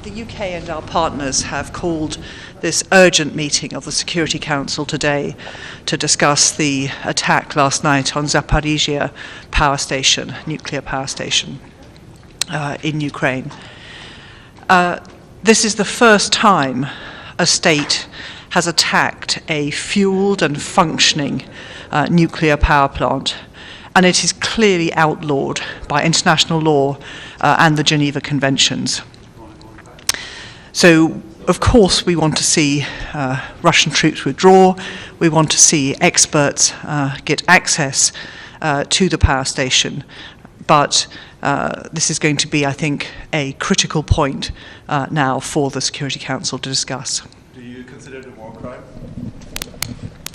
The UK and our partners have called this urgent meeting of the Security Council today to discuss the attack last night on Zaporizhia power station, nuclear power station in Ukraine. This is the first time a state has attacked a fueled and functioning nuclear power plant, and it is clearly outlawed by international law and the Geneva Conventions. So, of course, we want to see Russian troops withdraw. We want to see experts get access to the power station. But this is going to be, I think, a critical point now for the Security Council to discuss. Do you consider it a war crime?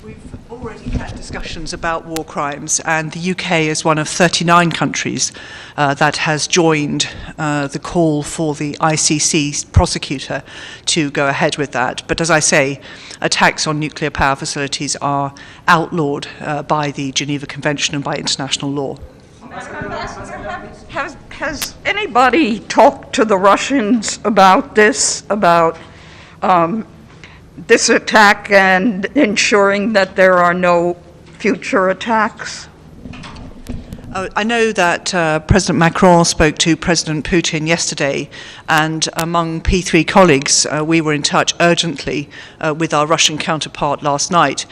We've already had discussions about war crimes, and the UK is one of 39 countries that has joined the call for the ICC prosecutor to go ahead with that. But as I say, attacks on nuclear power facilities are outlawed by the Geneva Convention and by international law. Has anybody talked to the Russians about this, about this attack and ensuring that there are no future attacks? I know that President Macron spoke to President Putin yesterday, and among P3 colleagues, we were in touch urgently with our Russian counterpart last night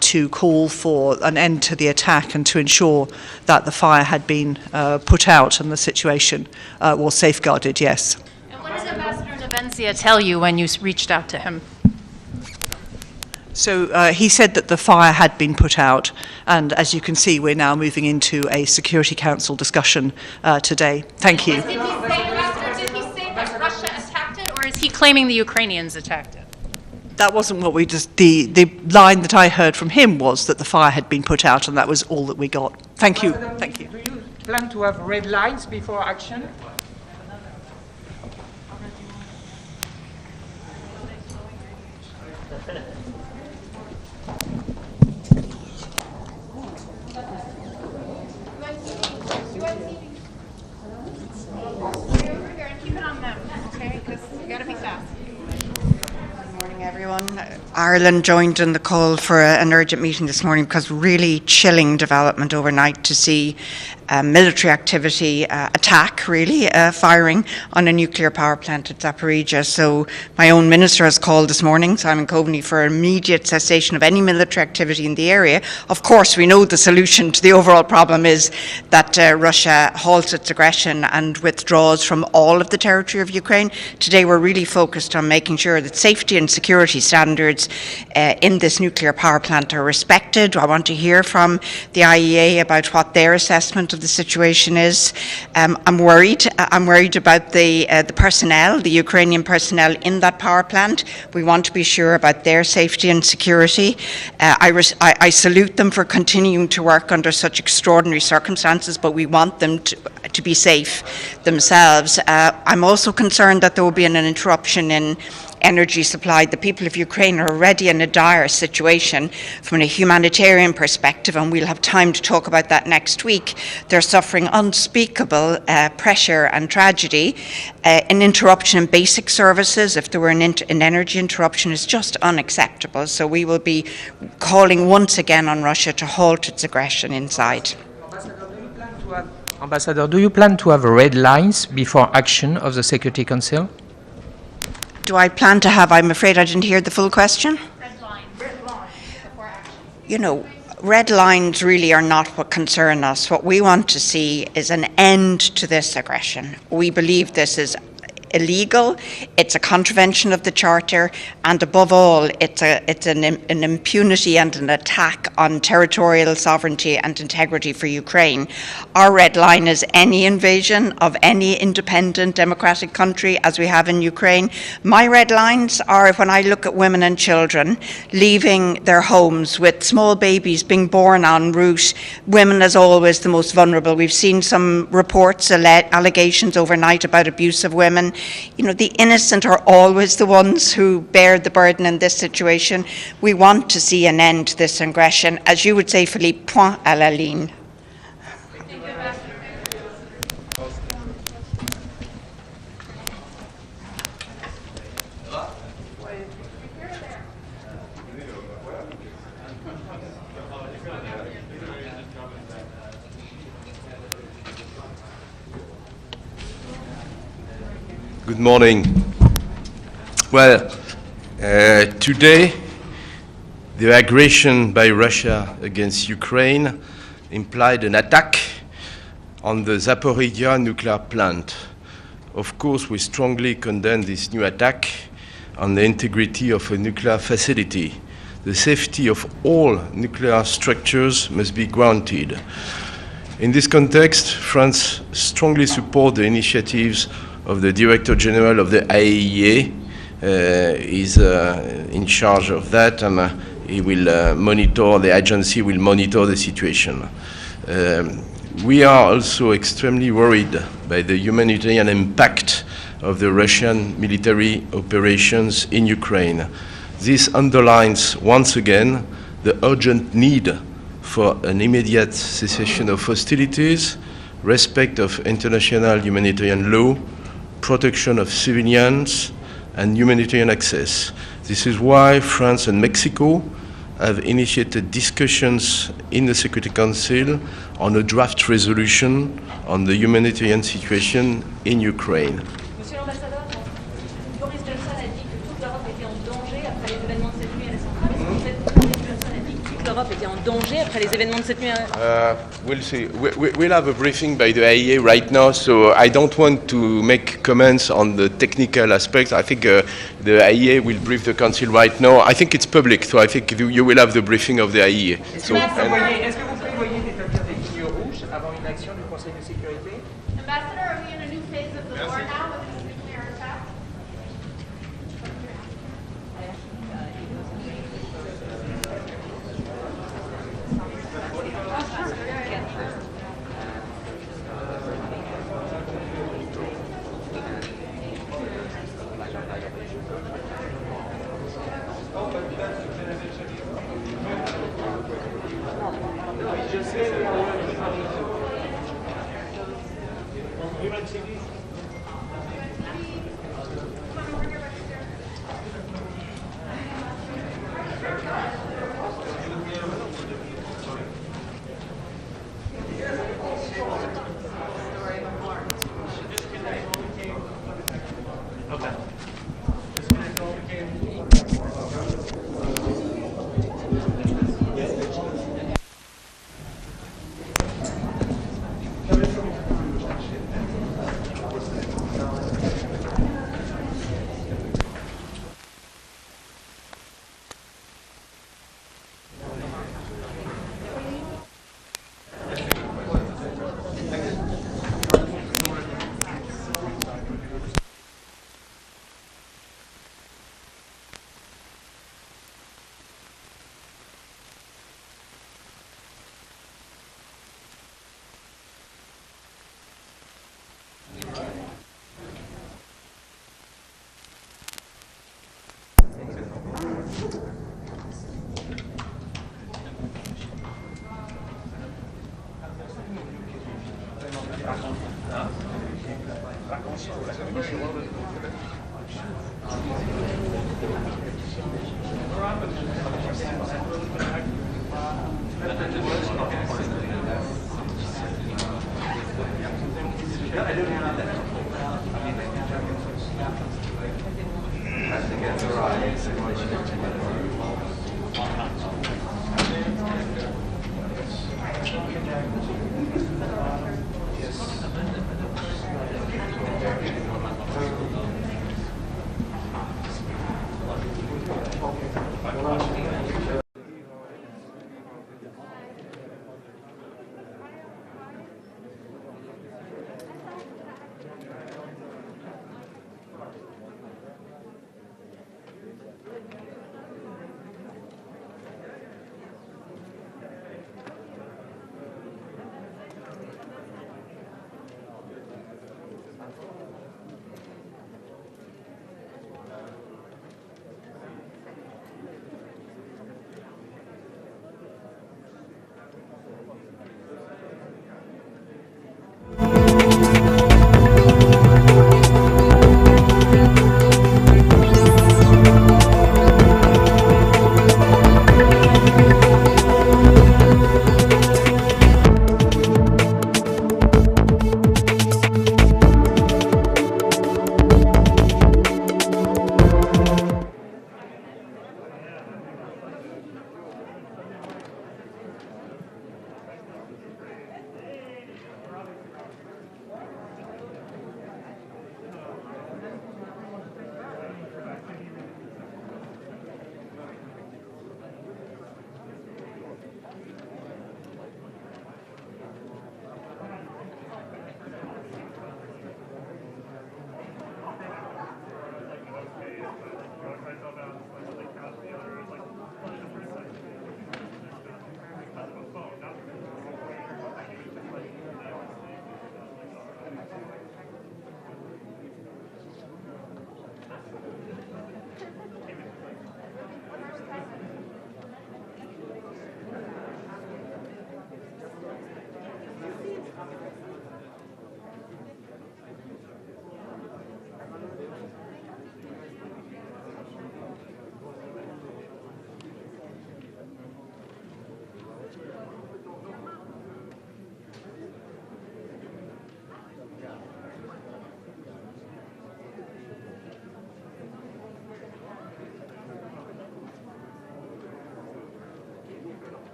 to call for an end to the attack and to ensure that the fire had been put out and the situation was safeguarded, yes. And what did Ambassador Nevencia tell you when you reached out to him? So he said that the fire had been put out, and as you can see, we're now moving into a Security Council discussion today. Thank you. Did he say that Russia attacked it, or is he claiming the Ukrainians attacked it? That wasn't what we just, the line that I heard from him was that the fire had been put out, and that was all that we got. Thank you. Thank you. Do you plan to have red lines before action? Ireland joined in the call for an urgent meeting this morning because really chilling development overnight to see military activity attack, really, firing on a nuclear power plant at Zaporizhzhia. So my own minister has called this morning, Simon Coveney, for immediate cessation of any military activity in the area. Of course, we know the solution to the overall problem is that Russia halts its aggression and withdraws from all of the territory of Ukraine. Today we're really focused on making sure that safety and security standards in this nuclear power plant are respected. I want to hear from the IEA about what their assessment of the situation is. I'm worried about the personnel, the Ukrainian personnel in that power plant. We want to be sure about their safety and security. I salute them for continuing to work under such extraordinary circumstances, but we want them to be safe themselves. I'm also concerned that there will be an interruption in energy supply. The people of Ukraine are already in a dire situation from a humanitarian perspective, and we'll have time to talk about that next week. They're suffering unspeakable pressure and tragedy. An interruption in basic services, if there were an energy interruption, is just unacceptable. So we will be calling once again on Russia to halt its aggression inside. Ambassador, do you plan to have red lines before action of the Security Council? Do I plan to have? I'm afraid I didn't hear the full question. Red line before action. You know, red lines really are not what concern us. What we want to see is an end to this aggression. We believe this is illegal, it's a contravention of the Charter, and above all, it's an impunity and an attack on territorial sovereignty and integrity for Ukraine. Our red line is any invasion of any independent democratic country, as we have in Ukraine. My red lines are when I look at women and children leaving their homes with small babies being born en route, women as always the most vulnerable. We've seen some reports, allegations overnight about abuse of women. You know, the innocent are always the ones who bear the burden in this situation. We want to see an end to this aggression. As you would say, Philippe, point à la ligne. Good morning. Well, today, the aggression by Russia against Ukraine implied an attack on the Zaporizhzhia nuclear plant. Of course, we strongly condemn this new attack on the integrity of a nuclear facility. The safety of all nuclear structures must be guaranteed. In this context, France strongly supports the initiatives of the Director General of the IAEA. Is in charge of that, and he will monitor, the agency will monitor the situation. We are also extremely worried by the humanitarian impact of the Russian military operations in Ukraine. This underlines once again the urgent need for an immediate cessation of hostilities, respect of international humanitarian law, protection of civilians, and humanitarian access. This is why France and Mexico have initiated discussions in the Security Council on a draft resolution on the humanitarian situation in Ukraine. Monsieur l'ambassadeur, Boris Johnson a dit que toute l'Europe était en danger après les événements de cette nuit à la centrale. Est-ce qu'en fait, Boris Johnson a dit que toute l'Europe était en danger après les événements de cette nuit à We'll see. We'll have a briefing by the IEA right now, so I don't want to make comments on the technical aspects. I think the IEA will brief the Council right now. I think it's public, so I think you will have the briefing of the IEA. Est-ce que vous prévoyez d'établir des lignes rouges avant une action du Conseil de sécurité? Ambassador, are we in a new phase of the war now with this nuclear attack?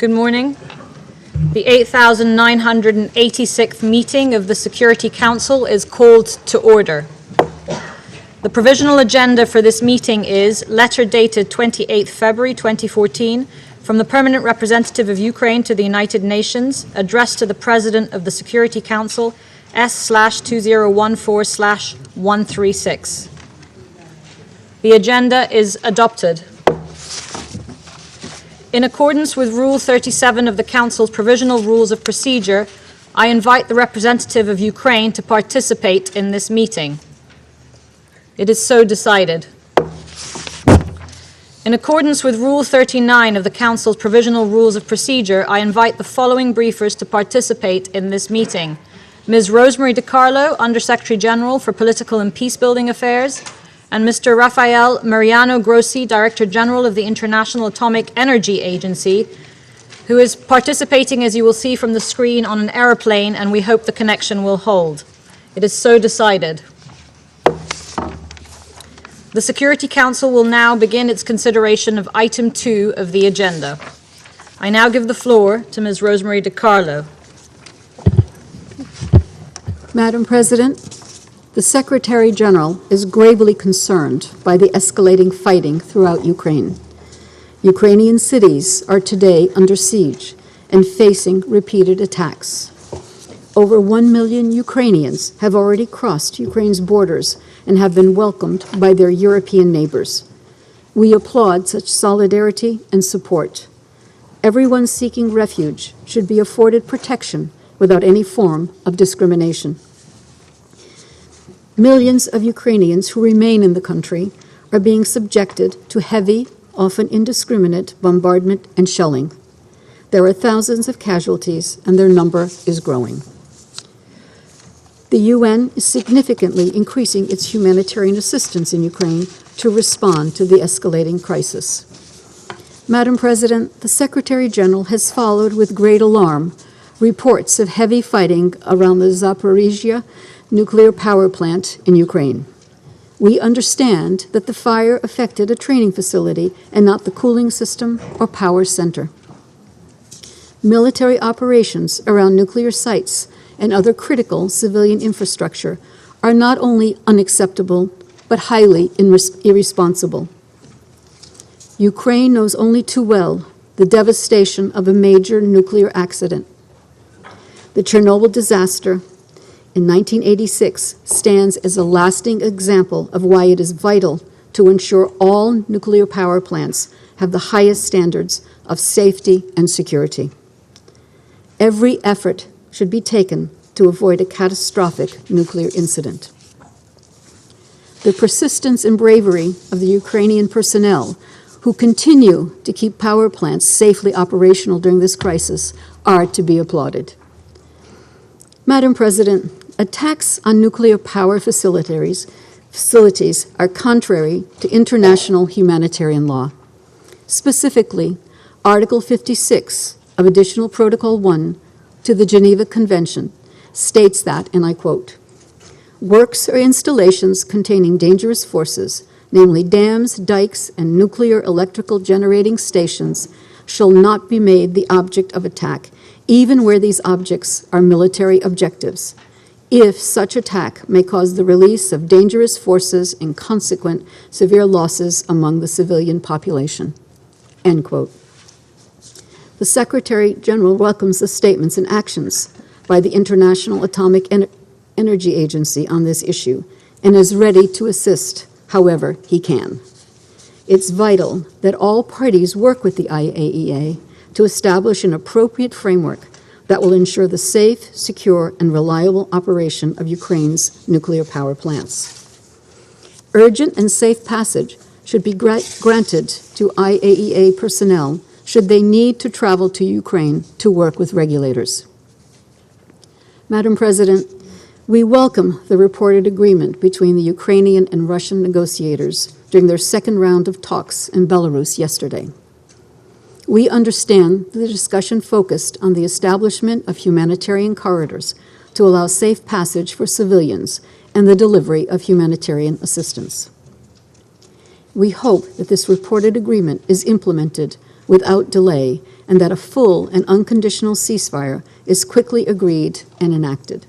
Good morning. The 8,986th meeting of the Security Council is called to order. The provisional agenda for this meeting is letter dated 28 February 2014 from the Permanent Representative of Ukraine to the United Nations, addressed to the President of the Security Council, S/2014/136. The agenda is adopted. In accordance with Rule 37 of the Council's Provisional Rules of Procedure, I invite the representative of Ukraine to participate in this meeting. It is so decided. In accordance with Rule 39 of the Council's Provisional Rules of Procedure, I invite the following briefers to participate in this meeting: Ms. Rosemary DiCarlo, Undersecretary General for Political and Peacebuilding Affairs, and Mr. Rafael Mariano Grossi, Director General of the International Atomic Energy Agency, who is participating, as you will see from the screen, on an aeroplane, and we hope the connection will hold. It is so decided. The Security Council will now begin its consideration of Item 2 of the agenda. I now give the floor to Ms. Rosemary DiCarlo. Madam President, the Secretary General is gravely concerned by the escalating fighting throughout Ukraine. Ukrainian cities are today under siege and facing repeated attacks. Over 1 million Ukrainians have already crossed Ukraine's borders and have been welcomed by their European neighbors. We applaud such solidarity and support. Everyone seeking refuge should be afforded protection without any form of discrimination. Millions of Ukrainians who remain in the country are being subjected to heavy, often indiscriminate bombardment and shelling. There are thousands of casualties, and their number is growing. The UN is significantly increasing its humanitarian assistance in Ukraine to respond to the escalating crisis. Madam President, the Secretary General has followed with great alarm reports of heavy fighting around the Zaporizhzhia nuclear power plant in Ukraine. We understand that the fire affected a training facility and not the cooling system or power center. Military operations around nuclear sites and other critical civilian infrastructure are not only unacceptable, but highly irresponsible. Ukraine knows only too well the devastation of a major nuclear accident. The Chernobyl disaster in 1986 stands as a lasting example of why it is vital to ensure all nuclear power plants have the highest standards of safety and security. Every effort should be taken to avoid a catastrophic nuclear incident. The persistence and bravery of the Ukrainian personnel who continue to keep power plants safely operational during this crisis are to be applauded. Madam President, attacks on nuclear power facilities are contrary to international humanitarian law. Specifically, Article 56 of Additional Protocol 1 to the Geneva Convention states that, and I quote, "Works or installations containing dangerous forces, namely dams, dikes, and nuclear electrical generating stations, shall not be made the object of attack, even where these objects are military objectives, if such attack may cause the release of dangerous forces and consequent severe losses among the civilian population." End quote. The Secretary General welcomes the statements and actions by the International Atomic Energy Agency on this issue and is ready to assist however he can. It's vital that all parties work with the IAEA to establish an appropriate framework that will ensure the safe, secure, and reliable operation of Ukraine's nuclear power plants. Urgent and safe passage should be granted to IAEA personnel should they need to travel to Ukraine to work with regulators. Madam President, we welcome the reported agreement between the Ukrainian and Russian negotiators during their second round of talks in Belarus yesterday. We understand the discussion focused on the establishment of humanitarian corridors to allow safe passage for civilians and the delivery of humanitarian assistance. We hope that this reported agreement is implemented without delay and that a full and unconditional ceasefire is quickly agreed and enacted.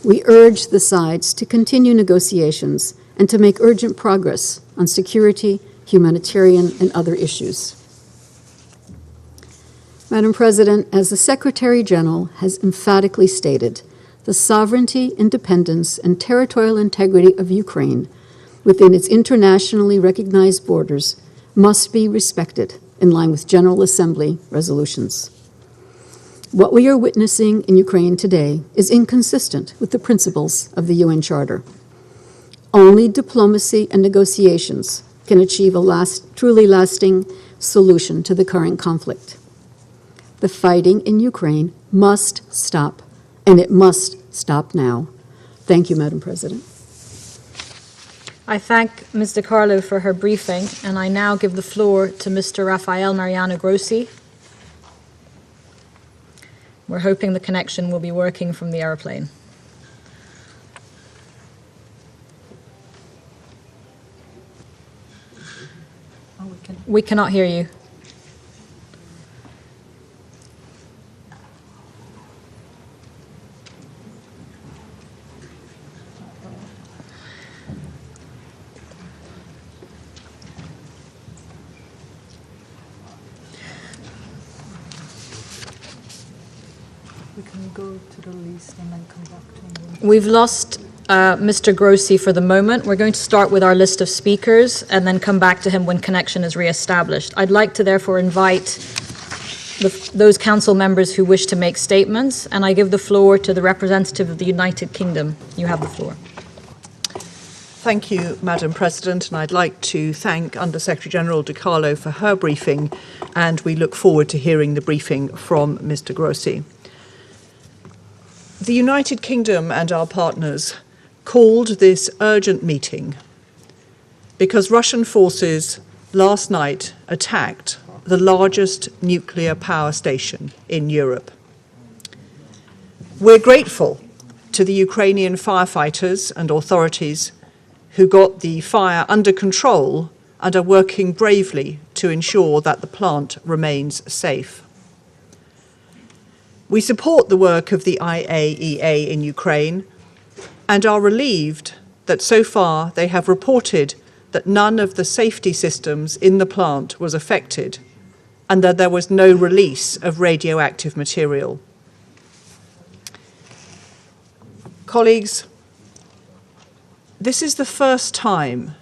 We urge the sides to continue negotiations and to make urgent progress on security, humanitarian, and other issues. Madam President, as the Secretary General has emphatically stated, the sovereignty, independence, and territorial integrity of Ukraine within its internationally recognized borders must be respected in line with General Assembly resolutions. What we are witnessing in Ukraine today is inconsistent with the principles of the UN Charter. Only diplomacy and negotiations can achieve a truly lasting solution to the current conflict. The fighting in Ukraine must stop, and it must stop now. Thank you, Madam President. I thank Ms. DiCarlo for her briefing, and I now give the floor to Mr. Rafael Mariano Grossi. We're hoping the connection will be working from the airplane. We cannot hear you. We can go to the list and then come back to him. We've lost Mr. Grossi for the moment. We're going to start with our list of speakers and then come back to him when connection is reestablished. I'd like to therefore invite those council members who wish to make statements, and I give the floor to the representative of the United Kingdom. You have the floor. Thank you, Madam President, and I'd like to thank Under-Secretary-General Di Carlo for her briefing, and we look forward to hearing the briefing from Mr. Grossi. The United Kingdom and our partners called this urgent meeting because Russian forces last night attacked the largest nuclear power station in Europe. We're grateful to the Ukrainian firefighters and authorities who got the fire under control and are working bravely to ensure that the plant remains safe. We support the work of the IAEA in Ukraine and are relieved that so far they have reported that none of the safety systems in the plant was affected and that there was no release of radioactive material. Colleagues, this is the first time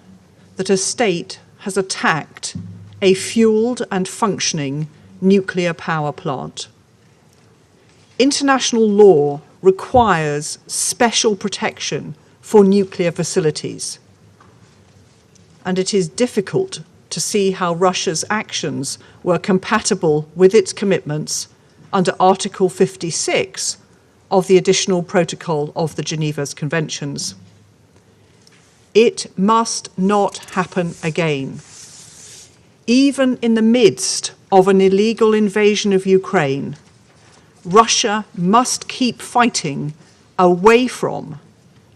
that a state has attacked a fueled and functioning nuclear power plant. International law requires special protection for nuclear facilities, and it is difficult to see how Russia's actions were compatible with its commitments under Article 56 of the Additional Protocol of the Geneva Conventions. It must not happen again. Even in the midst of an illegal invasion of Ukraine, Russia must keep fighting away from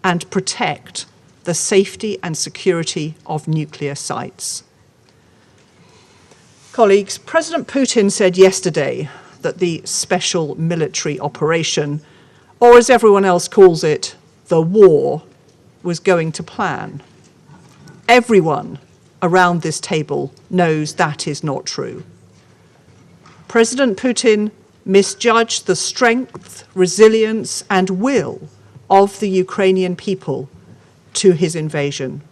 and protect the safety and security of nuclear sites. Colleagues, President Putin said yesterday that the special military operation, or as everyone else calls it, the war, was going to plan. Everyone around this table knows that is not true. President Putin misjudged the strength, resilience, and will of the Ukrainian people to his invasion.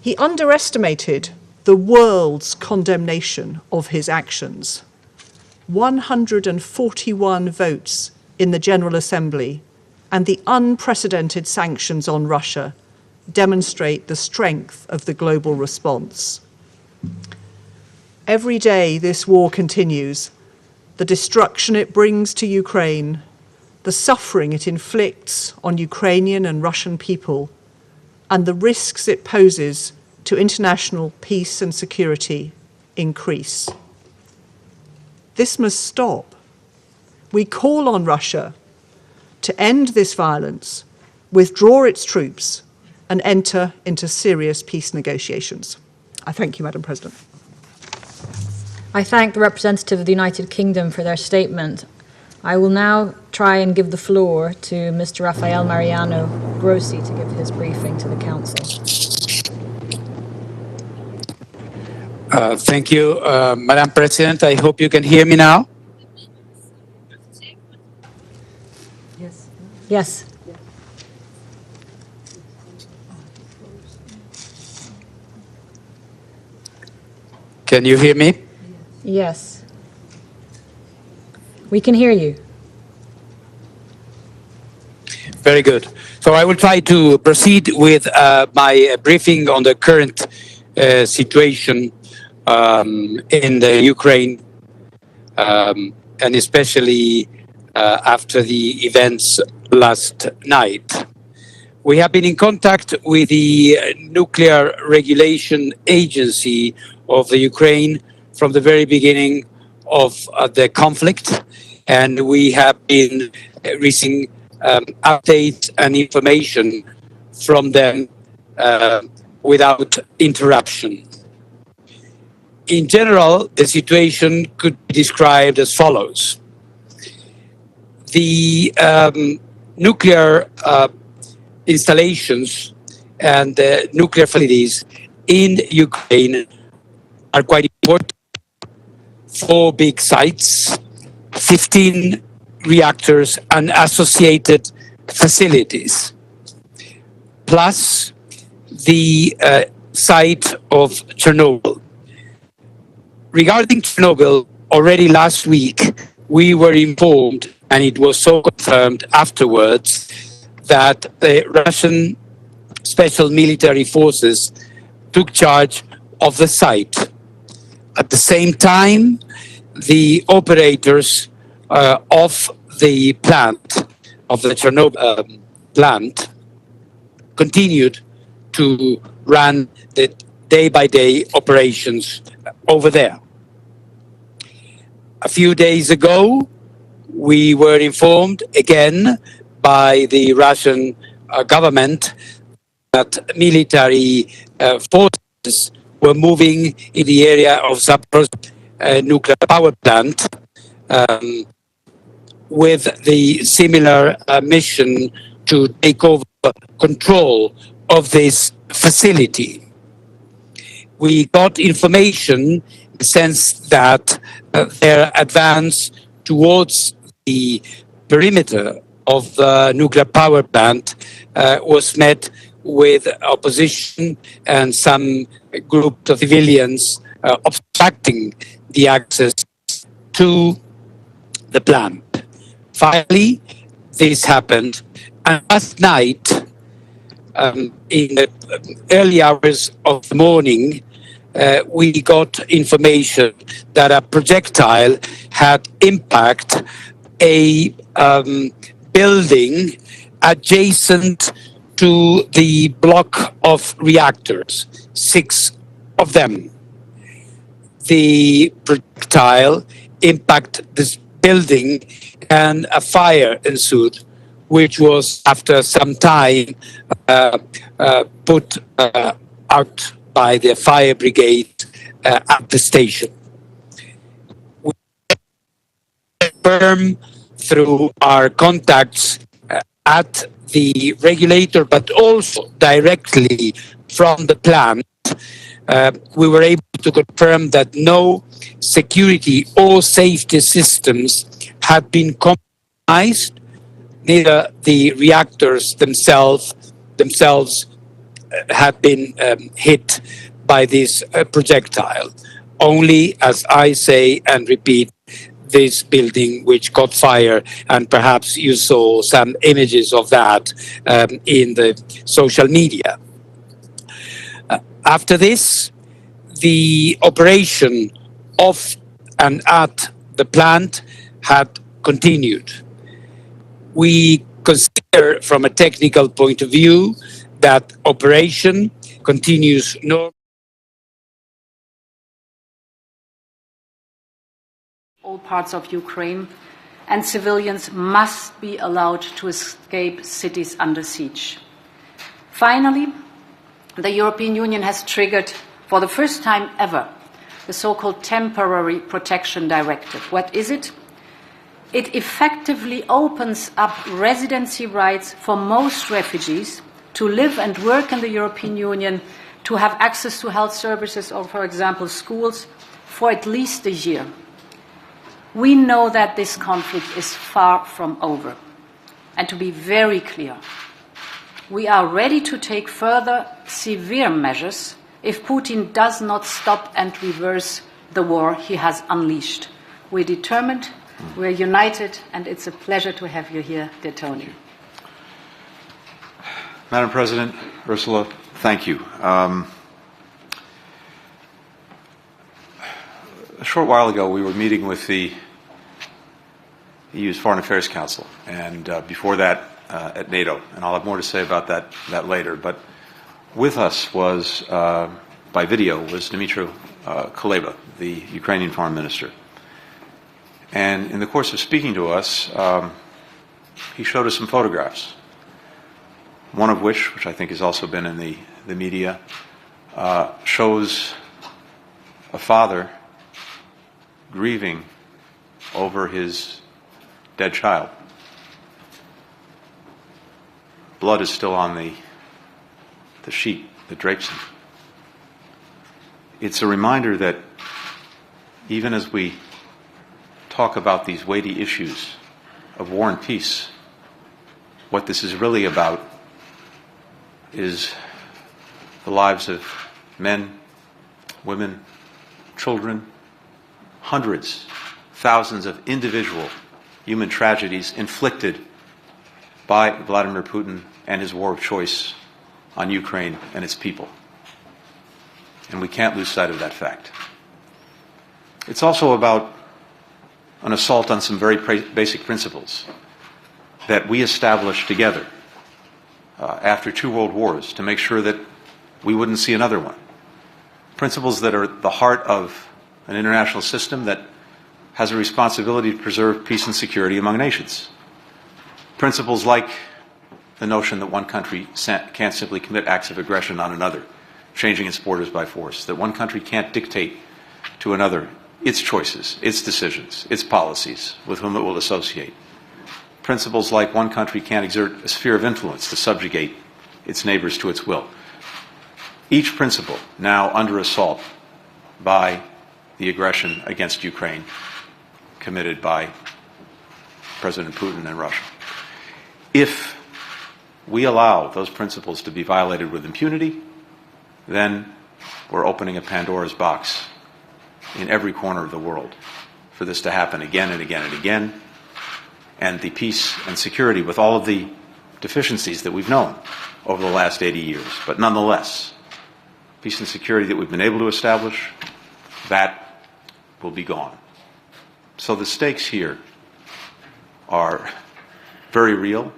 He underestimated the world's condemnation of his actions. 141 votes in the General Assembly and the unprecedented sanctions on Russia demonstrate the strength of the global response. Every day this war continues, the destruction it brings to Ukraine, the suffering it inflicts on Ukrainian and Russian people, and the risks it poses to international peace and security increase. This must stop. We call on Russia to end this violence, withdraw its troops, and enter into serious peace negotiations. I thank you, Madam President. I thank the representative of the United Kingdom for their statement. I will now try and give the floor to Mr. Rafael Mariano Grossi to give his briefing to the Council. Thank you, Madam President. I hope you can hear me now. Yes. Can you hear me? Yes. We can hear you. Very good. So I will try to proceed with my briefing on the current situation in the Ukraine, and especially after the events last night. We have been in contact with the Nuclear Regulation Agency of the Ukraine from the very beginning of the conflict, and we have been receiving updates and information from them without interruption. In general, the situation could be described as follows. The nuclear installations and nuclear facilities in Ukraine are quite important. 4 big sites, 15 reactors and associated facilities, plus the site of Chernobyl. Regarding Chernobyl, already last week, we were informed, and it was so confirmed afterwards, that the Russian special military forces took charge of the site. At the same time, the operators of the plant, of the Chernobyl plant, continued to run the day-by-day operations over there. A few days ago, we were informed again by the Russian government that military forces were moving in the area of Zaporozhye nuclear power plant with the similar mission to take over control of this facility. We got information in the sense that their advance towards the perimeter of the nuclear power plant was met with opposition and some group of civilians obstructing the access to the plant. Finally, this happened, and last night, in the early hours of the morning, we got information that a projectile had impacted a building adjacent to the block of reactors, 6 of them. The projectile impacted this building and a fire ensued, which was after some time put out by the fire brigade at the station. We confirm through our contacts at the regulator, but also directly from the plant, we were able to confirm that no security or safety systems had been compromised. Neither the reactors themselves have been hit by this projectile. Only, as I say and repeat, this building which caught fire, and perhaps you saw some images of that in the social media. After this, the operation of and at the plant had continued. We consider, from a technical point of view, that operation continues normally. All parts of Ukraine, and civilians must be allowed to escape cities under siege. Finally, the European Union has triggered, for the first time ever, the so-called Temporary Protection Directive. What is it? It effectively opens up residency rights for most refugees to live and work in the European Union, to have access to health services or, for example, schools, for at least a year. We know that this conflict is far from over. And to be very clear, we are ready to take further severe measures if Putin does not stop and reverse the war he has unleashed. We're determined, we're united, and it's a pleasure to have you here, dear Tony. Madam President, Ursula, thank you. A short while ago, we were meeting with the EU's Foreign Affairs Council, and before that, at NATO. And I'll have more to say about that later. But with us was, by video, was Dmytro Kuleba, the Ukrainian Foreign Minister. And in the course of speaking to us, he showed us some photographs. One of which I think has also been in the media, shows a father grieving over his dead child. Blood is still on the sheet that drapes him. It's a reminder that even as we talk about these weighty issues of war and peace, what this is really about is the lives of men, women, children, hundreds, thousands of individual human tragedies inflicted by Vladimir Putin and his war of choice on Ukraine and its people. And we can't lose sight of that fact. It's also about an assault on some very basic principles that we established together after 2 world wars to make sure that we wouldn't see another one. Principles that are at the heart of an international system that has a responsibility to preserve peace and security among nations. Principles like the notion that one country can't simply commit acts of aggression on another, changing its borders by force, that one country can't dictate to another its choices, its decisions, its policies, with whom it will associate. Principles like one country can't exert a sphere of influence to subjugate its neighbors to its will. Each principle now under assault by the aggression against Ukraine committed by President Putin and Russia. If we allow those principles to be violated with impunity, then we're opening a Pandora's box in every corner of the world for this to happen again and again and again, and the peace and security with all of the deficiencies that we've known over the last 80 years. But nonetheless, peace and security that we've been able to establish, that will be gone. So the stakes here are very real.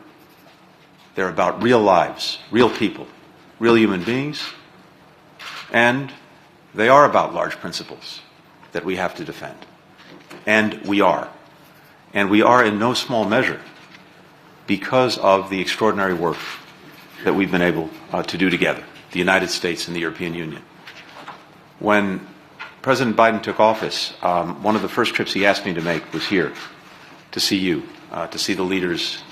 They're about real lives, real people, real human beings, and they are about large principles that we have to defend. And we are. And we are in no small measure because of the extraordinary work that we've been able to do together, the United States and the European Union. When President Biden took office, one of the first trips he asked me to make was here, to see you, to see the leaders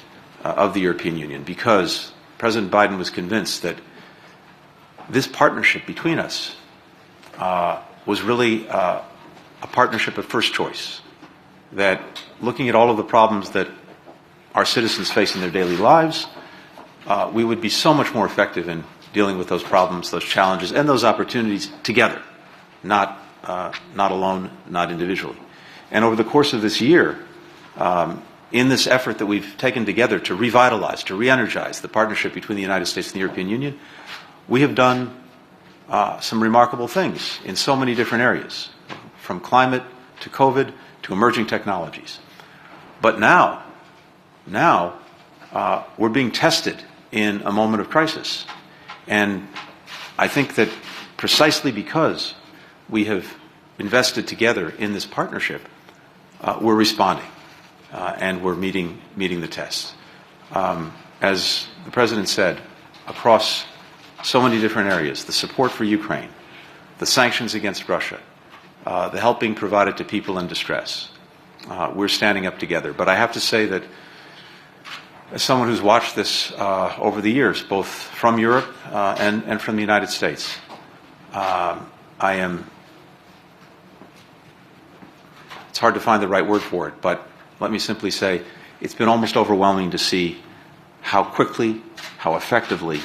of the European Union, because President Biden was convinced that this partnership between us was really a partnership of first choice, that looking at all of the problems that our citizens face in their daily lives, we would be so much more effective in dealing with those problems, those challenges, and those opportunities together, not alone, not individually. And over the course of this year, in this effort that we've taken together to revitalize, to re-energize the partnership between the United States and the European Union, we have done some remarkable things in so many different areas, from climate to COVID to emerging technologies. But now we're being tested in a moment of crisis. And I think that precisely because we have invested together in this partnership, we're responding and we're meeting the test. As the President said, across so many different areas, the support for Ukraine, the sanctions against Russia, the help being provided to people in distress, we're standing up together. But I have to say that as someone who's watched this over the years, both from Europe and from the United States, it's hard to find the right word for it, but let me simply say it's been almost overwhelming to see how quickly, how effectively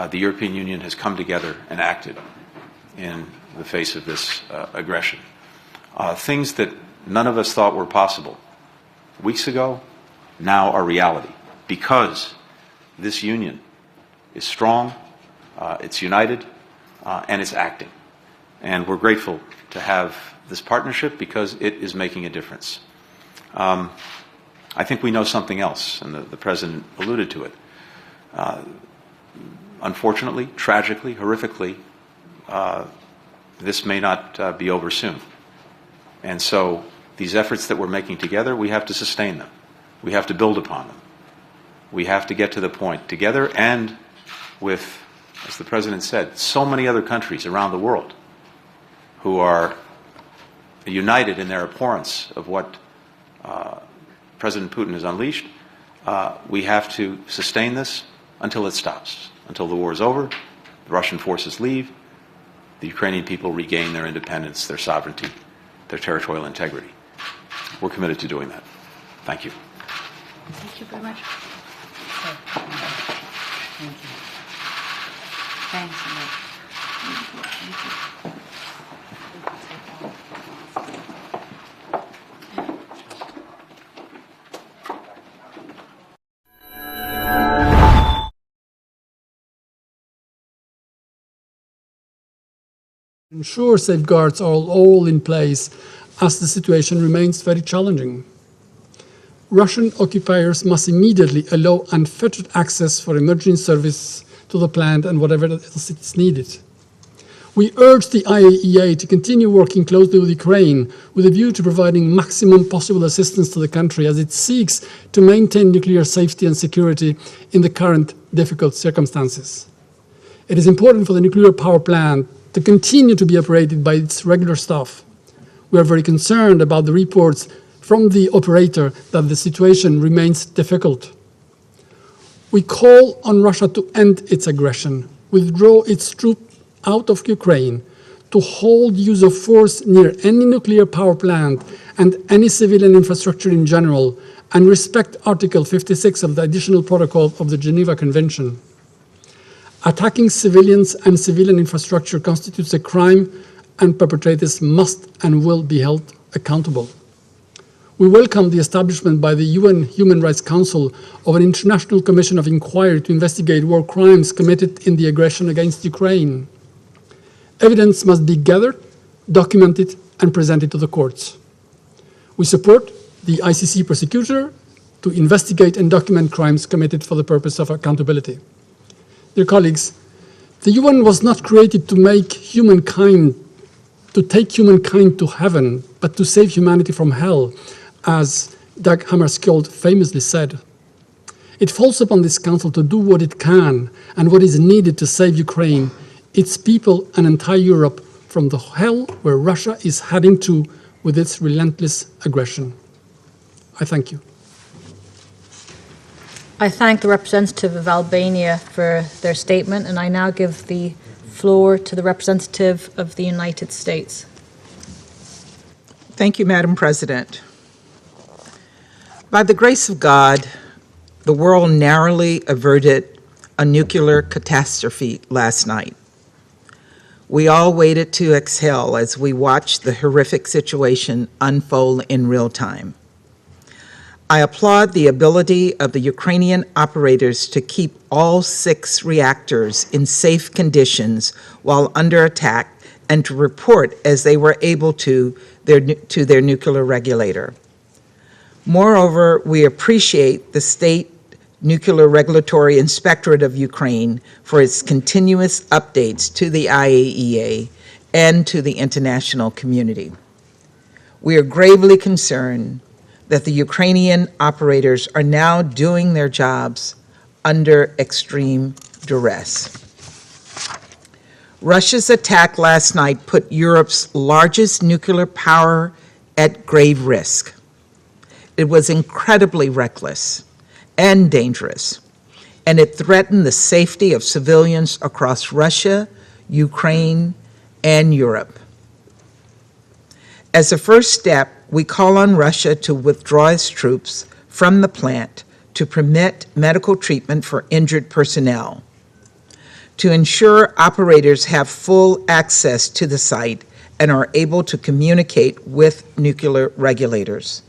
the European Union has come together and acted in the face of this aggression. Things that none of us thought were possible weeks ago now are reality, because this union is strong, it's united, and it's acting. And we're grateful to have this partnership because it is making a difference. I think we know something else, and the President alluded to it. Unfortunately, tragically, horrifically, this may not be over soon. And so these efforts that we're making together, we have to sustain them. We have to build upon them. We have to get to the point together and with, as the President said, so many other countries around the world who are united in their abhorrence of what President Putin has unleashed. We have to sustain this until it stops, until the war is over, the Russian forces leave, the Ukrainian people regain their independence, their sovereignty, their territorial integrity. We're committed to doing that. Thank you. Thank you very much. Thank you. Thanks so much. Thank you. Ensure safeguards are all in place as the situation remains very challenging. Russian occupiers must immediately allow unfettered access for emergency service to the plant and whatever else is needed. We urge the IAEA to continue working closely with Ukraine with a view to providing maximum possible assistance to the country as it seeks to maintain nuclear safety and security in the current difficult circumstances. It is important for the nuclear power plant to continue to be operated by its regular staff. We are very concerned about the reports from the operator that the situation remains difficult. We call on Russia to end its aggression, withdraw its troops out of Ukraine, to hold use of force near any nuclear power plant and any civilian infrastructure in general, and respect Article 56 of the Additional Protocol of the Geneva Convention. Attacking civilians and civilian infrastructure constitutes a crime, and perpetrators must and will be held accountable. We welcome the establishment by the UN Human Rights Council of an international commission of inquiry to investigate war crimes committed in the aggression against Ukraine. Evidence must be gathered, documented, and presented to the courts. We support the ICC prosecutor to investigate and document crimes committed for the purpose of accountability. Dear colleagues, the UN was not created to take humankind to heaven, but to save humanity from hell, as Dag Hammarskjöld famously said. It falls upon this council to do what it can and what is needed to save Ukraine, its people, and entire Europe from the hell where Russia is heading to with its relentless aggression. I thank you. I thank the representative of Albania for their statement, and I now give the floor to the representative of the United States. Thank you, Madam President. By the grace of God, the world narrowly averted a nuclear catastrophe last night. We all waited to exhale as we watched the horrific situation unfold in real time. I applaud the ability of the Ukrainian operators to keep all 6 reactors in safe conditions while under attack and to report as they were able to their nuclear regulator. Moreover, we appreciate the State Nuclear Regulatory Inspectorate of Ukraine for its continuous updates to the IAEA and to the international community. We are gravely concerned that the Ukrainian operators are now doing their jobs under extreme duress. Russia's attack last night put Europe's largest nuclear power at grave risk. It was incredibly reckless and dangerous, and it threatened the safety of civilians across Russia, Ukraine, and Europe. As a first step, we call on Russia to withdraw its troops from the plant to permit medical treatment for injured personnel, to ensure operators have full access to the site and are able to communicate with nuclear regulators,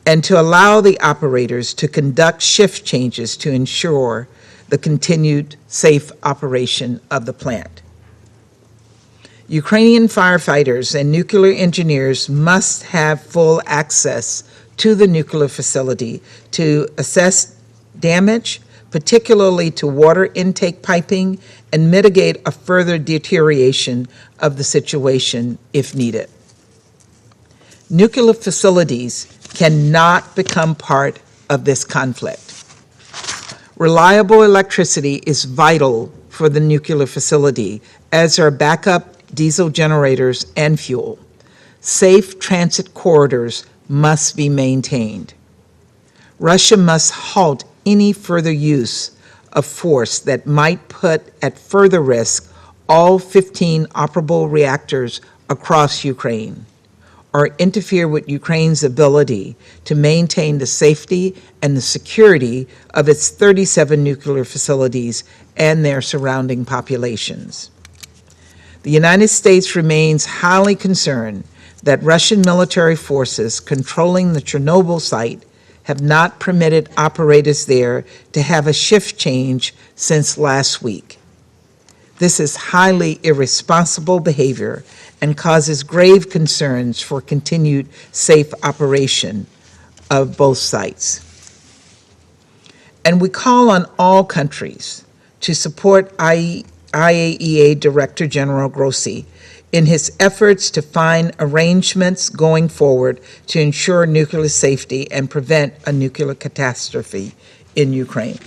and to allow the operators to conduct shift changes to ensure the continued safe operation of the plant. Ukrainian firefighters and nuclear engineers must have full access to the nuclear facility to assess damage, particularly to water intake piping, and mitigate a further deterioration of the situation if needed. Nuclear facilities cannot become part of this conflict. Reliable electricity is vital for the nuclear facility, as are backup diesel generators and fuel. Safe transit corridors must be maintained. Russia must halt any further use of force that might put at further risk all 15 operable reactors across Ukraine, or interfere with Ukraine's ability to maintain the safety and the security of its 37 nuclear facilities and their surrounding populations. The United States remains highly concerned that Russian military forces controlling the Chernobyl site have not permitted operators there to have a shift change since last week. This is highly irresponsible behavior and causes grave concerns for continued safe operation of both sites. And we call on all countries to support IAEA Director General Grossi in his efforts to find arrangements going forward to ensure nuclear safety and prevent a nuclear catastrophe in Ukraine.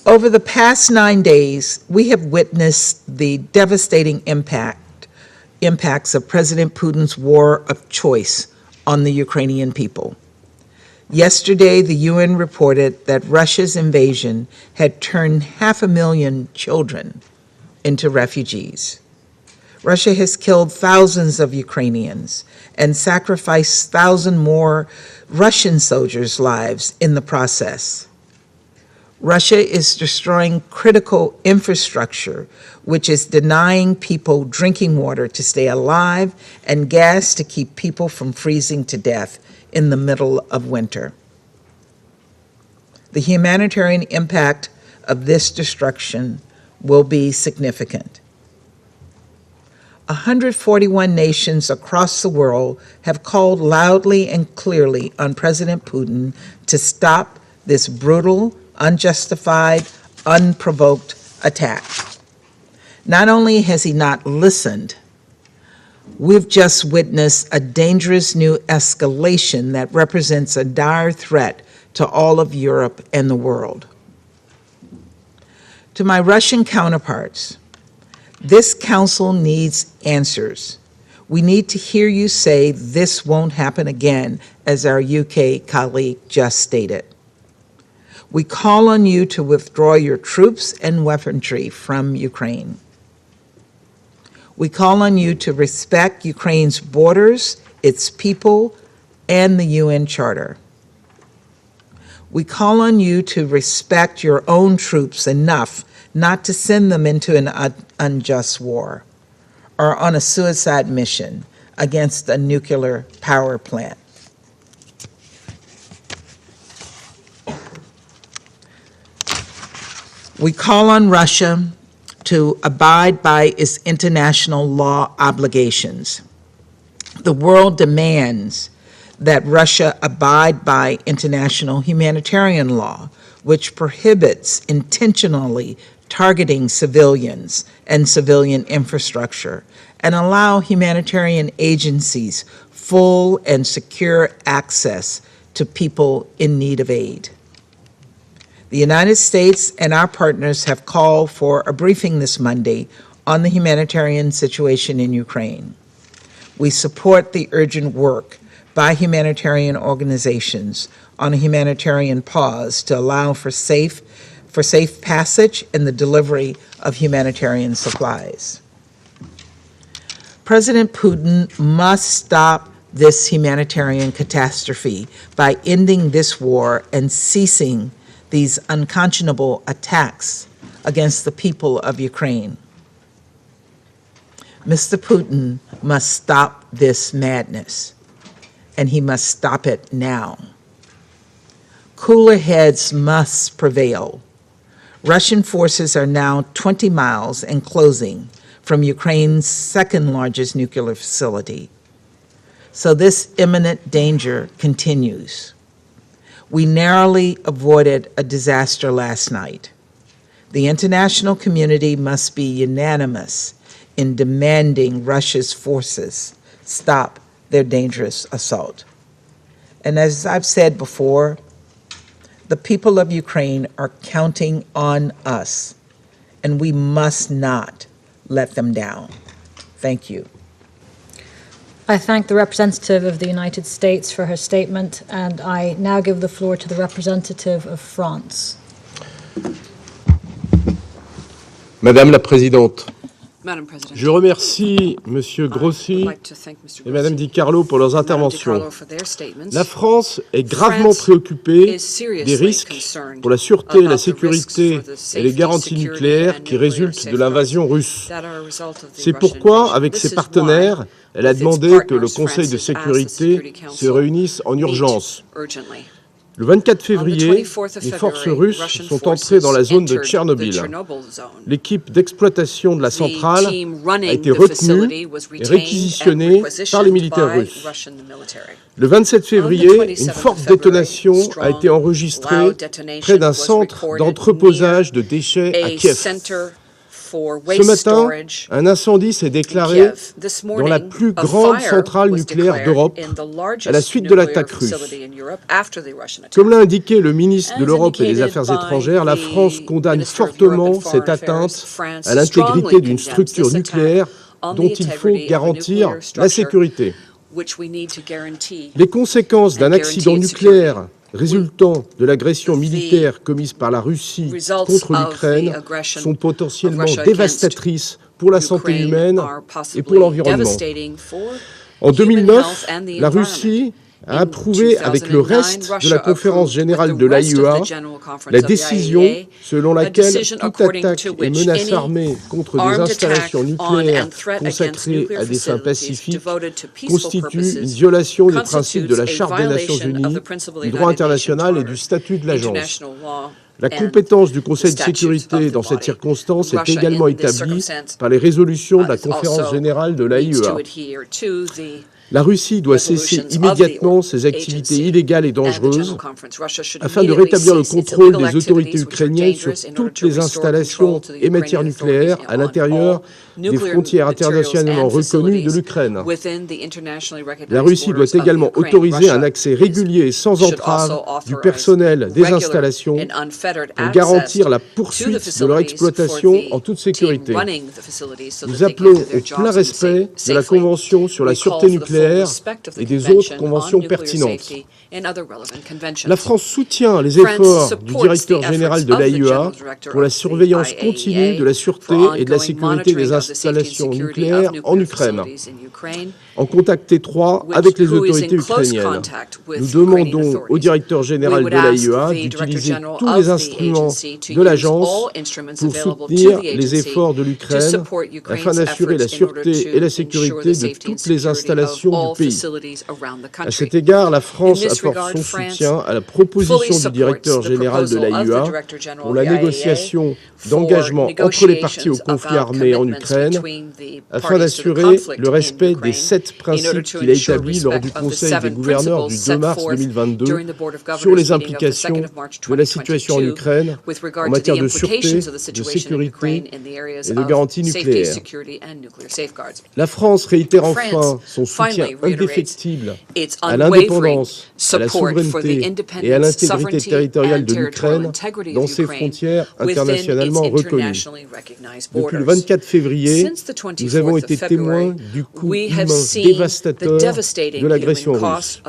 Over the past 9 days, we have witnessed the devastating impacts of President Putin's war of choice on the Ukrainian people. Yesterday, the UN reported that Russia's invasion had turned 500,000 children into refugees. Russia has killed thousands of Ukrainians and sacrificed thousands more Russian soldiers' lives in the process. Russia is destroying critical infrastructure, which is denying people drinking water to stay alive and gas to keep people from freezing to death in the middle of winter. The humanitarian impact of this destruction will be significant. 141 nations across the world have called loudly and clearly on President Putin to stop this brutal, unjustified, unprovoked attack. Not only has he not listened, we've just witnessed a dangerous new escalation that represents a dire threat to all of Europe and the world. To my Russian counterparts, this council needs answers. We need to hear you say this won't happen again, as our UK colleague just stated. We call on you to withdraw your troops and weaponry from Ukraine. We call on you to respect Ukraine's borders, its people, and the UN Charter. We call on you to respect your own troops enough not to send them into an unjust war or on a suicide mission against a nuclear power plant. We call on Russia to abide by its international law obligations. The world demands that Russia abide by international humanitarian law, which prohibits intentionally targeting civilians and civilian infrastructure, and allow humanitarian agencies full and secure access to people in need of aid. The United States and our partners have called for a briefing this Monday on the humanitarian situation in Ukraine. We support the urgent work by humanitarian organizations on a humanitarian pause to allow for safe passage and the delivery of humanitarian supplies. President Putin must stop this humanitarian catastrophe by ending this war and ceasing these unconscionable attacks against the people of Ukraine. Mr. Putin must stop this madness, and he must stop it now. Cooler heads must prevail. Russian forces are now 20 miles and closing from Ukraine's second largest nuclear facility. So this imminent danger continues. We narrowly avoided a disaster last night. The international community must be unanimous in demanding Russia's forces stop their dangerous assault. And as I've said before, the people of Ukraine are counting on us, and we must not let them down. Thank you. I thank the representative of the United States for her statement, and I now give the floor to the representative of France. Madame la Présidente, Madam President, je remercie Monsieur Grossi et Madame Di Carlo pour leurs interventions. La France est gravement préoccupée des risques pour la sûreté, la sécurité et les garanties nucléaires qui résultent de l'invasion russe. C'est pourquoi, avec ses partenaires, elle a demandé que le Conseil de sécurité se réunisse en urgence. Le 24 février, les forces russes sont entrées dans la zone de Tchernobyl. L'équipe d'exploitation de la centrale a été retenue et réquisitionnée par les militaires russes. Le 27 février, une forte détonation a été enregistrée près d'un centre d'entreposage de déchets à Kiev. Ce matin, un incendie s'est déclaré dans la plus grande centrale nucléaire d'Europe à la suite de l'attaque russe. Comme l'a indiqué le ministre de l'Europe et des Affaires étrangères, la France condamne fortement cette atteinte à l'intégrité d'une structure nucléaire dont il faut garantir la sécurité. Les conséquences d'un accident nucléaire résultant de l'agression militaire commise par la Russie contre l'Ukraine sont potentiellement dévastatrices pour la santé humaine et pour l'environnement. En 2009, la Russie a approuvé avec le reste de la conférence générale de l'AIEA la décision selon laquelle toute attaque et menace armée contre des installations nucléaires consacrées à des fins pacifiques constitue une violation des principes de la Charte des Nations Unies, du droit international et du statut de l'agence. La compétence du Conseil de sécurité dans cette circonstance est également établie par les résolutions de la conférence générale de l'AIEA. La Russie doit cesser immédiatement ses activités illégales et dangereuses afin de rétablir le contrôle des autorités ukrainiennes sur toutes les installations et matières nucléaires à l'intérieur des frontières internationalement reconnues de l'Ukraine. La Russie doit également autoriser un accès régulier et sans entrave du personnel des installations pour garantir la poursuite de leur exploitation en toute sécurité. Nous appelons au plein respect de la Convention sur la sûreté nucléaire et des autres conventions pertinentes. La France soutient les efforts du directeur général de l'AIEA pour la surveillance continue de la sûreté et de la sécurité des installations nucléaires en Ukraine, en contact étroit avec les autorités ukrainiennes. Nous demandons au directeur général de l'AIEA d'utiliser tous les instruments de l'agence pour soutenir les efforts de l'Ukraine afin d'assurer la sûreté et la sécurité de toutes les installations du pays. À cet égard, la France apporte son soutien à la proposition du directeur général de l'AIEA pour la négociation d'engagement entre les parties au conflit armé en Ukraine afin d'assurer le respect des 7 principes qu'il a établis lors du Conseil des gouverneurs du 2 mars 2022 sur les implications de la situation en Ukraine en matière de sûreté, de sécurité et de garantie nucléaire. La France réitère enfin son soutien indéfectible à l'indépendance, à la souveraineté et à l'intégrité territoriale de l'Ukraine dans ses frontières internationalement reconnues. Depuis le 24 février, nous avons été témoins du coup humain dévastateur de l'agression russe.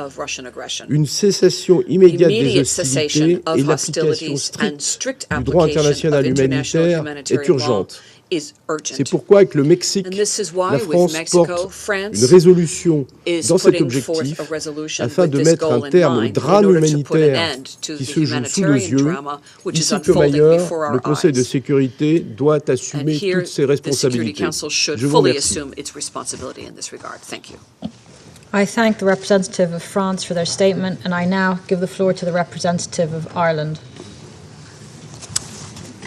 Une cessation immédiate des hostilités et l'application stricte du droit international humanitaire est urgente. C'est pourquoi, avec le Mexique, la France porte une résolution dans cet objectif afin de mettre un terme au drame humanitaire qui se joue sous nos yeux. Ici comme ailleurs, le Conseil de sécurité doit assumer toutes ses responsabilités. Je vous remercie. I thank the representative of France for their statement, and I now give the floor to the representative of Ireland.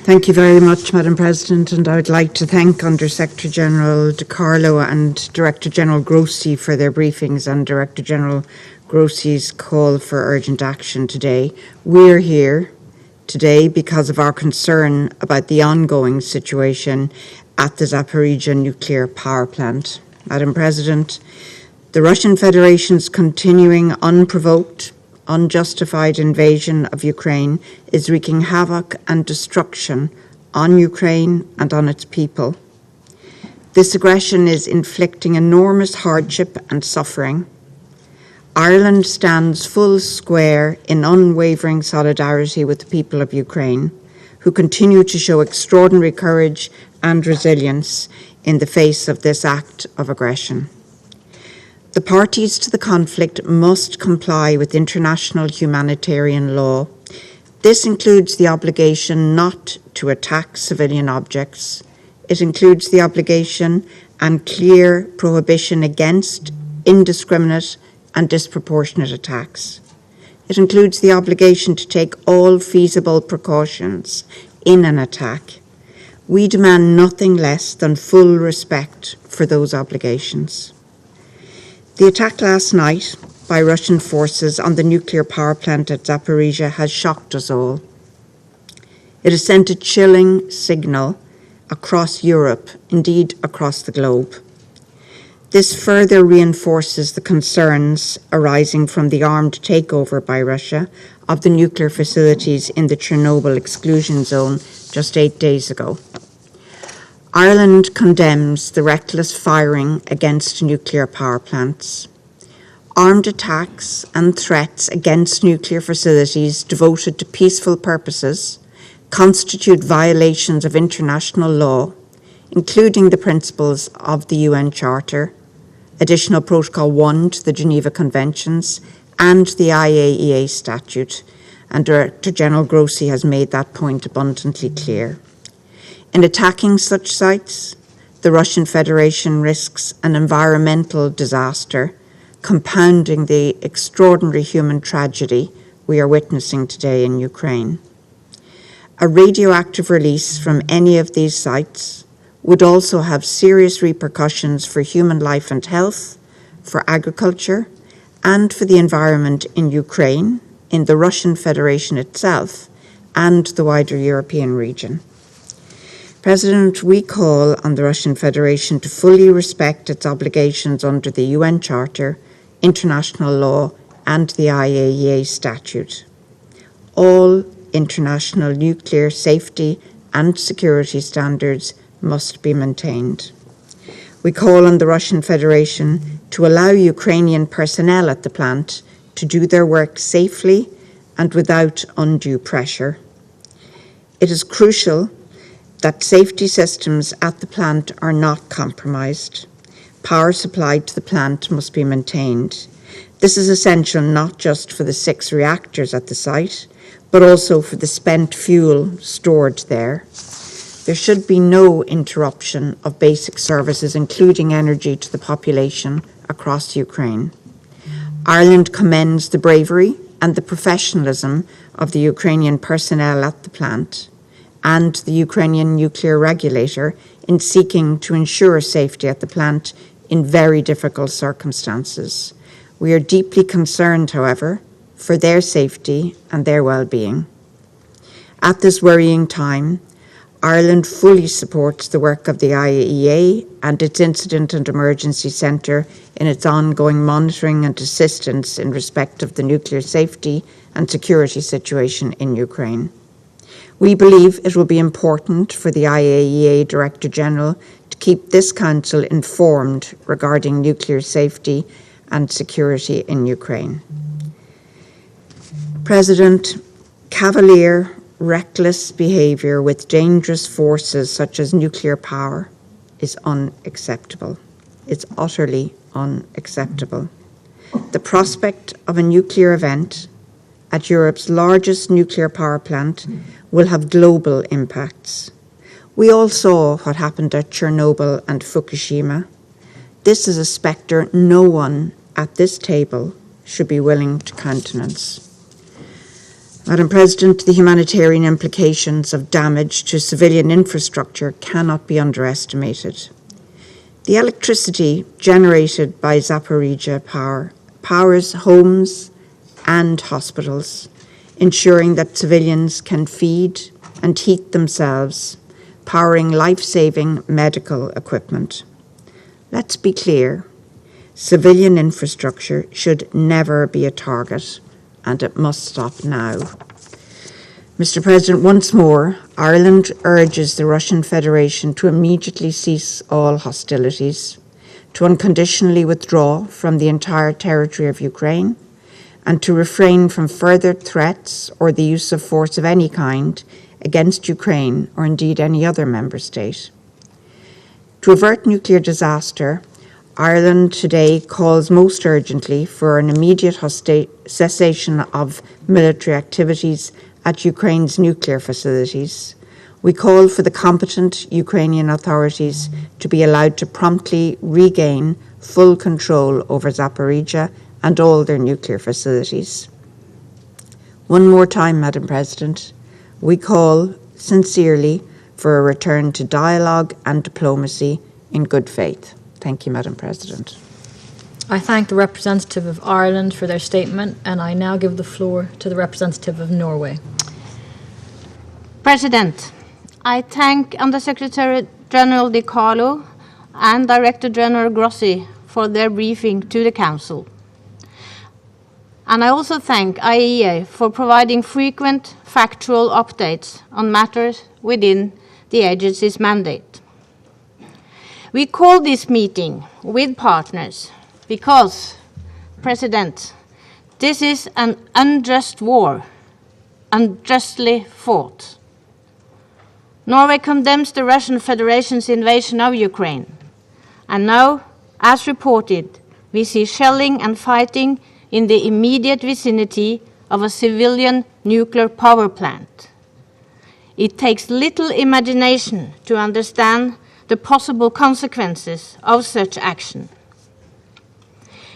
Thank you very much, Madam President, and I would like to thank Under Secretary General De Carlo and Director General Grossi for their briefings and Director General Grossi's call for urgent action today. We're here today because of our concern about the ongoing situation at the Zaporizhzhia nuclear power plant. Madam President, the Russian Federation's continuing unprovoked, unjustified invasion of Ukraine is wreaking havoc and destruction on Ukraine and on its people. This aggression is inflicting enormous hardship and suffering. Ireland stands full square in unwavering solidarity with the people of Ukraine, who continue to show extraordinary courage and resilience in the face of this act of aggression. The parties to the conflict must comply with international humanitarian law. This includes the obligation not to attack civilian objects. It includes the obligation and clear prohibition against indiscriminate and disproportionate attacks. It includes the obligation to take all feasible precautions in an attack. We demand nothing less than full respect for those obligations. The attack last night by Russian forces on the nuclear power plant at Zaporizhzhia has shocked us all. It has sent a chilling signal across Europe, indeed across the globe. This further reinforces the concerns arising from the armed takeover by Russia of the nuclear facilities in the Chernobyl exclusion zone just 8 days ago. Ireland condemns the reckless firing against nuclear power plants. Armed attacks and threats against nuclear facilities devoted to peaceful purposes constitute violations of international law, including the principles of the UN Charter, Additional Protocol 1 to the Geneva Conventions, and the IAEA Statute, and Director General Grossi has made that point abundantly clear. In attacking such sites, the Russian Federation risks an environmental disaster, compounding the extraordinary human tragedy we are witnessing today in Ukraine. A radioactive release from any of these sites would also have serious repercussions for human life and health, for agriculture, and for the environment in Ukraine, in the Russian Federation itself, and the wider European region. President, we call on the Russian Federation to fully respect its obligations under the UN Charter, international law, and the IAEA Statute. All international nuclear safety and security standards must be maintained. We call on the Russian Federation to allow Ukrainian personnel at the plant to do their work safely and without undue pressure. It is crucial that safety systems at the plant are not compromised. Power supplied to the plant must be maintained. This is essential not just for the 6 reactors at the site, but also for the spent fuel stored there. There should be no interruption of basic services, including energy, to the population across Ukraine. Ireland commends the bravery and the professionalism of the Ukrainian personnel at the plant and the Ukrainian nuclear regulator in seeking to ensure safety at the plant in very difficult circumstances. We are deeply concerned, however, for their safety and their well-being. At this worrying time, Ireland fully supports the work of the IAEA and its Incident and Emergency Centre in its ongoing monitoring and assistance in respect of the nuclear safety and security situation in Ukraine. We believe it will be important for the IAEA Director General to keep this Council informed regarding nuclear safety and security in Ukraine. President, cavalier, reckless behaviour with dangerous forces such as nuclear power is unacceptable. It's utterly unacceptable. The prospect of a nuclear event at Europe's largest nuclear power plant will have global impacts. We all saw what happened at Chernobyl and Fukushima. This is a spectre no one at this table should be willing to countenance. Madam President, the humanitarian implications of damage to civilian infrastructure cannot be underestimated. The electricity generated by Zaporizhzhia powers homes and hospitals, ensuring that civilians can feed and heat themselves, powering life-saving medical equipment. Let's be clear, civilian infrastructure should never be a target, and it must stop now. Mr. President, once more, Ireland urges the Russian Federation to immediately cease all hostilities, to unconditionally withdraw from the entire territory of Ukraine, and to refrain from further threats or the use of force of any kind against Ukraine or indeed any other member state. To avert nuclear disaster, Ireland today calls most urgently for an immediate cessation of military activities at Ukraine's nuclear facilities. We call for the competent Ukrainian authorities to be allowed to promptly regain full control over Zaporizhzhia and all their nuclear facilities. One more time, Madam President, we call sincerely for a return to dialogue and diplomacy in good faith. Thank you, Madam President. I thank the representative of Ireland for their statement, and I now give the floor to the representative of Norway. President, I thank Undersecretary General Di Carlo and Director General Grossi for their briefing to the Council. And I also thank IAEA for providing frequent factual updates on matters within the agency's mandate. We call this meeting with partners because, President, this is an unjust war, unjustly fought. Norway condemns the Russian Federation's invasion of Ukraine. And now, as reported, we see shelling and fighting in the immediate vicinity of a civilian nuclear power plant. It takes little imagination to understand the possible consequences of such action.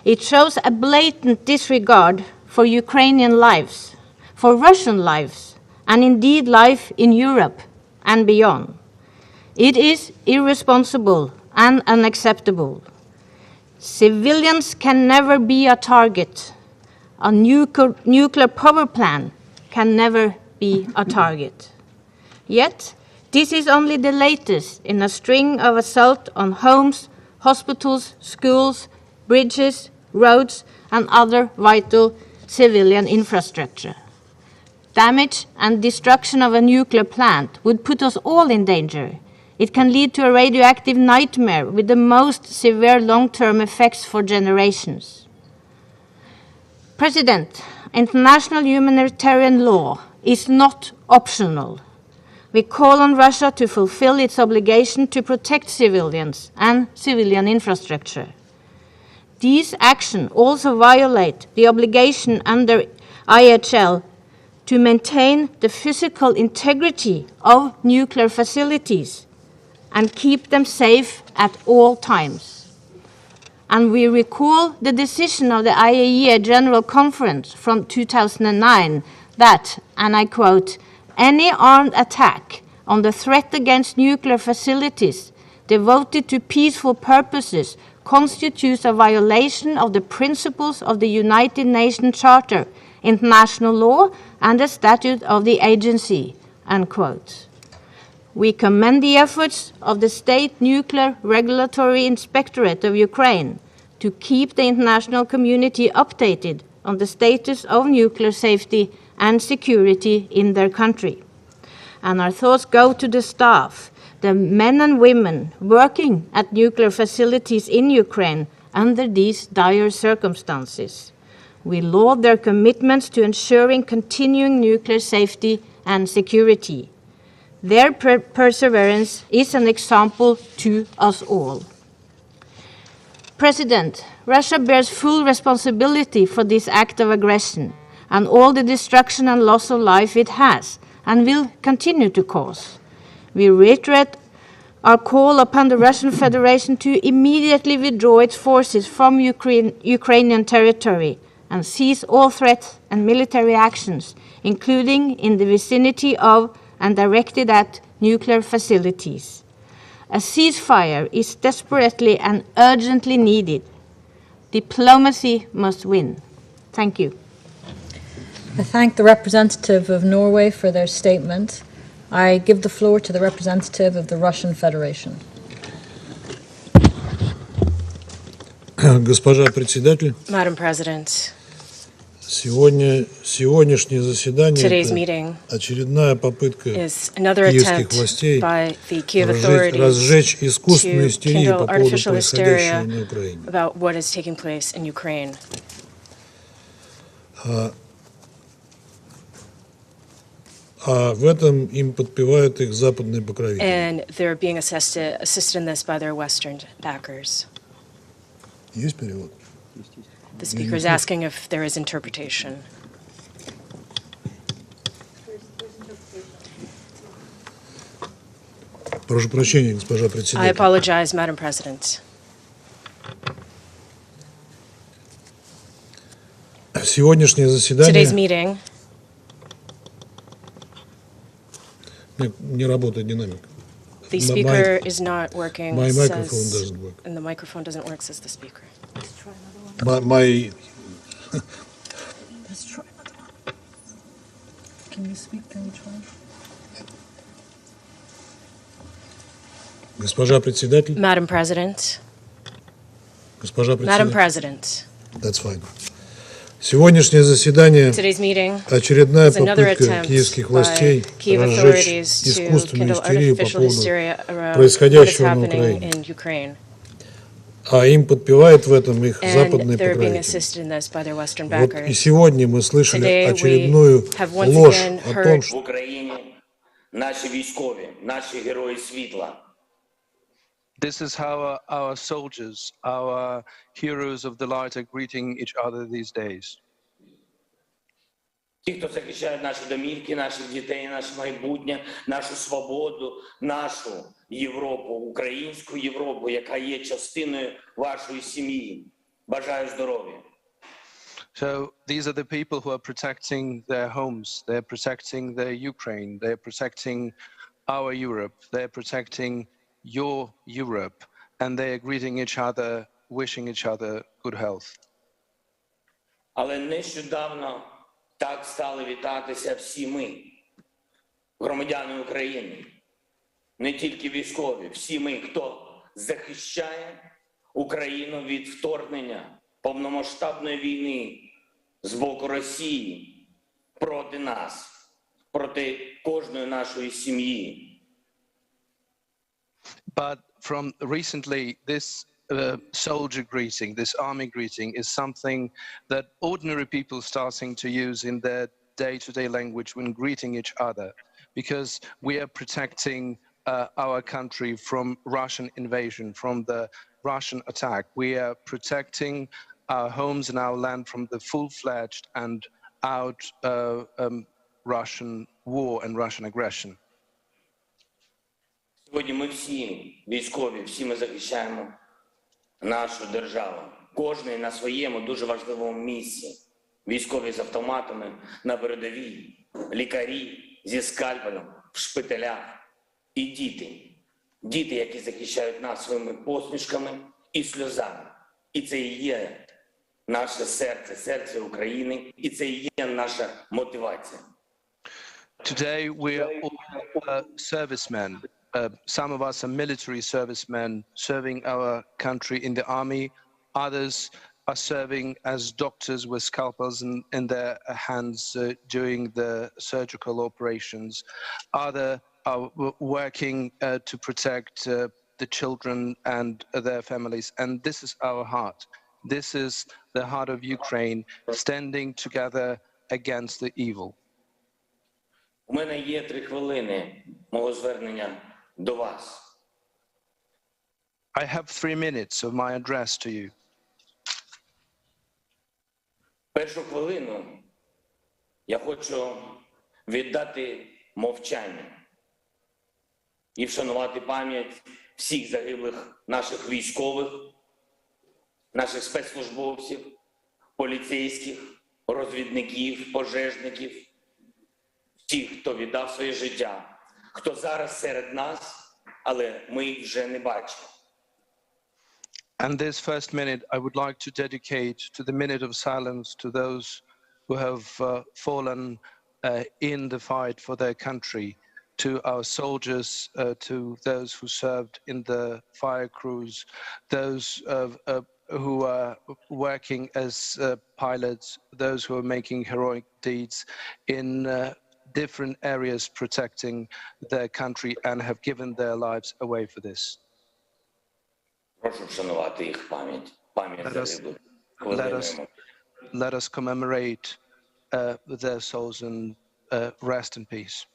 It shows a blatant disregard for Ukrainian lives, for Russian lives, and indeed life in Europe and beyond. It is irresponsible and unacceptable. Civilians can never be a target. A nuclear power plant can never be a target. Yet, this is only the latest in a string of assaults on homes, hospitals, schools, bridges, roads, and other vital civilian infrastructure. Damage and destruction of a nuclear plant would put us all in danger. It can lead to a radioactive nightmare with the most severe long-term effects for generations. President, international humanitarian law is not optional. We call on Russia to fulfill its obligation to protect civilians and civilian infrastructure. These actions also violate the obligation under IHL to maintain the physical integrity of nuclear facilities and keep them safe at all times. And we recall the decision of the IAEA General Conference from 2009 that, and I quote, any armed attack on the threat against nuclear facilities devoted to peaceful purposes constitutes a violation of the principles of the United Nations Charter, international law, and the statute of the agency, unquote. We commend the efforts of the State Nuclear Regulatory Inspectorate of Ukraine to keep the international community updated on the status of nuclear safety and security in their country. And our thoughts go to the staff, the men and women working at nuclear facilities in Ukraine under these dire circumstances. We laud their commitments to ensuring continuing nuclear safety and security. Their perseverance is an example to us all. President, Russia bears full responsibility for this act of aggression and all the destruction and loss of life it has and will continue to cause. We reiterate our call upon the Russian Federation to immediately withdraw its forces from Ukrainian territory and cease all threats and military actions, including in the vicinity of and directed at nuclear facilities. A ceasefire is desperately and urgently needed. Diplomacy must win. Thank you. I thank the representative of Norway for their statement. I give the floor to the representative of the Russian Federation. Госпожа председатель, Madam President, сегодняшнее заседание today's это meeting очередная попытка is another киевских attempt властей by the Kiev authorities разжечь искусственную to истерию по kindle поводу artificial происходящего hysteria на Украине. about what is taking place in Ukraine. А в этом им подпевают их западные покровители. And they're being assisted in this by their Western backers. Есть перевод? The speaker is asking if there is interpretation. Прошу прощения, госпожа I председатель. apologize, Madam President. Сегодняшнее Today's заседание meeting Не работает динамика. The speaker is not working. My says, microphone doesn't work. And the microphone doesn't work, says the speaker. My Let's try another one. Can you speak? Can you try? Госпожа председатель. Madam President. Госпожа Madam председатель. President. That's fine. Сегодняшнее заседание Today's meeting очередная is another попытка attempt киевских by властей Kyiv разжечь authorities to искусственную kindle истерию по artificial поводу hysteria around what is происходящего на happening Украине. in Ukraine. А им подпевают в этом их And западные they're being покровители. assisted in this by their Western Вот backers. и сегодня мы слышали Today очередную we have once ложь again о heard том, что В Україні наші військові, наші герої світла. This is how our soldiers, our heroes of the light are greeting each other these days. Ті, хто захищають наші домівки, наших дітей, наше майбутнє, нашу свободу, нашу Європу, українську Європу, яка є частиною вашої сім'ї. Бажаю здоров'я. So these are the people who are protecting their homes, they're protecting their Ukraine, they're protecting our Europe, they're protecting your Europe, and they're greeting each other, wishing each other good health. Але нещодавно так стали вітатися всі ми, громадяни України, не тільки військові, всі ми, хто захищає Україну від вторгнення повномасштабної війни з боку Росії проти нас, проти кожної нашої сім'ї. But from recently, this soldier greeting, this army greeting, is something that ordinary people starting to use in their day-to-day language when greeting each other, because we are protecting our country from Russian invasion, from the Russian attack. We are protecting our homes and our land from the full-fledged and out Russian war and Russian aggression. Сьогодні ми всі військові, всі ми захищаємо нашу державу. Кожний на своєму дуже важливому місці. Військові з автоматами на передовій, лікарі зі скальпелем в шпиталях і діти. Діти, які захищають нас своїми посмішками і сльозами. І це і є наше серце, серце України, і це і є наша мотивація. Today we are all servicemen. Some of us are military servicemen serving our country in the army. Others are serving as doctors with scalpels in their hands during the surgical operations. Others are working to protect the children and their families. And this is our heart. This is the heart of Ukraine, standing together against the evil. У мене є 3 хвилини мого звернення до вас. I have 3 minutes of my address to you. Першу хвилину я хочу віддати мовчання і вшанувати пам'ять всіх загиблих наших військових, наших спецслужбовців, поліцейських, розвідників, пожежників, всіх, хто віддав своє життя, хто зараз серед нас, але ми їх вже не бачимо. And this first minute, I would like to dedicate to the minute of silence to those who have fallen in the fight for their country, to our soldiers, to those who served in the fire crews, those who are working as pilots, those who are making heroic deeds in different areas protecting their country and have given their lives away for this. Прошу вшанувати їх пам'ять, пам'ять загиблих. Let us commemorate their souls and rest in peace.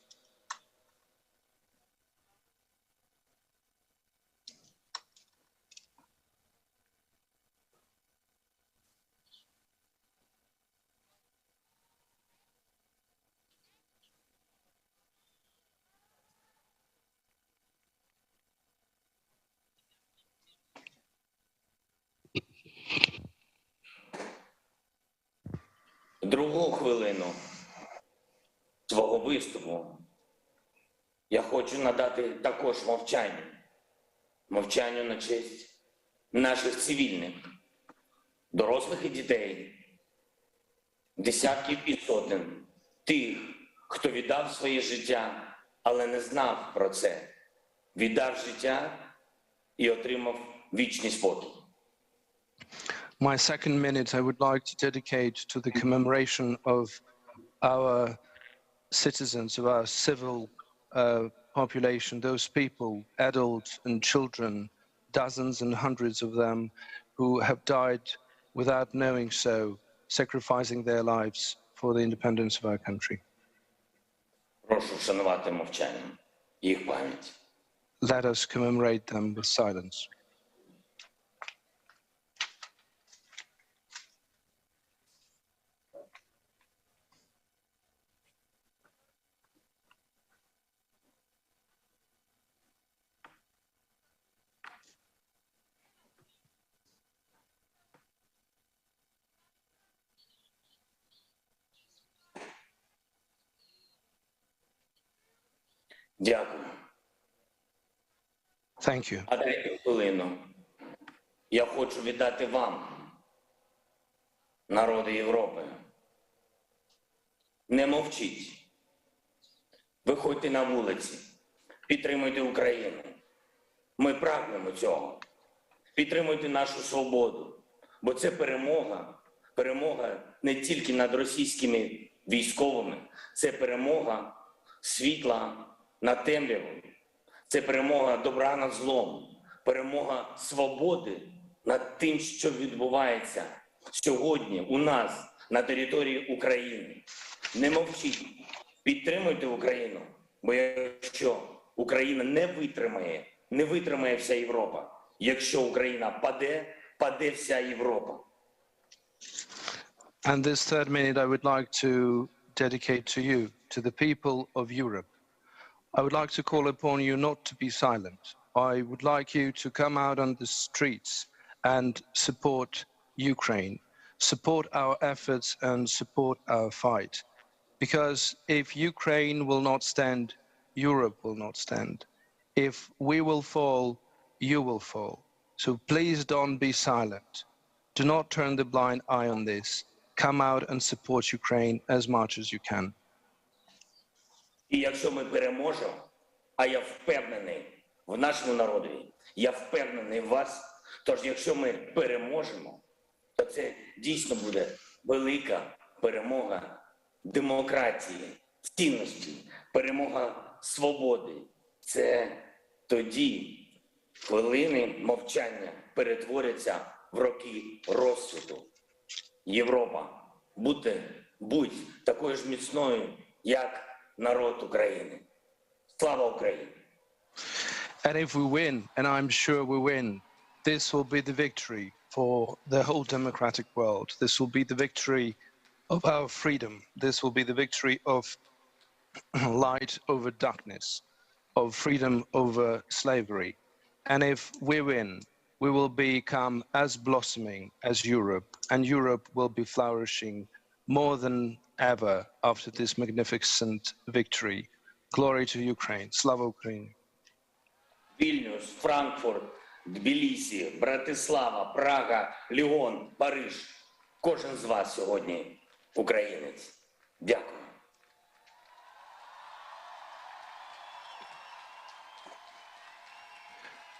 Другу хвилину свого виступу Я хочу надати також мовчанню на честь наших цивільних, дорослих і дітей, десятків і сотень тих, хто віддав своє життя, але не знав про це. Віддав життя і отримав вічний спокій. My second minute I would like to dedicate to the commemoration of our citizens, of our civil population, those people, adults and children, dozens and hundreds of them who have died without knowing so, sacrificing their lives for the independence of our country. Прошу вшанувати мовчанням їх пам'ять. Let us commemorate them with silence. Дякую. Thank you. А дайте хвилину. Я хочу віддати вам, народи Європи. Не мовчіть. Виходьте на вулиці. Підтримуйте Україну. Ми прагнемо цього. Підтримуйте нашу свободу. Бо це перемога. Перемога не тільки над російськими військовими. Це перемога світла над темрявою. Це перемога добра над злом. Перемога свободи над тим, що відбувається сьогодні у нас на території України. Не мовчіть. Підтримуйте Україну. Бо якщо Україна не витримає вся Європа. Якщо Україна паде, паде вся Європа. And this third minute I would like to dedicate to you, to the people of Europe. I would like to call upon you not to be silent. I would like you to come out on the streets and support Ukraine, support our efforts and support our fight. Because if Ukraine will not stand, Europe will not stand. If we will fall, you will fall. So please don't be silent. Do not turn the blind eye on this. Come out and support Ukraine as much as you can. І якщо ми переможемо, а я впевнений в нашому народі, я впевнений в вас, тож якщо ми переможемо, то це дійсно буде велика перемога демократії, цінності, перемога свободи. Це тоді хвилини мовчання перетворяться в роки розсуду. Європа, будь такою ж міцною, як народ України. Слава Україні! And if we win, and I'm sure we win, this will be the victory for the whole democratic world. This will be the victory of our freedom. This will be the victory of light over darkness, of freedom over slavery. And if we win, we will become as blossoming as Europe, and Europe will be flourishing more than ever after this magnificent victory. Glory to Ukraine. Slava Ukraini. Вільнюс, Франкфурт, Тбілісі, Братислава, Прага, Ліон, Париж. Кожен з вас сьогодні українець. Дякую.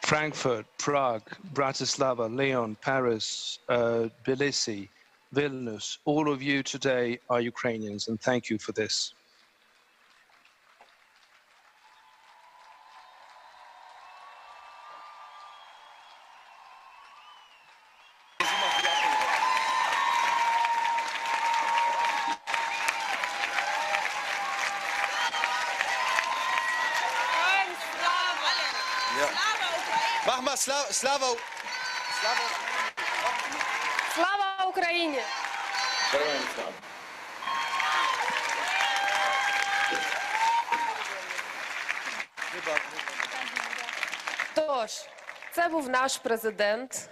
Frankfurt, Prague, Bratislava, Lyon, Paris, Tbilisi, Vilnius, all of you today are Ukrainians, and thank you for this. Слава Україні! Тож, це був наш президент.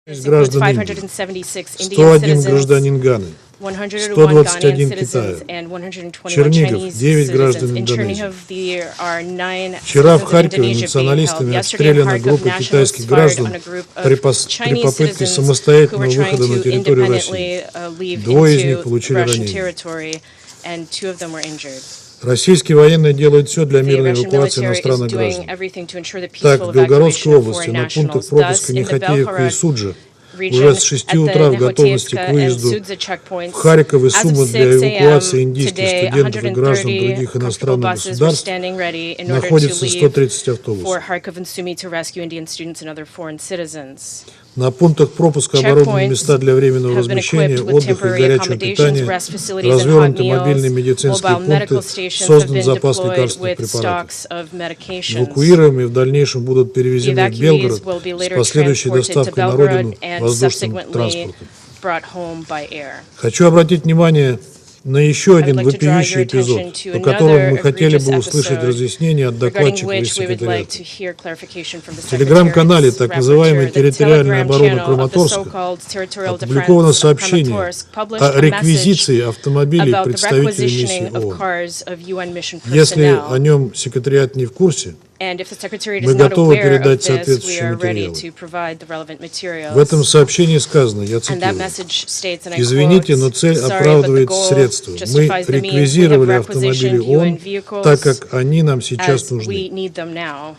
Граждан 576 Индии, Indian 101 citizens, гражданин Ганы, 101 121 Ghanaian Китая, citizens, and 121 Чернигов, Chinese 9 citizens. граждан In Индонезии. Chernihiv, there are 9 Вчера в citizens of Харькове Indonesia being held. националистами Yesterday in обстреляна Kharkov, группа nationalists китайских fired граждан on a group при of попытке Chinese citizens who самостоятельного were trying выхода на to территорию России. independently leave Двое из них into получили Russian ранения. territory, and 2 of them were injured. Российские военные делают все для The мирной Russian эвакуации military is иностранных doing граждан. everything to ensure the Так, peaceful в Белгородской evacuation of области foreign на пунктах nationals. Thus, пропуска in the Нехотеевка и Belgorod Суджа region, уже с 6 at the утра в готовности к Nehotevka and выезду Sudza checkpoints, в Харьков и as of Сумы 6 для эвакуации a.m. индийских today, студентов и граждан 130 других comfortable иностранных buses were государств standing ready in order to находится leave 130 for автобусов. Kharkov and Sumy to rescue Indian students and other foreign citizens. На пунктах пропуска оборудованы места для временного Have been размещения, equipped with отдыха и temporary горячего accommodations, питания, rest facilities, and hot развернуты meals. мобильные медицинские Mobile medical пункты, stations have создан been запас deployed лекарственных with препаратов. stocks of medications. Эвакуируемые в дальнейшем будут The перевезены в Белгород evacuees will be с later последующей transported to доставкой на родину Belgorod and воздушным subsequently транспортом. brought home by air. Хочу обратить внимание на еще один like to draw вопиющий your attention эпизод, to по которому мы another хотели бы egregious услышать episode разъяснение от regarding докладчика из which we would like секретариата. to hear clarification from the В телеграм-канале Secretariat's так называемой rapporteur. The территориальной Telegram обороны channel of the Краматорска so-called territorial опубликовано defense of сообщение Kramatorsk published о a реквизиции message автомобилей about the представителей миссии requisitioning of ООН. cars of UN mission Если personnel. о нем секретариат не в курсе, And if the Secretariat мы is not готовы aware of передать this, we соответствующие are ready материалы. to provide the relevant materials. В этом сообщении сказано, я And that цитирую: message states, and I «Извините, но quote, цель sorry, but the оправдывает goal средства. Мы justifies the means. We have реквизировали автомобили requisitioned UN ООН, так как они нам vehicles сейчас as we нужны». need them now.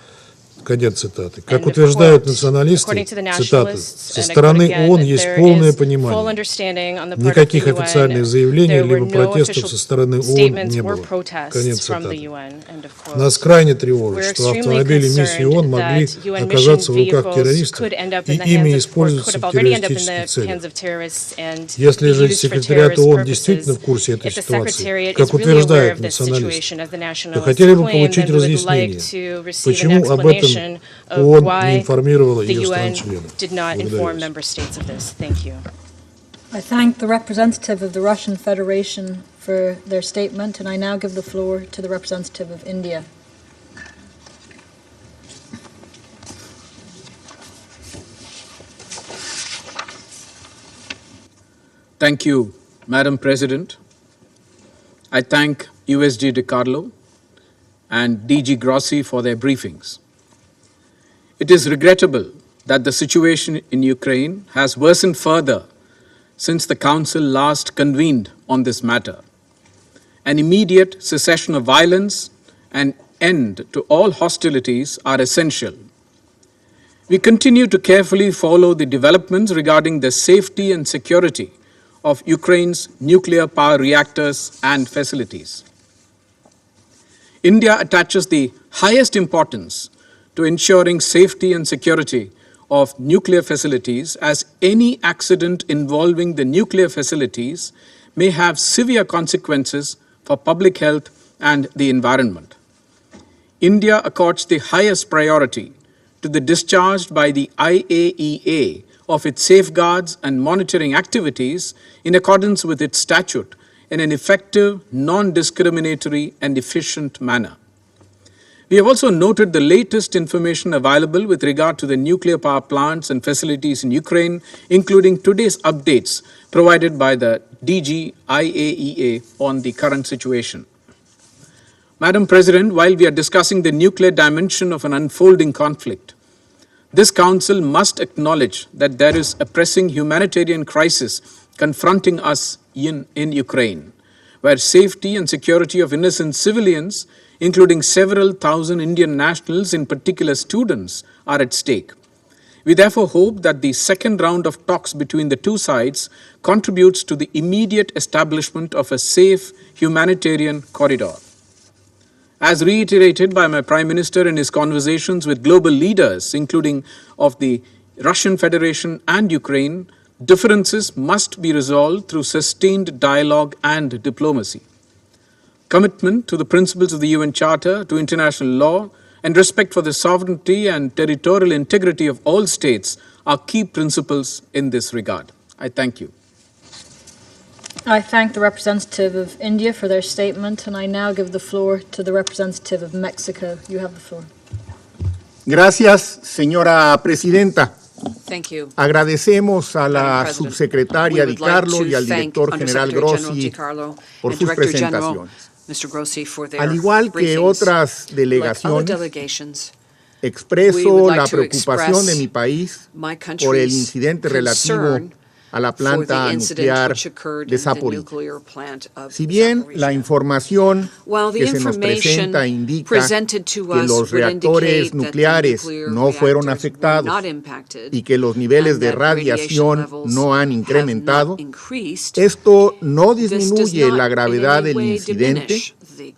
Конец цитаты. Как End of утверждают quote. националисты, According to the цитата, nationalists, со and I quote стороны again, ООН есть there полное is full понимание. understanding on the part of the Никаких UN. официальных заявлений There were либо no протестов со official стороны ООН statements не or было. protests Конец from the цитаты. UN. End of quote. Нас крайне тревожит, We're что extremely автомобили миссии concerned ООН могли that UN оказаться в mission руках vehicles террористов, could end up и in the ими hands of, or используются could в have already end up in террористических the целях. hands of terrorists and Если be же used for секретариат terrorist ООН purposes. действительно в курсе этой If the ситуации, Secretariat как is really aware утверждают of this националисты, situation, as the то nationalists хотели бы claim, получить then we would like разъяснение, to receive an почему об этом explanation of ООН не why информировала the ее UN стран-членов. did not inform member states of this. Thank you. I thank the representative of the Russian Federation for their statement, and I now give the floor to the representative of India. Thank you, Madam President. I thank USG DiCarlo and DG Grossi for their briefings. It is regrettable that the situation in Ukraine has worsened further since the Council last convened on this matter. An immediate cessation of violence and end to all hostilities are essential. We continue to carefully follow the developments regarding the safety and security of Ukraine's nuclear power reactors and facilities. India attaches the highest importance to ensuring safety and security of nuclear facilities, as any accident involving the nuclear facilities may have severe consequences for public health and the environment. India accords the highest priority to the discharge by the IAEA of its safeguards and monitoring activities in accordance with its statute in an effective, non-discriminatory and efficient manner. We have also noted the latest information available with regard to the nuclear power plants and facilities in Ukraine, including today's updates provided by the DG IAEA on the current situation. Madam President, while we are discussing the nuclear dimension of an unfolding conflict, this Council must acknowledge that there is a pressing humanitarian crisis confronting us in Ukraine, where safety and security of innocent civilians, including several thousand Indian nationals, in particular students, are at stake. We therefore hope that the second round of talks between the two sides contributes to the immediate establishment of a safe humanitarian corridor. As reiterated by my Prime Minister in his conversations with global leaders, including of the Russian Federation and Ukraine, differences must be resolved through sustained dialogue and diplomacy. Commitment to the principles of the UN Charter, to international law, and respect for the sovereignty and territorial integrity of all states are key principles in this regard. I thank you. I thank the representative of India for their statement, and I now give the floor to the representative of Mexico. You have the floor. Gracias, señora presidenta. Agradecemos a la subsecretaria Di Carlo y al director general Grossi por sus presentaciones. Al igual que otras delegaciones, expreso la preocupación de mi país por el incidente relativo a la planta nuclear de Zaporizhzhia. Si bien la información que se nos presenta indica que los reactores nucleares no fueron afectados y que los niveles de radiación no han incrementado, esto no disminuye la gravedad del incidente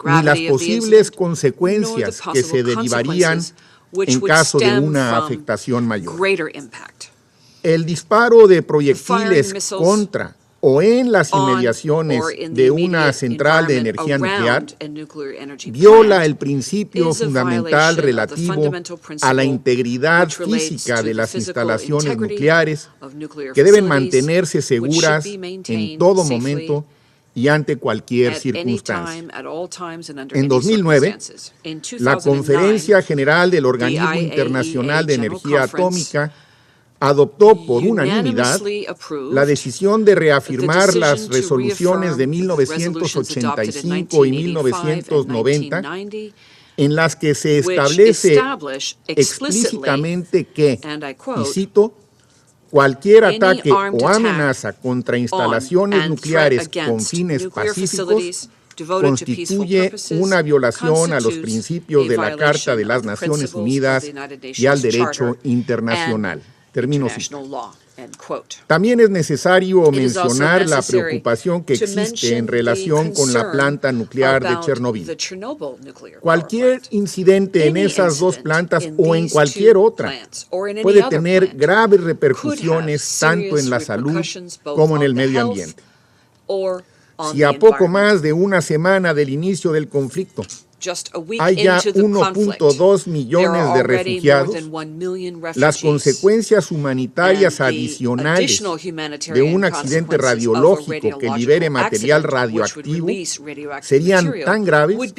ni las posibles consecuencias que se derivarían en caso de una afectación mayor. El disparo de proyectiles contra o en las inmediaciones de una central de energía nuclear viola el principio fundamental relativo a la integridad física de las instalaciones nucleares que deben mantenerse seguras en todo momento y ante cualquier circunstancia. En 2009, la Conferencia General del Organismo Internacional de Energía Atómica adoptó por unanimidad la decisión de reafirmar las resoluciones de 1985 y 1990 en las que se establece explícitamente que, y cito, cualquier ataque o amenaza contra instalaciones nucleares con fines pacíficos constituye una violación a los principios de la Carta de las Naciones Unidas y al derecho internacional. Termino citando. También es necesario mencionar la preocupación que existe en relación con la planta nuclear de Chernobyl. Cualquier incidente en esas dos plantas o en cualquier otra puede tener graves repercusiones tanto en la salud como en el medio ambiente. Si a poco más de una semana del inicio del conflicto hay ya 1.2 millones de refugiados, las consecuencias humanitarias adicionales de un accidente radiológico que libere material radioactivo serían tan graves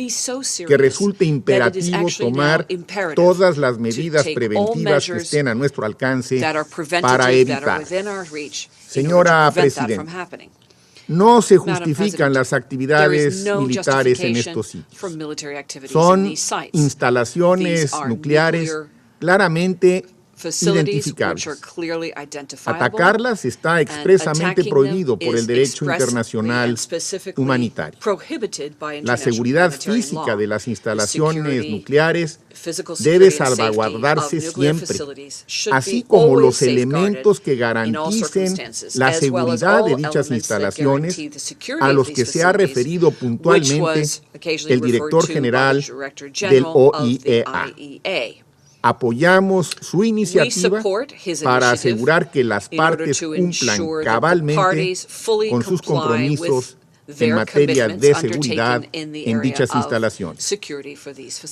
que resulta imperativo tomar todas las medidas preventivas que estén a nuestro alcance para evitar. Señora Presidenta, no se justifican las actividades militares en estos sitios. Son instalaciones nucleares claramente identificables. Atacarlas está expresamente prohibido por el derecho internacional humanitario. La seguridad física de las instalaciones nucleares debe salvaguardarse siempre, así como los elementos que garanticen la seguridad de dichas instalaciones a los que se ha referido puntualmente el director general del OIEA. Apoyamos su iniciativa para asegurar que las partes cumplan cabalmente con sus compromisos en materia de seguridad en dichas instalaciones.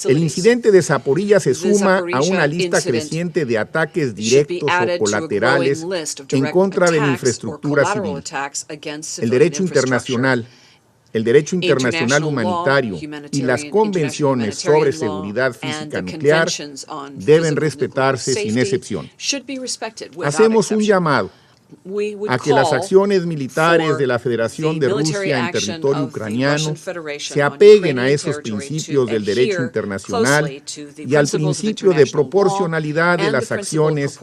El incidente de Zaporizhzhia se suma a una lista creciente de ataques directos o colaterales en contra de la infraestructura civil. El derecho internacional humanitario y las convenciones sobre seguridad física nuclear deben respetarse sin excepción. Hacemos un llamado a que las acciones militares de la Federación de Rusia en territorio ucraniano se apeguen a esos principios del derecho internacional y al principio de proporcionalidad de las acciones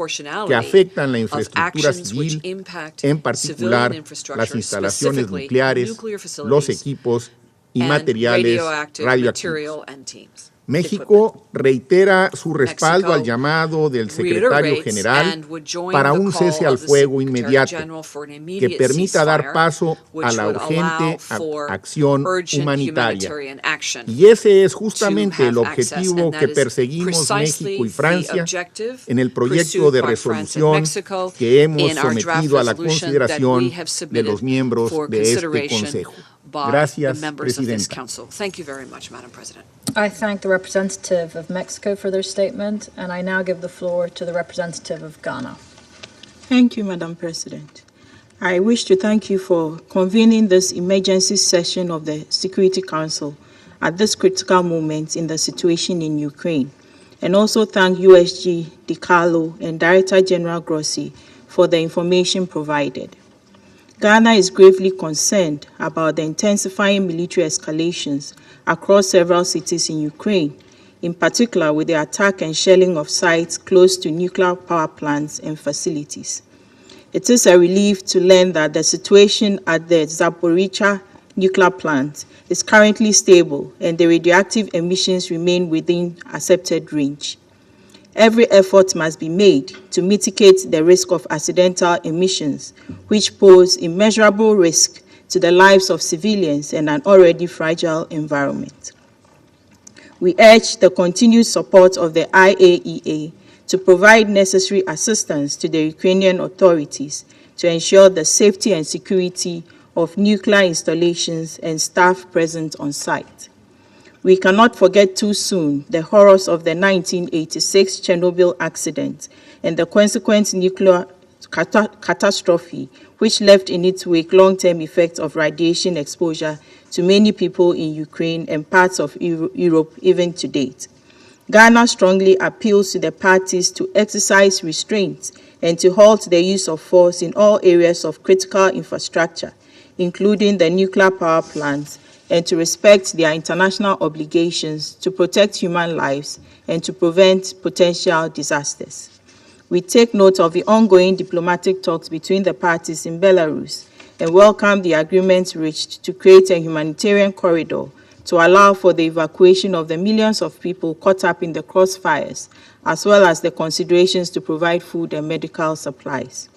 que afectan la infraestructura civil, en particular las instalaciones nucleares, los equipos y materiales radioactivos. México reitera su respaldo al llamado del secretario general para un cese al fuego inmediato que permita dar paso a la urgente acción humanitaria. Y ese es justamente el objetivo que perseguimos México y Francia en el proyecto de resolución que hemos sometido a la consideración de los miembros de este Consejo. Gracias, Presidenta. I thank the representative of Mexico for their statement, and I now give the floor to the representative of Ghana. Thank you, Madam President. I wish to thank you for convening this emergency session of the Security Council at this critical moment in the situation in Ukraine, and also thank USG DiCarlo and Director General Grossi for the information provided. Ghana is gravely concerned about the intensifying military escalations across several cities in Ukraine, in particular with the attack and shelling of sites close to nuclear power plants and facilities. It is a relief to learn that the situation at the Zaporizhzhia nuclear plant is currently stable and the radioactive emissions remain within accepted range. Every effort must be made to mitigate the risk of accidental emissions, which pose immeasurable risk to the lives of civilians and an already fragile environment. We urge the continued support of the IAEA to provide necessary assistance to the Ukrainian authorities to ensure the safety and security of nuclear installations and staff present on site. We cannot forget too soon the horrors of the 1986 Chernobyl accident and the consequent nuclear catastrophe, which left in its wake long-term effects of radiation exposure to many people in Ukraine and parts of Europe even to date. Ghana strongly appeals to the parties to exercise restraint and to halt the use of force in all areas of critical infrastructure, including the nuclear power plants, and to respect their international obligations to protect human lives and to prevent potential disasters. We take note of the ongoing diplomatic talks between the parties in Belarus and welcome the agreement reached to create a humanitarian corridor to allow for the evacuation of the millions of people caught up in the crossfires, as well as the considerations to provide food and medical supplies.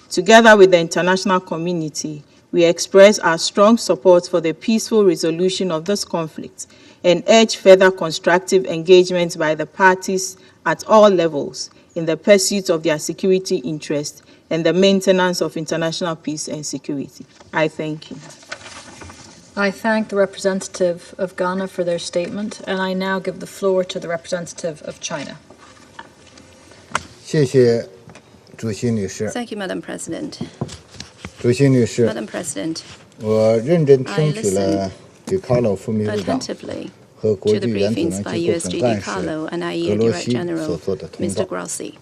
Together with the international community, we express our strong support for the peaceful resolution of this conflict and urge further constructive engagement by the parties at all levels in the pursuit of their security interests and the maintenance of international peace and security. I thank you. I thank the representative of Ghana for their statement, and I now give the floor to the representative of China. Thank you, Madam President. 主席女士， Madam President, 我认真听取了迪卡洛副秘书长 attentively 和国 to the 际原子 briefings 能 by 机构 USG 总干事 DiCarlo and 格 IAEA 罗 Direct 西所 General 做的通 Mr. 报。 Grossi.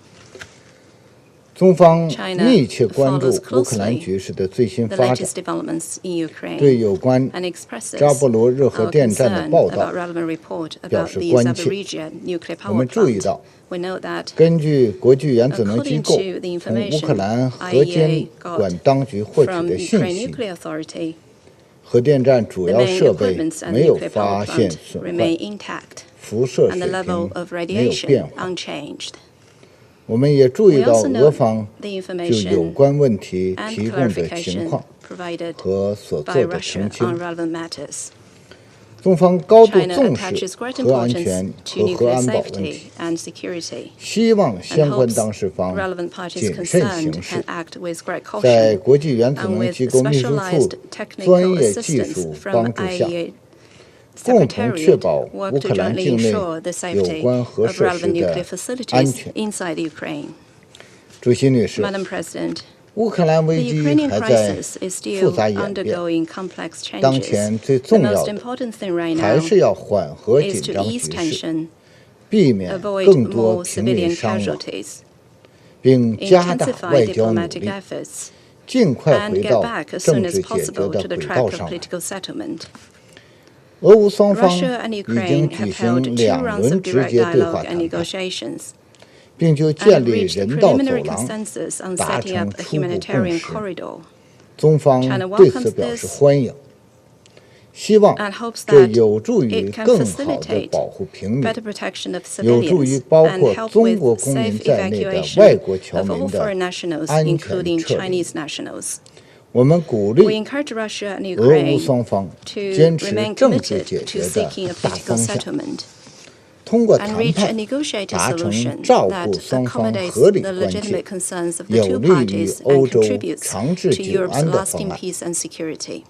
中方 China 密切关注 follows 乌克兰 closely 局势的最新 the 发展， latest developments in Ukraine 对有关 and expresses 扎波罗热核 our 电站的 concern 报道 about relevant report 表 about 示 the 关切。 Zaporizhzhia nuclear 我 power 们注意 plant. 到， We note that 根据国际原子能机 according 构 to the 从乌 information 克兰核监 IAEA 管 got 当局获取 from 的信 Ukraine 息， Nuclear Authority, 核电站主 the 要 main 设备 equipments and 没有 nuclear 发 power 现 plant 损坏， remain intact 辐射 and 水 the 平 level of 没有变 radiation 化。 unchanged. 我们也注意 We 到 also 俄 note 方 the 就 information 有关问题 and 提供的情 clarification 况 provided 和所 by 做的 Russia 澄 on 清。 relevant matters. 中方高度 China 重视 attaches great 核安 importance 全 to 和核 nuclear 安保问 safety 题， and security 希望 and 相关 hopes 当事方 relevant parties 谨慎 concerned 行事 can，act with great 在 caution 国际原子 and 能 with 机构秘书处 specialized 专 technical 业技 assistance 术 from 帮助下， IAEA 共同确 Secretariat 保 work 乌 to 克兰 jointly 境内 ensure the 有 safety 关核 of 设施 relevant nuclear 的 facilities 安全。 inside Ukraine. 主席女士， Madam President, 乌克兰 the 危机 Ukrainian 还在 crisis is 复 still 杂演变， undergoing complex 当 changes. 前最 The 重要 most 的 important thing right 还 now 是要缓和 is 紧 to 张 ease 局势， tension, 避免 avoid 更多 more 平民 civilian 伤亡， casualties, 并加大 intensify 外交努 diplomatic 力， efforts, 尽快 and 回 get 到 back as 政 soon 治 as 解决 possible 的 to the 轨 track 道 of 上来。 political settlement. 俄乌双方 Russia and 已经 Ukraine 举 have 行 held 2两 rounds 轮 of 直 direct 接对话 dialogue and 谈判， negotiations, 并就 and 建 have 立 reached a 人道走 preliminary 廊 consensus on 达 setting 成 up a 初步共 humanitarian 识。 corridor. 中方 China 对此 welcomes 表示 this 欢迎，希望 and hopes 这 that 有助于 it can 更好地 facilitate 保护平民， better protection of 有助于 civilians 包 and 括 help 中国 with 公民 safe 在内的 evacuation 外国侨 of 民 all 的 foreign nationals, 安全 including 撤离。 Chinese nationals. 我们鼓 We 励 encourage Russia and 俄乌 Ukraine 双方 to 坚持 remain 政治 committed 解 to 决的 seeking a 大 political 方向， settlement 通过 and 谈 reach a 判 negotiated 达成 solution 照 that 顾双方 accommodates 合理 the 关切， legitimate concerns of the 有 two 利于 parties 欧 and 洲 contributes 长治 to 久 Europe's 安的方 lasting 案。 peace and security.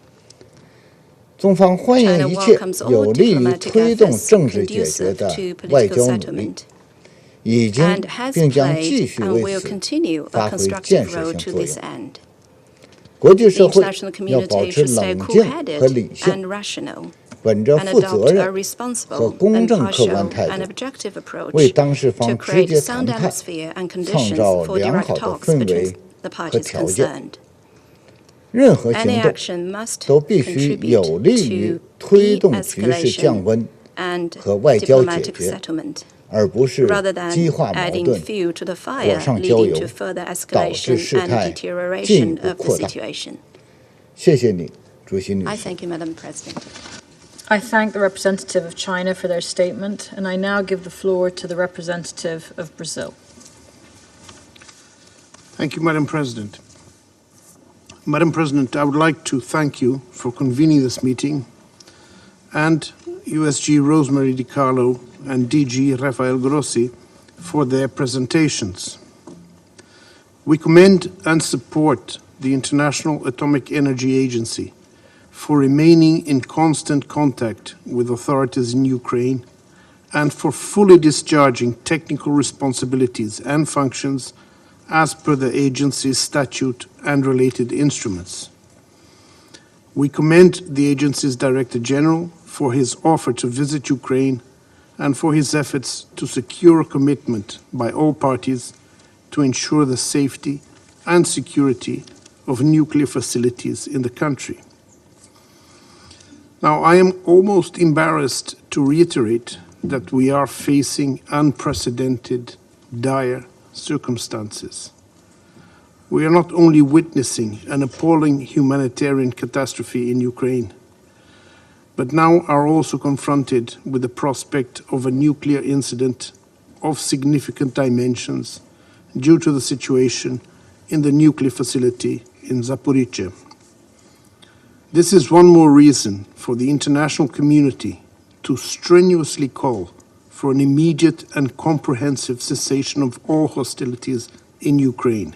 中方欢 China 迎一切 welcomes all 有利于 diplomatic 推动 efforts 政治解决 conducive 的 to 外 political 交努力， settlement 已经 and has 并将 played 继续 and 为 will 此 continue a 发挥建 constructive 设 role 性 to 作 this 用。 end. 国际 The 社会 international 要保 community 持 should stay 冷静和 cool-headed 理性， and rational 本着 and 负责 adopt a 任和 responsible 公 and 正客观 partial 态 and 度， objective approach 为当事 to 方直 create 接 sound 谈判 atmosphere and 创 conditions 造 for 良 direct 好的 talks 氛 between 围 the 和 parties 条件。 concerned. 任何 Any 行动 action must 都必须 contribute 有利于 to 推动局势降 de-escalation 温 and 和外交解 diplomatic 决， settlement, 而不是 rather than 激化矛 adding 盾、 fuel to the 火 fire, 上浇 leading 油 to further 导致 escalation 事 and 态进一 deterioration 步 of the 扩大。 situation. 谢谢你，主席女 I 士。 thank you, Madam President. I thank the representative of China for their statement, and I now give the floor to the representative of Brazil. Thank you, Madam President. Madam President, I would like to thank you for convening this meeting and USG Rosemary DiCarlo and DG Rafael Grossi for their presentations. We commend and support the International Atomic Energy Agency for remaining in constant contact with authorities in Ukraine and for fully discharging technical responsibilities and functions as per the agency's statute and related instruments. We commend the agency's Director General for his offer to visit Ukraine and for his efforts to secure a commitment by all parties to ensure the safety and security of nuclear facilities in the country. Now, I am almost embarrassed to reiterate that we are facing unprecedented, dire circumstances. We are not only witnessing an appalling humanitarian catastrophe in Ukraine, but now are also confronted with the prospect of a nuclear incident of significant dimensions due to the situation in the nuclear facility in Zaporizhzhia. This is one more reason for the international community to strenuously call for an immediate and comprehensive cessation of all hostilities in Ukraine.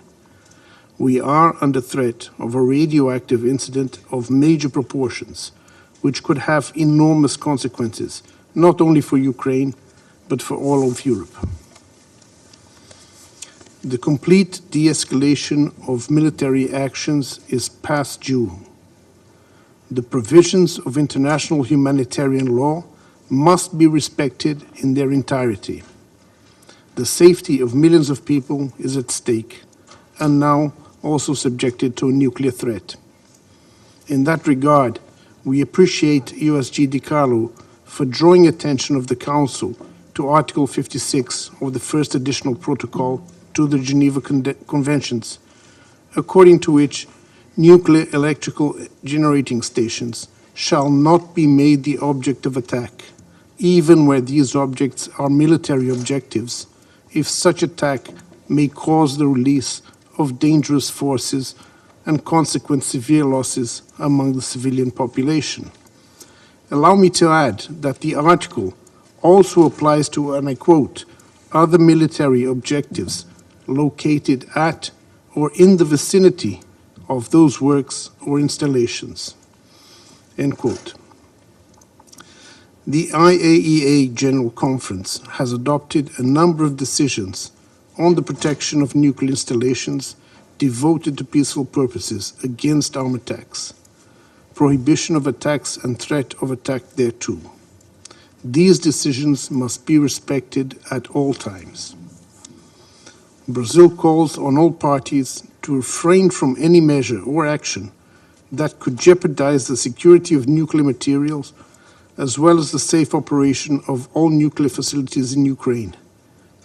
We are under threat of a radioactive incident of major proportions, which could have enormous consequences, not only for Ukraine, but for all of Europe. The complete de-escalation of military actions is past due. The provisions of international humanitarian law must be respected in their entirety. The safety of millions of people is at stake, and now also subjected to a nuclear threat. In that regard, we appreciate USG DiCarlo for drawing attention of the Council to Article 56 of the first additional protocol to the Geneva Conventions, according to which nuclear electrical generating stations shall not be made the object of attack, even where these objects are military objectives, if such attack may cause the release of dangerous forces and consequent severe losses among the civilian population. Allow me to add that the article also applies to, and I quote, other military objectives located at or in the vicinity of those works or installations, end quote. The IAEA General Conference has adopted a number of decisions on the protection of nuclear installations devoted to peaceful purposes against armed attacks, prohibition of attacks and threat of attack thereto. These decisions must be respected at all times. Brazil calls on all parties to refrain from any measure or action that could jeopardize the security of nuclear materials as well as the safe operation of all nuclear facilities in Ukraine,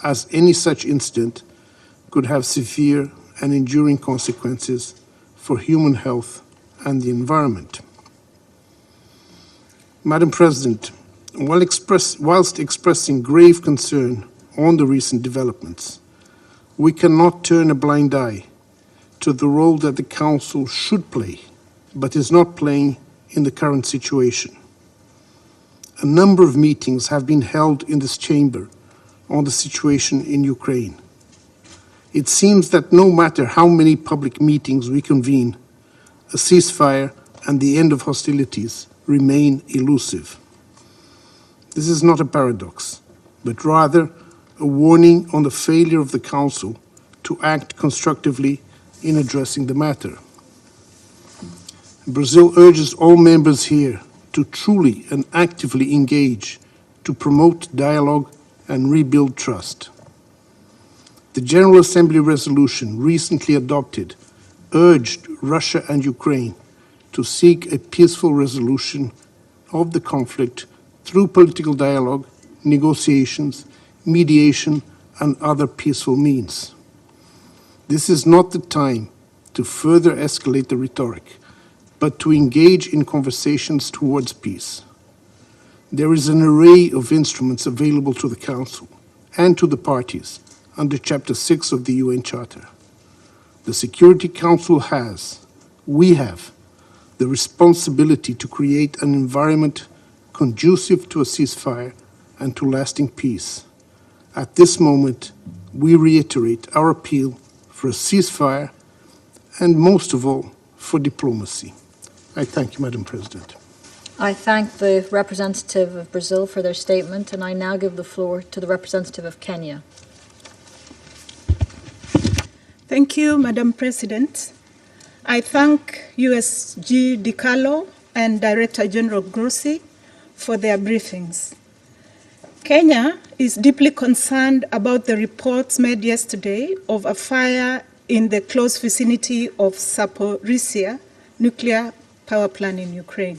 as any such incident could have severe and enduring consequences for human health and the environment. Madam President, whilst expressing grave concern on the recent developments, we cannot turn a blind eye to the role that the Council should play, but is not playing in the current situation. A number of meetings have been held in this chamber on the situation in Ukraine. It seems that no matter how many public meetings we convene, a ceasefire and the end of hostilities remain elusive. This is not a paradox, but rather a warning on the failure of the Council to act constructively in addressing the matter. Brazil urges all members here to truly and actively engage to promote dialogue and rebuild trust. The General Assembly resolution recently adopted urged Russia and Ukraine to seek a peaceful resolution of the conflict through political dialogue, negotiations, mediation, and other peaceful means. This is not the time to further escalate the rhetoric, but to engage in conversations towards peace. There is an array of instruments available to the Council and to the parties under Chapter 6 of the UN Charter. The Security Council we have, the responsibility to create an environment conducive to a ceasefire and to lasting peace. At this moment, we reiterate our appeal for a ceasefire and, most of all, for diplomacy. I thank you, Madam President. I thank the representative of Brazil for their statement, and I now give the floor to the representative of Kenya. Thank you, Madam President. I thank USG DiCarlo and Director General Grossi for their briefings. Kenya is deeply concerned about the reports made yesterday of a fire in the close vicinity of Zaporizhzhia nuclear power plant in Ukraine.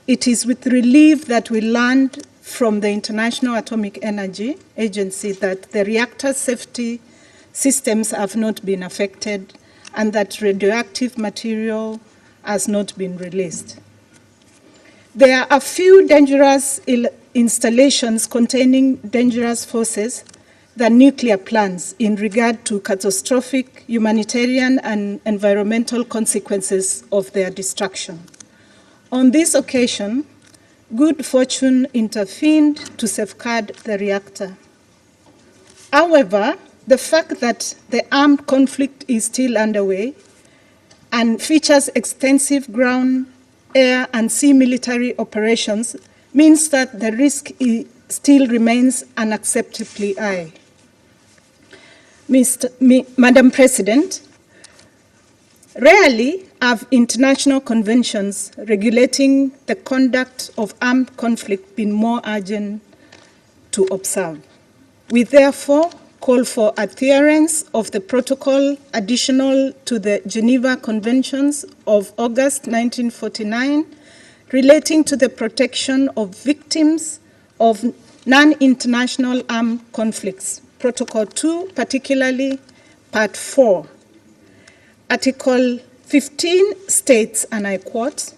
It is with relief that we learned from the International Atomic Energy Agency that the reactor safety systems have not been affected and that radioactive material has not been released. There are a few dangerous installations containing dangerous forces than nuclear plants in regard to catastrophic humanitarian and environmental consequences of their destruction. On this occasion, good fortune intervened to safeguard the reactor. However, the fact that the armed conflict is still underway and features extensive ground, air, and sea military operations means that the risk still remains unacceptably high. Madam President, rarely have international conventions regulating the conduct of armed conflict been more urgent to observe. We therefore call for adherence of the protocol additional to the Geneva Conventions of August 1949 relating to the protection of victims of non-international armed conflicts, Protocol 2, particularly Part 4. Article 15 states, and I quote,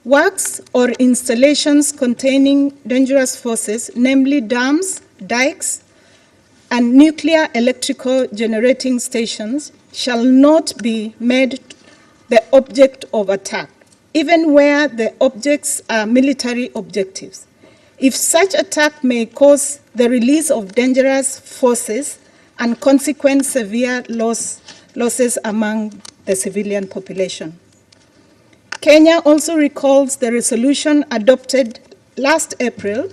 "Works or installations containing dangerous forces, namely dams, dikes, and nuclear electrical generating stations, shall not be made the object of attack, even where the objects are military objectives. If such attack may cause the release of dangerous forces and consequent severe losses among the civilian population." Kenya also recalls the resolution adopted last April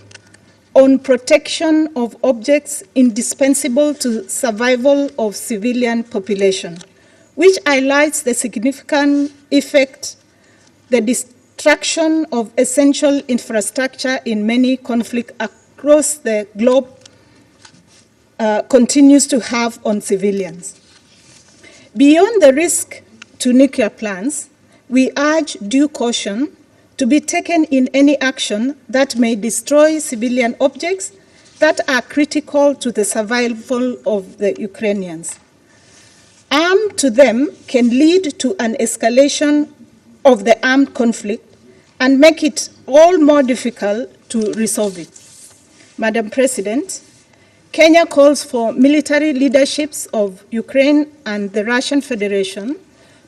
on protection of objects indispensable to survival of civilian population, which highlights the significant effect the destruction of essential infrastructure in many conflicts across the globe continues to have on civilians. Beyond the risk to nuclear plants, we urge due caution to be taken in any action that may destroy civilian objects that are critical to the survival of the Ukrainians. Harm to them can lead to an escalation of the armed conflict and make it all more difficult to resolve it. Madam President, Kenya calls for military leaderships of Ukraine and the Russian Federation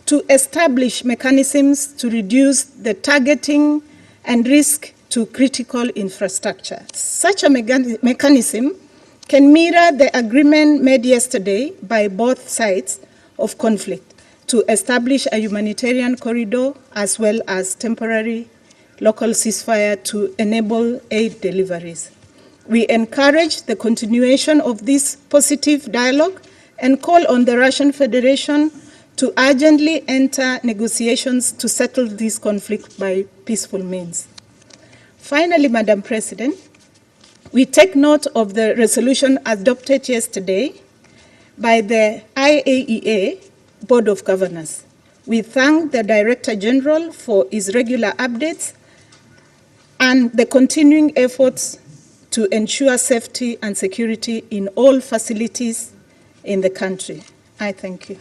to establish mechanisms to reduce the targeting and risk to critical infrastructure. Such a mechanism can mirror the agreement made yesterday by both sides of conflict to establish a humanitarian corridor as well as temporary local ceasefire to enable aid deliveries. We encourage the continuation of this positive dialogue and call on the Russian Federation to urgently enter negotiations to settle this conflict by peaceful means. Finally, Madam President, we take note of the resolution adopted yesterday by the IAEA Board of Governors. We thank the Director General for his regular updates and the continuing efforts to ensure safety and security in all facilities in the country. I thank you.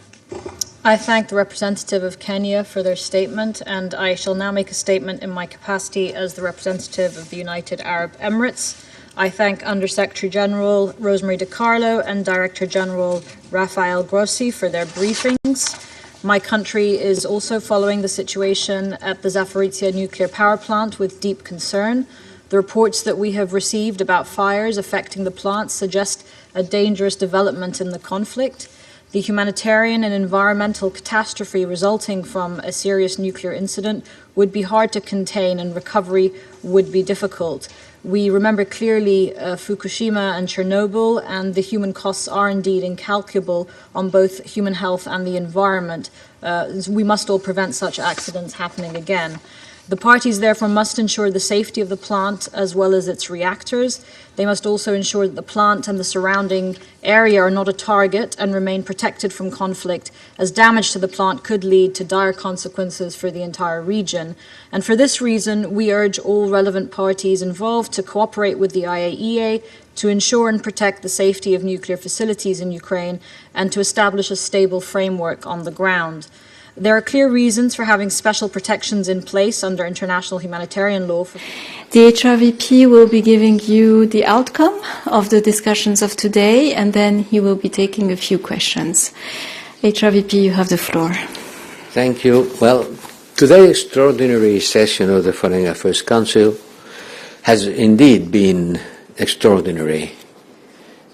I thank the representative of Kenya for their statement, and I shall now make a statement in my capacity as the representative of the United Arab Emirates. I thank Undersecretary General Rosemary DiCarlo and Director General Rafael Grossi for their briefings. My country is also following the situation at the Zaporizhzhia nuclear power plant with deep concern. The reports that we have received about fires affecting the plant suggest a dangerous development in the conflict. The humanitarian and environmental catastrophe resulting from a serious nuclear incident would be hard to contain and recovery would be difficult. We remember clearly Fukushima and Chernobyl, and the human costs are indeed incalculable on both human health and the environment. We must all prevent such accidents happening again. The parties therefore must ensure the safety of the plant as well as its reactors. They must also ensure that the plant and the surrounding area are not a target and remain protected from conflict, as damage to the plant could lead to dire consequences for the entire region. And for this reason, we urge all relevant parties involved to cooperate with the IAEA to ensure and protect the safety of nuclear facilities in Ukraine and to establish a stable framework on the ground. There are clear reasons for having special protections in place under international humanitarian law. The HRVP will be giving you the outcome of the discussions of today, and then he will be taking a few questions. HRVP, you have the floor. Thank you. Well, today's extraordinary session of the Foreign Affairs Council has indeed been extraordinary.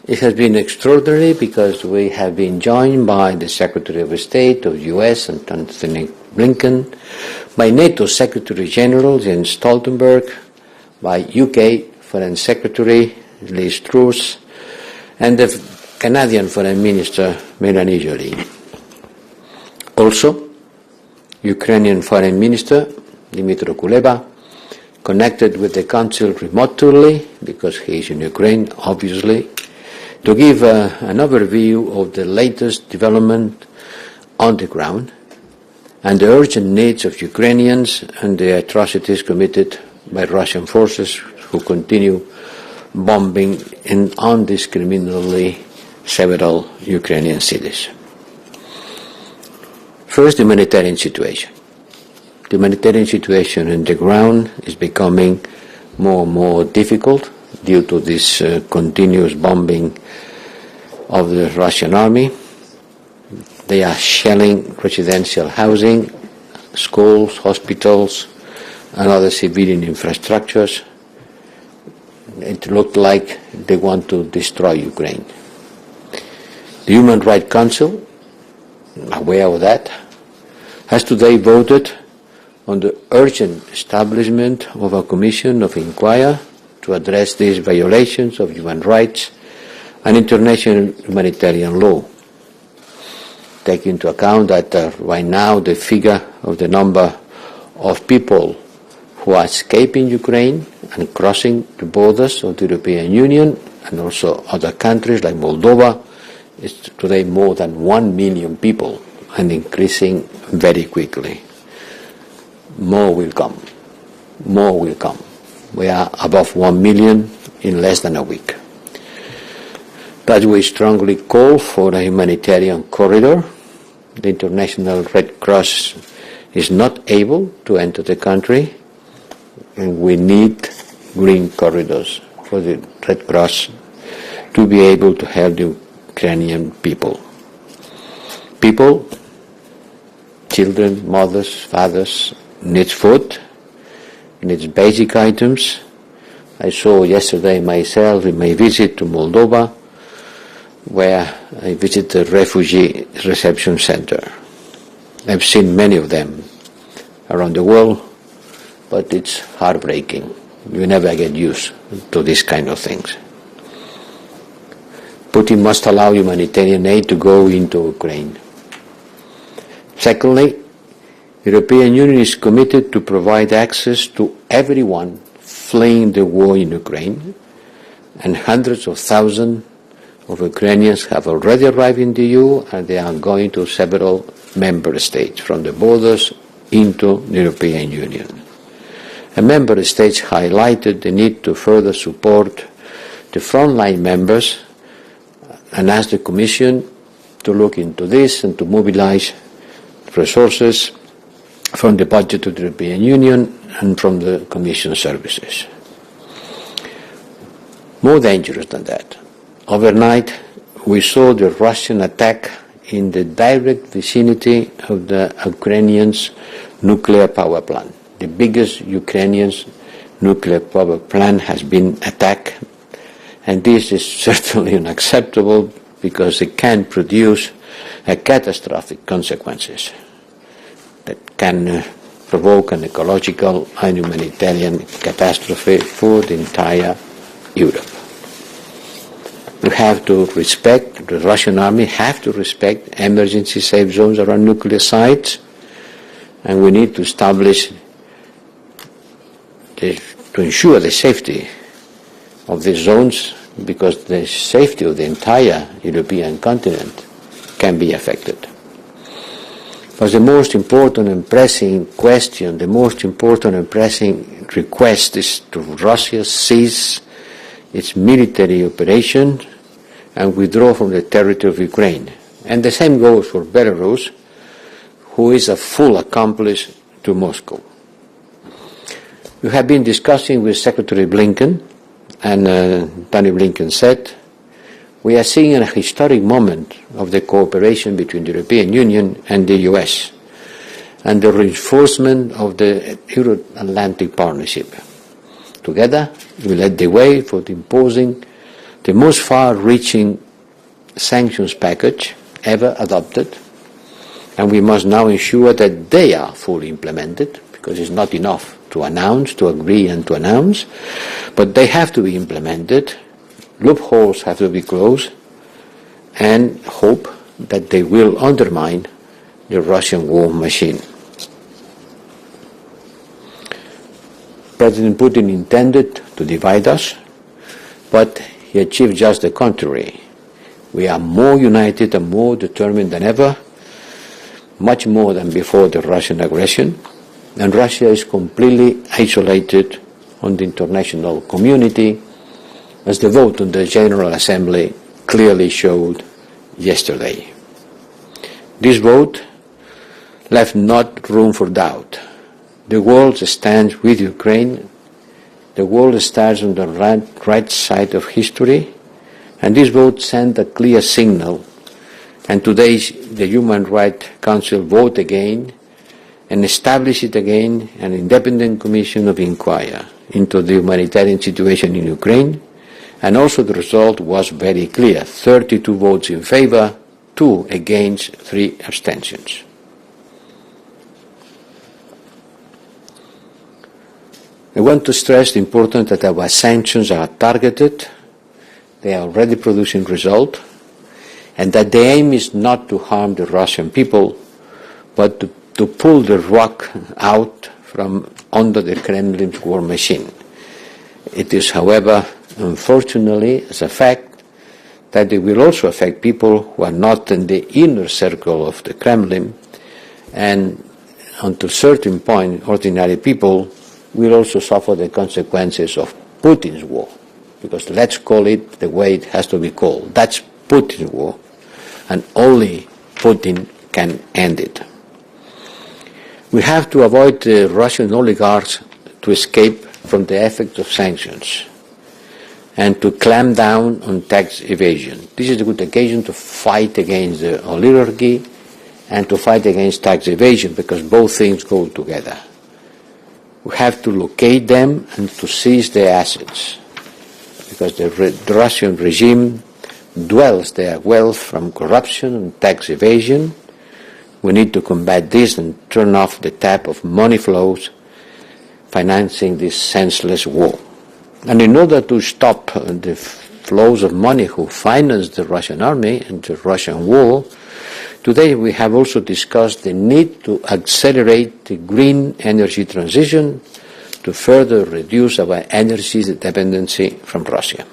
It has been extraordinary because we have been joined by the Secretary of State of the US, Antony Blinken, by NATO Secretary General Jens Stoltenberg, by UK Foreign Secretary Liz Truss, and the Canadian Foreign Minister Melanie Joly. Also, Ukrainian Foreign Minister Dmytro Kuleba connected with the Council remotely because he is in Ukraine, obviously, to give an overview of the latest development on the ground and the urgent needs of Ukrainians and the atrocities committed by Russian forces who continue bombing indiscriminately several Ukrainian cities. First, the humanitarian situation. The humanitarian situation on the ground is becoming more and more difficult due to this continuous bombing of the Russian army. They are shelling residential housing, schools, hospitals, and other civilian infrastructures. It looked like they want to destroy Ukraine. The Human Rights Council, aware of that, has today voted on the urgent establishment of a commission of inquiry to address these violations of human rights and international humanitarian law. Take into account that right now the figure of the number of people who are escaping Ukraine and crossing the borders of the European Union and also other countries like Moldova is today more than 1 million people and increasing very quickly. More will come. More will come. We are above 1 million in less than a week. That we strongly call for a humanitarian corridor. The International Red Cross is not able to enter the country, and we need green corridors for the Red Cross to be able to help the Ukrainian people. People, children, mothers, fathers, needs food, needs basic items. I saw yesterday myself in my visit to Moldova, where I visited the refugee reception center. I've seen many of them around the world, but it's heartbreaking. You never get used to these kind of things. Putin must allow humanitarian aid to go into Ukraine. Secondly, the European Union is committed to provide access to everyone fleeing the war in Ukraine, and hundreds of thousands of Ukrainians have already arrived in the EU, and they are going to several member states, from the borders into the European Union. And member states highlighted the need to further support the frontline members and asked the Commission to look into this and to mobilize resources from the budget of the European Union and from the Commission services. More dangerous than that, overnight we saw the Russian attack in the direct vicinity of the Ukrainians' nuclear power plant. The biggest Ukrainian nuclear power plant has been attacked, and this is certainly unacceptable because it can produce catastrophic consequences that can provoke an ecological and humanitarian catastrophe for the entire Europe. We have to respect, the Russian army have to respect emergency safe zones around nuclear sites, and we need to establish, to ensure the safety of these zones, because the safety of the entire European continent can be affected. But the most important and pressing question, the most important and pressing request is to Russia cease its military operation and withdraw from the territory of Ukraine. And the same goes for Belarus, who is a full accomplice to Moscow. We have been discussing with Secretary Blinken, and Tony Blinken said, we are seeing a historic moment of the cooperation between the European Union and the US, and the reinforcement of the Euro-Atlantic Partnership. Together, we led the way for imposing the most far-reaching sanctions package ever adopted, and we must now ensure that they are fully implemented, because it's not enough to announce, to agree and to announce, but they have to be implemented, loopholes have to be closed, and hope that they will undermine the Russian war machine. President Putin intended to divide us, but he achieved just the contrary. We are more united and more determined than ever, much more than before the Russian aggression, and Russia is completely isolated on the international community, as the vote on the General Assembly clearly showed yesterday. This vote left not room for doubt. The world stands with Ukraine. The world stands on the right side of history, and this vote sent a clear signal. And today the Human Rights Council vote again and establish it again an independent commission of inquiry into the humanitarian situation in Ukraine. And also the result was very clear, 32 votes in favor, 2 against, 3 abstentions. I want to stress the importance that our sanctions are targeted, they are already producing result, and that the aim is not to harm the Russian people, but to pull the rug out from under the Kremlin's war machine. It is, however, unfortunately, as a fact, that it will also affect people who are not in the inner circle of the Kremlin, and until a certain point, ordinary people will also suffer the consequences of Putin's war, because let's call it the way it has to be called. That's Putin's war, and only Putin can end it. We have to avoid the Russian oligarchs to escape from the effects of sanctions and to clamp down on tax evasion. This is a good occasion to fight against the oligarchy and to fight against tax evasion, because both things go together. We have to locate them and to seize their assets, because the Russian regime dwells their wealth from corruption and tax evasion. We need to combat this and turn off the tap of money flows financing this senseless war. And in order to stop the flows of money who finance the Russian army and the Russian war, today we have also discussed the need to accelerate the green energy transition to further reduce our energy dependency from Russia.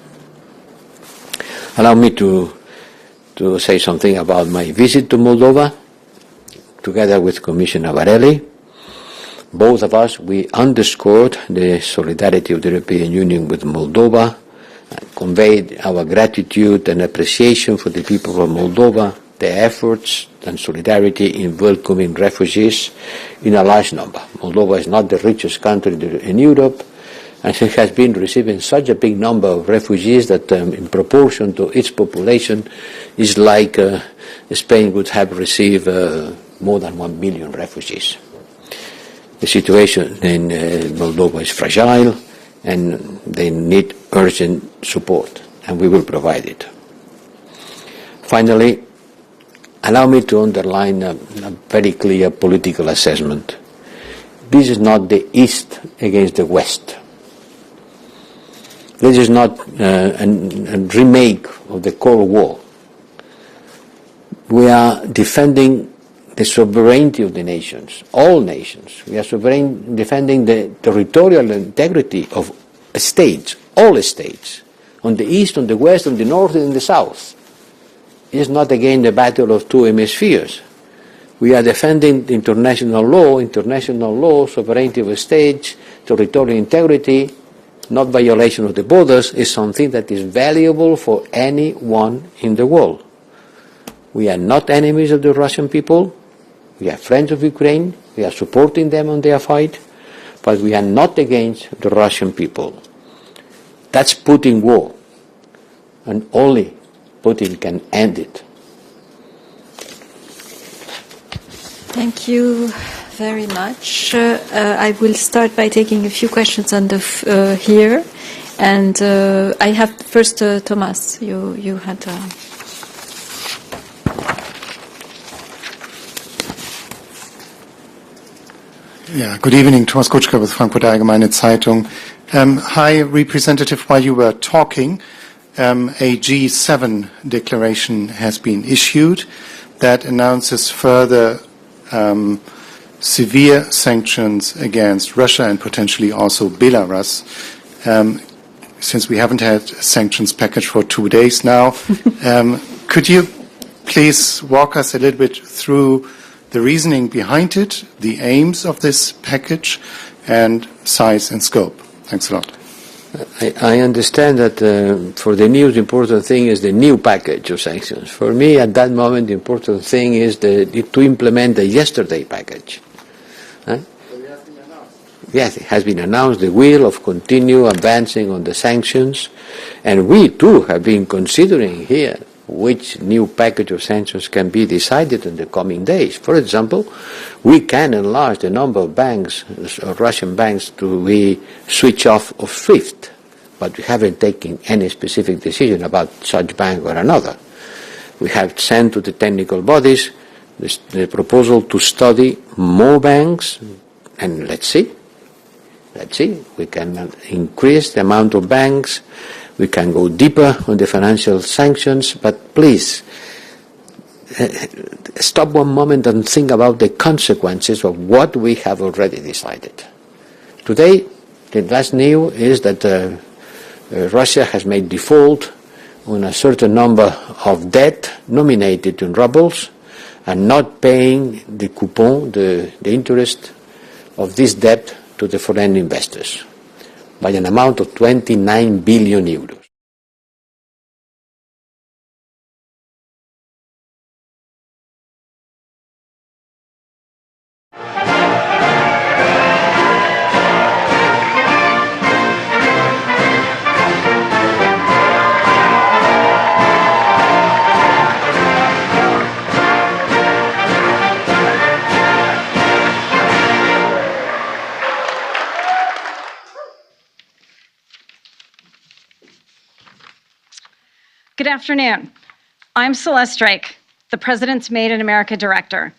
Allow me to say something about my visit to Moldova, together with Commissioner Varela. Both of us, we underscored the solidarity of the European Union with Moldova, conveyed our gratitude and appreciation for the people of Moldova, their efforts and solidarity in welcoming refugees in a large number. Moldova is not the richest country in Europe, and it has been receiving such a big number of refugees that in proportion to its population is like Spain would have received more than 1 million refugees. The situation in Moldova is fragile and they need urgent support, and we will provide it. Finally, allow me to underline a very clear political assessment. This is not the East against the West. This is not a remake of the Cold War. We are defending the sovereignty of the nations, all nations. We are defending the territorial integrity of states, all states, on the East, on the West, on the North, and in the South. It is not again the battle of two hemispheres. We are defending international law, sovereignty of states, territorial integrity, not violation of the borders, is something that is valuable for anyone in the world. We are not enemies of the Russian people. We are friends of Ukraine. We are supporting them on their fight. But we are not against the Russian people. That's Putin war. And only Putin can end it. Thank you very much. I will start by taking a few questions on the here. And I have first Thomas. You had... Yeah, good evening. Thomas Kutschka with Frankfurter Allgemeine Zeitung. High Representative, while you were talking, a G7 declaration has been issued that announces further severe sanctions against Russia and potentially also Belarus. Since we haven't had a sanctions package for 2 days now, could you please walk us a little bit through the reasoning behind it, the aims of this package, and size and scope? Thanks a lot. I understand that for the news, the important thing is the new package of sanctions. For me, at that moment, the important thing is to implement the yesterday package. Huh? Yes, it has been announced the will of continue advancing on the sanctions, and we too have been considering here which new package of sanctions can be decided in the coming days. For example, we can enlarge the number of banks, Russian banks, to be switch off of SWIFT, but we haven't taken any specific decision about such bank or another. We have sent to the technical bodies the proposal to study more banks, and let's see. We can increase the amount of banks. We can go deeper on the financial sanctions, but please stop one moment and think about the consequences of what we have already decided. Today, the last news is that Russia has made default on a certain number of debt nominated in rubles and not paying the coupon, the interest of this debt to the foreign investors by an amount of 29 billion euros. Good afternoon. I'm Celeste Drake, the President's Made in America Director.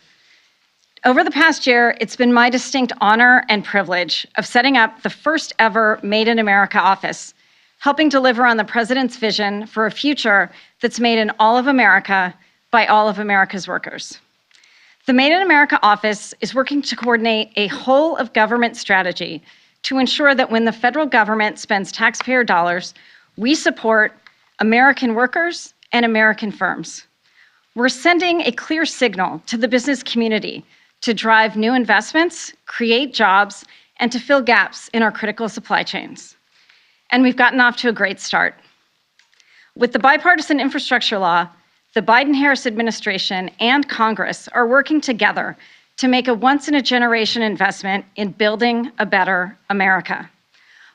Over the past year, it's been my distinct honor and privilege of setting up the first ever Made in America office, helping deliver on the President's vision for a future that's made in all of America by all of America's workers. The Made in America office is working to coordinate a whole of government strategy to ensure that when the federal government spends taxpayer dollars, we support American workers and American firms. We're sending a clear signal to the business community to drive new investments, create jobs, and to fill gaps in our critical supply chains. And we've gotten off to a great start. With the bipartisan infrastructure law, the Biden-Harris administration and Congress are working together to make a once-in-a-generation investment in building a better America,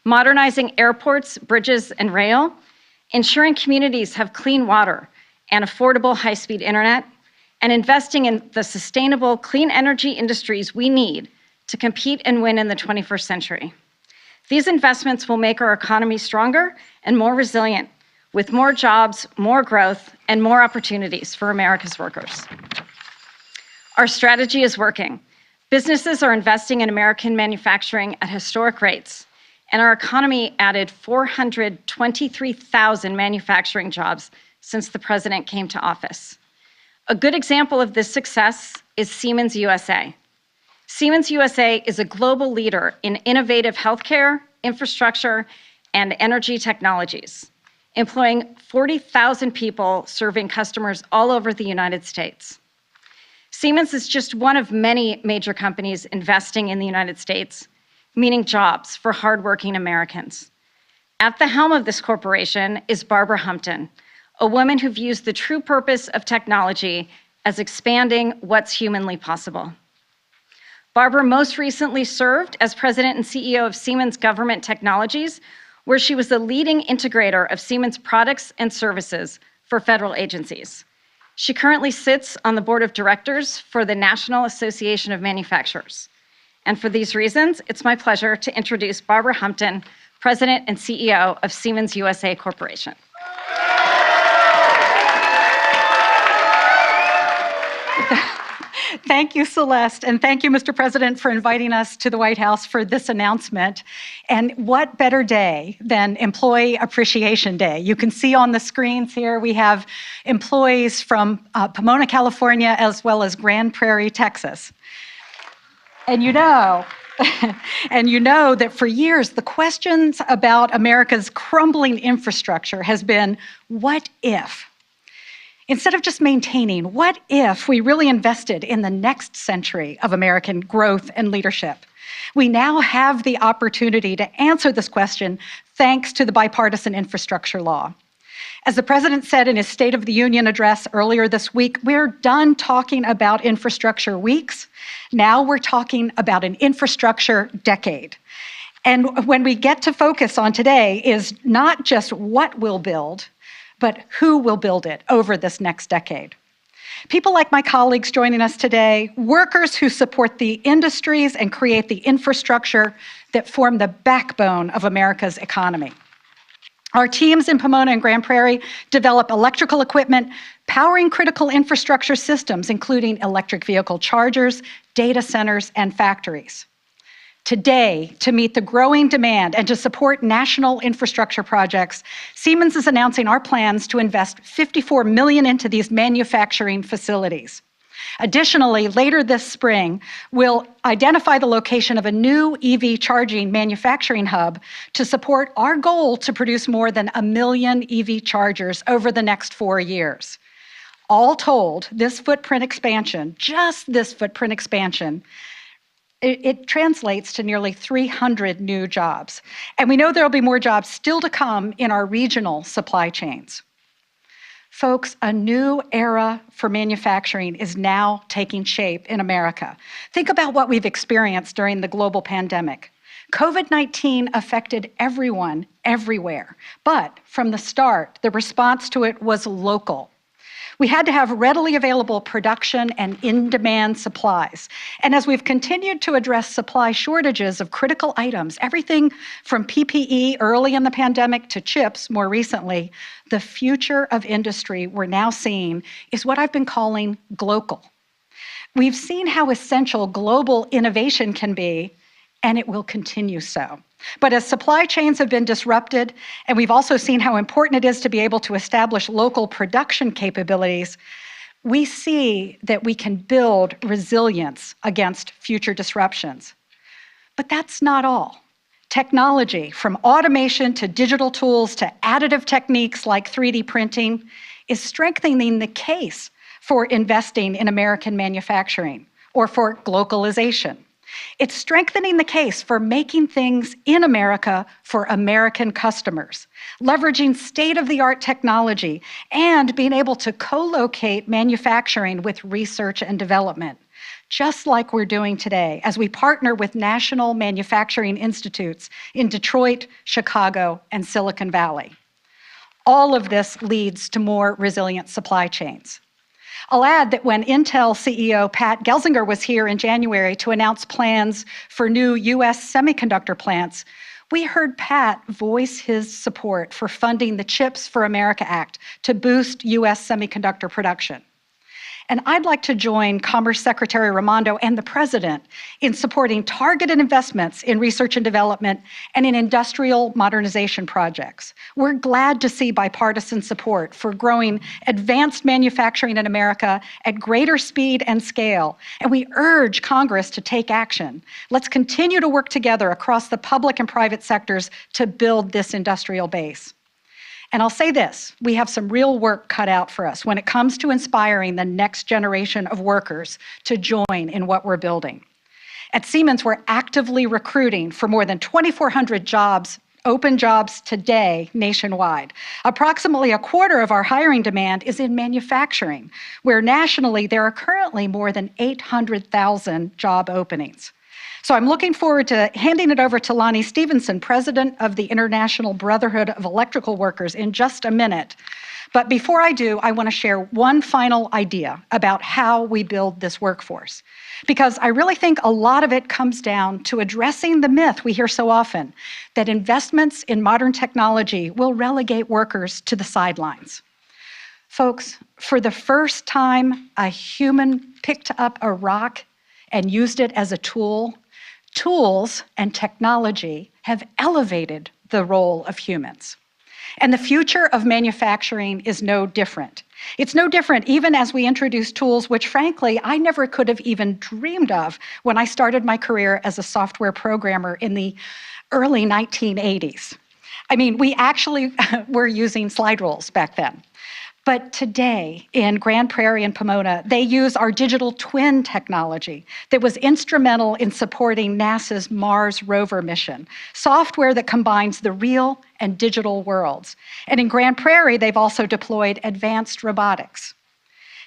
modernizing airports, bridges, and rail, ensuring communities have clean water and affordable high-speed internet, and investing in the sustainable clean energy industries we need to compete and win in the 21st century. These investments will make our economy stronger and more resilient, with more jobs, more growth, and more opportunities for America's workers. Our strategy is working. Businesses are investing in American manufacturing at historic rates, and our economy added 423,000 manufacturing jobs since the president came to office. A good example of this success is Siemens USA. Siemens USA is a global leader in innovative healthcare, infrastructure, and energy technologies, employing 40,000 people serving customers all over the United States. Siemens is just one of many major companies investing in the United States, meaning jobs for hardworking Americans. At the helm of this corporation is Barbara Humpton, a woman who views the true purpose of technology as expanding what's humanly possible. Barbara most recently served as president and CEO of Siemens Government Technologies, where she was the leading integrator of Siemens products and services for federal agencies. She currently sits on the board of directors for the National Association of Manufacturers. And for these reasons, it's my pleasure to introduce Barbara Humpton, President and CEO of Siemens USA Corporation. Thank you, Celeste, and thank you, Mr. President, for inviting us to the White House for this announcement. And what better day than Employee Appreciation Day? You can see on the screens here, we have employees from Pomona, California, as well as Grand Prairie, Texas. And you know that for years, the questions about America's crumbling infrastructure has been, what if? Instead of just maintaining, what if we really invested in the next century of American growth and leadership? We now have the opportunity to answer this question thanks to the bipartisan infrastructure law. As the president said in his State of the Union address earlier this week, we're done talking about infrastructure weeks. Now we're talking about an infrastructure decade. And when we get to focus on today is not just what we'll build, but who will build it over this next decade. People like my colleagues joining us today, workers who support the industries and create the infrastructure that form the backbone of America's economy. Our teams in Pomona and Grand Prairie develop electrical equipment powering critical infrastructure systems, including electric vehicle chargers, data centers, and factories. Today, to meet the growing demand and to support national infrastructure projects, Siemens is announcing our plans to invest $54 million into these manufacturing facilities. Additionally, later this spring, we'll identify the location of a new EV charging manufacturing hub to support our goal to produce more than 1 million EV chargers over the next 4 years. All told, this footprint expansion, just this footprint expansion, it translates to nearly 300 new jobs. And we know there will be more jobs still to come in our regional supply chains. Folks, a new era for manufacturing is now taking shape in America. Think about what we've experienced during the global pandemic. COVID-19 affected everyone, everywhere. But from the start, the response to it was local. We had to have readily available production and in-demand supplies. And as we've continued to address supply shortages of critical items, everything from PPE early in the pandemic to chips more recently, the future of industry we're now seeing is what I've been calling glocal. We've seen how essential global innovation can be, and it will continue so. But as supply chains have been disrupted, and we've also seen how important it is to be able to establish local production capabilities, we see that we can build resilience against future disruptions. But that's not all. Technology, from automation to digital tools to additive techniques like 3D printing, is strengthening the case for investing in American manufacturing or for globalization. It's strengthening the case for making things in America for American customers, leveraging state-of-the-art technology, and being able to co-locate manufacturing with research and development, just like we're doing today as we partner with national manufacturing institutes in Detroit, Chicago, and Silicon Valley. All of this leads to more resilient supply chains. I'll add that when Intel CEO Pat Gelsinger was here in January to announce plans for new U.S. semiconductor plants, we heard Pat voice his support for funding the CHIPS for America Act to boost U.S. semiconductor production. And I'd like to join Commerce Secretary Raimondo and the President in supporting targeted investments in research and development and in industrial modernization projects. We're glad to see bipartisan support for growing advanced manufacturing in America at greater speed and scale, and we urge Congress to take action. Let's continue to work together across the public and private sectors to build this industrial base. And I'll say this, we have some real work cut out for us when it comes to inspiring the next generation of workers to join in what we're building. At Siemens, we're actively recruiting for more than 2,400 jobs, open jobs today nationwide. Approximately a quarter of our hiring demand is in manufacturing, where nationally there are currently more than 800,000 job openings. So I'm looking forward to handing it over to Lonnie Stevenson, President of the International Brotherhood of Electrical Workers, in just a minute. But before I do, I want to share one final idea about how we build this workforce. Because I really think a lot of it comes down to addressing the myth we hear so often that investments in modern technology will relegate workers to the sidelines. Folks, for the first time, a human picked up a rock and used it as a tool. Tools and technology have elevated the role of humans. And the future of manufacturing is no different. It's no different even as we introduce tools which, frankly, I never could have even dreamed of when I started my career as a software programmer in the early 1980s. I mean, we actually were using slide rules back then. But today, in Grand Prairie and Pomona, they use our digital twin technology that was instrumental in supporting NASA's Mars rover mission, software that combines the real and digital worlds. And in Grand Prairie, they've also deployed advanced robotics.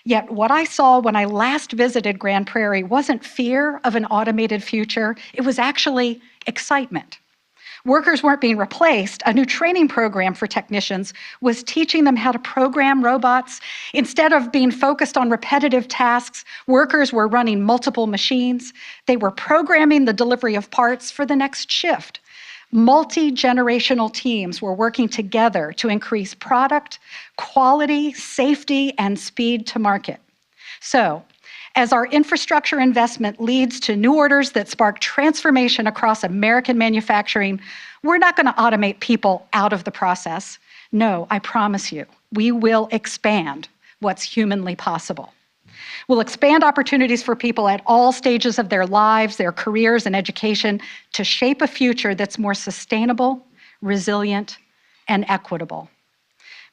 Yet what I saw when I last visited Grand Prairie wasn't fear of an automated future, it was actually excitement. Workers weren't being replaced. A new training program for technicians was teaching them how to program robots. Instead of being focused on repetitive tasks, workers were running multiple machines. They were programming the delivery of parts for the next shift. Multi-generational teams were working together to increase product, quality, safety, and speed to market. So, as our infrastructure investment leads to new orders that spark transformation across American manufacturing, we're not going to automate people out of the process. No, I promise you, we will expand what's humanly possible. We'll expand opportunities for people at all stages of their lives, their careers, and education to shape a future that's more sustainable, resilient, and equitable.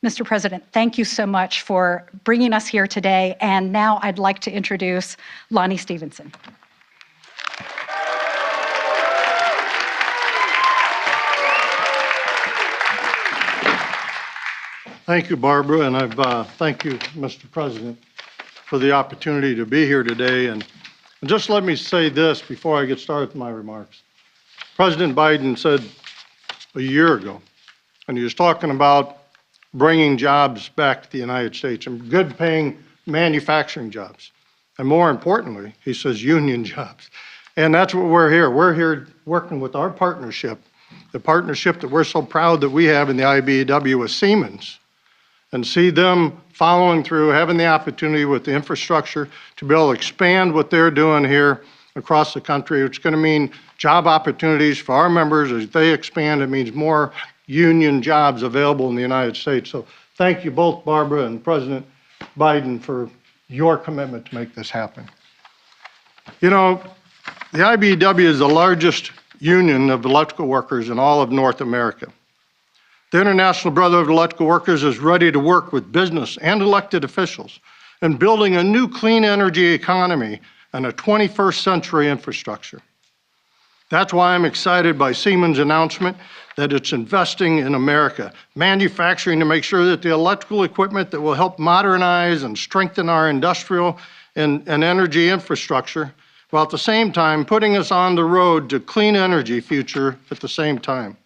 Mr. President, thank you so much for bringing us here today. And now I'd like to introduce Lonnie Stevenson. Thank you, Barbara, and thank you, Mr. President, for the opportunity to be here today. And just let me say this before I get started with my remarks. President Biden said a year ago, and he was talking about bringing jobs back to the United States and good-paying manufacturing jobs. And more importantly, he says union jobs. And that's what we're here. We're here working with our partnership, the partnership that we're so proud that we have in the IBEW with Siemens, and see them following through, having the opportunity with the infrastructure to be able to expand what they're doing here across the country. It's going to mean job opportunities for our members. As they expand, it means more union jobs available in the United States. So thank you both, Barbara and President Biden, for your commitment to make this happen. You know, the IBEW is the largest union of electrical workers in all of North America. The International Brotherhood of Electrical Workers is ready to work with business and elected officials in building a new clean energy economy and a 21st century infrastructure. That's why I'm excited by Siemens' announcement that it's investing in America, manufacturing to make sure that the electrical equipment that will help modernize and strengthen our industrial and energy infrastructure, while at the same time putting us on the road to clean energy future at the same time.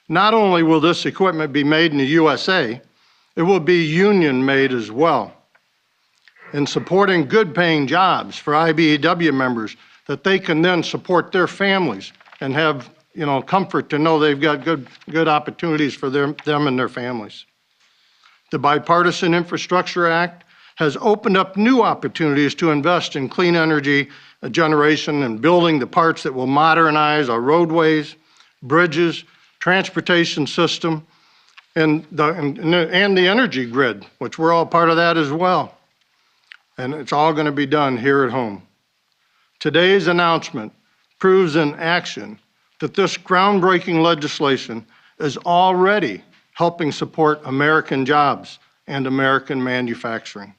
Not only will this equipment be made in the USA, it will be union made as well. In supporting good paying jobs for IBEW members that they can then support their families and have, comfort to know they've got good opportunities for them and their families. The Bipartisan Infrastructure Act has opened up new opportunities to invest in clean energy generation and building the parts that will modernize our roadways, bridges, transportation system, and the energy grid, which we're all part of that as well. And it's all going to be done here at home. Today's announcement proves in action that this groundbreaking legislation is already helping support American jobs and American manufacturing.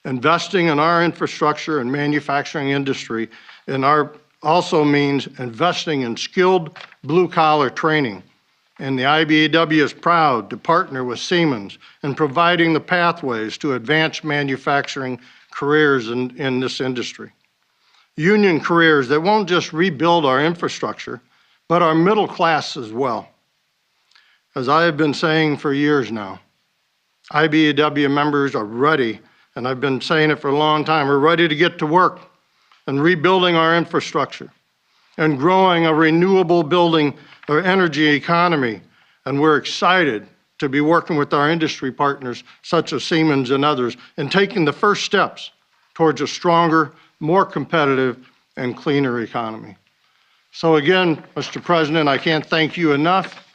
Investing in our infrastructure and manufacturing industry also means investing in skilled blue-collar training. And the IBEW is proud to partner with Siemens in providing the pathways to advanced manufacturing careers in this industry. Union careers that won't just rebuild our infrastructure, but our middle class as well. As I have been saying for years now, IBEW members are ready, and I've been saying it for a long time, we're ready to get to work and rebuilding our infrastructure and growing a renewable building or energy economy. And we're excited to be working with our industry partners, such as Siemens and others, in taking the first steps towards a stronger, more competitive, and cleaner economy. So again, Mr. President, I can't thank you enough.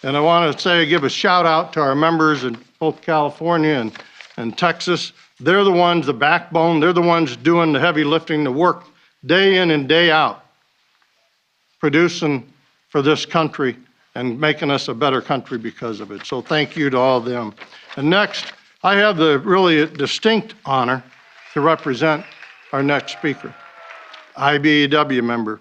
And I want to give a shout out to our members in both California and Texas. They're the ones, the backbone, they're the ones doing the heavy lifting, the work day in and day out, producing for this country and making us a better country because of it. So thank you to all of them. And next, I have the really distinct honor to represent our next speaker, IBEW member,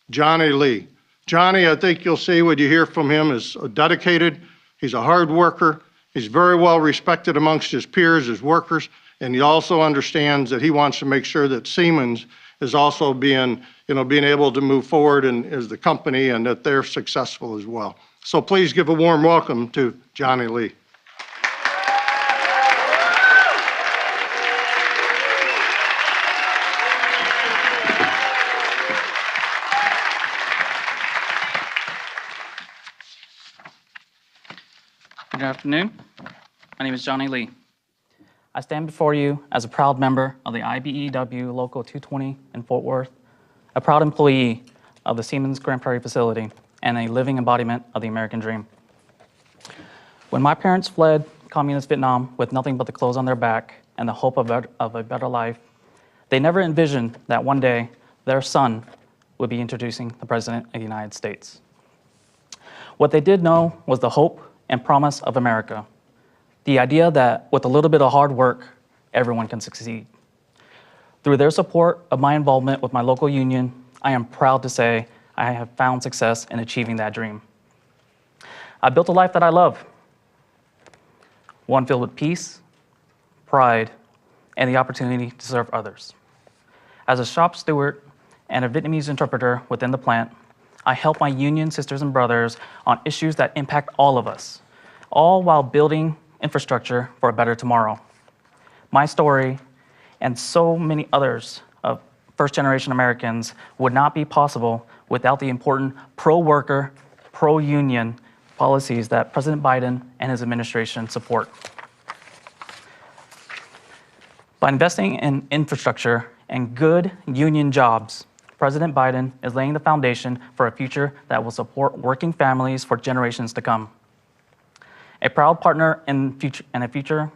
Johnny Lee. Johnny, I think you'll see when you hear from him, is dedicated. He's a hard worker. He's very well respected amongst his peers, his workers, and he also understands that he wants to make sure that Siemens is also being able to move forward and as the company and that they're successful as well. So please give a warm welcome to Johnny Lee. Good afternoon. My name is Johnny Lee. I stand before you as a proud member of the IBEW Local 220 in Fort Worth, a proud employee of the Siemens Grand Prairie facility, and a living embodiment of the American dream. When my parents fled communist Vietnam with nothing but the clothes on their back and the hope of a better life, they never envisioned that one day their son would be introducing the President of the United States. What they did know was the hope and promise of America, the idea that with a little bit of hard work, everyone can succeed. Through their support of my involvement with my local union, I am proud to say I have found success in achieving that dream. I built a life that I love, one filled with peace, pride, and the opportunity to serve others. As a shop steward and a Vietnamese interpreter within the plant, I help my union sisters and brothers on issues that impact all of us, all while building infrastructure for a better tomorrow. My story and so many others of first-generation Americans would not be possible without the important pro-worker, pro-union policies that President Biden and his administration support. By investing in infrastructure and good union jobs, President Biden is laying the foundation for a future that will support working families for generations to come. A proud partner in a future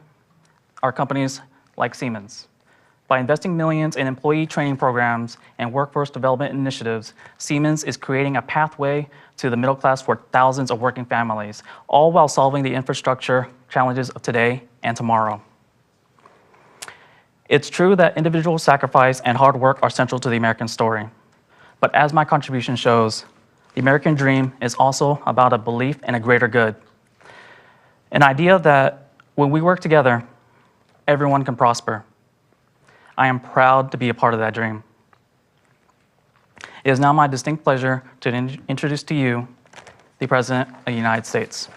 are companies like Siemens. By investing millions in employee training programs and workforce development initiatives, Siemens is creating a pathway to the middle class for thousands of working families, all while solving the infrastructure challenges of today and tomorrow. It's true that individual sacrifice and hard work are central to the American story. But as my contribution shows, the American dream is also about a belief in a greater good. An idea that when we work together, everyone can prosper. I am proud to be a part of that dream. It is now my distinct pleasure to introduce to you the President of the United States.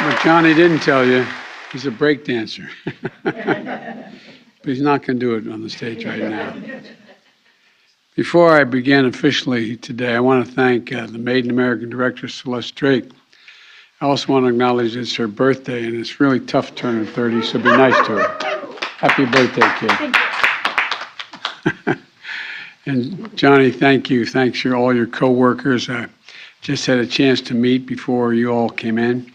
What Johnny didn't tell you, he's a break dancer. But he's not going to do it on the stage right now. Before I begin officially today, I want to thank the Made in America director, Celeste Drake. I also want to acknowledge it's her birthday, and it's really tough turning 30, so be nice to her. Happy birthday, kid. And Johnny, thank you. Thanks to all your co-workers. I just had a chance to meet before you all came in.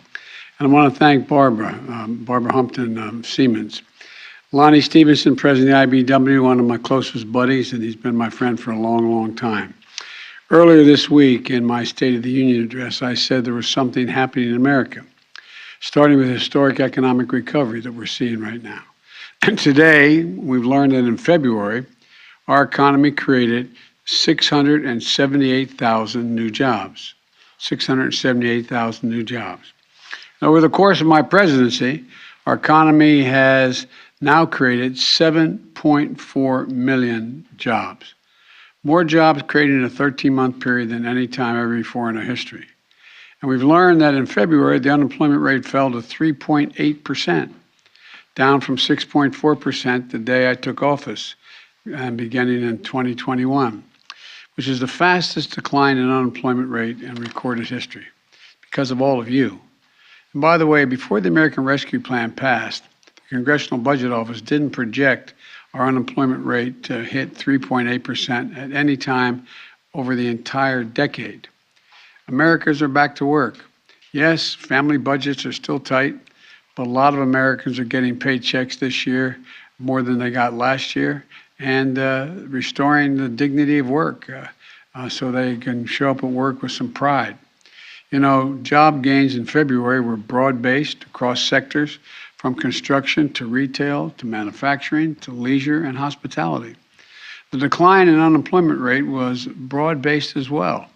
And I want to thank Barbara Humpton, Siemens. Lonnie Stevenson, president of the IBEW, one of my closest buddies, and he's been my friend for a long, long time. Earlier this week in my State of the Union address, I said there was something happening in America, starting with historic economic recovery that we're seeing right now. And today, we've learned that in February, our economy created 678,000 new jobs. 678,000 new jobs. Over the course of my presidency, our economy has now created 7.4 million jobs. More jobs created in a 13-month period than any time ever before in our history. And we've learned that in February, the unemployment rate fell to 3.8%, down from 6.4% the day I took office, beginning in 2021, which is the fastest decline in unemployment rate in recorded history because of all of you. And by the way, before the American Rescue Plan passed, the Congressional Budget Office didn't project our unemployment rate to hit 3.8% at any time over the entire decade. Americans are back to work. Yes, family budgets are still tight, but a lot of Americans are getting paychecks this year more than they got last year, and restoring the dignity of work so they can show up at work with some pride. You know, job gains in February were broad-based across sectors, from construction to retail to manufacturing to leisure and hospitality. The decline in unemployment rate was broad-based as well.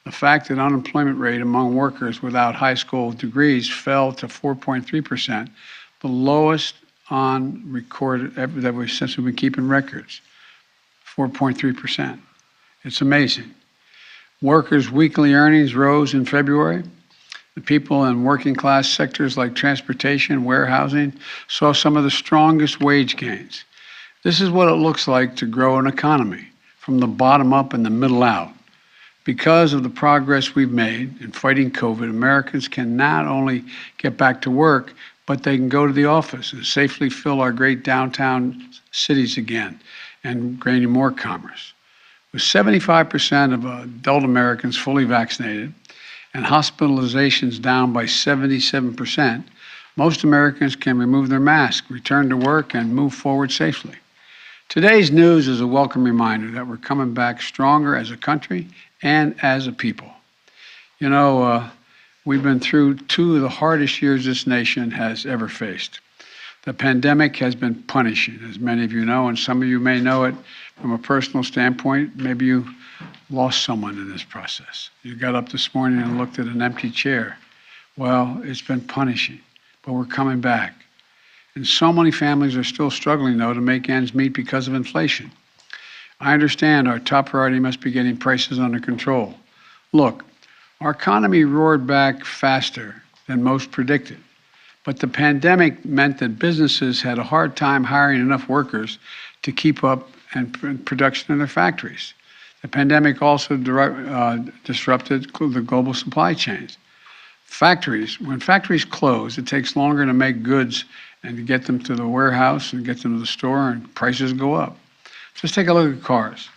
The fact that unemployment rate among workers without high school degrees fell to 4.3%, the lowest on recorded since we've been keeping records, 4.3%. It's amazing. Workers' weekly earnings rose in February. The people in working class sectors like transportation, warehousing saw some of the strongest wage gains. This is what it looks like to grow an economy from the bottom up and the middle out. Because of the progress we've made in fighting COVID, Americans can not only get back to work, but they can go to the office and safely fill our great downtown cities again and gaining more commerce. With 75% of adult Americans fully vaccinated and hospitalizations down by 77%, most Americans can remove their mask, return to work, and move forward safely. Today's news is a welcome reminder that we're coming back stronger as a country and as a people. You know, we've been through two of the hardest years this nation has ever faced. The pandemic has been punishing, as many of you know, and some of you may know it from a personal standpoint. Maybe you lost someone in this process. You got up this morning and looked at an empty chair. Well, it's been punishing, but we're coming back. And so many families are still struggling, though, to make ends meet because of inflation. I understand our top priority must be getting prices under control. Look, our economy roared back faster than most predicted. But the pandemic meant that businesses had a hard time hiring enough workers to keep up and production in their factories. The pandemic also disrupted the global supply chains. When factories close, it takes longer to make goods and to get them to the warehouse and get them to the store, and prices go up. Just take a look at cars.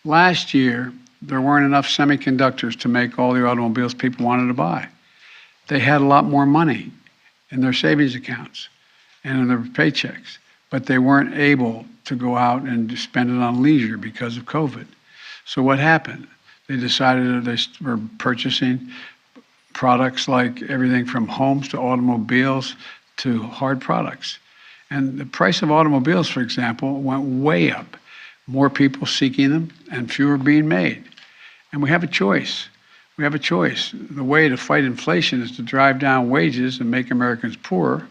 Last year, there weren't enough semiconductors to make all the automobiles people wanted to buy. They had a lot more money in their savings accounts and in their paychecks, but they weren't able to go out and spend it on leisure because of COVID. So what happened? They decided that they were purchasing products like everything from homes to automobiles to hard products. And the price of automobiles, for example, went way up. More people seeking them and fewer being made. And we have a choice. We have a choice. The way to fight inflation is to drive down wages and make Americans poorer,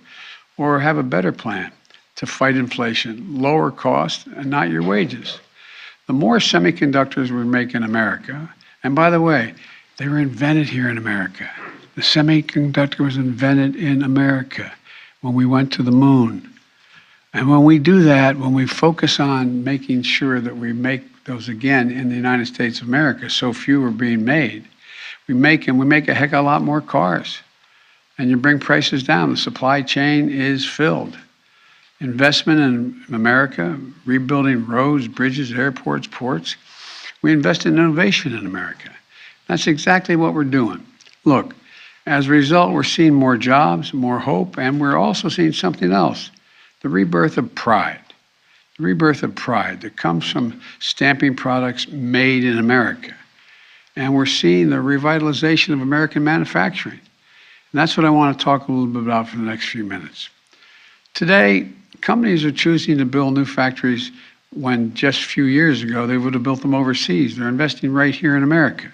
or have a better plan to fight inflation, lower costs and not your wages. The more semiconductors we make in America, and by the way, they were invented here in America. The semiconductor was invented in America when we went to the moon. And when we do that, when we focus on making sure that we make those again in the United States of America, so few are being made, we make a heck of a lot more cars. And you bring prices down. The supply chain is filled. Investment in America, rebuilding roads, bridges, airports, ports. We invest in innovation in America. That's exactly what we're doing. Look, as a result, we're seeing more jobs, more hope, and we're also seeing something else. The rebirth of pride. The rebirth of pride that comes from stamping products made in America. And we're seeing the revitalization of American manufacturing. And that's what I want to talk a little bit about for the next few minutes. Today, companies are choosing to build new factories when just a few years ago they would have built them overseas. They're investing right here in America.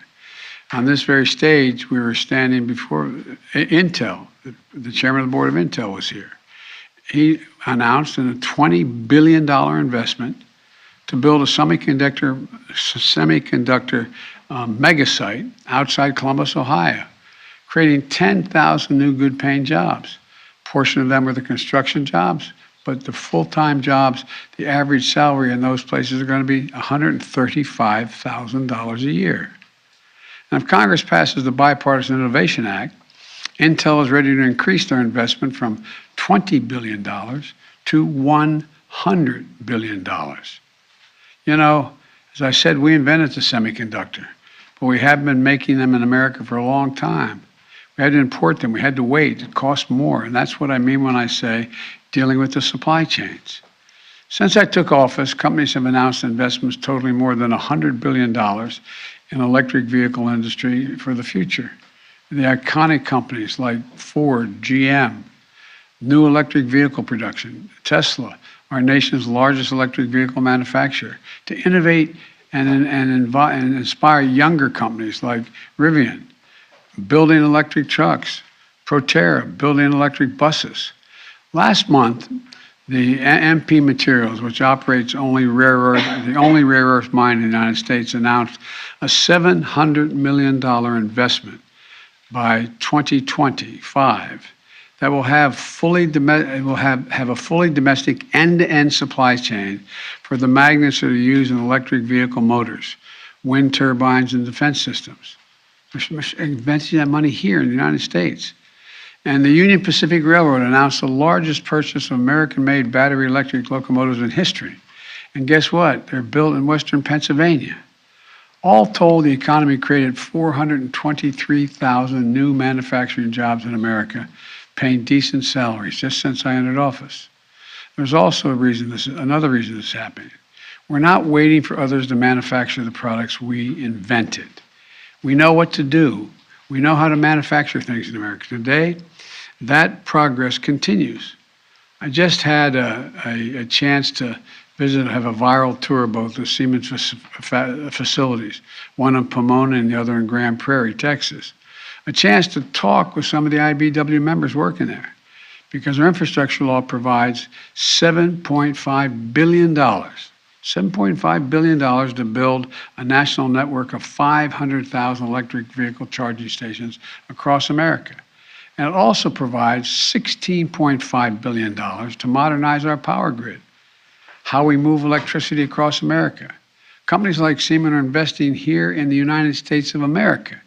On this very stage, we were standing before Intel. The chairman of the board of Intel was here. He announced a $20 billion investment to build a semiconductor mega site outside Columbus, Ohio, creating 10,000 new good-paying jobs. A portion of them are the construction jobs, but the full-time jobs, the average salary in those places are going to be $135,000 a year. And if Congress passes the Bipartisan Innovation Act, Intel is ready to increase their investment from $20 billion to $100 billion. You know, as I said, we invented the semiconductor, but we haven't been making them in America for a long time. We had to import them. We had to wait. It cost more. And that's what I mean when I say dealing with the supply chains. Since I took office, companies have announced investments totaling more than $100 billion in electric vehicle industry for the future. The iconic companies like Ford, GM, new electric vehicle production, Tesla, our nation's largest electric vehicle manufacturer, to innovate and inspire younger companies like Rivian, building electric trucks, Proterra, building electric buses. Last month, the MP Materials, which operates the only rare earth mine in the United States, announced a $700 million investment by 2025 that will have a fully domestic end-to-end supply chain for the magnets that are used in electric vehicle motors, wind turbines, and defense systems. We're investing that money here in the United States. And the Union Pacific Railroad announced the largest purchase of American-made battery electric locomotives in history. And guess what? They're built in Western Pennsylvania. All told, the economy created 423,000 new manufacturing jobs in America, paying decent salaries just since I entered office. There's also another reason this is happening. We're not waiting for others to manufacture the products we invented. We know what to do. We know how to manufacture things in America. Today, that progress continues. I just had a chance to have a viral tour of both the Siemens facilities, one in Pomona and the other in Grand Prairie, Texas. A chance to talk with some of the IBEW members working there, because our infrastructure law provides $7.5 billion to build a national network of 500,000 electric vehicle charging stations across America. And it also provides $16.5 billion to modernize our power grid, how we move electricity across America. Companies like Siemens are investing here in the United States of America.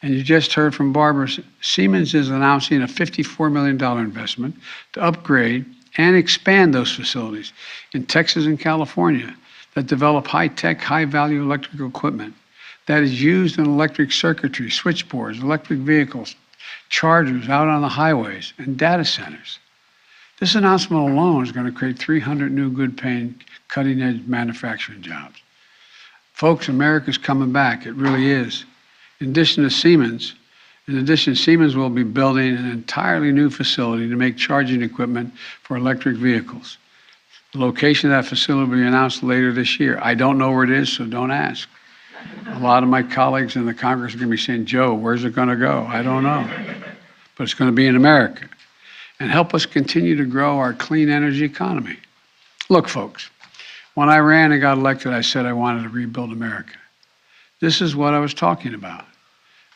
And you just heard from Barbara, Siemens is announcing a $54 million investment to upgrade and expand those facilities in Texas and California that develop high-tech, high-value electrical equipment that is used in electric circuitry, switchboards, electric vehicles, chargers out on the highways, and data centers. This announcement alone is going to create 300 new good-paying, cutting-edge manufacturing jobs. Folks, America's coming back. It really is. In addition, Siemens will be building an entirely new facility to make charging equipment for electric vehicles. The location of that facility will be announced later this year. I don't know where it is, so don't ask. A lot of my colleagues in the Congress are going to be saying, Joe, where's it going to go? I don't know. But it's going to be in America and help us continue to grow our clean energy economy. Look, folks, when I ran and got elected, I said I wanted to rebuild America. This is what I was talking about.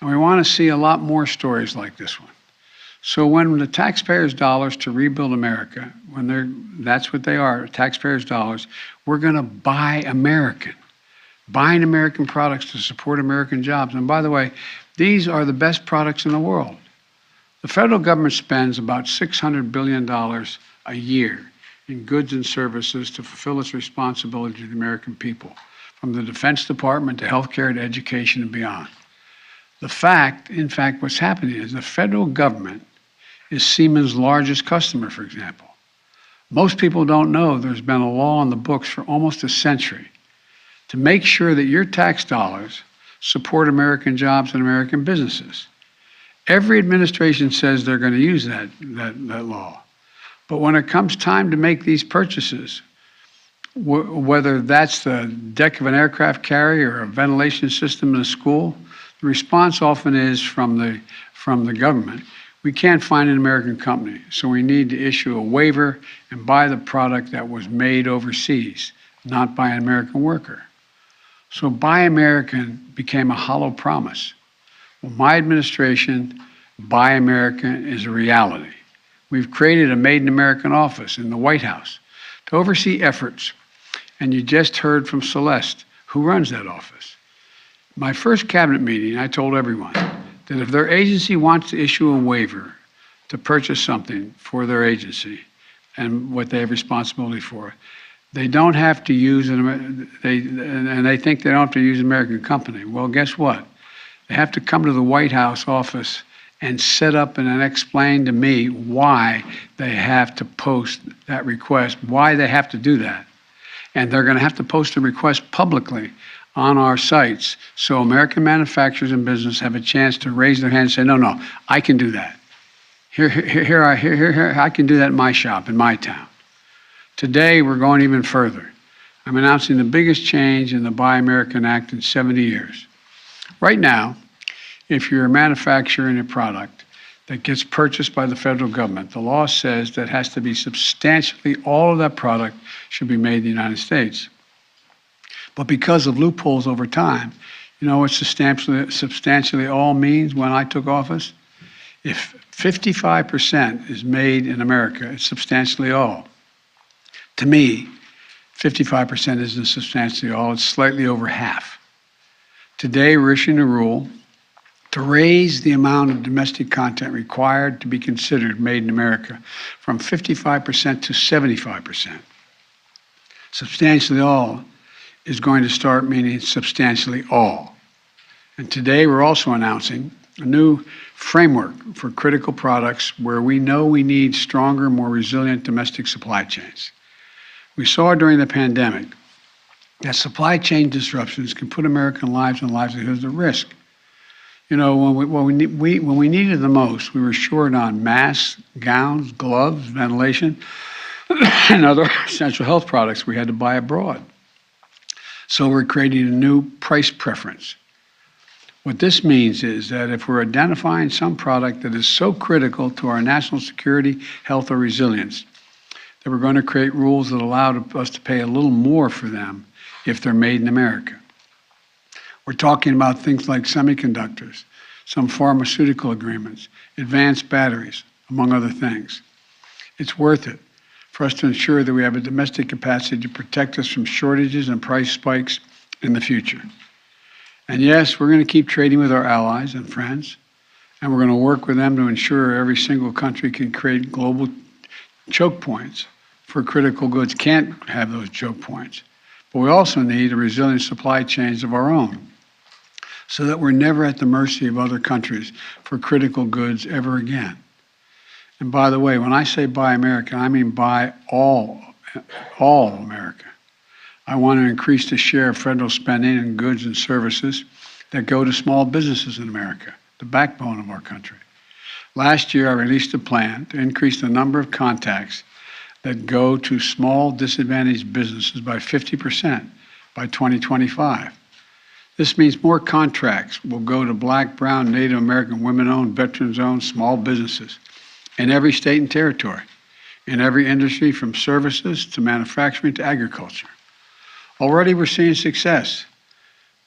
And we want to see a lot more stories like this one. So when the taxpayers' dollars to rebuild America, that's what they are, taxpayers' dollars, we're going to buy American. Buying American products to support American jobs. And by the way, these are the best products in the world. The federal government spends about $600 billion a year in goods and services to fulfill its responsibility to the American people, from the Defense Department to healthcare to education and beyond. In fact, what's happening is the federal government is Siemens' largest customer, for example. Most people don't know there's been a law on the books for almost a century to make sure that your tax dollars support American jobs and American businesses. Every administration says they're going to use that law. But when it comes time to make these purchases, whether that's the deck of an aircraft carrier or a ventilation system in a school, the response often is from the government. We can't find an American company, so we need to issue a waiver and buy the product that was made overseas, not by an American worker. So Buy American became a hollow promise. Well, my administration, Buy American is a reality. We've created a Made in American office in the White House to oversee efforts. And you just heard from Celeste, who runs that office. My first cabinet meeting, I told everyone that if their agency wants to issue a waiver to purchase something for their agency and what they have responsibility for, they don't have to use they think they don't have to use an American company. Well, guess what? They have to come to the White House office and set up and explain to me why they have to post that request, why they have to do that. And they're going to have to post a request publicly on our sites so American manufacturers and business have a chance to raise their hand and say, no, I can do that. Here, I can do that in my shop, in my town. Today, we're going even further. I'm announcing the biggest change in the Buy American Act in 70 years. Right now, if you're manufacturing a product that gets purchased by the federal government, the law says that has to be substantially all of that product should be made in the United States. But because of loopholes over time, you know what substantially all means when I took office? If 55% is made in America, it's substantially all. To me, 55% isn't substantially all, it's slightly over half. Today, we're issuing a rule to raise the amount of domestic content required to be considered made in America from 55% to 75%. Substantially all is going to start meaning substantially all. And today we're also announcing a new framework for critical products where we know we need stronger, more resilient domestic supply chains. We saw during the pandemic that supply chain disruptions can put American lives and livelihoods at risk. You know, when we needed the most, we were short on masks, gowns, gloves, ventilation, and other essential health products we had to buy abroad. So we're creating a new price preference. What this means is that if we're identifying some product that is so critical to our national security, health, or resilience, that we're going to create rules that allow us to pay a little more for them if they're made in America. We're talking about things like semiconductors, some pharmaceutical agreements, advanced batteries, among other things. It's worth it for us to ensure that we have a domestic capacity to protect us from shortages and price spikes in the future. And yes, we're going to keep trading with our allies and friends, and we're going to work with them to ensure every single country can create global choke points for critical goods. Can't have those choke points. But we also need a resilient supply chains of our own so that we're never at the mercy of other countries for critical goods ever again. And by the way, when I say buy American, I mean buy all America. I want to increase the share of federal spending in goods and services that go to small businesses in America, the backbone of our country. Last year, I released a plan to increase the number of contacts that go to small disadvantaged businesses by 50% by 2025. This means more contracts will go to Black, Brown, Native American, women-owned, veterans-owned small businesses in every state and territory, in every industry from services to manufacturing to agriculture. Already we're seeing success.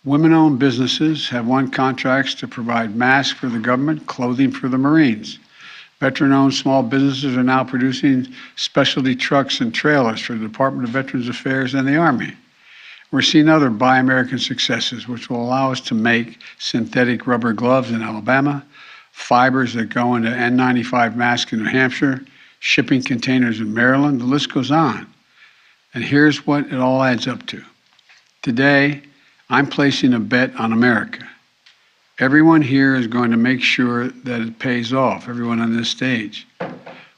Women-owned businesses have won contracts to provide masks for the government, clothing for the Marines. Veteran-owned small businesses are now producing specialty trucks and trailers for the Department of Veterans Affairs and the Army. We're seeing other Buy American successes, which will allow us to make synthetic rubber gloves in Alabama, fibers that go into N95 masks in New Hampshire, shipping containers in Maryland. The list goes on. And here's what it all adds up to. Today, I'm placing a bet on America. Everyone here is going to make sure that it pays off, everyone on this stage.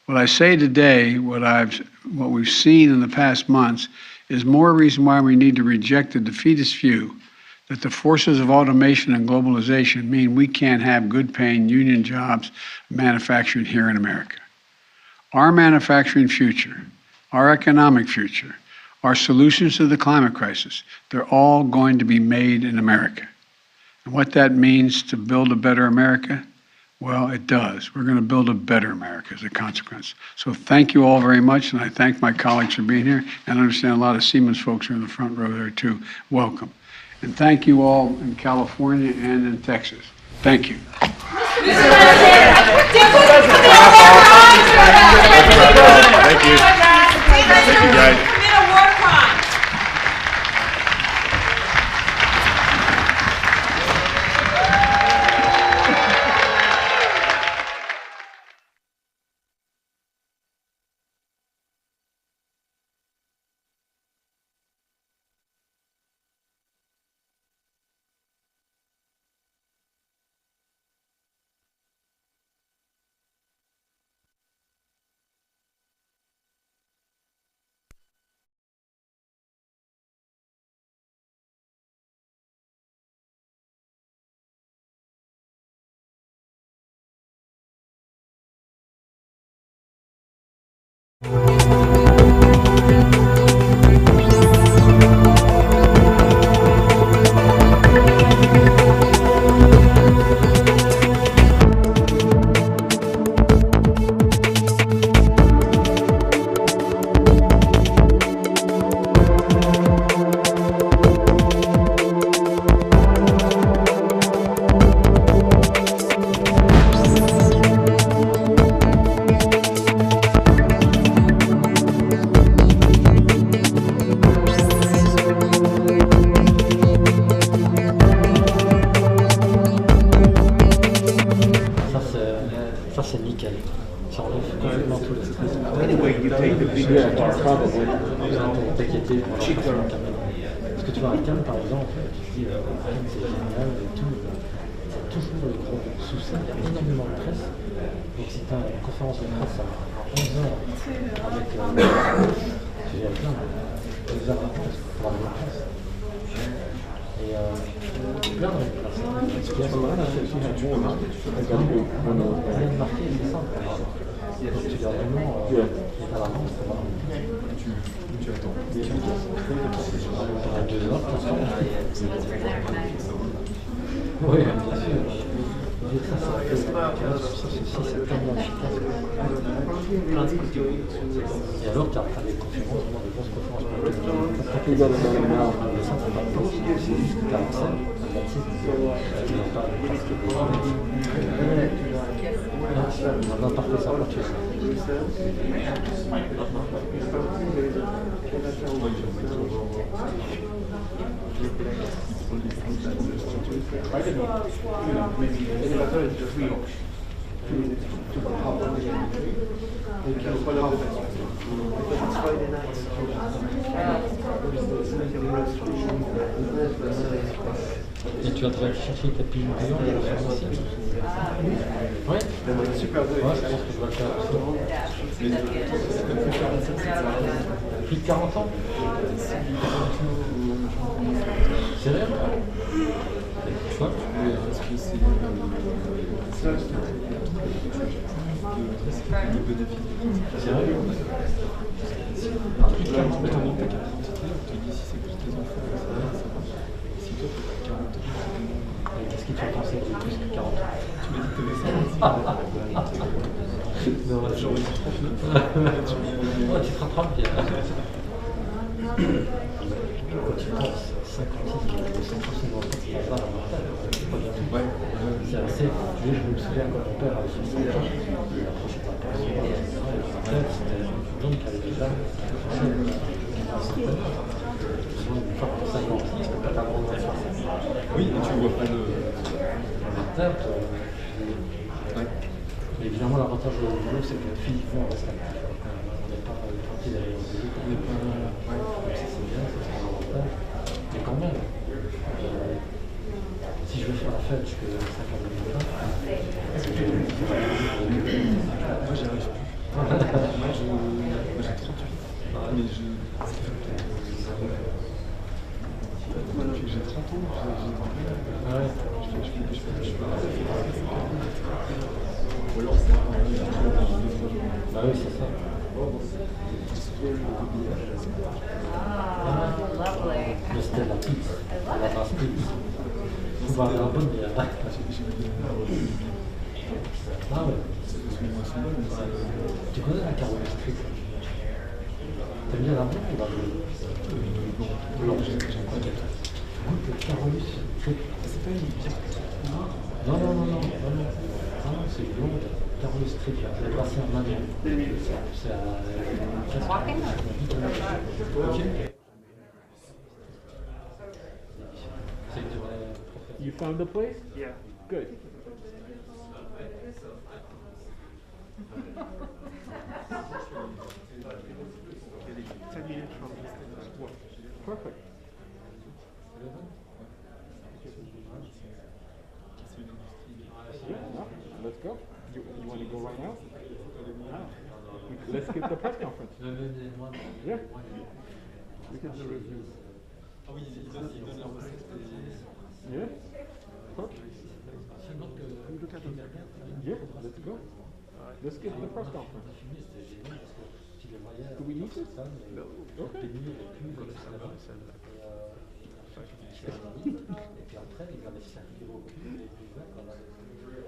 What I say today, what we've seen in the past months, is more reason why we need to reject the defeatist view that the forces of automation and globalization mean we can't have good-paying union jobs manufacturing here in America. Our manufacturing future, our economic future, our solutions to the climate crisis, they're all going to be made in America. And what that means to build a better America, well, it does. We're going to build a better America as a consequence. So thank you all very much, and I thank my colleagues for being here. And I understand a lot of Siemens folks are in the front row there too. Welcome. And thank you all in California and in Texas. Thank you. Thank you. Thank you, guys. Et tu as déjà cherché tes pays payants de la aussi? Ouais. Super. Ouais, je pense que je vais le faire aussi. Plus de 40 ans? Sérieux? Ouais. Est-ce que c'est sérieux? Plus de 40 ans, t'as 40 ans, tu dis si c'est plus tes enfants, si toi t'as 40 ans, qu'est-ce que tu as pensé de plus que 40 ans? Tu m'as dit que t'avais ça. Non, j'aurais dit 39. Oh, tu te rattrapes bien. Quand tu penses 56, 100% dans le temps, c'est pas mortel, c'est pas bien tout. Ouais. C'est assez. Je me souviens quand mon père avait 60 ans, il approchait de la personne, c'était un homme qui avait déjà une fois pour 56, tu peux pas t'attendre à faire ça. Oui, et tu vois pas de. Mais évidemment, l'avantage du boulot, c'est que physiquement, on reste actif. On n'est pas tranquille derrière le boulot. On n'est pas. Ouais, ça c'est bien, ça c'est un avantage. Mais quand même, si je veux faire la fête jusqu'à 5h du matin, moi j'y arrive plus. Moi j'ai 38. Mais depuis que j'ai 30 ans, ou alors c'est bah oui, c'est ça. Mais c'était la pizza. La basse pizza. On va avoir un bon bien. Ah ouais. Tu connais la Caroline Street? T'aimes bien la blanc ou la bleue? Blanc, j'aime pas du tout. Goûte le Caroline Street. C'est pas une bière. Non, c'est blond. Caroline Street, c'est passé en Inde. C'est à... You found the place? Yeah. Good. 10 minutes from work. Perfect. Yeah, no, let's go. You want to go right now? No. Let's skip the press conference. Yeah. Look at the reviews. Ah oui, ils donnent leur recette. Yeah. Perfect. Look at them. Yeah, let's go. Let's skip the press conference. Do we need this? No. Okay.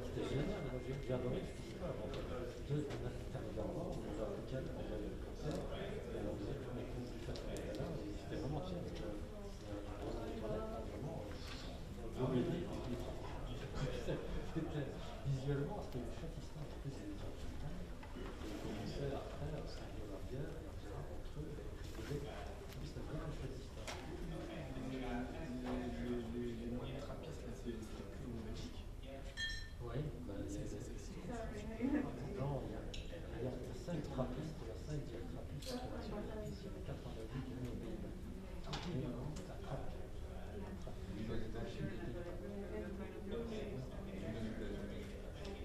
C'était génial, j'ai adoré ce festival. Deux intervenants, on a appliqué pour le concert, et on faisait tous les cours du festival, c'était vraiment chiant, parce que dans les toilettes, vraiment, c'était visuellement, c'était châtissant. En plus, les gens qui commençaient après, à se servir la bière, entre eux, c'était vraiment châtissant. Les moyens trappistes, là, c'est que en Belgique. Oui, c'est non, il y a 5 trappistes, il y a 5 trappistes, il y a 88 qui ont des ça trappe.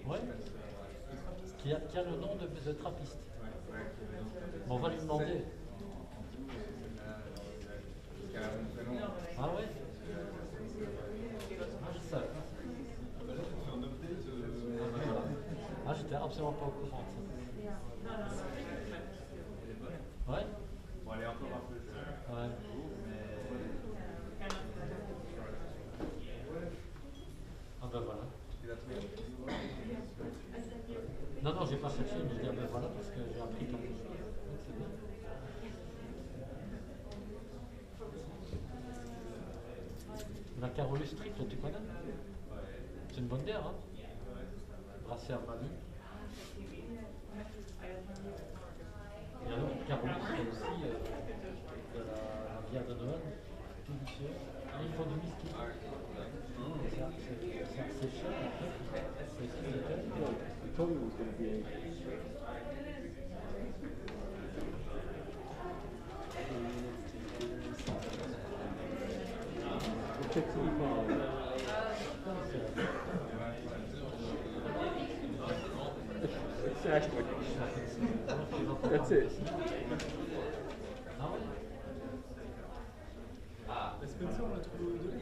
Oui, qui a le nom de trappiste. Bon, on va lui demander. Ah ouais? Ah, je sais. Ah, j'étais absolument pas au courant de ça. Ouais? Bon, elle est encore un peu jeune. Ouais. Ah ben voilà. Non, j'ai pas cherché, mais je dis ah ben voilà parce que j'ai appris quelque chose. C'est bien. La Caroline Street, tu connais? C'est une bonne bière, hein? Brasseur Mali. Et alors, Caroline, c'est aussi de la bière de Noël, tout vicieux. Et ils font du whisky. C'est assez cher, en fait. C'est told you it was going to be angry. Exactly. That's it. Spencer, on a trouvé aux deux.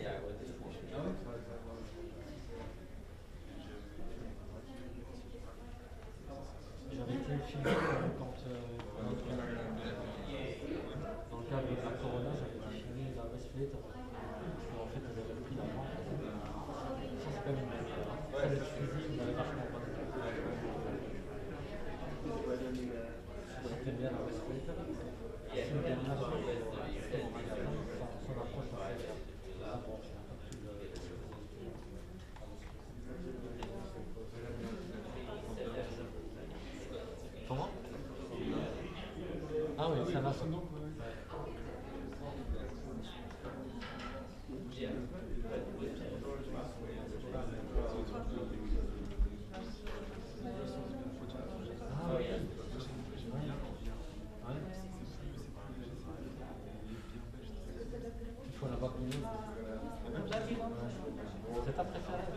J'avais été filmé quand, dans le cadre de la Corona, j'avais été filmé la Westfleet. En fait, elles avaient pris la vente. Ça, c'est quand même une exclusive, on avait vachement pas. C'était bien la Westfleet. C'est une dernière chose, en magasin, son approche en fait. Comment? Ah oui, c'est un assaut. Ah oui. Il faut l'avoir connu. C'est ta préférée.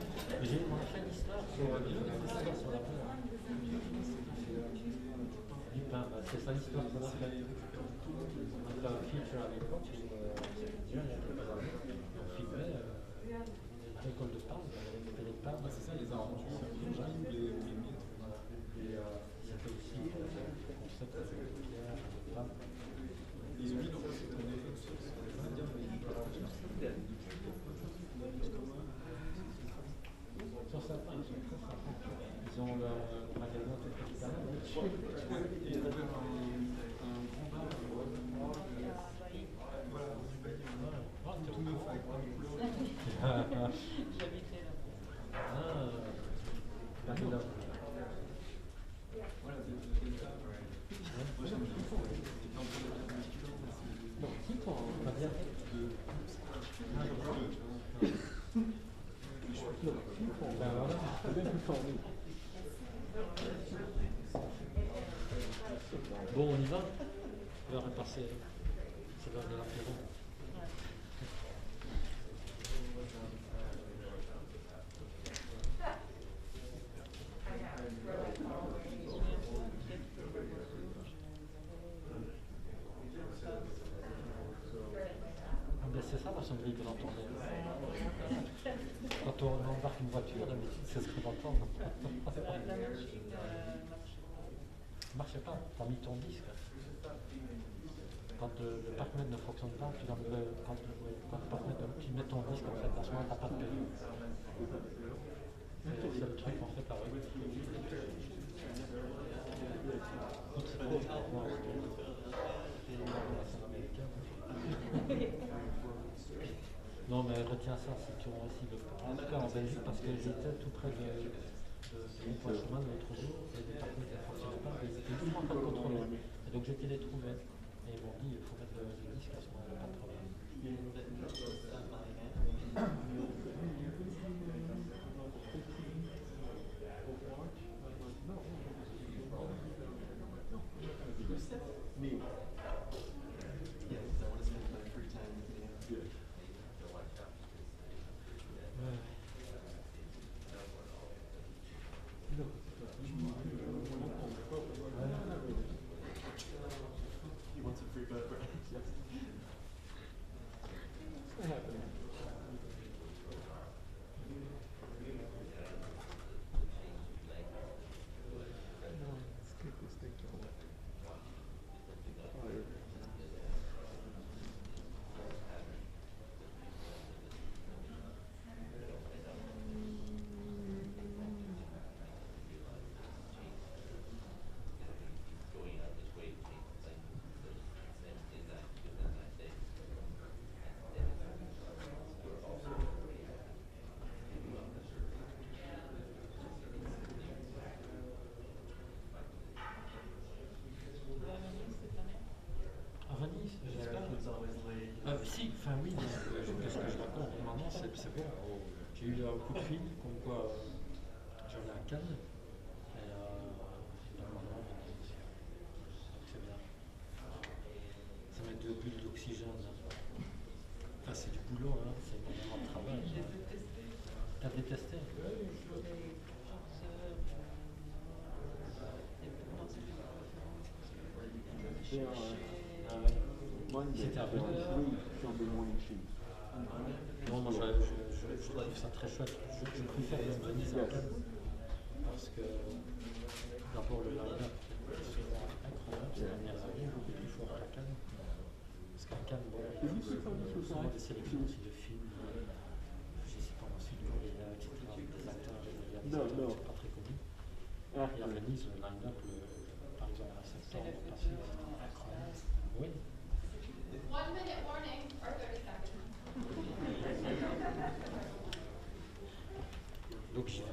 J'ai fait une histoire sur la peur. C'est ça l'histoire qu'on a fait. On a un feature à l'époque, il y a quelques années, on filmait une récolte de pain, il y avait des pain. C'est ça les arrangements, et c'était aussi le concept avec les pierres, les pain. Ils ont mis leur sur certains, ils sont très sympas. Ils ont leur magasin tout petit. Il y a un grand bar. Tout neuf avec plein de couleurs. J'habitais là. Ah, là. Voilà, c'est ça. Moi j'aime bien. Non, qui toi, on va bien. Ben voilà, c'est bien plus formé. Bon, on y va. On va repasser. C'est l'heure de l'apéro. Ben c'est ça la sonnerie que l'entendait. Quand on embarque une voiture, d'habitude, c'est ce qu'on entend. La machine ne marchait pas, tu as mis ton disque. Quand le parc-mètre ne fonctionne pas, quand le parc-mètre, tu mets ton disque, en fait, à ce moment, tu n'as pas de période. C'est le truc, en fait, pareil. Non, mais retiens ça si tu vois ici, en tout cas en Belgique, parce que j'étais tout près de mon point de chemin l'autre jour, et les parcs ne fonctionnaient pas, ils étaient tout en train de contrôler. Et donc j'étais les trouver, et ils m'ont dit il faut mettre le disque à ce moment-là, pas de problème. Me. Yes, I want to spend my free time with you. He wants a free bed breakfast. Yes. It's happening. Let's get this thing going. Si, enfin oui, qu'est-ce que je raconte maintenant, c'est bon. J'ai eu un coup de fil, comme quoi j'en ai à Cannes, et tester. C'était un peu non, moi je trouve ça très chouette. Je préfère les organiser en calme parce que d'abord le line-up est souvent incroyable ces dernières années, beaucoup plus fort à la Cannes. Parce qu'à Cannes, bon, il faut souvent des sélections aussi de films, je sais pas, sud-coréens, etc., avec des acteurs, des réalisateurs, c'est pas très connu. Et à Venise, le line-up, par exemple en septembre passé, c'était incroyable. Oui. 1 minute warning or 30 seconds. Donc j'y vais.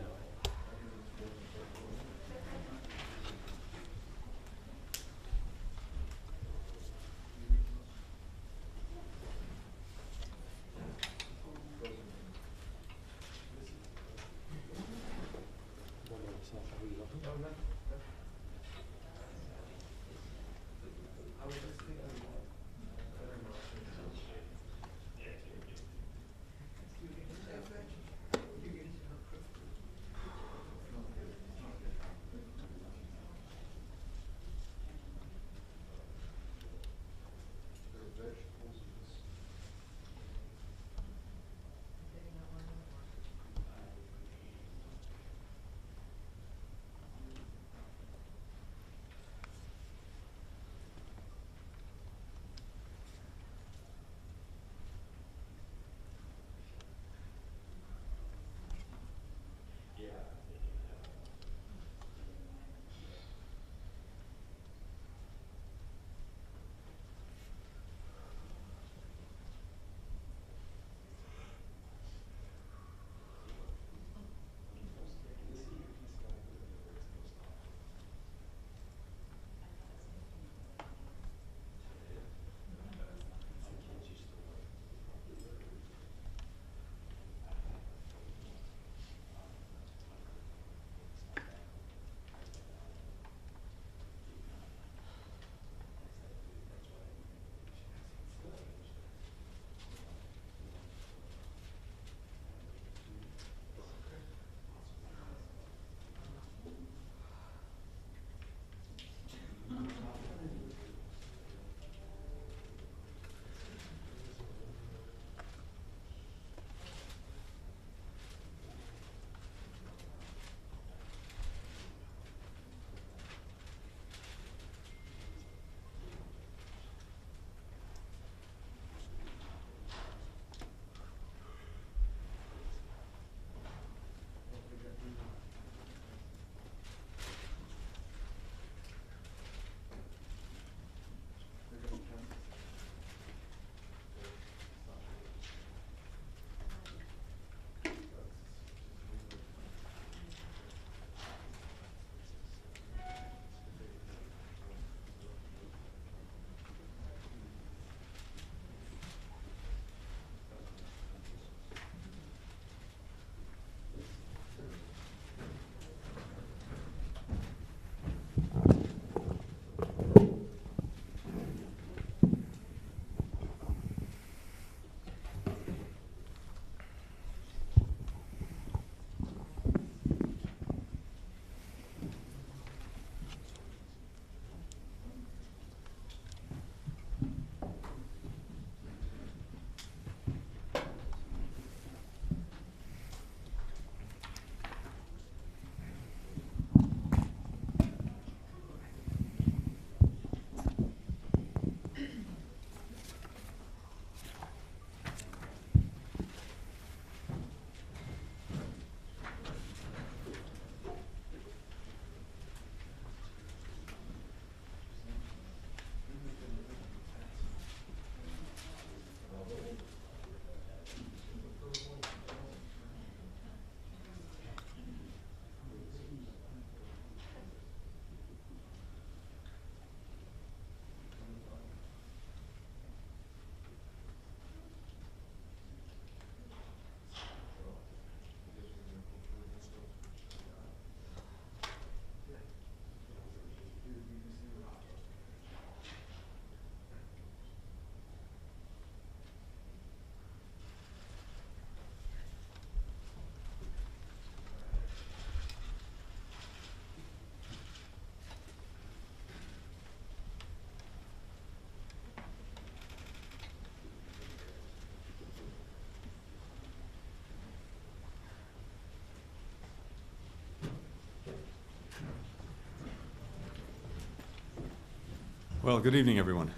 Well, good evening, everyone.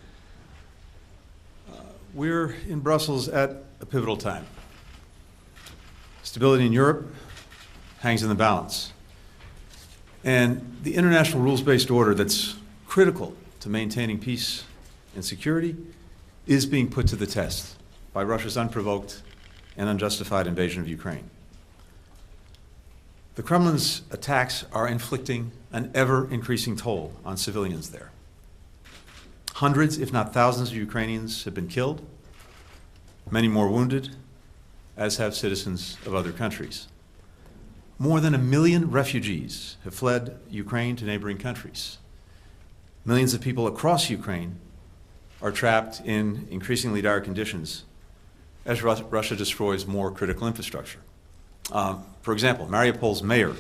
We're in Brussels at a pivotal time. Stability in Europe hangs in the balance. And the international rules-based order that's critical to maintaining peace and security is being put to the test by Russia's unprovoked and unjustified invasion of Ukraine. The Kremlin's attacks are inflicting an ever-increasing toll on civilians there. Hundreds, if not thousands, of Ukrainians have been killed, many more wounded, as have citizens of other countries. More than 1 million refugees have fled Ukraine to neighboring countries. Millions of people across Ukraine are trapped in increasingly dire conditions as Russia destroys more critical infrastructure. For example, Mariupol's mayor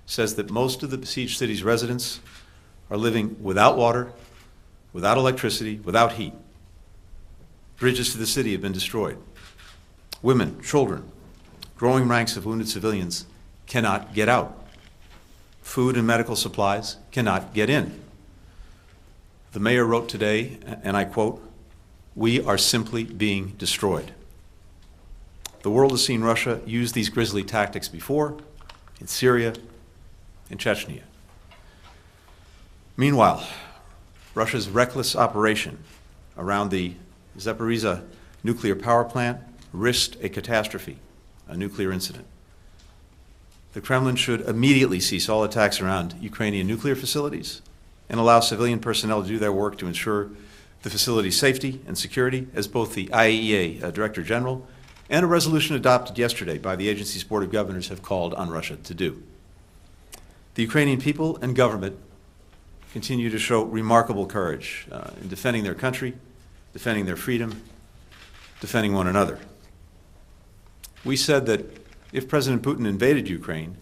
says that most of the besieged city's residents are living without water, without electricity, without heat. Bridges to the city have been destroyed. Women, children, growing ranks of wounded civilians cannot get out. Food and medical supplies cannot get in. The mayor wrote today, and I quote, "We are simply being destroyed." The world has seen Russia use these grisly tactics before, in Syria, in Chechnya. Meanwhile, Russia's reckless operation around the Zaporizhzhia nuclear power plant risked a catastrophe, a nuclear incident. The Kremlin should immediately cease all attacks around Ukrainian nuclear facilities and allow civilian personnel to do their work to ensure the facility's safety and security, as both the IAEA Director General and a resolution adopted yesterday by the agency's Board of Governors have called on Russia to do. The Ukrainian people and government continue to show remarkable courage in defending their country, defending their freedom, defending one another. We said that if President Putin invaded Ukraine,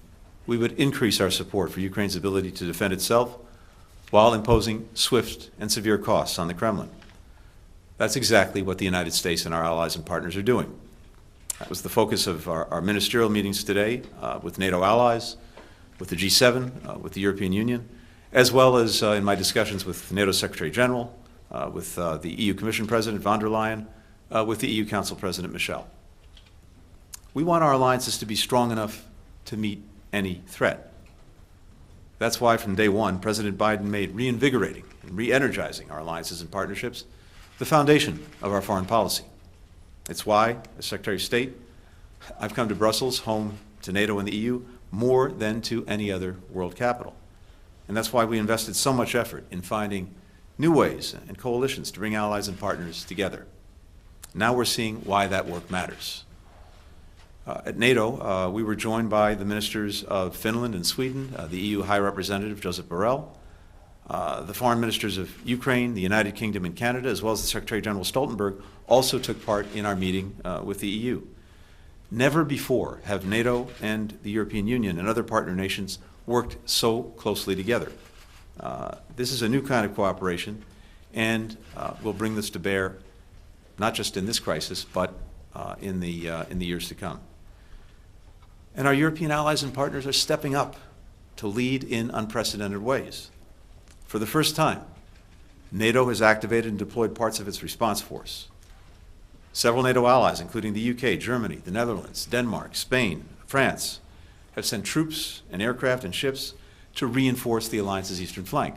we would increase our support for Ukraine's ability to defend itself while imposing swift and severe costs on the Kremlin. That's exactly what the United States and our allies and partners are doing. That was the focus of our ministerial meetings today with NATO allies, with the G7, with the European Union, as well as in my discussions with NATO Secretary General, with the EU Commission President von der Leyen, with the EU Council President Michel. We want our alliances to be strong enough to meet any threat. That's why from day one, President Biden made reinvigorating and re-energizing our alliances and partnerships the foundation of our foreign policy. It's why, as Secretary of State, I've come to Brussels, home to NATO and the EU, more than to any other world capital. And that's why we invested so much effort in finding new ways and coalitions to bring allies and partners together. Now we're seeing why that work matters. At NATO, we were joined by the ministers of Finland and Sweden, the EU High Representative Josep Borrell, the foreign ministers of Ukraine, the United Kingdom, and Canada, as well as the Secretary General Stoltenberg, also took part in our meeting with the EU. Never before have NATO and the European Union and other partner nations worked so closely together. This is a new kind of cooperation, and we'll bring this to bear not just in this crisis, but in the years to come. And our European allies and partners are stepping up to lead in unprecedented ways. For the first time, NATO has activated and deployed parts of its response force. Several NATO allies, including the UK, Germany, the Netherlands, Denmark, Spain, France, have sent troops and aircraft and ships to reinforce the alliance's eastern flank.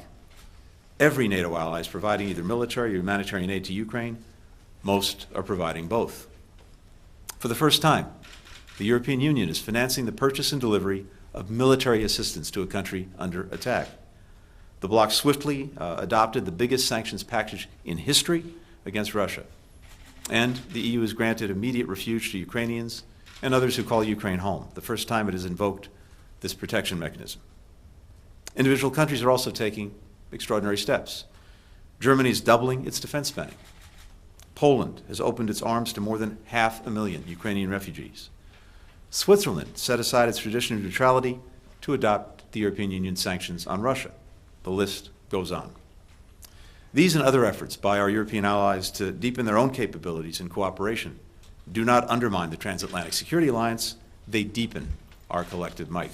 Every NATO ally is providing either military or humanitarian aid to Ukraine. Most are providing both. For the first time, the European Union is financing the purchase and delivery of military assistance to a country under attack. The bloc swiftly adopted the biggest sanctions package in history against Russia. And the EU has granted immediate refuge to Ukrainians and others who call Ukraine home, the first time it has invoked this protection mechanism. Individual countries are also taking extraordinary steps. Germany is doubling its defense spending. Poland has opened its arms to more than 500,000 Ukrainian refugees. Switzerland set aside its tradition of neutrality to adopt the European Union sanctions on Russia. The list goes on. These and other efforts by our European allies to deepen their own capabilities and cooperation do not undermine the transatlantic security alliance, they deepen our collective might.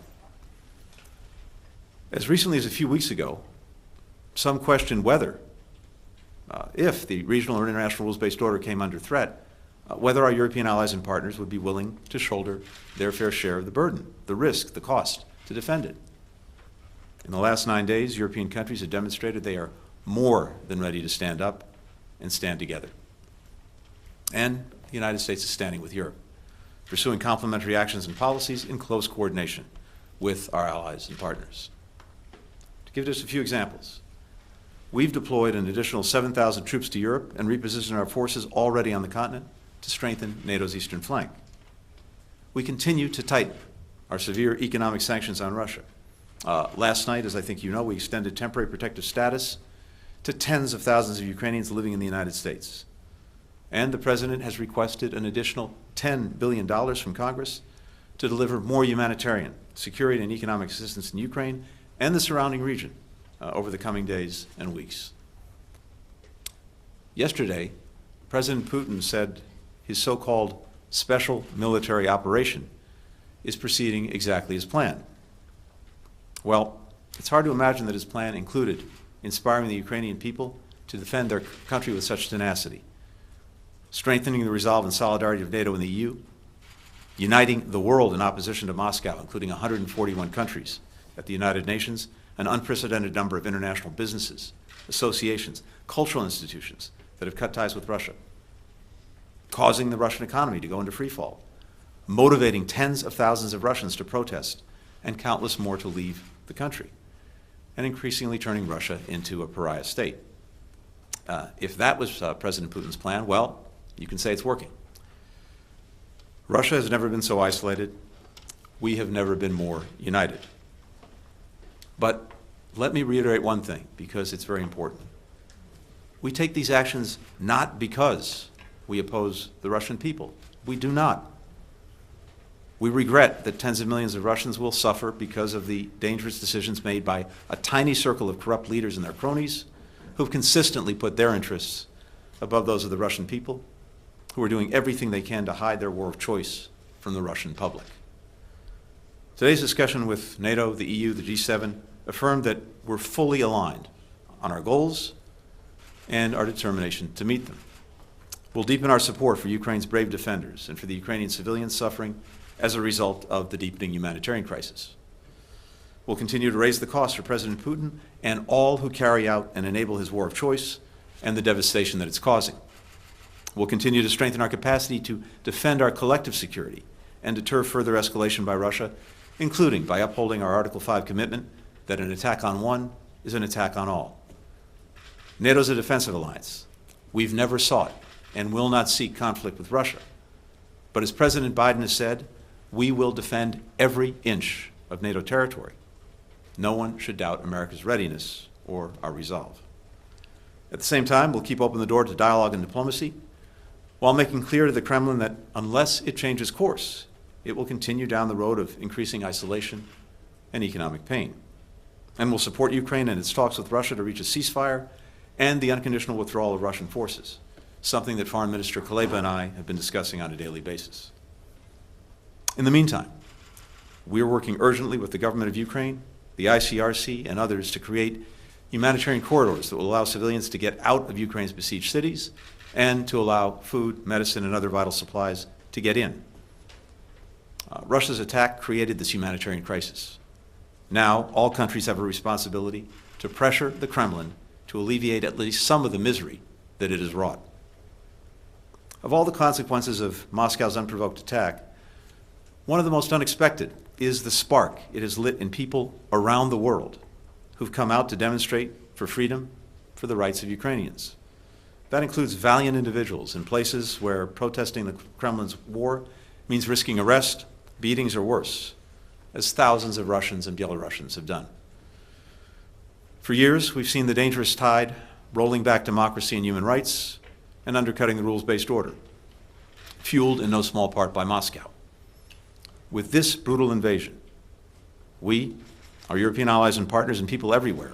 As recently as a few weeks ago, some questioned whether if the regional or international rules-based order came under threat, whether our European allies and partners would be willing to shoulder their fair share of the burden, the risk, the cost to defend it. In the last 9 days, European countries have demonstrated they are more than ready to stand up and stand together. And the United States is standing with Europe, pursuing complementary actions and policies in close coordination with our allies and partners. To give just a few examples, we've deployed an additional 7,000 troops to Europe and repositioned our forces already on the continent to strengthen NATO's eastern flank. We continue to tighten our severe economic sanctions on Russia. Last night, as I think you know, we extended temporary protective status to tens of thousands of Ukrainians living in the United States. And the President has requested an additional $10 billion from Congress to deliver more humanitarian, security, and economic assistance in Ukraine and the surrounding region over the coming days and weeks. Yesterday, President Putin said his so-called special military operation is proceeding exactly as planned. Well, it's hard to imagine that his plan included inspiring the Ukrainian people to defend their country with such tenacity, strengthening the resolve and solidarity of NATO and the EU, uniting the world in opposition to Moscow, including 141 countries at the United Nations, an unprecedented number of international businesses, associations, cultural institutions that have cut ties with Russia, causing the Russian economy to go into freefall, motivating tens of thousands of Russians to protest and countless more to leave the country, and increasingly turning Russia into a pariah state. If that was President Putin's plan, well, you can say it's working. Russia has never been so isolated. We have never been more united. But let me reiterate one thing, because it's very important. We take these actions not because we oppose the Russian people. We do not. We regret that tens of millions of Russians will suffer because of the dangerous decisions made by a tiny circle of corrupt leaders and their cronies who've consistently put their interests above those of the Russian people, who are doing everything they can to hide their war of choice from the Russian public. Today's discussion with NATO, the EU, the G7 affirmed that we're fully aligned on our goals and our determination to meet them. We'll deepen our support for Ukraine's brave defenders and for the Ukrainian civilians suffering as a result of the deepening humanitarian crisis. We'll continue to raise the cost for President Putin and all who carry out and enable his war of choice and the devastation that it's causing. We'll continue to strengthen our capacity to defend our collective security and deter further escalation by Russia, including by upholding our Article 5 commitment that an attack on one is an attack on all. NATO's a defensive alliance. We've never sought and will not seek conflict with Russia. But as President Biden has said, we will defend every inch of NATO territory. No one should doubt America's readiness or our resolve. At the same time, we'll keep open the door to dialogue and diplomacy, while making clear to the Kremlin that unless it changes course, it will continue down the road of increasing isolation and economic pain. And will support Ukraine in its talks with Russia to reach a ceasefire and the unconditional withdrawal of Russian forces, something that Foreign Minister Kuleba and I have been discussing on a daily basis. In the meantime, we are working urgently with the government of Ukraine, the ICRC, and others to create humanitarian corridors that will allow civilians to get out of Ukraine's besieged cities and to allow food, medicine, and other vital supplies to get in. Russia's attack created this humanitarian crisis. Now, all countries have a responsibility to pressure the Kremlin to alleviate at least some of the misery that it has wrought. Of all the consequences of Moscow's unprovoked attack, one of the most unexpected is the spark it has lit in people around the world who've come out to demonstrate for freedom, for the rights of Ukrainians. That includes valiant individuals in places where protesting the Kremlin's war means risking arrest, beatings, or worse, as thousands of Russians and Belarusians have done. For years, we've seen the dangerous tide rolling back democracy and human rights and undercutting the rules-based order, fueled in no small part by Moscow. With this brutal invasion, we, our European allies and partners, and people everywhere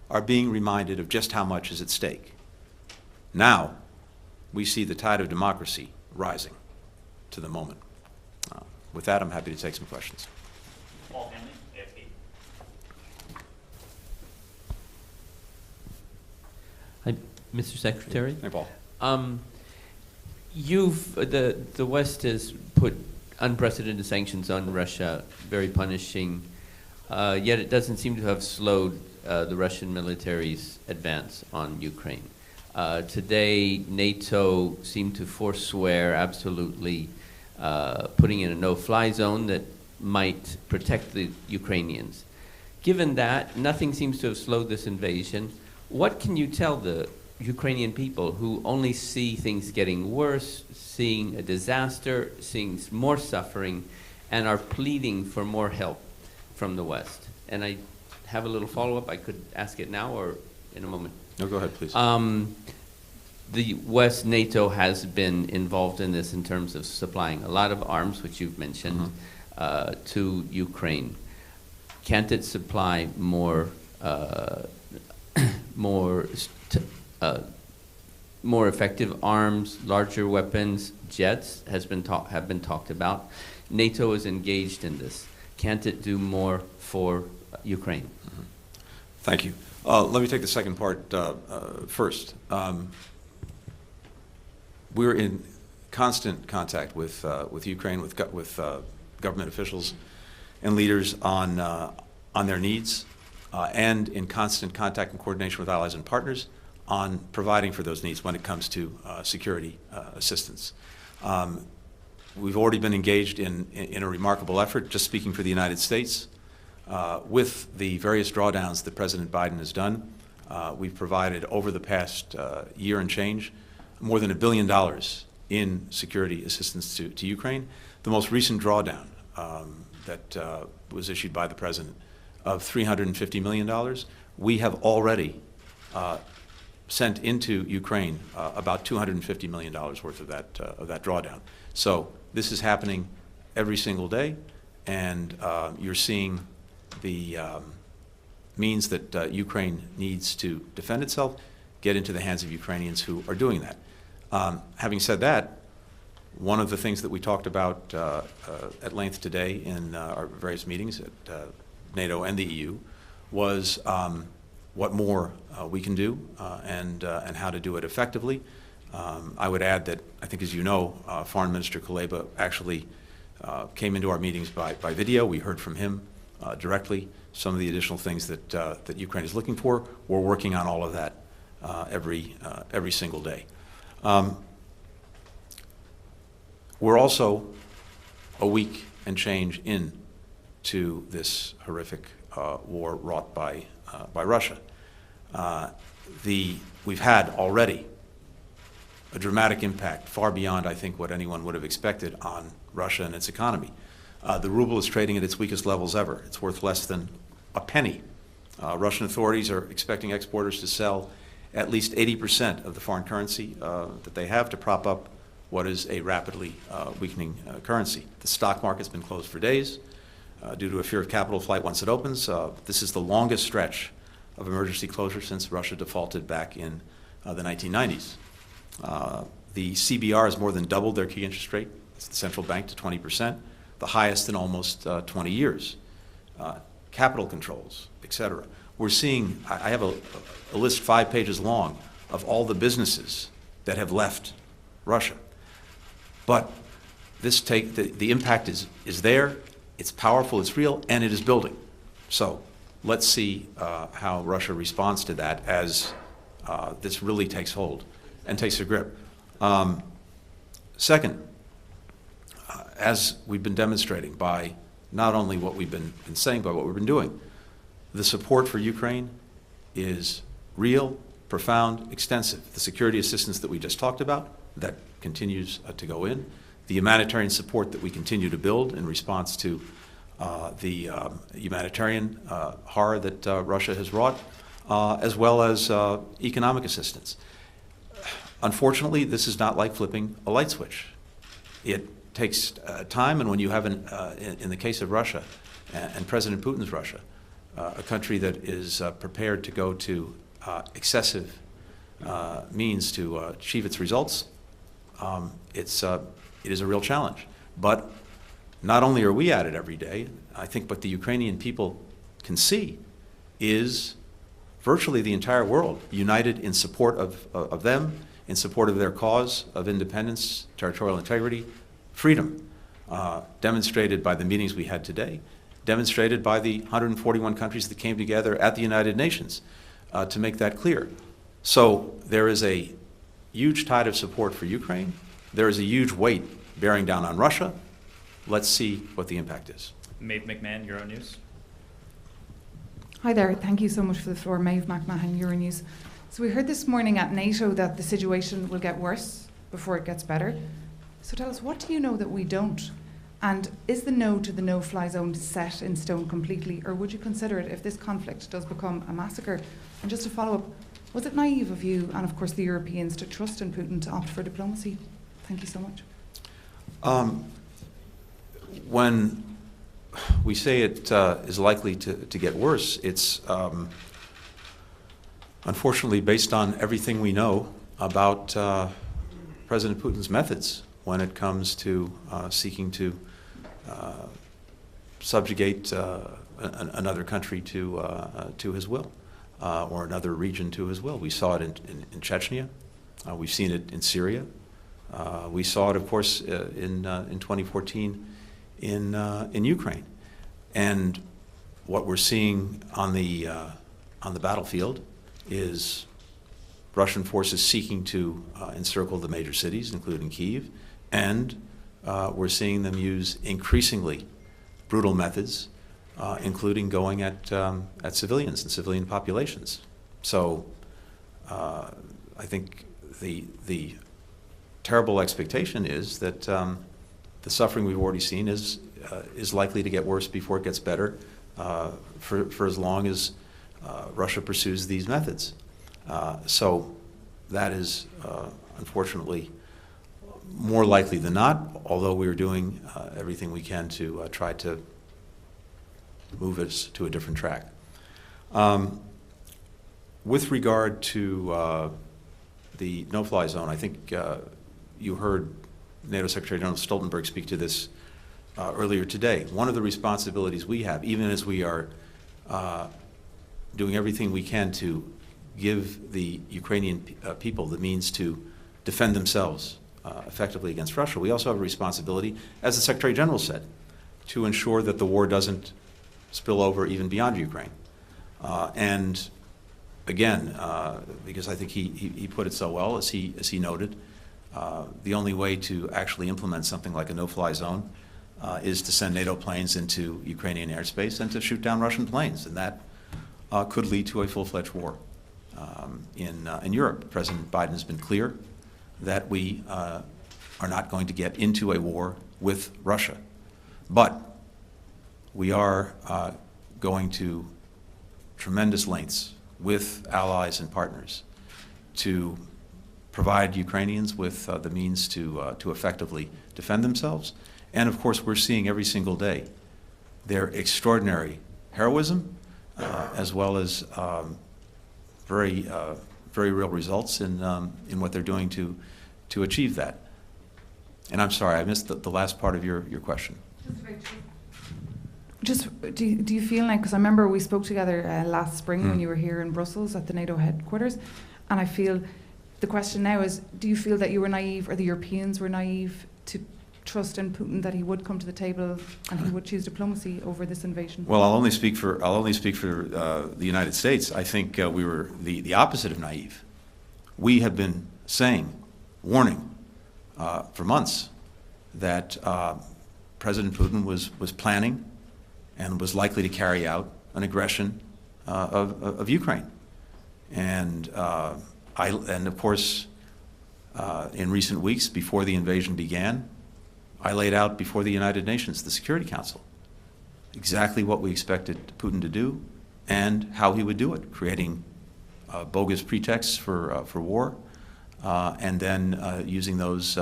are being reminded of just how much is at stake. Now, we see the tide of democracy rising to the moment. With that, I'm happy to take some questions. Mr. Secretary. Hey, Paul. The West has put unprecedented sanctions on Russia, very punishing, yet it doesn't seem to have slowed the Russian military's advance on Ukraine. Today, NATO seemed to forswear absolutely putting in a no-fly zone that might protect the Ukrainians. Given that, nothing seems to have slowed this invasion. What can you tell the Ukrainian people who only see things getting worse, seeing a disaster, seeing more suffering, and are pleading for more help from the West? And I have a little follow-up. I could ask it now or in a moment. No, go ahead, please. The West, NATO, has been involved in this in terms of supplying a lot of arms, which you've mentioned, to Ukraine. Can't it supply more effective arms, larger weapons, jets have been talked about? NATO is engaged in this. Can't it do more for Ukraine? Thank you. Let me take the second part first. We're in constant contact with Ukraine, with government officials and leaders on their needs, and in constant contact and coordination with allies and partners on providing for those needs when it comes to security assistance. We've already been engaged in a remarkable effort, just speaking for the United States, with the various drawdowns that President Biden has done. We've provided over the past year and change more than $1 billion in security assistance to Ukraine. The most recent drawdown that was issued by the President of $350 million, we have already sent into Ukraine about $250 million worth of that drawdown. So this is happening every single day, and you're seeing the means that Ukraine needs to defend itself get into the hands of Ukrainians who are doing that. Having said that, one of the things that we talked about at length today in our various meetings at NATO and the EU was what more we can do and how to do it effectively. I would add that I think, as you know, Foreign Minister Kuleba actually came into our meetings by video. We heard from him directly some of the additional things that Ukraine is looking for. We're working on all of that every single day. We're also a week and change into this horrific war wrought by Russia. We've had already a dramatic impact, far beyond, I think, what anyone would have expected on Russia and its economy. The ruble is trading at its weakest levels ever. It's worth less than a penny. Russian authorities are expecting exporters to sell at least 80% of the foreign currency that they have to prop up what is a rapidly weakening currency. The stock market's been closed for days due to a fear of capital flight once it opens. This is the longest stretch of emergency closure since Russia defaulted back in the 1990s. The CBR has more than doubled their key interest rate, it's the central bank, to 20%, the highest in almost 20 years. Capital controls, et cetera. We're seeing, I have a list 5 pages long of all the businesses that have left Russia. But the impact is there, it's powerful, it's real, and it is building. So let's see how Russia responds to that as this really takes hold and takes a grip. Second, as we've been demonstrating by not only what we've been saying, but what we've been doing, the support for Ukraine is real, profound, extensive. The security assistance that we just talked about, that continues to go in. The humanitarian support that we continue to build in response to the humanitarian horror that Russia has wrought, as well as economic assistance. Unfortunately, this is not like flipping a light switch. It takes time, and when you have, in the case of Russia and President Putin's Russia, a country that is prepared to go to excessive means to achieve its results, it is a real challenge. But not only are we at it every day, I think what the Ukrainian people can see is virtually the entire world united in support of them, in support of their cause of independence, territorial integrity, freedom, demonstrated by the meetings we had today, demonstrated by the 141 countries that came together at the United Nations to make that clear. So there is a huge tide of support for Ukraine. There is a huge weight bearing down on Russia. Let's see what the impact is. Maeve McMahon, Euronews. Hi there, thank you so much for the floor. Maeve McMahon, Euronews. So we heard this morning at NATO that the situation will get worse before it gets better. So tell us, what do you know that we don't? And is the no to the no-fly zone set in stone completely, or would you consider it if this conflict does become a massacre? And just to follow up, was it naive of you, and of course the Europeans, to trust in Putin to opt for diplomacy? Thank you so much. When we say it is likely to get worse, it's unfortunately based on everything we know about President Putin's methods when it comes to seeking to subjugate another country to his will, or another region to his will. We saw it in Chechnya. We've seen it in Syria. We saw it, of course, in 2014 in Ukraine. And what we're seeing on the battlefield is Russian forces seeking to encircle the major cities, including Kyiv, and we're seeing them use increasingly brutal methods, including going at civilians and civilian populations. So I think the terrible expectation is that the suffering we've already seen is likely to get worse before it gets better, for as long as Russia pursues these methods. So that is unfortunately more likely than not, although we are doing everything we can to try to move us to a different track. With regard to the no-fly zone, I think you heard NATO Secretary General Stoltenberg speak to this earlier today. One of the responsibilities we have, even as we are doing everything we can to give the Ukrainian people the means to defend themselves effectively against Russia, we also have a responsibility, as the Secretary General said, to ensure that the war doesn't spill over even beyond Ukraine. And again, because I think he put it so well, as he noted, the only way to actually implement something like a no-fly zone is to send NATO planes into Ukrainian airspace and to shoot down Russian planes, and that could lead to a full-fledged war in Europe. President Biden has been clear that we are not going to get into a war with Russia, but we are going to tremendous lengths with allies and partners to provide Ukrainians with the means to effectively defend themselves. And of course, we're seeing every single day their extraordinary heroism, as well as very real results in what they're doing to achieve that. And I'm sorry, I missed the last part of your question. Just, do you feel like, because I remember we spoke together last spring when you were here in Brussels at the NATO headquarters, and I feel the question now is, do you feel that you were naive, or the Europeans were naive, to trust in Putin that he would come to the table and he would choose diplomacy over this invasion? Well, I'll only speak for the United States. I think we were the opposite of naive. We have been saying, warning for months, that President Putin was planning and was likely to carry out an aggression of Ukraine, and of course, in recent weeks before the invasion began, I laid out before the United Nations, the Security Council, exactly what we expected Putin to do and how he would do it, creating bogus pretexts for war, and then using those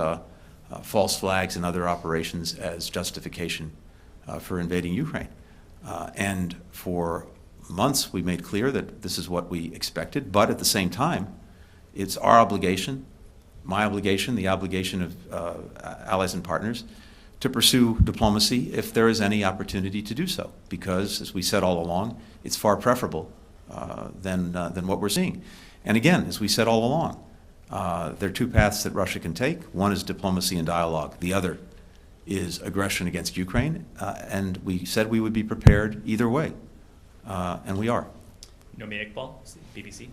false flags and other operations as justification for invading Ukraine. And for months, we made clear that this is what we expected, but at the same time, it's our obligation, my obligation, the obligation of allies and partners, to pursue diplomacy if there is any opportunity to do so. Because, as we said all along, it's far preferable than what we're seeing. And again, as we said all along, there are two paths that Russia can take. One is diplomacy and dialogue. The other is aggression against Ukraine. And we said we would be prepared either way. And we are. Nomi Iqbal, BBC.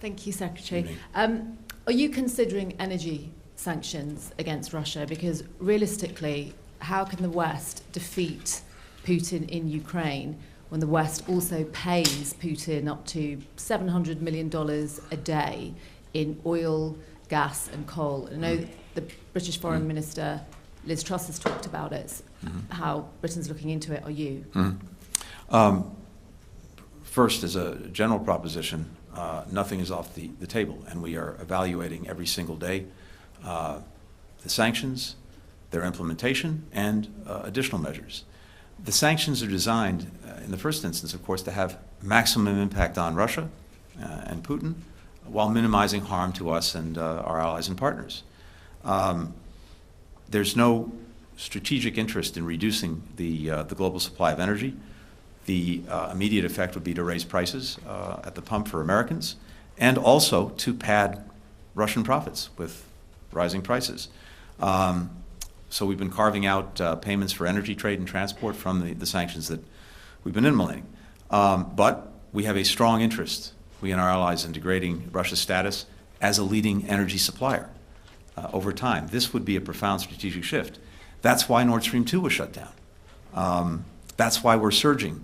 Thank you, Secretary. Are you considering energy sanctions against Russia? Because realistically, how can the West defeat Putin in Ukraine when the West also pays Putin up to $700 million a day in oil, gas and coal? I know the British Foreign Minister, Liz Truss, has talked about it, how Britain's looking into it. Are you? First, as a general proposition, nothing is off the table, and we are evaluating every single day the sanctions, their implementation, and additional measures. The sanctions are designed, in the first instance, of course, to have maximum impact on Russia and Putin, while minimizing harm to us and our allies and partners. There's no strategic interest in reducing the global supply of energy. The immediate effect would be to raise prices at the pump for Americans, and also to pad Russian profits with rising prices. So we've been carving out payments for energy trade and transport from the sanctions that we've been implementing. But we have a strong interest, we and our allies, in degrading Russia's status as a leading energy supplier over time. This would be a profound strategic shift. That's why Nord Stream 2 was shut down. That's why we're surging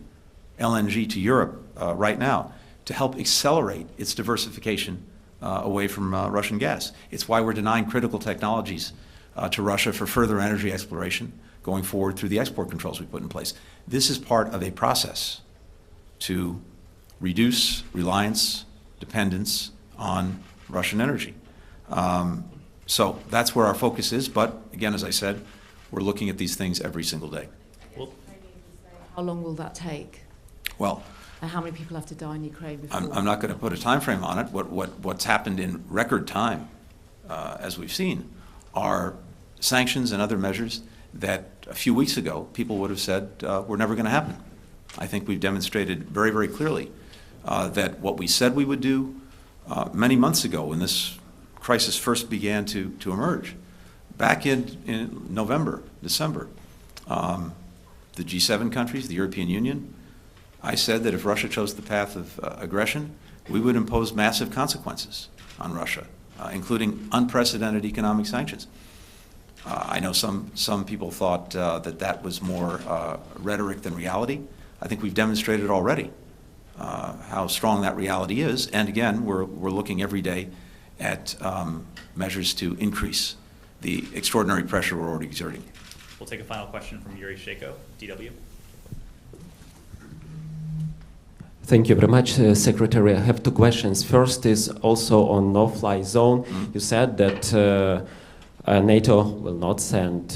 LNG to Europe right now, to help accelerate its diversification away from Russian gas. It's why we're denying critical technologies to Russia for further energy exploration going forward through the export controls we put in place. This is part of a process to reduce reliance, dependence on Russian energy. So that's where our focus is, but again, as I said, we're looking at these things every single day. How long will that take? Well, and how many people have to die in Ukraine before? I'm not going to put a time frame on it. What's happened in record time, as we've seen, are sanctions and other measures that a few weeks ago people would have said were never going to happen. I think we've demonstrated very, very clearly that what we said we would do many months ago, when this crisis first began to emerge, back in November, December, the G7 countries, the European Union, I said that if Russia chose the path of aggression, we would impose massive consequences on Russia, including unprecedented economic sanctions. I know some people thought that was more rhetoric than reality. I think we've demonstrated already how strong that reality is. And again, we're looking every day at measures to increase the extraordinary pressure we're already exerting. We'll take a final question from Yuri Shako, DW. Thank you very much, Secretary. I have two questions. First is also on no-fly zone. You said that NATO will not send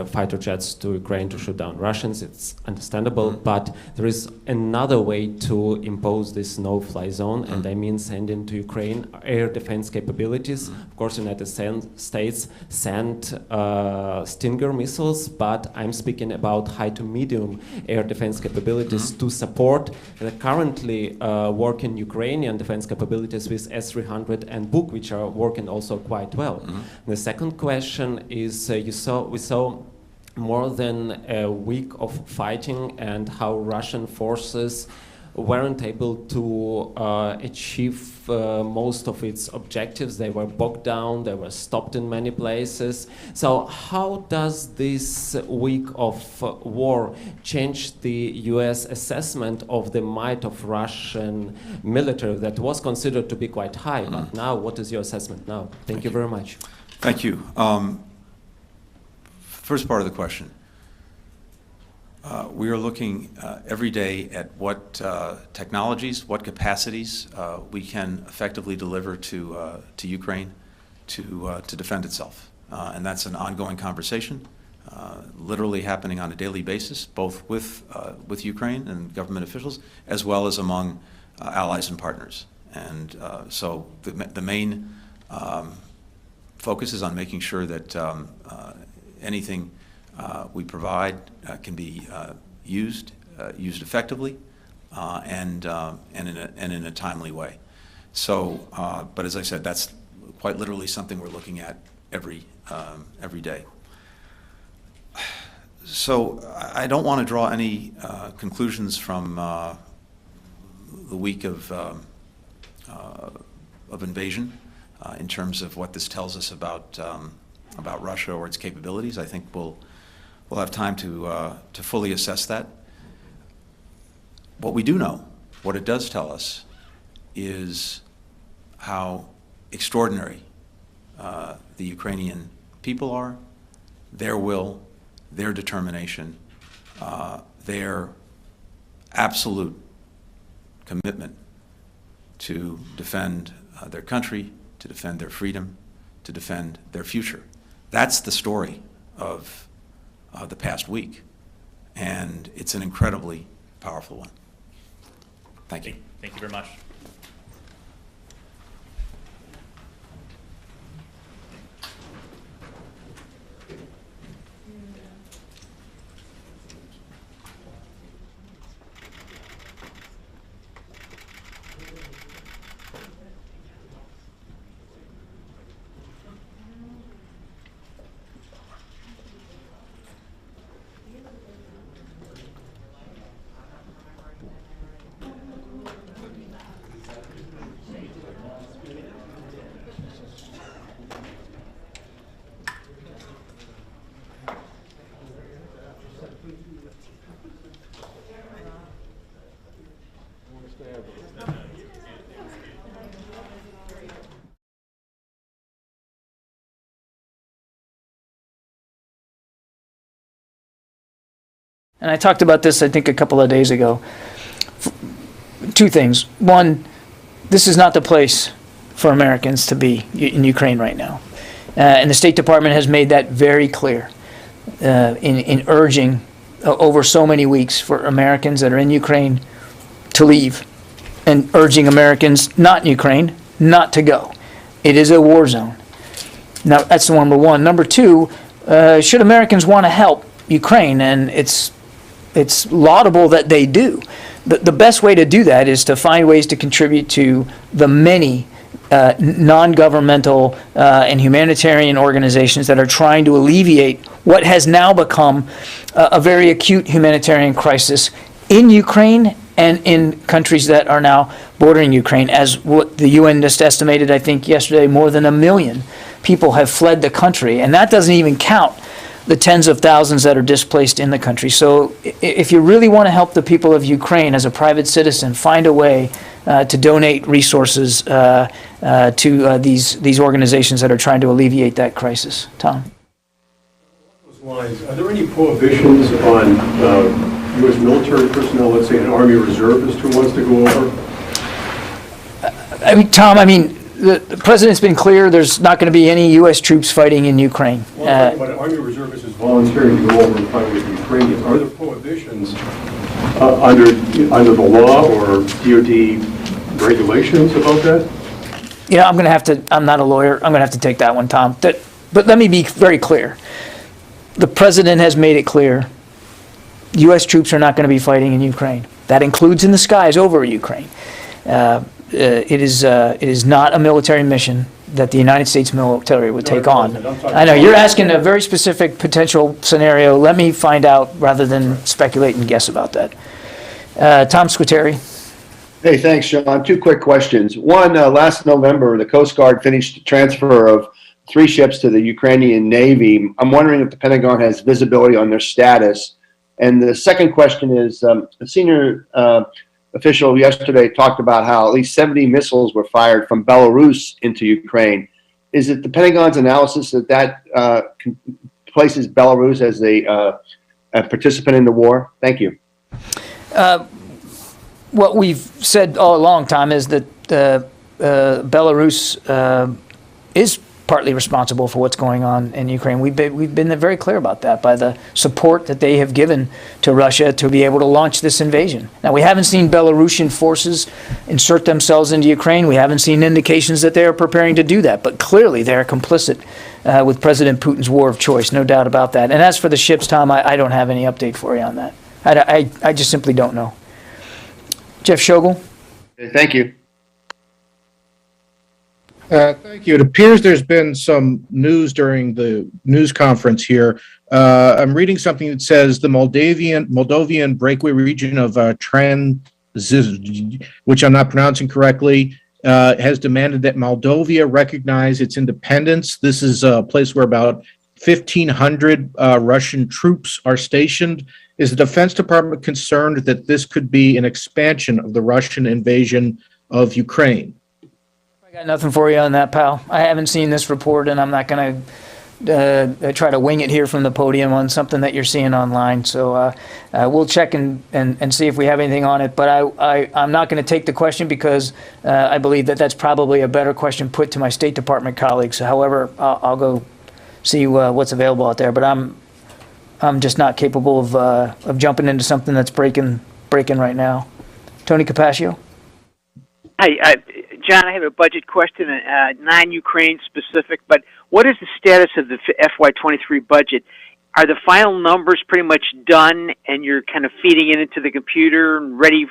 fighter jets to Ukraine to shoot down Russians. It's understandable, but there is another way to impose this no-fly zone, and I mean sending to Ukraine air defense capabilities. Of course, United States sent Stinger missiles, but I'm speaking about high to medium air defense capabilities to support the currently working Ukrainian defense capabilities with S-300 and Buk, which are working also quite well. The second question is, we saw more than a week of fighting and how Russian forces weren't able to achieve most of its objectives. They were bogged down, they were stopped in many places. So how does this week of war change the US assessment of the might of Russian military that was considered to be quite high? But now, what is your assessment now? Thank you very much. Thank you. First part of the question. We are looking every day at what technologies, what capacities we can effectively deliver to Ukraine to defend itself. And that's an ongoing conversation, literally happening on a daily basis, both with Ukraine and government officials, as well as among allies and partners. And so the main focus is on making sure that anything we provide can be used effectively and in a timely way. So, but as I said, that's quite literally something we're looking at every day. So I don't want to draw any conclusions from the week of invasion in terms of what this tells us about Russia or its capabilities. I think we'll have time to fully assess that. What we do know, what it does tell us, is how extraordinary the Ukrainian people are, their will, their determination, their absolute commitment to defend their country, to defend their freedom, to defend their future. That's the story of the past week, and it's an incredibly powerful one. Thank you. Thank you very much. And I talked about this, I think, a couple of days ago. Two things. One, this is not the place for Americans to be in Ukraine right now. And the State Department has made that very clear in urging over so many weeks for Americans that are in Ukraine to leave, and urging Americans not in Ukraine not to go. It is a war zone. Now, that's number one. Number two, should Americans want to help Ukraine, and it's laudable that they do. The best way to do that is to find ways to contribute to the many non-governmental and humanitarian organizations that are trying to alleviate what has now become a very acute humanitarian crisis in Ukraine and in countries that are now bordering Ukraine. As what the UN just estimated, I think yesterday, more than 1 million people have fled the country, and that doesn't even count the tens of thousands that are displaced in the country. So if you really want to help the people of Ukraine as a private citizen, find a way to donate resources to these organizations that are trying to alleviate that crisis. Tom? Lines, are there any prohibitions on U.S. military personnel, let's say an Army reservist who wants to go over? Tom, the president's been clear there's not going to be any U.S. troops fighting in Ukraine. Well, but an Army reservist is volunteering to go over and fight with the Ukrainians. Are there prohibitions under the law or DOD regulations about that? Yeah, I'm not a lawyer. I'm going to have to take that one, Tom. But let me be very clear. The president has made it clear U.S. troops are not going to be fighting in Ukraine. That includes in the skies over Ukraine. It is not a military mission that the United States military would take on. I know you're asking a very specific potential scenario. Let me find out rather than speculate and guess about that. Tom Squitieri. Hey, thanks, Sean. Two quick questions. One, last November, the Coast Guard finished the transfer of 3 ships to the Ukrainian Navy. I'm wondering if the Pentagon has visibility on their status. And the second question is, a senior official yesterday talked about how at least 70 missiles were fired from Belarus into Ukraine. Is it the Pentagon's analysis that places Belarus as a participant in the war? Thank you. What we've said all along, Tom, is that Belarus is partly responsible for what's going on in Ukraine. We've been very clear about that by the support that they have given to Russia to be able to launch this invasion. Now, we haven't seen Belarusian forces insert themselves into Ukraine. We haven't seen indications that they are preparing to do that, but clearly they are complicit with President Putin's war of choice, no doubt about that. And as for the ships, Tom, I don't have any update for you on that. I just simply don't know. Jeff Schogel. Thank you. Thank you. It appears there's been some news during the news conference here. I'm reading something that says the Moldovan breakaway region of which I'm not pronouncing correctly, has demanded that Moldova recognize its independence. This is a place where about 1,500 Russian troops are stationed. Is the Defense Department concerned that this could be an expansion of the Russian invasion of Ukraine? I got nothing for you on that, pal. I haven't seen this report, and I'm not going to try to wing it here from the podium on something that you're seeing online. So we'll check and see if we have anything on it. But I'm not going to take the question because I believe that that's probably a better question put to my State Department colleagues. However, I'll go see what's available out there. But I'm just not capable of jumping into something that's breaking right now. Tony Capaccio. Hi, John, I have a budget question, non-Ukraine specific, but what is the status of the FY23 budget? Are the final numbers pretty much done and you're kind of feeding it into the computer and ready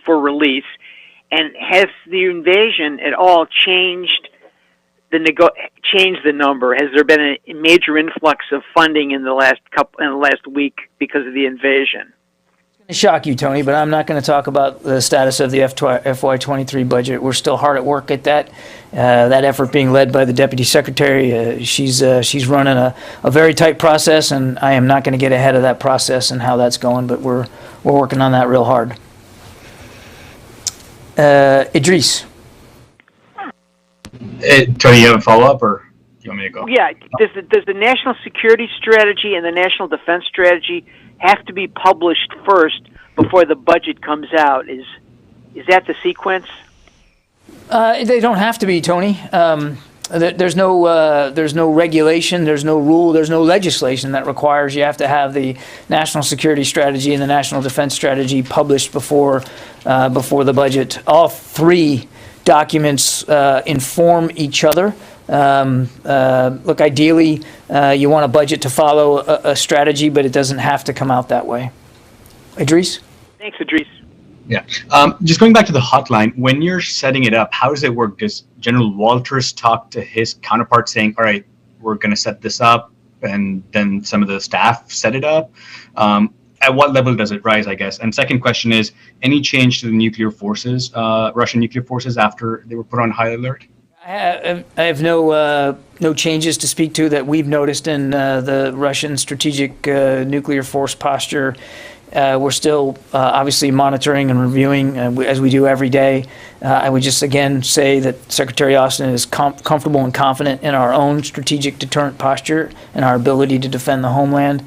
for release? And has the invasion at all changed the number? Has there been a major influx of funding in the last week because of the invasion? It's going to shock you, Tony, but I'm not going to talk about the status of the FY23 budget. We're still hard at work at that. That effort being led by the Deputy Secretary. She's running a very tight process, and I am not going to get ahead of that process and how that's going, but we're working on that real hard. Idris. Tony, you have a follow-up, or do you want me to go? Yeah. Does the national security strategy and the national defense strategy have to be published first before the budget comes out? Is that the sequence? They don't have to be, Tony. There's no regulation, there's no rule, there's no legislation that requires you have to have the national security strategy and the national defense strategy published before the budget. All three documents inform each other. Look, ideally, you want a budget to follow a strategy, but it doesn't have to come out that way. Idris? Thanks, Idris. Yeah. Just going back to the hotline, when you're setting it up, how does it work? Does General Walters talk to his counterpart saying, all right, we're going to set this up, and then some of the staff set it up? At what level does it rise, I guess? And second question is, any change to the nuclear forces, Russian nuclear forces, after they were put on high alert? I have no changes to speak to that we've noticed in the Russian strategic nuclear force posture. We're still obviously monitoring and reviewing as we do every day. I would just again say that Secretary Austin is comfortable and confident in our own strategic deterrent posture and our ability to defend the homeland,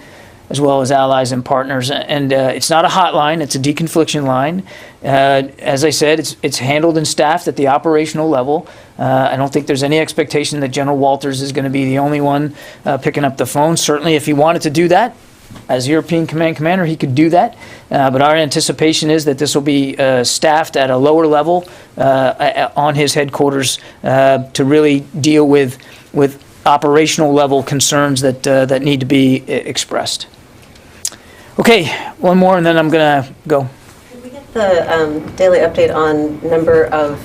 as well as allies and partners. And it's not a hotline, it's a deconfliction line. As I said, it's handled and staffed at the operational level. I don't think there's any expectation that General Walters is going to be the only one picking up the phone. Certainly, if he wanted to do that, as European Command Commander, he could do that. But our anticipation is that this will be staffed at a lower level on his headquarters to really deal with operational level concerns that need to be expressed. Okay, one more and then I'm going to go. Could we get the daily update on number of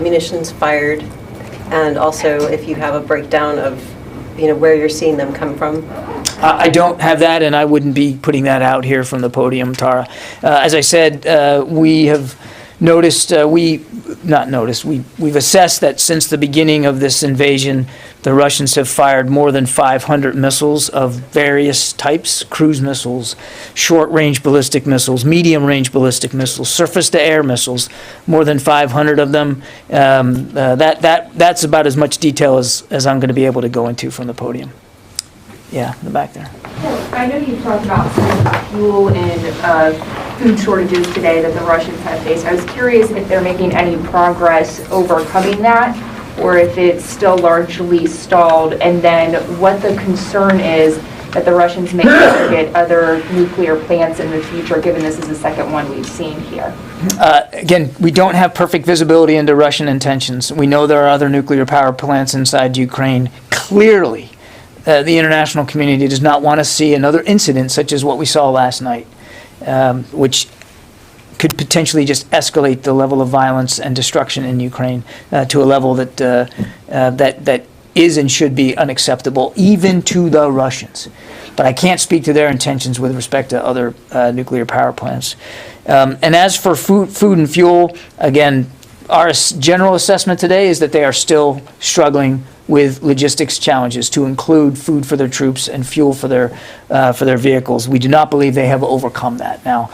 munitions fired, and also if you have a breakdown of where you're seeing them come from? I don't have that, and I wouldn't be putting that out here from the podium, Tara. As I said, we have noticed, we've assessed that since the beginning of this invasion, the Russians have fired more than 500 missiles of various types: cruise missiles, short-range ballistic missiles, medium-range ballistic missiles, surface-to-air missiles, more than 500 of them. That's about as much detail as I'm going to be able to go into from the podium. Yeah, in the back there. I know you talked about some of the fuel and food shortages today that the Russians have faced. I was curious if they're making any progress overcoming that, or if it's still largely stalled, and then what the concern is that the Russians may target other nuclear plants in the future, given this is the second one we've seen here. Again, we don't have perfect visibility into Russian intentions. We know there are other nuclear power plants inside Ukraine. Clearly, the international community does not want to see another incident such as what we saw last night, which could potentially just escalate the level of violence and destruction in Ukraine to a level that is and should be unacceptable, even to the Russians. But I can't speak to their intentions with respect to other nuclear power plants. And as for food and fuel, again, our general assessment today is that they are still struggling with logistics challenges, to include food for their troops and fuel for their vehicles. We do not believe they have overcome that. Now,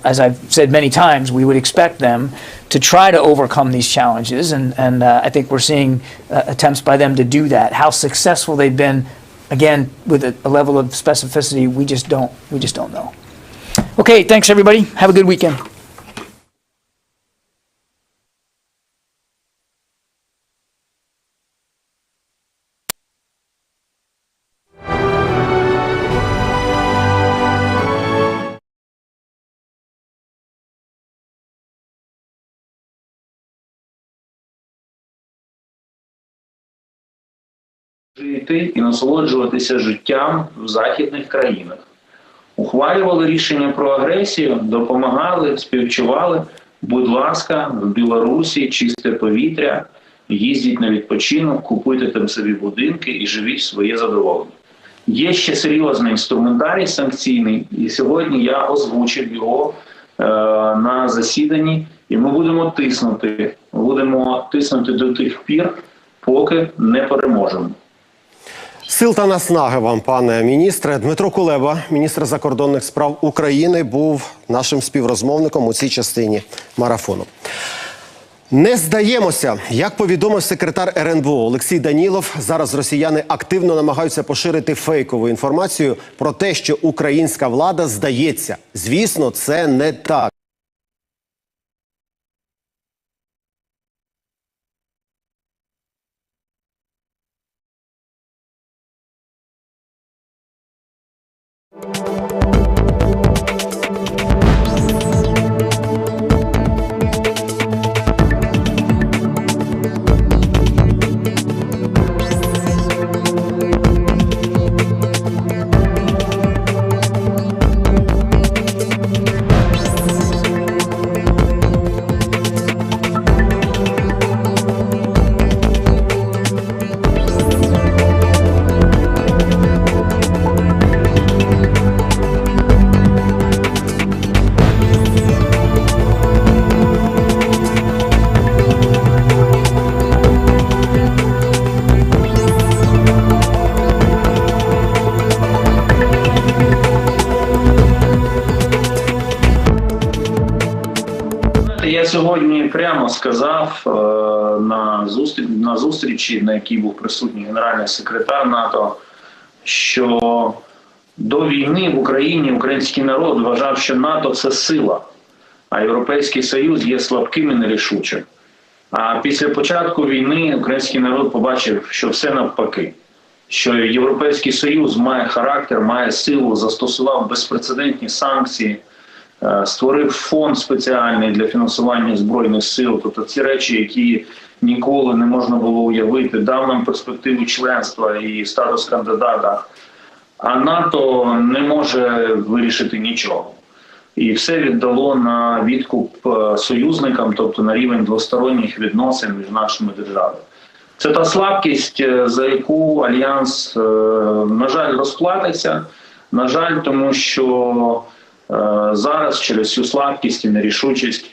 as I've said many times, we would expect them to try to overcome these challenges, and I think we're seeing attempts by them to do that. How successful they've been, again, with a level of specificity, we just don't know. Okay, thanks everybody. Have a good weekend. Жити і насолоджуватися життям в західних країнах. Ухвалювали рішення про агресію, допомагали, співчували. Будь ласка, в Білорусі чисте повітря, їздіть на відпочинок, купуйте там собі будинки і живіть своє задоволення. Є ще серйозний інструментарій санкційний, і сьогодні я озвучив його на засіданні, і ми будемо тиснути до тих пір, поки не переможемо. Сил та наснаги вам, пане міністре. Дмитро Кулеба, міністр закордонних справ України, був нашим співрозмовником у цій частині марафону. Не здаємося. Як повідомив секретар РНБО Олексій Данілов, зараз росіяни активно намагаються поширити фейкову інформацію про те, що українська влада здається. Звісно, це не так. Я сьогодні прямо сказав на зустрічі, на якій був присутній генеральний секретар НАТО, що до війни в Україні український народ вважав, що НАТО – це сила, а Європейський Союз є слабким і нерішучим. А після початку війни український народ побачив, що все навпаки, що Європейський Союз має характер, має силу, застосував безпрецедентні санкції, створив фонд спеціальний для фінансування Збройних сил, тобто ці речі, які ніколи не можна було уявити, дав нам перспективу членства і статус кандидата. А НАТО не може вирішити нічого. І все віддало на відкуп союзникам, тобто на рівень двосторонніх відносин між нашими державами. Це та слабкість, за яку Альянс, на жаль, розплатиться. На жаль, тому що зараз через цю слабкість і нерішучість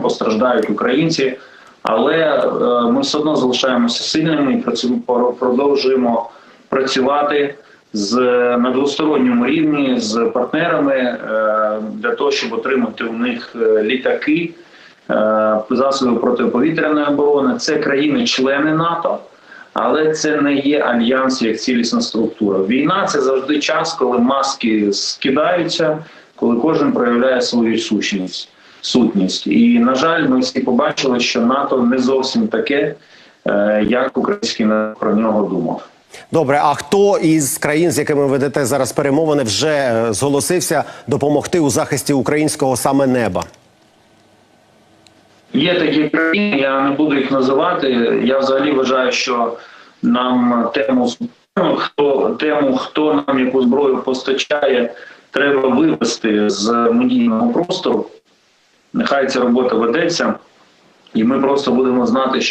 постраждають українці, але ми все одно залишаємося сильними і продовжуємо працювати на двосторонньому рівні з партнерами для того, щоб отримати у них літаки, засоби протиповітряної оборони. Це країни-члени НАТО, але це не є альянс як цілісна структура. Війна – це завжди час, коли маски скидаються, коли кожен проявляє свою сутність. І, на жаль, ми всі побачили, що НАТО не зовсім таке, як український народ про нього думав. Добре, а хто із країн, з якими ведете зараз перемовини, вже зголосився допомогти у захисті українського саме неба? Є такі країни, я не буду їх називати. Я взагалі вважаю, що нам тему, хто нам яку зброю постачає, треба вивести з медійного простору. Нехай ця робота ведеться, і ми просто будемо знати,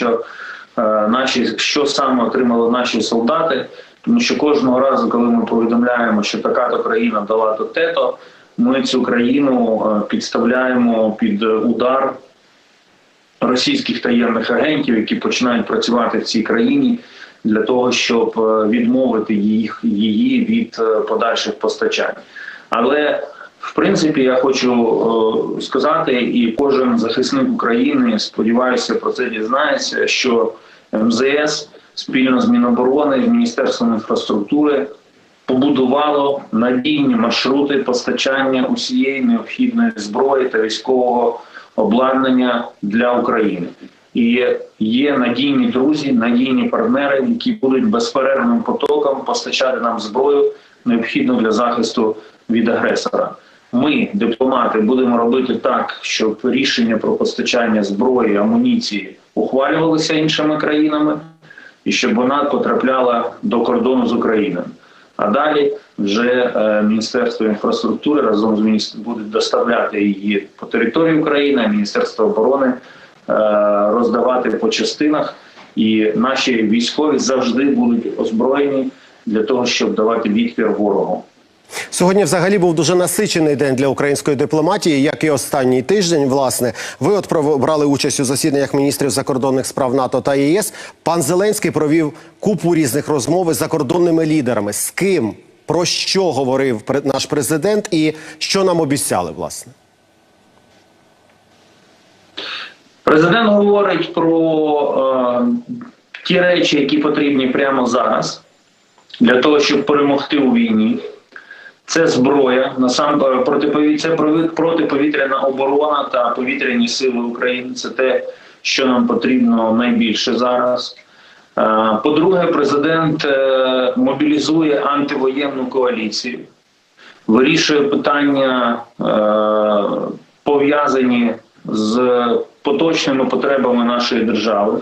що саме отримали наші солдати, тому що кожного разу, коли ми повідомляємо, що така-то країна дала то те-то, ми цю країну підставляємо під удар російських таємних агентів, які починають працювати в цій країні для того, щоб відмовити її від подальших постачань. Але, в принципі, я хочу сказати, і кожен захисник України, сподіваюся, про це дізнається, що МЗС спільно з Міноборони і Міністерством інфраструктури побудувало надійні маршрути постачання усієї необхідної зброї та військового обладнання для України. І є надійні друзі, надійні партнери, які будуть безперервним потоком постачати нам зброю, необхідну для захисту від агресора. Ми, дипломати, будемо робити так, щоб рішення про постачання зброї, амуніції ухвалювалися іншими країнами, і щоб вона потрапляла до кордону з Україною. А далі вже Міністерство інфраструктури разом з будуть доставляти її по території України, а Міністерство оборони роздавати по частинах. І наші військові завжди будуть озброєні для того, щоб давати відпір ворогу. Сьогодні взагалі був дуже насичений день для української дипломатії, як і останній тиждень, власне. Ви брали участь у засіданнях міністрів закордонних справ НАТО та ЄС. Пан Зеленський провів купу різних розмов із закордонними лідерами. З ким, про що говорив наш президент і що нам обіцяли, власне? Президент говорить про ті речі, які потрібні прямо зараз, для того, щоб перемогти у війні. Це зброя, насамперед протиповітряна оборона та повітряні сили України. Це те, що нам потрібно найбільше зараз. По-друге, президент мобілізує антивоєнну коаліцію, вирішує питання, пов'язані з поточними потребами нашої держави.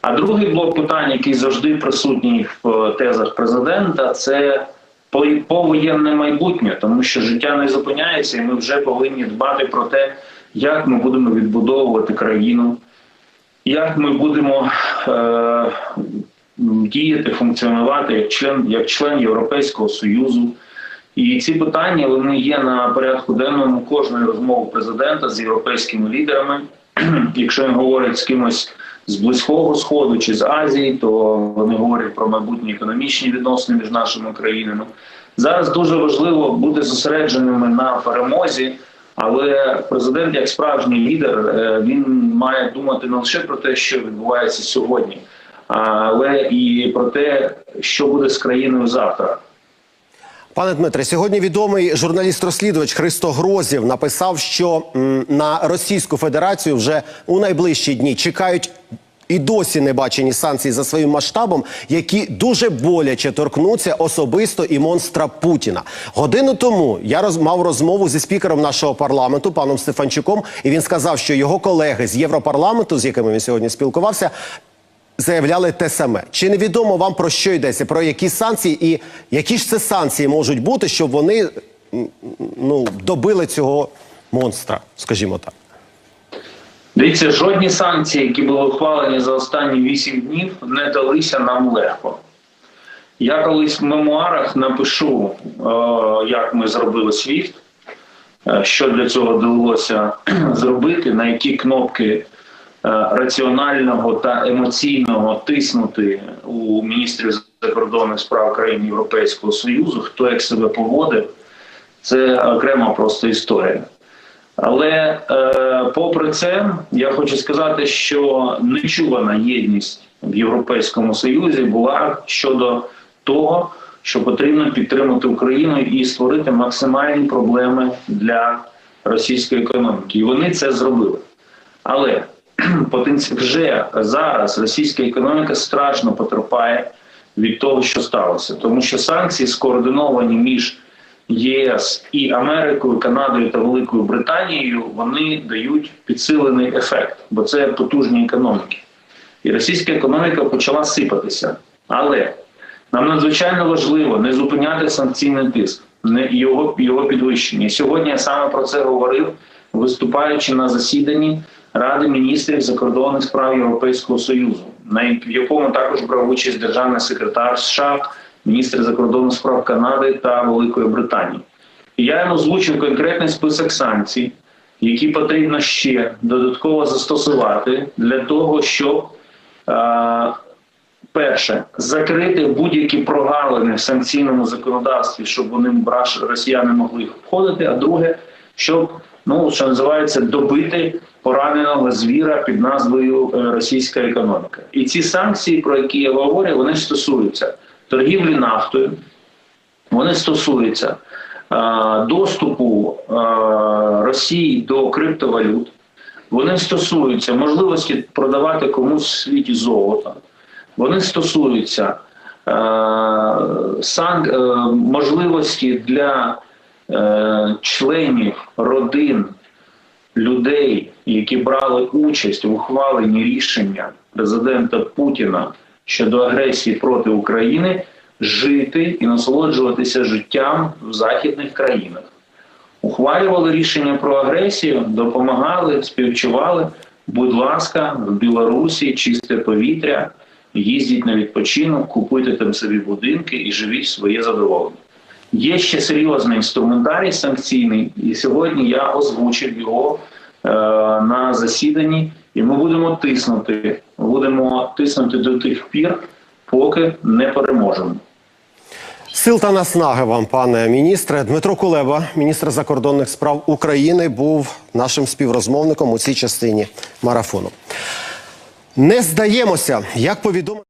А другий блок питань, який завжди присутній в тезах президента, це повоєнне майбутнє, тому що життя не зупиняється, і ми вже повинні дбати про те, як ми будемо відбудовувати країну, як ми будемо діяти, функціонувати як член Європейського Союзу. І ці питання, вони є на порядку денному кожної розмови президента з європейськими лідерами. Якщо він говорить з кимось з Близького Сходу чи з Азії, то вони говорять про майбутні економічні відносини між нашими країнами. Зараз дуже важливо бути зосередженими на перемозі, але президент, як справжній лідер, він має думати не лише про те, що відбувається сьогодні, але і про те, що буде з країною завтра. Пане Дмитре, сьогодні відомий журналіст-розслідувач Христо Грозєв написав, що на Російську Федерацію вже у найближчі дні чекають і досі не бачені санкції за своїм масштабом, які дуже боляче торкнуться особисто і монстра Путіна. Годину тому я мав розмову зі спікером нашого парламенту, паном Стефанчуком, і він сказав, що його колеги з Європарламенту, з якими він сьогодні спілкувався, заявляли те саме. Чи невідомо вам, про що йдеться, про які санкції і які ж це санкції можуть бути, щоб вони добили цього монстра, скажімо так? Дивіться, жодні санкції, які були ухвалені за останні 8 днів, не далися нам легко. Я колись в мемуарах напишу, як ми зробили SWIFT, що для цього довелося зробити, на які кнопки раціонального та емоційного тиснути у міністрів закордонних справ країн Європейського Союзу, хто як себе поводив, це окрема просто історія. Але попри це, я хочу сказати, що нечувана єдність в Європейському Союзі була щодо того, що потрібно підтримати Україну і створити максимальні проблеми для російської економіки. І вони це зробили. Але вже зараз російська економіка страшно потерпає від того, що сталося. Тому що санкції скоординовані між ЄС і Америкою, Канадою та Великою Британією, вони дають підсилений ефект, бо це потужні економіки. І російська економіка почала сипатися. Але нам надзвичайно важливо не зупиняти санкційний тиск, не його підвищення. І сьогодні я саме про це говорив, виступаючи на засіданні Ради міністрів закордонних справ Європейського Союзу, в якому також брав участь державний секретар США, міністр закордонних справ Канади та Великої Британії. І я їм озвучив конкретний список санкцій, які потрібно ще додатково застосувати для того, щоб, перше, закрити будь-які прогалини в санкційному законодавстві, щоб росіяни могли їх обходити, а друге, щоб, що називається, добити пораненого звіра під назвою російська економіка. І ці санкції, про які я говорю, вони стосуються торгівлі нафтою, вони стосуються доступу Росії до криптовалют, вони стосуються можливості продавати комусь в світі золото, вони стосуються можливості для членів родин людей, які брали участь в ухваленні рішення президента Путіна щодо агресії проти України, жити і насолоджуватися життям в західних країнах. Ухвалювали рішення про агресію, допомагали, співчували. Будь ласка, в Білорусі чисте повітря, їздіть на відпочинок, купуйте там собі будинки і живіть своє задоволення. Є ще серйозний інструментарій санкційний, і сьогодні я озвучив його на засіданні, і ми будемо тиснути до тих пір, поки не переможемо. Сил та наснаги вам, пане міністре. Дмитро Кулеба, міністр закордонних справ України, був нашим співрозмовником у цій частині марафону. Не здаємося, як повідомив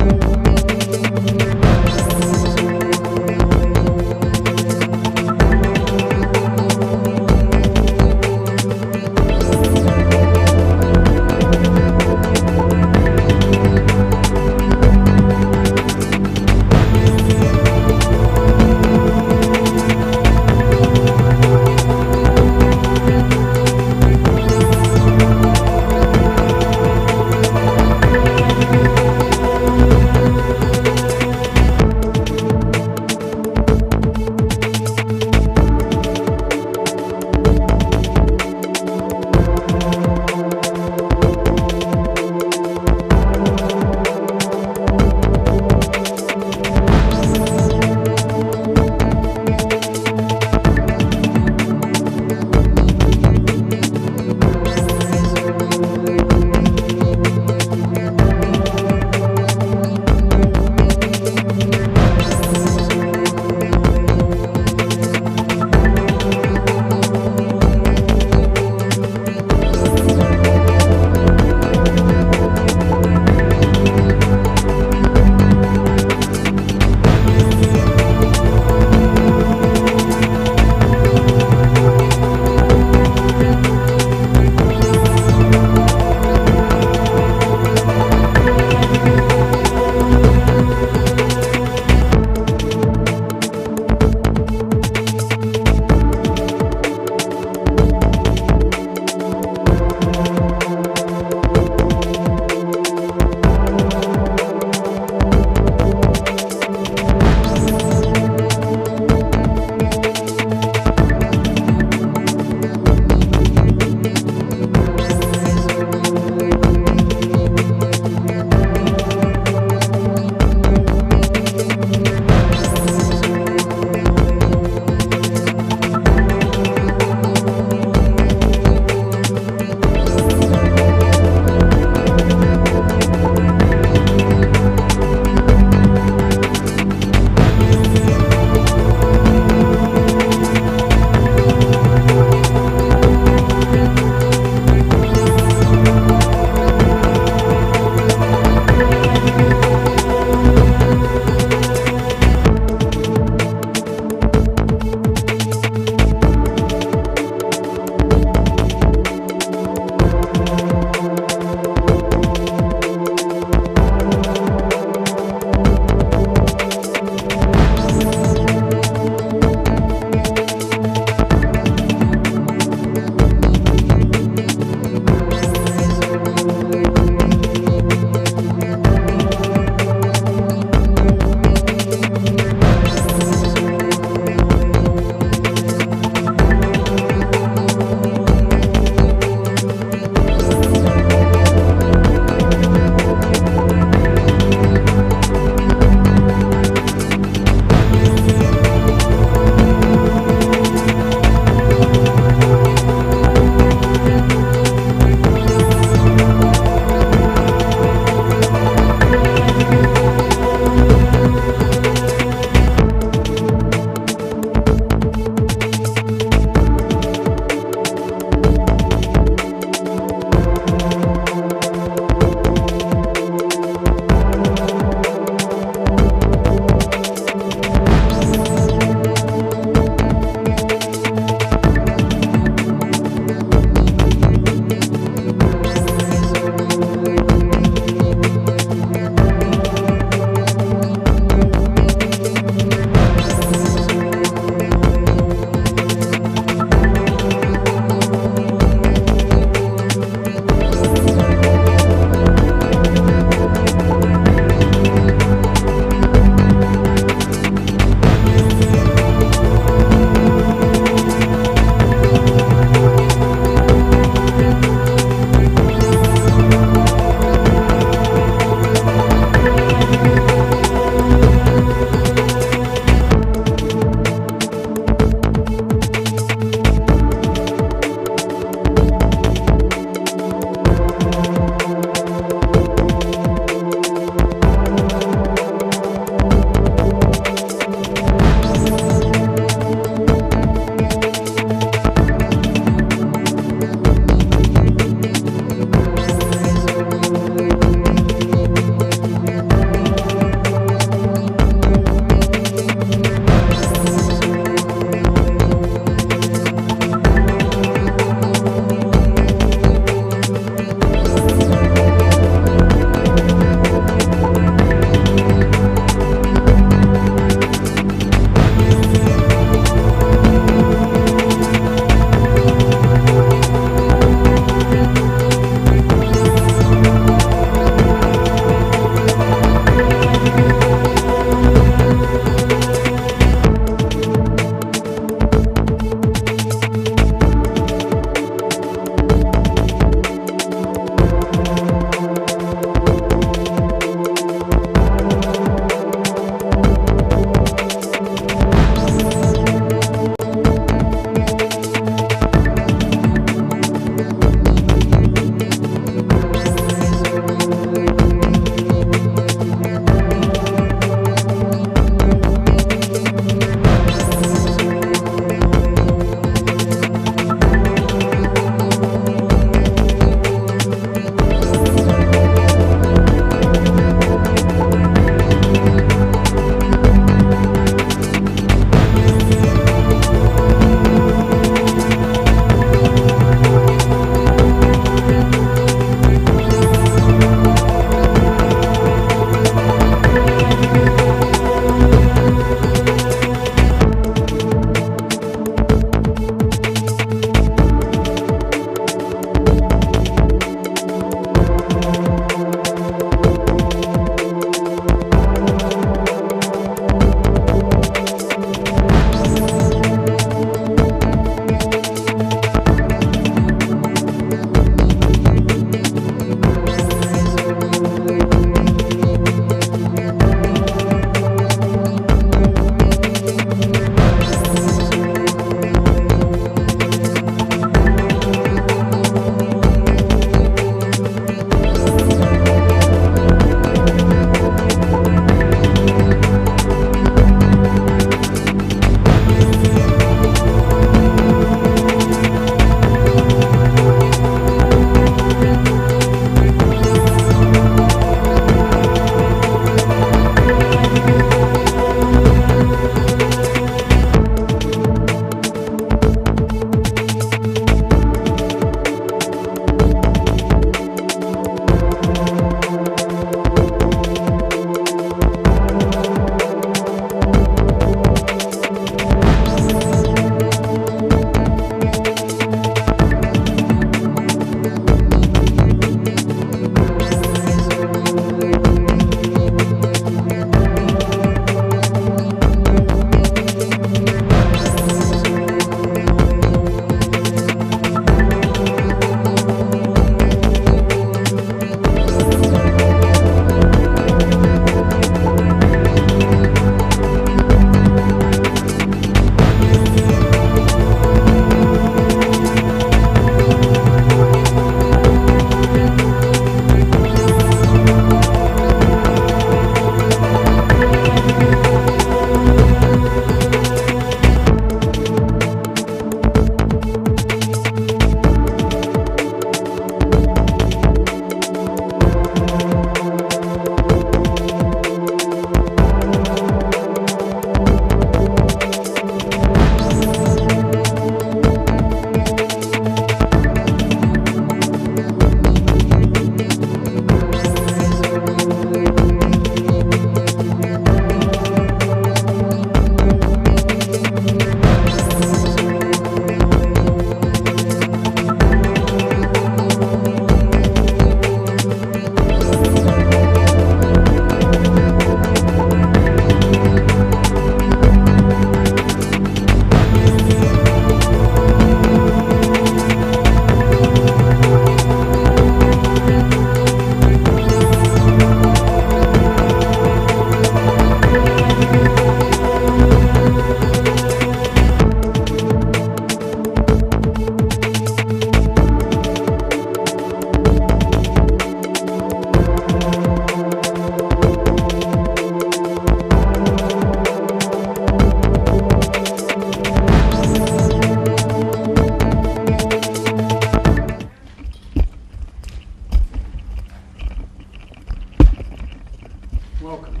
Welcome.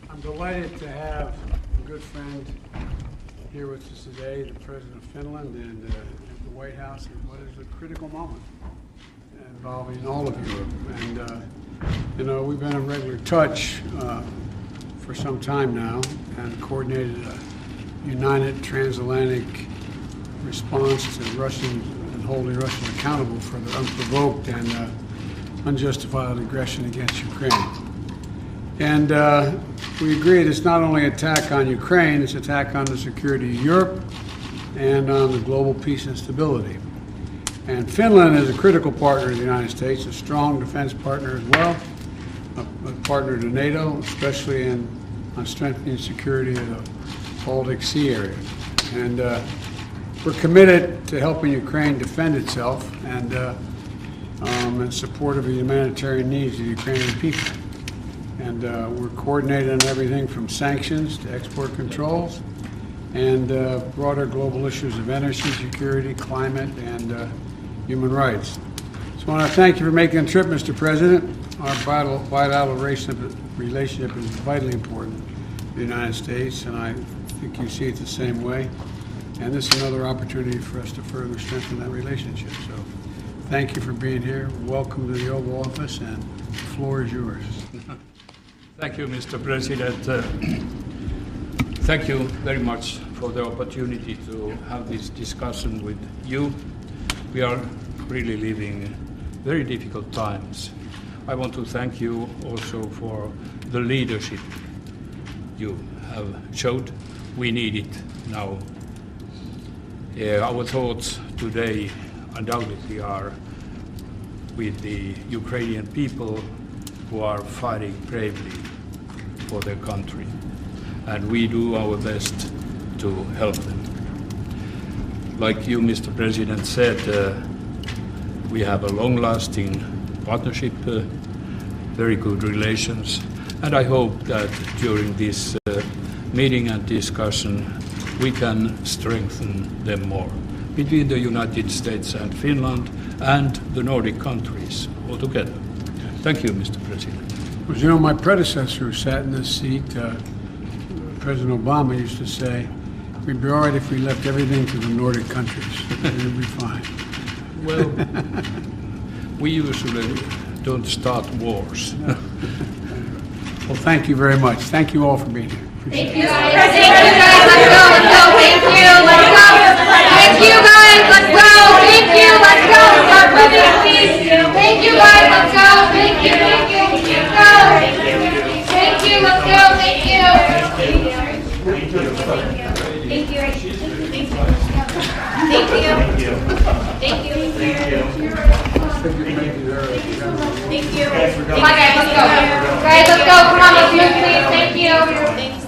I'm delighted to have a good friend here with us today, the President of Finland, and at the White House at what is a critical moment involving all of Europe. And, you know, we've been in regular touch for some time now and coordinated a united transatlantic response to Russian and holding Russia accountable for their unprovoked and unjustified aggression against Ukraine. And we agreed it's not only an attack on Ukraine, it's an attack on the security of Europe and on the global peace and stability. And Finland is a critical partner of the United States, a strong defense partner as well, a partner to NATO, especially on strengthening security of the Baltic Sea area. And we're committed to helping Ukraine defend itself and in support of the humanitarian needs of the Ukrainian people. And we're coordinating on everything from sanctions to export controls and broader global issues of energy security, climate, and human rights. So I want to thank you for making the trip, Mr. President. Our bilateral relationship is vitally important to the United States, and I think you see it the same way. And this is another opportunity for us to further strengthen that relationship. So thank you for being here. Welcome to the Oval Office, and the floor is yours. Thank you, Mr. President. Thank you very much for the opportunity to have this discussion with you. We are really living very difficult times. I want to thank you also for the leadership you have showed. We need it now. Our thoughts today undoubtedly are with the Ukrainian people who are fighting bravely for their country, and we do our best to help them. Like you, Mr. President, said, we have a long-lasting partnership, very good relations, and I hope that during this meeting and discussion we can strengthen them more between the United States and Finland and the Nordic countries altogether. Thank you, Mr. President. Well, you know, my predecessor who sat in this seat, President Obama, used to say, we'd be all right if we left everything to the Nordic countries. It'd be fine. Well, we usually don't start wars. Well, thank you very much. Thank you all for being here. Thank you guys. Thank you guys. Let's go. Let's go. Thank you. Let's go. Thank you guys. Let's go. Thank you. Let's go. Start moving, please. Thank you guys. Let's go. Thank you. Thank you. Let's go. Thank you. Let's go. Thank you. Thank you. Thank you. Thank you. Thank you. Thank you. Come on, guys. Let's go. Guys, let's go. Come on. Let's move, please. Thank you. Thanks.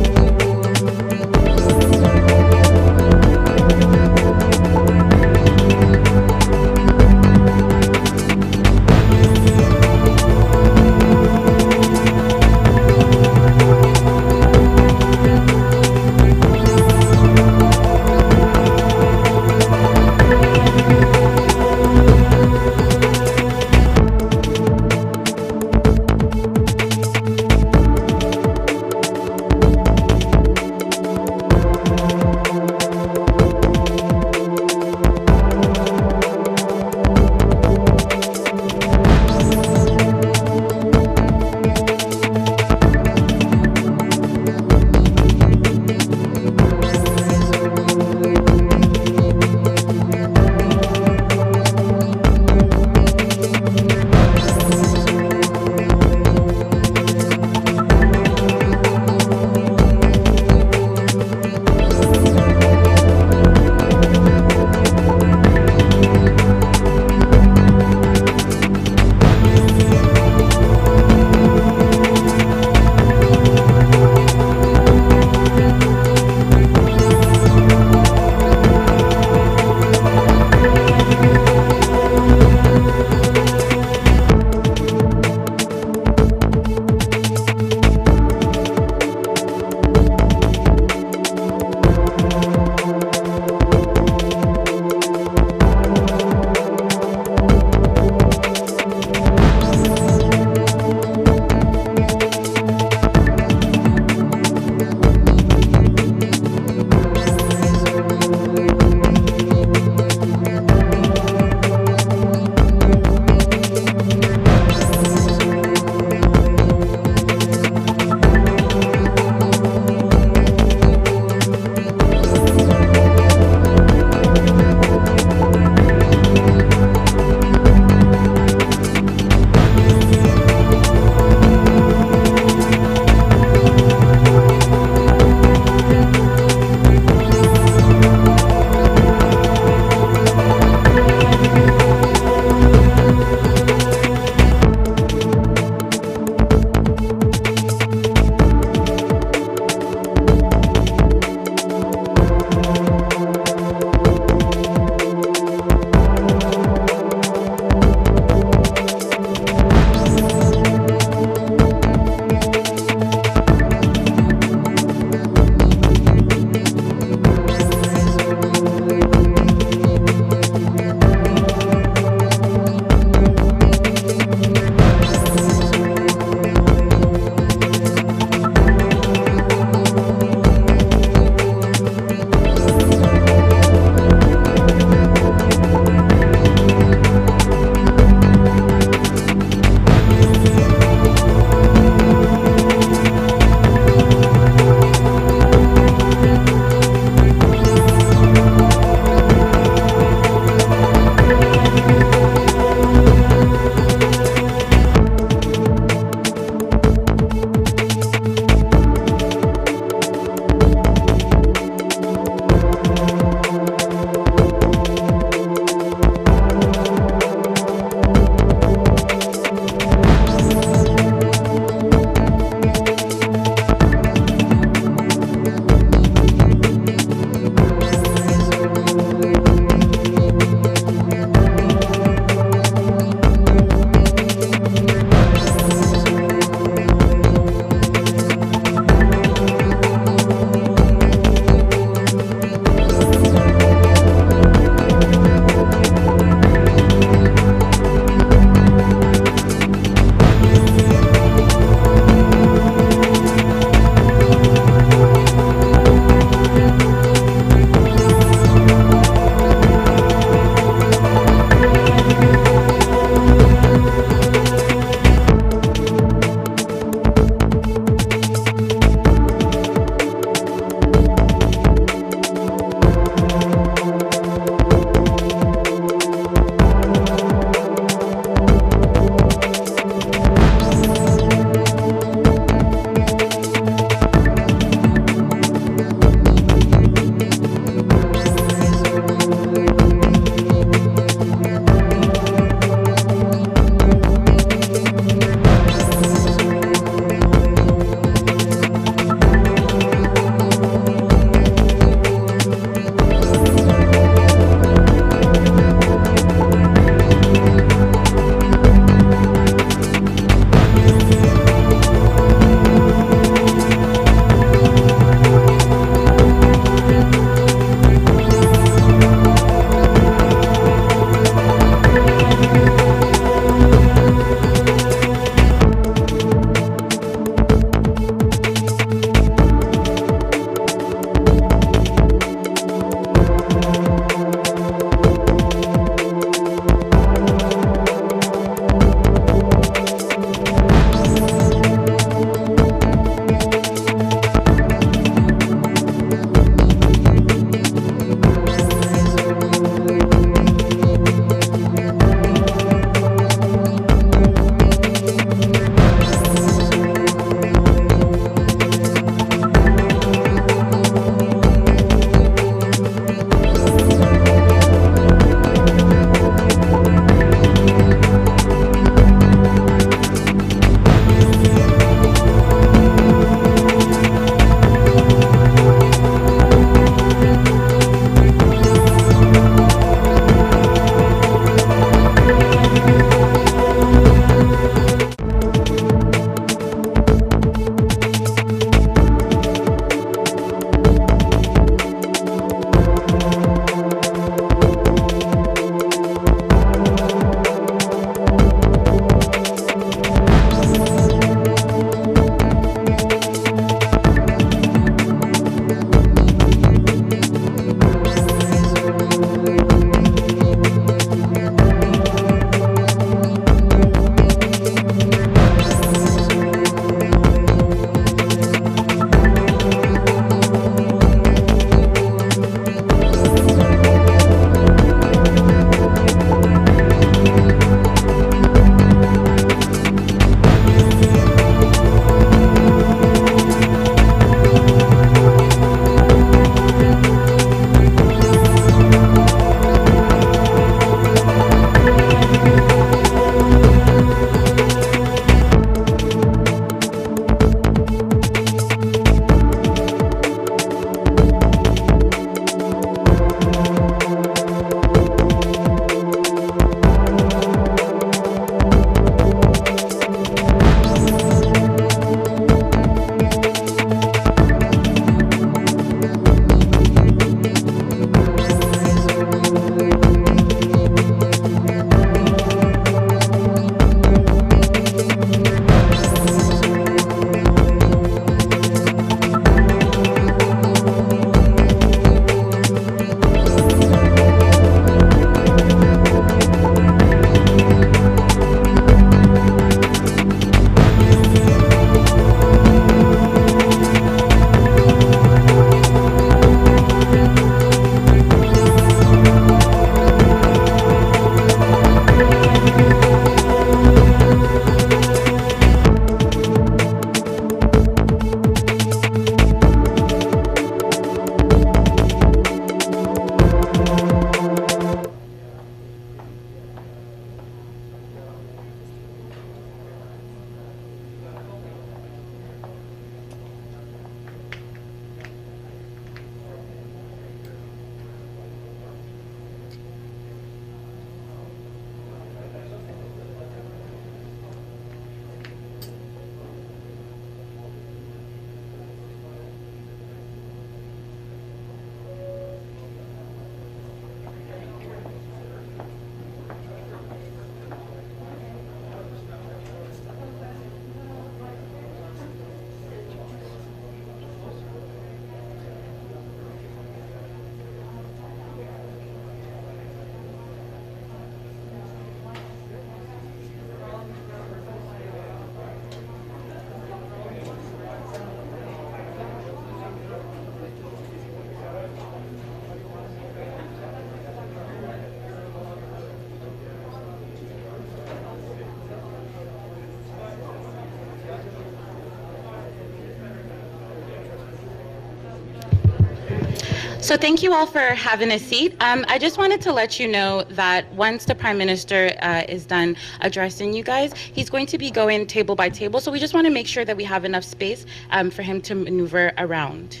So thank you all for having a seat. I just wanted to let you know that once the Prime Minister is done addressing you guys, he's going to be going table by table. So we just want to make sure that we have enough space for him to maneuver around.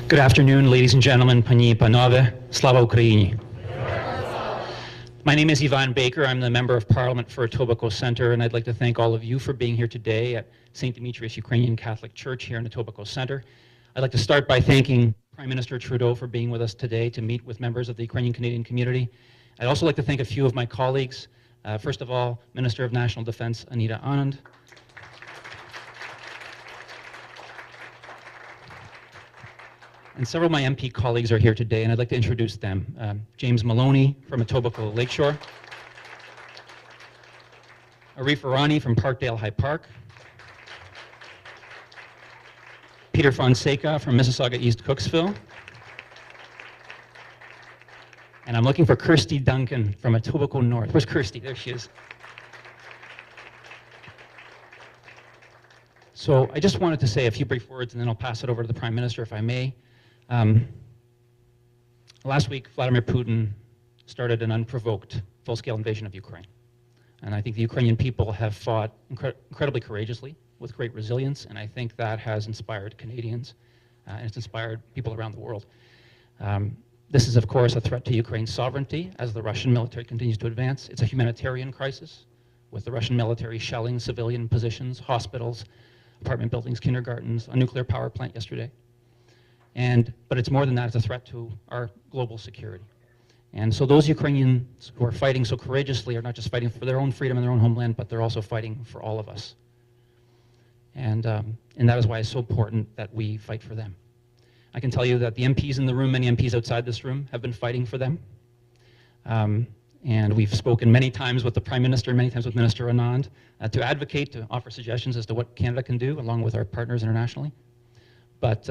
Good afternoon, ladies and gentlemen, Pani Panove, Slava Ukraini. My name is Ivan Baker. I'm the Member of Parliament for Etobicoke Centre, and I'd like to thank all of you for being here today at St. Demetrius Ukrainian Catholic Church here in Etobicoke Centre. I'd like to start by thanking Prime Minister Trudeau for being with us today to meet with members of the Ukrainian Canadian community. I'd also like to thank a few of my colleagues. First of all, Minister of National Defense Anita Anand. And several of my MP colleagues are here today, and I'd like to introduce them. James Maloney from Etobicoke Lakeshore. Arif Irani from Parkdale High Park. Peter Fonseca from Mississauga East Cooksville. And I'm looking for Kirsty Duncan from Etobicoke North. Where's Kirsty? There she is. So I just wanted to say a few brief words, and then I'll pass it over to the Prime Minister, if I may. Last week, Vladimir Putin started an unprovoked full-scale invasion of Ukraine. And I think the Ukrainian people have fought incredibly courageously, with great resilience, and I think that has inspired Canadians, and it's inspired people around the world. This is, of course, a threat to Ukraine's sovereignty as the Russian military continues to advance. It's a humanitarian crisis, with the Russian military shelling civilian positions, hospitals, apartment buildings, kindergartens, a nuclear power plant yesterday. But it's more than that, it's a threat to our global security. And so those Ukrainians who are fighting so courageously are not just fighting for their own freedom in their own homeland, but they're also fighting for all of us. And that is why it's so important that we fight for them. I can tell you that the MPs in the room, many MPs outside this room, have been fighting for them. And we've spoken many times with the Prime Minister, many times with Minister Anand, to advocate, to offer suggestions as to what Canada can do, along with our partners internationally. But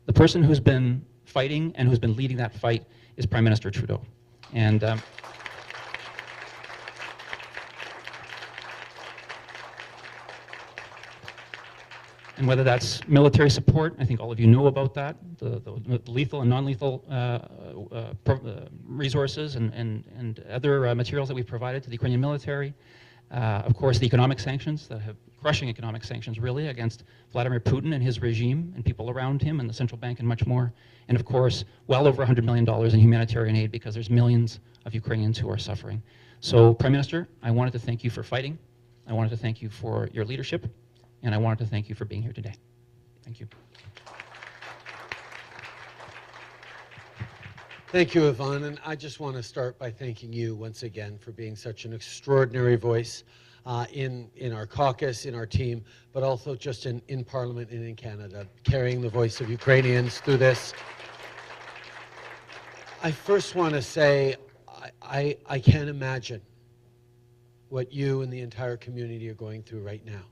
the person who's been fighting and who's been leading that fight is Prime Minister Trudeau. And whether that's military support, I think all of you know about that, the lethal and non-lethal resources and other materials that we've provided to the Ukrainian military. Of course, the economic sanctions, crushing economic sanctions really against Vladimir Putin and his regime and people around him and the central bank and much more. And of course, well over $100 million in humanitarian aid because there's millions of Ukrainians who are suffering. So, Prime Minister, I wanted to thank you for fighting. I wanted to thank you for your leadership. And I wanted to thank you for being here today. Thank you. Thank you, Yvonne. And I just want to start by thanking you once again for being such an extraordinary voice in our caucus, in our team, but also just in Parliament and in Canada, carrying the voice of Ukrainians through this. I first want to say I can't imagine what you and the entire community are going through right now.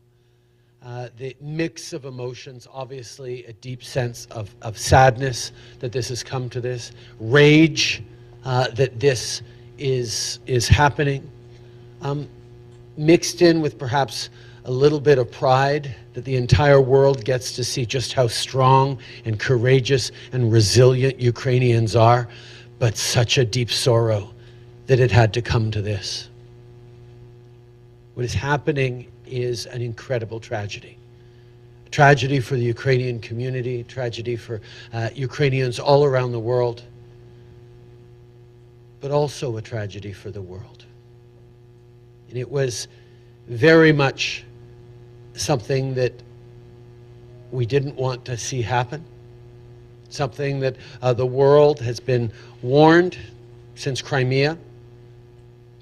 The mix of emotions, obviously a deep sense of sadness that this has come to this, rage that this is happening, mixed in with perhaps a little bit of pride that the entire world gets to see just how strong and courageous and resilient Ukrainians are, but such a deep sorrow that it had to come to this. What is happening is an incredible tragedy. Tragedy for the Ukrainian community, tragedy for Ukrainians all around the world, but also a tragedy for the world. And it was very much something that we didn't want to see happen, something that the world has been warned since Crimea.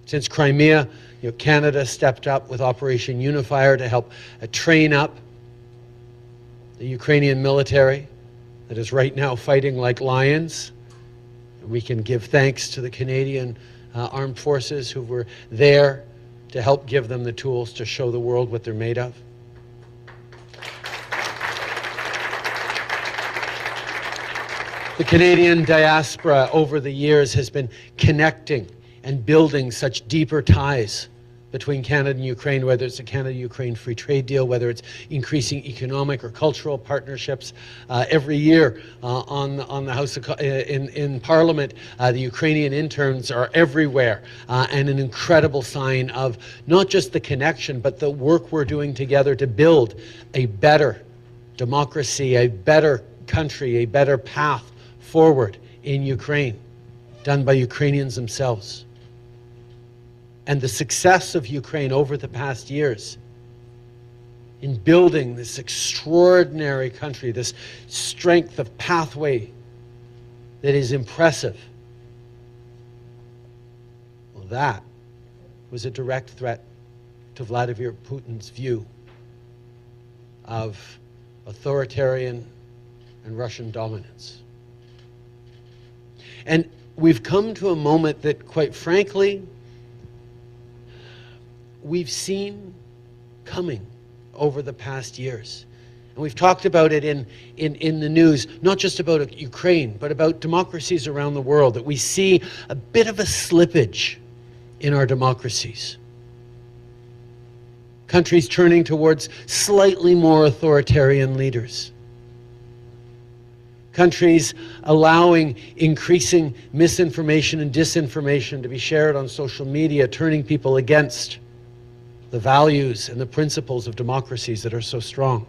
Since Crimea, Canada stepped up with Operation Unifier to help train up the Ukrainian military that is right now fighting like lions. We can give thanks to the Canadian armed forces who were there to help give them the tools to show the world what they're made of. The Canadian diaspora over the years has been connecting and building such deeper ties between Canada and Ukraine, whether it's a Canada-Ukraine free trade deal, whether it's increasing economic or cultural partnerships. Every year on the House of, in Parliament, the Ukrainian interns are everywhere, and an incredible sign of not just the connection, but the work we're doing together to build a better democracy, a better country, a better path forward in Ukraine, done by Ukrainians themselves. And the success of Ukraine over the past years in building this extraordinary country, this strength of pathway that is impressive, well, that was a direct threat to Vladimir Putin's view of authoritarian and Russian dominance. And we've come to a moment that, quite frankly, we've seen coming over the past years. And we've talked about it in the news, not just about Ukraine, but about democracies around the world, that we see a bit of a slippage in our democracies. Countries turning towards slightly more authoritarian leaders. Countries allowing increasing misinformation and disinformation to be shared on social media, turning people against the values and the principles of democracies that are so strong.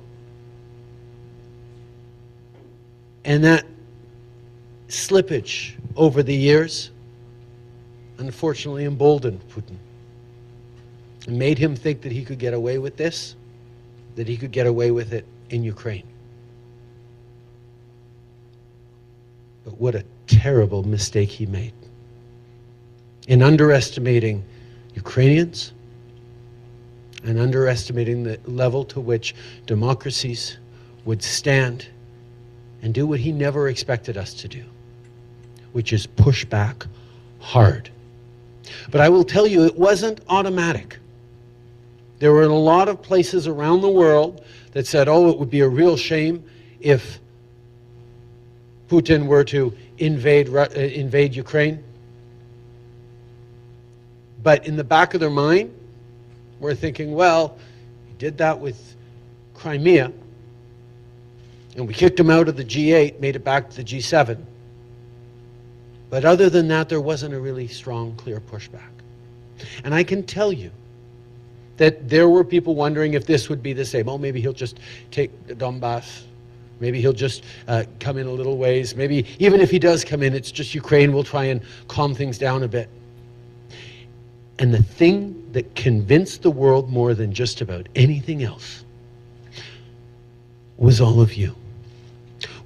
And that slippage over the years unfortunately emboldened Putin and made him think that he could get away with this, that he could get away with it in Ukraine. But what a terrible mistake he made in underestimating Ukrainians and underestimating the level to which democracies would stand and do what he never expected us to do, which is push back hard. But I will tell you, it wasn't automatic. There were a lot of places around the world that said, oh, it would be a real shame if Putin were to invade Ukraine. But in the back of their mind, we're thinking, well, he did that with Crimea, and we kicked him out of the G8, made it back to the G7. But other than that, there wasn't a really strong, clear pushback. And I can tell you that there were people wondering if this would be the same. Oh, maybe he'll just take the Donbass. Maybe he'll just come in a little ways. Maybe even if he does come in, it's just Ukraine will try and calm things down a bit. And the thing that convinced the world more than just about anything else was all of you,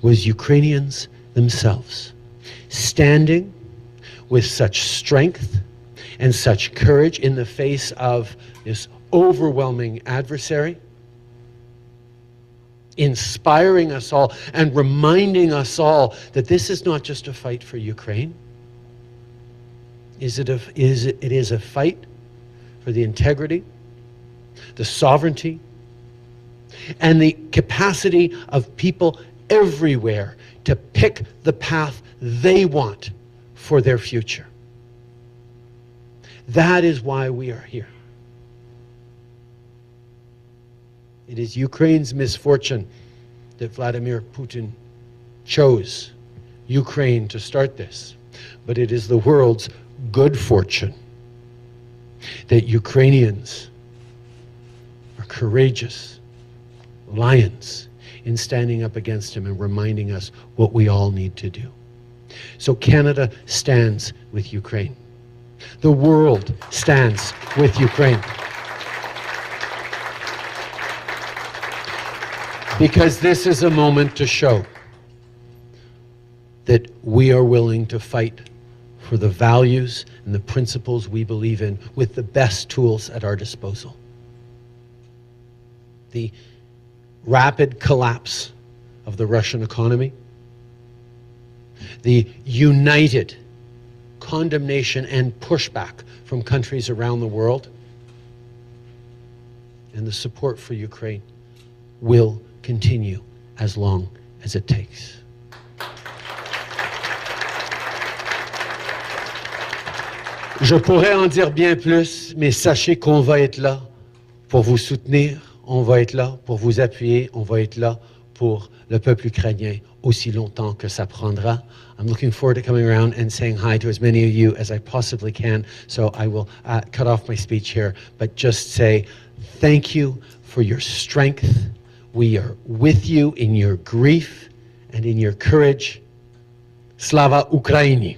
was Ukrainians themselves, standing with such strength and such courage in the face of this overwhelming adversary, inspiring us all and reminding us all that this is not just a fight for Ukraine. It is a fight for the integrity, the sovereignty, and the capacity of people everywhere to pick the path they want for their future. That is why we are here. It is Ukraine's misfortune that Vladimir Putin chose Ukraine to start this, but it is the world's good fortune that Ukrainians are courageous lions in standing up against him and reminding us what we all need to do. So Canada stands with Ukraine. The world stands with Ukraine. Because this is a moment to show that we are willing to fight for the values and the principles we believe in with the best tools at our disposal. The rapid collapse of the Russian economy, the united condemnation and pushback from countries around the world, and the support for Ukraine will continue as long as it takes. Je pourrais en dire bien plus, mais sachez qu'on va être là pour vous soutenir, on va être là pour vous appuyer, on va être là pour le peuple ukrainien aussi longtemps que ça prendra. I'm looking forward to coming around and saying hi to as many of you as I possibly can, so I will cut off my speech here, but just say thank you for your strength. We are with you in your grief and in your courage. Slava Ukraini!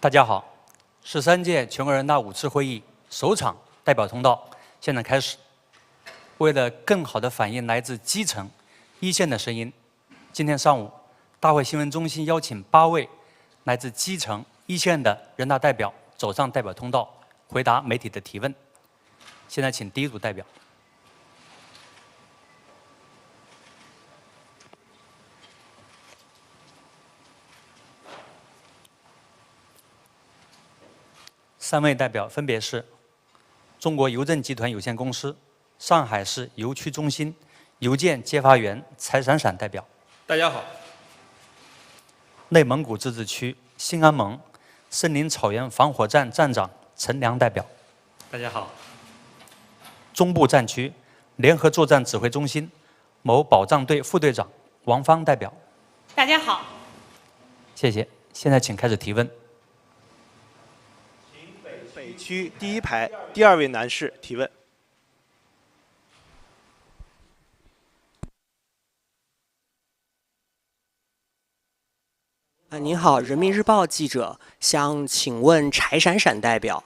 大家好，13届全国人大5次会议首场代表通道现在开始。为了更好地反映来自基层、一线的声音，今天上午，大会新闻中心邀请8位来自基层、一线的人大代表走上代表通道，回答媒体的提问。现在请第一组代表。3位代表分别是中国邮政集团有限公司上海市邮区中心邮件揭发员柴闪闪代表。大家好。内蒙古自治区兴安盟森林草原防火站站长陈良代表。大家好。中部战区联合作战指挥中心某保障队副队长王芳代表。大家好。谢谢。现在请开始提问。北区第1排第2位男士提问。您好，人民日报记者，想请问柴闪闪代表，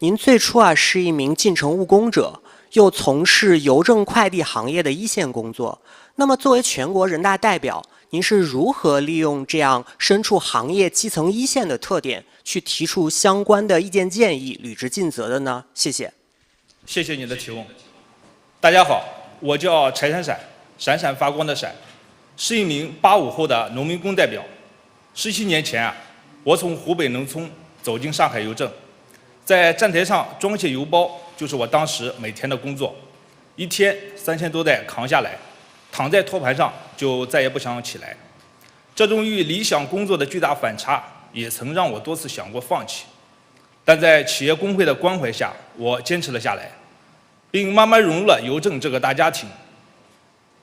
您最初是一名进城务工者，又从事邮政快递行业的一线工作。那么，作为全国人大代表，您是如何利用这样身处行业基层一线的特点，去提出相关的意见建议，履职尽责的呢？谢谢。谢谢你的提问。大家好，我叫柴闪闪，闪闪发光的闪，是一名85后的农民工代表。17年前我从湖北农村走进上海邮政，在站台上装卸邮包就是我当时每天的工作，一天3000多袋扛下来，躺在托盘上就再也不想起来。这种与理想工作的巨大反差，也曾让我多次想过放弃，但在企业工会的关怀下，我坚持了下来，并慢慢融入了邮政这个大家庭。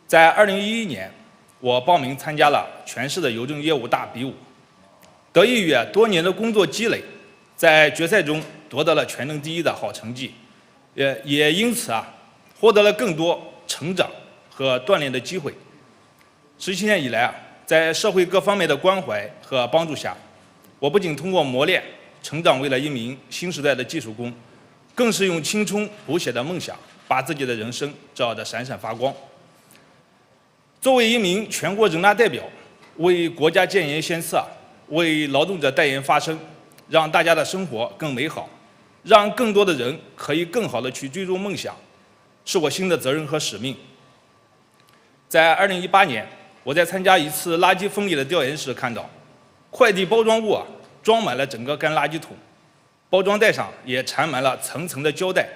在2011年，我报名参加了全市的邮政业务大比武，得益于多年的工作积累，在决赛中夺得了全能第1的好成绩，也因此获得了更多成长和锻炼的机会。17年以来在社会各方面的关怀和帮助下，我不仅通过磨练成长为了一名新时代的技术工，更是用青春谱写的梦想，把自己的人生照得闪闪发光。作为一名全国人大代表，为国家建言献策，为劳动者代言发声，让大家的生活更美好，让更多的人可以更好地去追逐梦想，是我新的责任和使命。在2018年，我在参加一次垃圾分类的调研时看到，快递包装物装满了整个干垃圾桶，包装袋上也缠满了层层的胶带。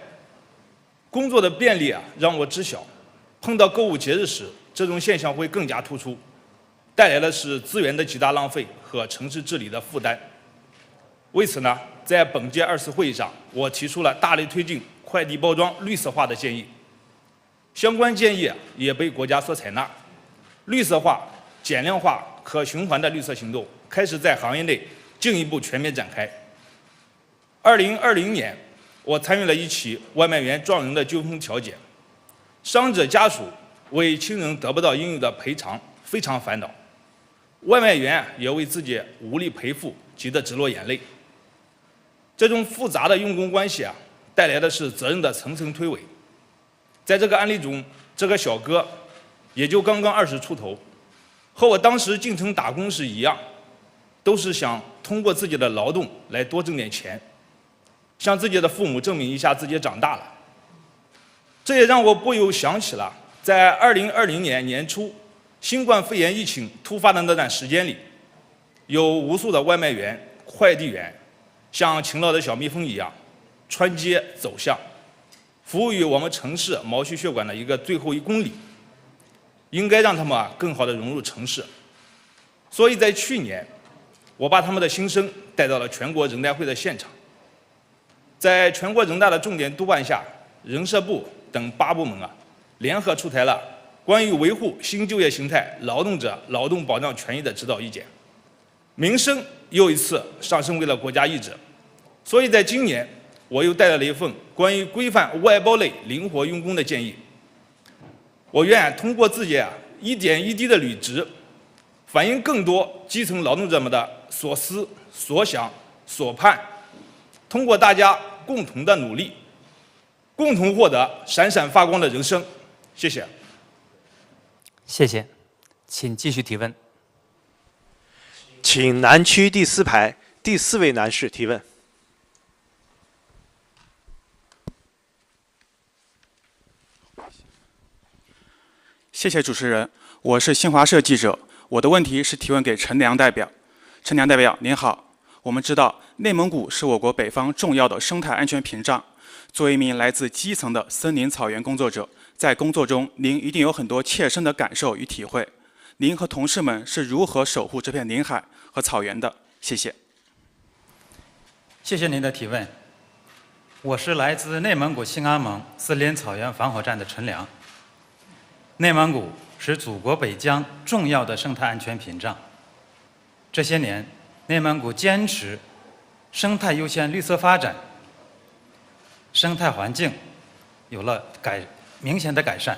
工作的便利让我知晓，碰到购物节日时，这种现象会更加突出，带来的是资源的极大浪费和城市治理的负担。为此呢，在本届2次会议上，我提出了大力推进快递包装绿色化的建议，相关建议也被国家所采纳。绿色化、减量化、可循环的绿色行动开始在行业内进一步全面展开。2020年，我参与了一起外卖员撞人的纠纷调解，伤者家属为亲人得不到应有的赔偿非常烦恼，外卖员也为自己无力赔付急得直落眼泪。这种复杂的用工关系带来的是责任的层层推诿。在这个案例中，这个小哥也就刚刚20出头，和我当时进城打工时一样，都是想通过自己的劳动来多挣点钱，向自己的父母证明一下自己长大了。这也让我不由想起了在2020年年初新冠肺炎疫情突发的那段时间里，有无数的外卖员、快递员像勤劳的小蜜蜂一样穿街走巷，服务于我们城市毛细血管的一个最后1公里，应该让他们更好地融入城市。所以在去年，我把他们的心声带到了全国人大会的现场。在全国人大的重点督办下，人社部等8部门联合出台了关于维护新就业形态劳动者劳动保障权益的指导意见，民生又一次上升为了国家意志。所以在今年，我又带来了一份关于规范外包类灵活用工的建议。我愿通过自己一点一滴的履职，反映更多基层劳动者们的所思所想所盼，通过大家共同的努力，共同获得闪闪发光的人生。谢谢。谢谢，请继续提问。请南区第4排第4位男士提问。谢谢主持人，我是新华社记者，我的问题是提问给陈良代表。陈良代表您好，我们知道内蒙古是我国北方重要的生态安全屏障。作为一名来自基层的森林草原工作者，在工作中您一定有很多切身的感受与体会。您和同事们是如何守护这片林海和草原的？谢谢。谢谢您的提问。我是来自内蒙古兴安盟森林草原防火站的陈良。内蒙古是祖国北疆重要的生态安全屏障。这些年，内蒙古坚持生态优先、绿色发展，生态环境有了明显的改善。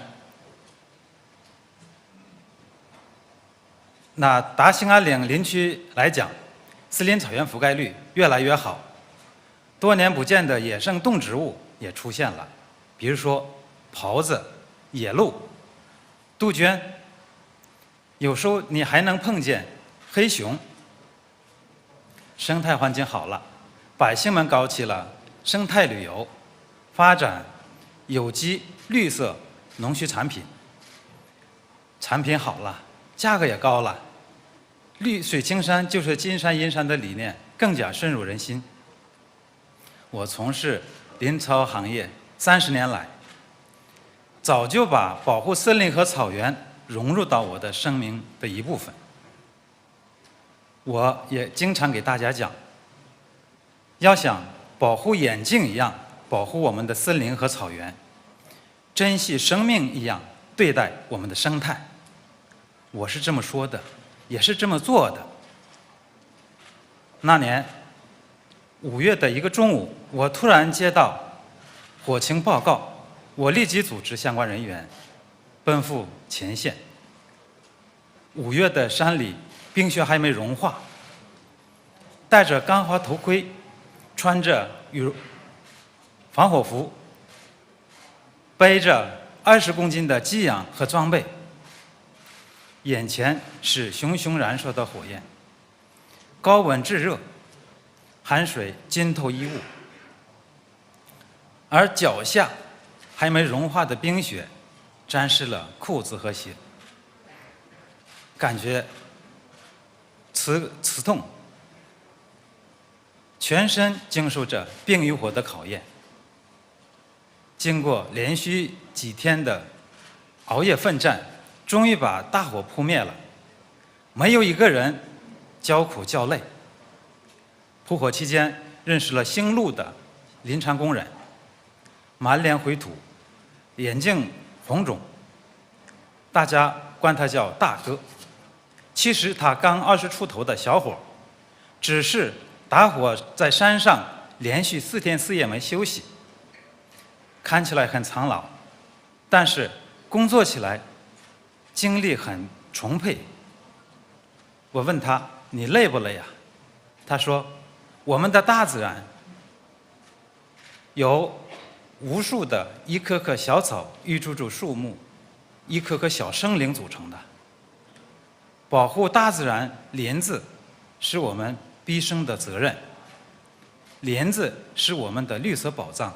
那达兴安岭林区来讲，森林草原覆盖率越来越好，多年不见的野生动植物也出现了，比如说狍子、野鹿、杜鹃，有时候你还能碰见黑熊。生态环境好了，百姓们搞起了生态旅游，发展有机绿色农畜产品，产品好了，价格也高了，绿水青山就是金山银山的理念更加深入人心。我从事林草行业30年来，早就把保护森林和草原融入到我的生命的一部分。我也经常给大家讲，要想保护眼睛一样保护我们的森林和草原，珍惜生命一样对待我们的生态。我是这么说的，也是这么做的。那年5月的一个中午，我突然接到火情报告，我立即组织相关人员奔赴前线。5月的山里冰雪还没融化，戴着钢化头盔，穿着防火服，背着20公斤的给养和装备，眼前是熊熊燃烧的火焰，高温炙热，汗水浸透衣物，而脚下还没融化的冰雪沾湿了裤子和鞋，感觉刺痛，全身经受着冰与火的考验。经过连续几天的熬夜奋战，终于把大火扑灭了，没有一个人叫苦叫累。扑火期间认识了兴路的林场工人，满脸灰土，眼睛红肿，大家管他叫大哥。其实他刚20出头的小伙，只是打火在山上连续4天4夜没休息，看起来很苍老，但是工作起来精力很充沛。我问他：“你累不累呀？”他说：“我们的大自然由无数的一棵棵小草、一株株树木、一棵棵小生灵组成的。保护大自然林子是我们毕生的责任，林子是我们的绿色宝藏。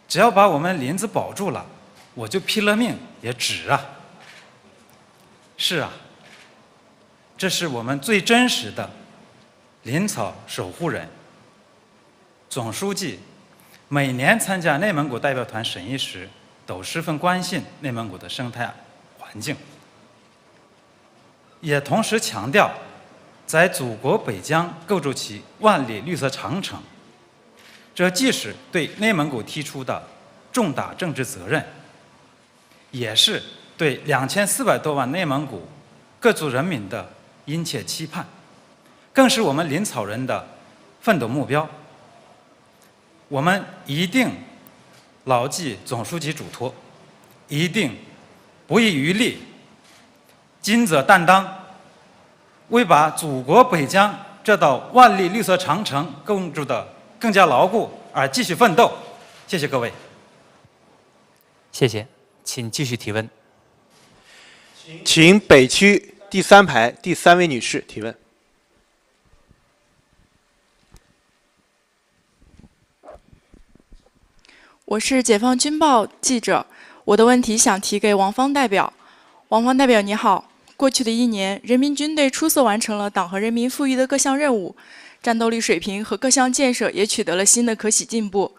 只要把我们林子保住了，我就拼了命也值啊！”是啊，这是我们最真实的林草守护人。总书记每年参加内蒙古代表团审议时，都十分关心内蒙古的生态环境，也同时强调，在祖国北疆构筑起万里绿色长城，这既是对内蒙古提出的重大政治责任，也是对2400多万内蒙古各族人民的殷切期盼，更是我们林草人的奋斗目标。我们一定牢记总书记嘱托，一定不遗余力，尽责担当，为把祖国北疆这道万里绿色长城构筑得更加牢固，而继续奋斗。谢谢各位。谢谢，请继续提问。请北区第3排第3位女士提问。我是解放军报记者，我的问题想提给王芳代表。王芳代表你好，过去的1年，人民军队出色完成了党和人民赋予的各项任务，战斗力水平和各项建设也取得了新的可喜进步。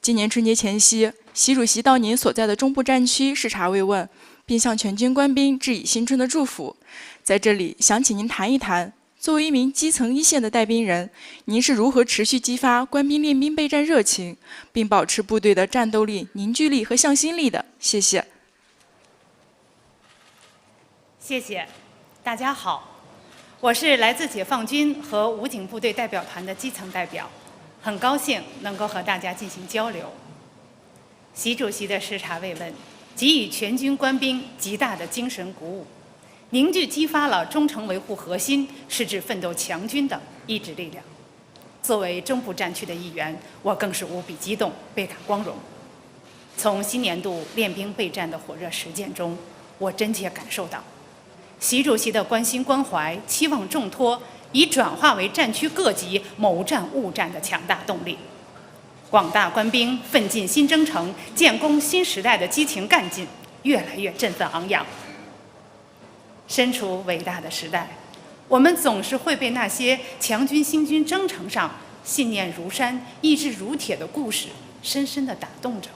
今年春节前夕，习主席到您所在的中部战区视察慰问，并向全军官兵致以新春的祝福。在这里，想请您谈一谈，作为一名基层一线的带兵人，您是如何持续激发官兵练兵备战热情，并保持部队的战斗力、凝聚力和向心力的？谢谢。谢谢，大家好，我是来自解放军和武警部队代表团的基层代表，很高兴能够和大家进行交流。习主席的视察慰问，给予全军官兵极大的精神鼓舞，凝聚激发了忠诚维护核心、矢志奋斗强军的意志力量。作为中部战区的一员，我更是无比激动，倍感光荣。从新年度练兵备战的火热实践中，我真切感受到，习主席的关心关怀、期望重托，已转化为战区各级谋战务战的强大动力。广大官兵奋进新征程、建功新时代的激情干劲，越来越振奋昂扬。身处伟大的时代，我们总是会被那些强军兴军征程上信念如山、意志如铁的故事深深地打动着。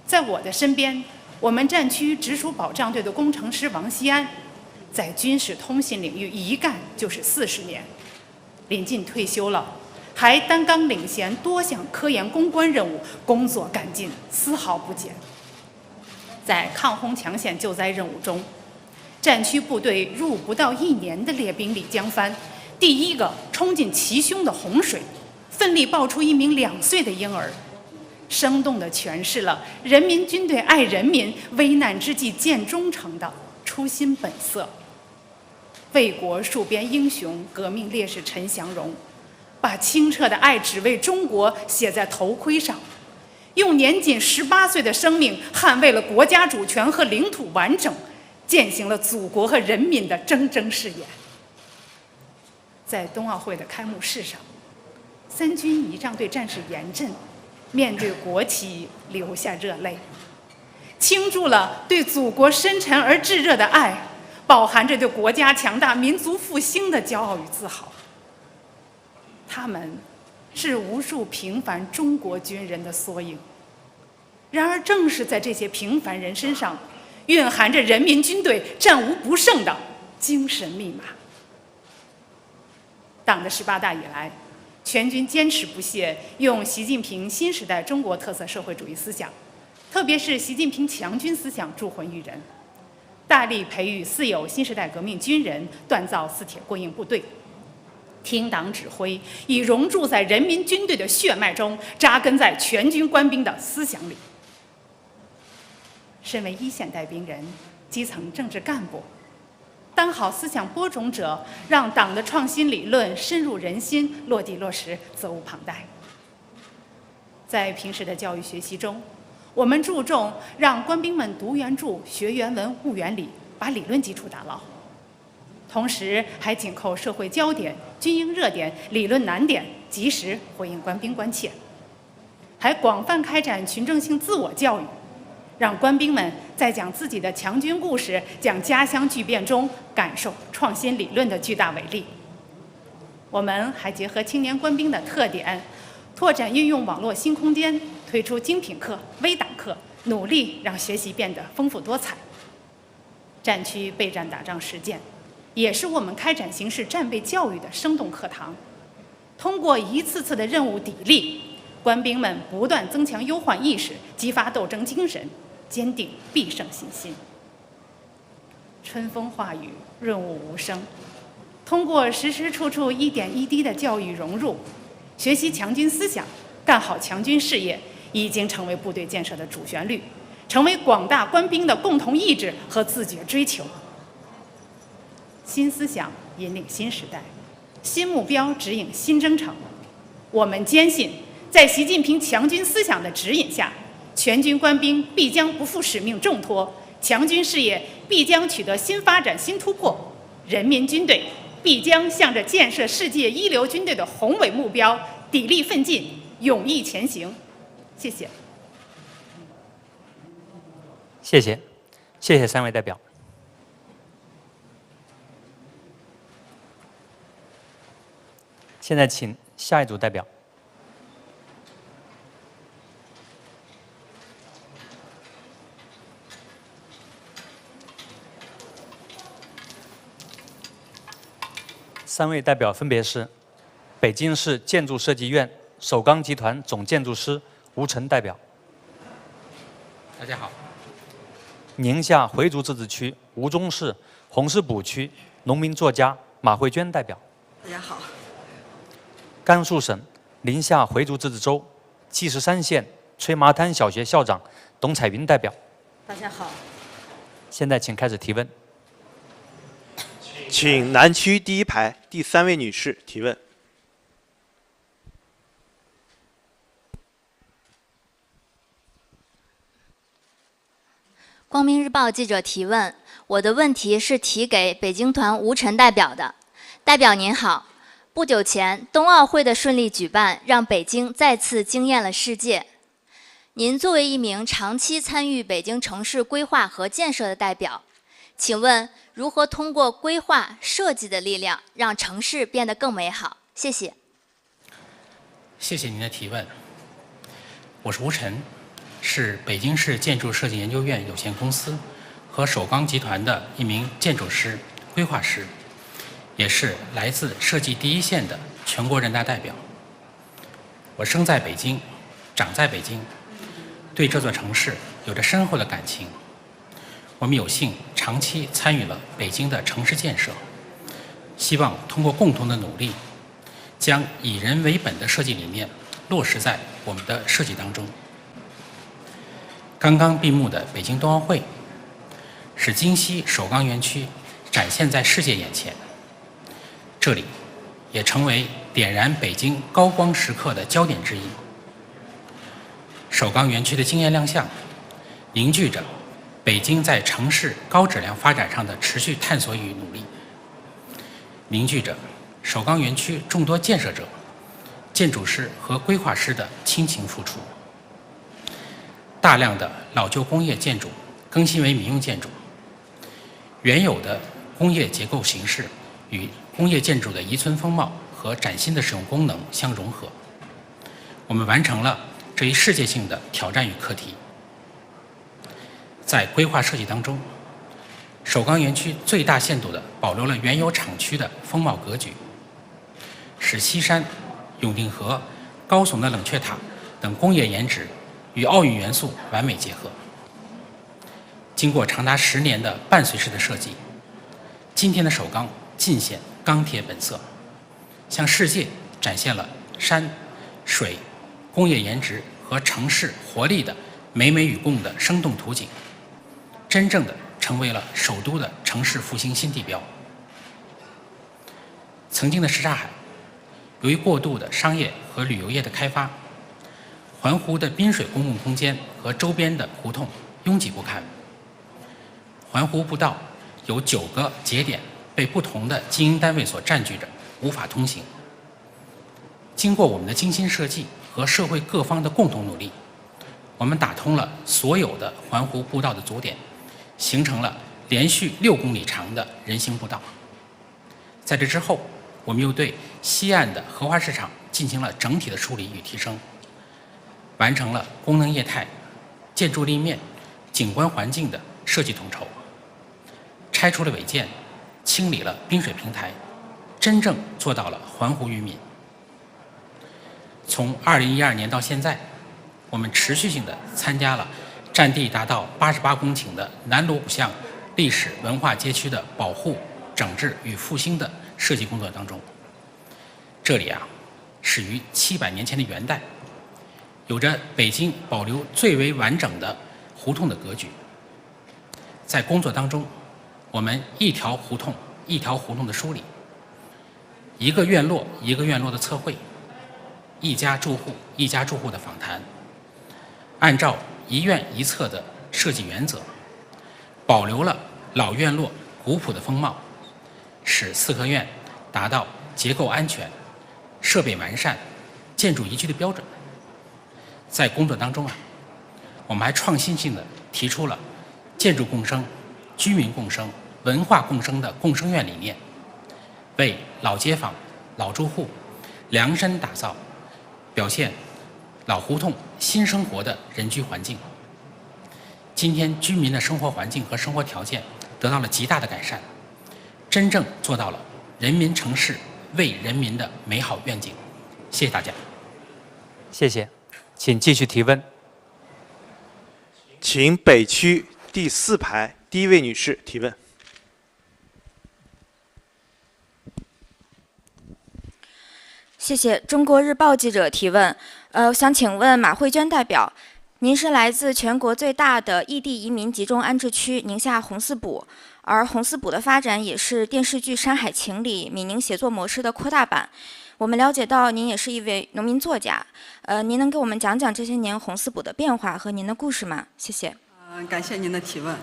在我的身边，我们战区直属保障队的工程师王锡安，在军事通信领域一干就是40年，临近退休了，还担纲领衔多项科研攻关任务，工作干劲丝毫不减。在抗轰抢险救灾任务中，战区部队入伍不到1年的列兵李江帆，第一个冲进齐胸的洪水，奋力抱出1名2岁的婴儿，生动地诠释了人民军队爱人民、危难之际见忠诚的初心本色。为国戍边英雄革命烈士陈祥荣，把清澈的爱只为中国写在头盔上，用年仅18岁的生命捍卫了国家主权和领土完整，践行了祖国和人民的铮铮誓言。在冬奥会的开幕式上，3军仪仗队战士严震面对国旗流下热泪，倾注了对祖国深沉而炙热的爱，饱含着对国家强大、民族复兴的骄傲与自豪。他们是无数平凡中国军人的缩影，然而正是在这些平凡人身上，蕴含着人民军队战无不胜的精神密码。党的18大以来，全军坚持不懈用习近平新时代中国特色社会主义思想，特别是习近平强军思想铸魂于人，大力培育四有新时代革命军人，锻造四铁过硬部队，听党指挥，已融入在人民军队的血脉中，扎根在全军官兵的思想里。身为一线带兵人、基层政治干部，当好思想播种者，让党的创新理论深入人心、落地落实，责无旁贷。在平时的教育学习中，我们注重让官兵们读原著、学原文、悟原理，把理论基础打牢，同时还紧扣社会焦点、军营热点、理论难点，及时回应官兵关切，还广泛开展群众性自我教育，让官兵们在讲自己的强军故事、讲家乡巨变中，感受创新理论的巨大伟力。我们还结合青年官兵的特点，拓展运用网络新空间，推出精品课、微档课，努力让学习变得丰富多彩。战区备战打仗实践，也是我们开展形式战备教育的生动课堂。通过一次次的任务砥砺，官兵们不断增强忧患意识，激发斗争精神，坚定必胜信心。春风化雨，润物无声。通过时时处处一点一滴的教育融入，学习强军思想，干好强军事业，已经成为部队建设的主旋律，成为广大官兵的共同意志和自觉追求。新思想引领新时代，新目标指引新征程。我们坚信，在习近平强军思想的指引下，全军官兵必将不负使命重托，强军事业必将取得新发展、新突破，人民军队必将向着建设世界一流军队的宏伟目标砥砺奋进，勇毅前行。谢谢。谢谢，谢谢3位代表。现在请下一组代表。3位代表分别是北京市建筑设计院首钢集团总建筑师吴晨代表，大家好；宁夏回族自治区吴忠市红石堡区农民作家马慧娟代表，大家好；甘肃省临夏回族自治州积石山县吹麻滩小学校长董彩云代表，大家好。现在请开始提问。请南区第1排第3位女士提问。光明日报记者提问，我的问题是提给北京团吴晨代表的。代表您好，不久前冬奥会的顺利举办，让北京再次惊艳了世界。您作为一名长期参与北京城市规划和建设的代表，请问如何通过规划设计的力量，让城市变得更美好？谢谢。谢谢您的提问。我是吴晨，是北京市建筑设计研究院有限公司和首钢集团的一名建筑师、规划师，也是来自设计第一线的全国人大代表。我生在北京，长在北京，对这座城市有着深厚的感情。我们有幸长期参与了北京的城市建设，希望通过共同的努力，将以人为本的设计理念落实在我们的设计当中。刚刚闭幕的北京冬奥会，使京西首钢园区展现在世界眼前，这里也成为点燃北京高光时刻的焦点之一。首钢园区的惊艳亮相，凝聚着北京在城市高质量发展上的持续探索与努力，凝聚着首钢园区众多建设者、建筑师和规划师的倾情付出。大量的老旧工业建筑更新为民用建筑，原有的工业结构形式与工业建筑的遗存风貌和崭新的使用功能相融合。我们完成了这一世界性的挑战与课题。在规划设计当中，首钢园区最大限度地保留了原有厂区的风貌格局，使西山、永定河、高耸的冷却塔等工业颜值与奥运元素完美结合。经过长达10年的伴随式的设计，今天的首钢尽显钢铁本色，向世界展现了山、水、工业颜值和城市活力的美美与共的生动图景，真正的成为了首都的城市复兴新地标。曾经的什刹海，由于过度的商业和旅游业的开发，环湖的滨水公共空间和周边的胡同拥挤不堪。环湖步道有9个节点被不同的经营单位所占据着，无法通行。经过我们的精心设计和社会各方的共同努力，我们打通了所有的环湖步道的组点，形成了连续6公里长的人行步道。在这之后，我们又对西岸的荷花市场进行了整体的梳理与提升，完成了功能业态、建筑立面、景观环境的设计统筹，拆除了违建，清理了滨水平台，真正做到了环湖于民。从2012年到现在，我们持续性的参加了占地达到88公顷的南锣鼓巷历史文化街区的保护、整治与复兴的设计工作当中。这里始于700年前的元代，有着北京保留最为完整的胡同的格局。在工作当中，我们一条胡同一条胡同的梳理，一个院落一个院落的测绘，一家住户一家住户的访谈，按照一院一策的设计原则，保留了老院落古朴的风貌，使四合院达到结构安全、设备完善、建筑宜居的标准。在工作当中我们还创新性的提出了建筑共生、居民共生、文化共生的共生院理念，为老街坊、老住户量身打造表现老胡同新生活的人居环境。今天居民的生活环境和生活条件得到了极大的改善，真正做到了人民城市为人民的美好愿景。谢谢大家。谢谢，请继续提问。请北区第4排第1位女士提问。谢谢。中国日报记者提问，想请问马慧娟代表，您是来自全国最大的异地移民集中安置区宁夏红四补，而红四补的发展也是电视剧《山海情》里闽宁协作模式的扩大版。我们了解到您也是一位农民作家，您能给我们讲讲这些年红四补的变化和您的故事吗？谢谢。感谢您的提问。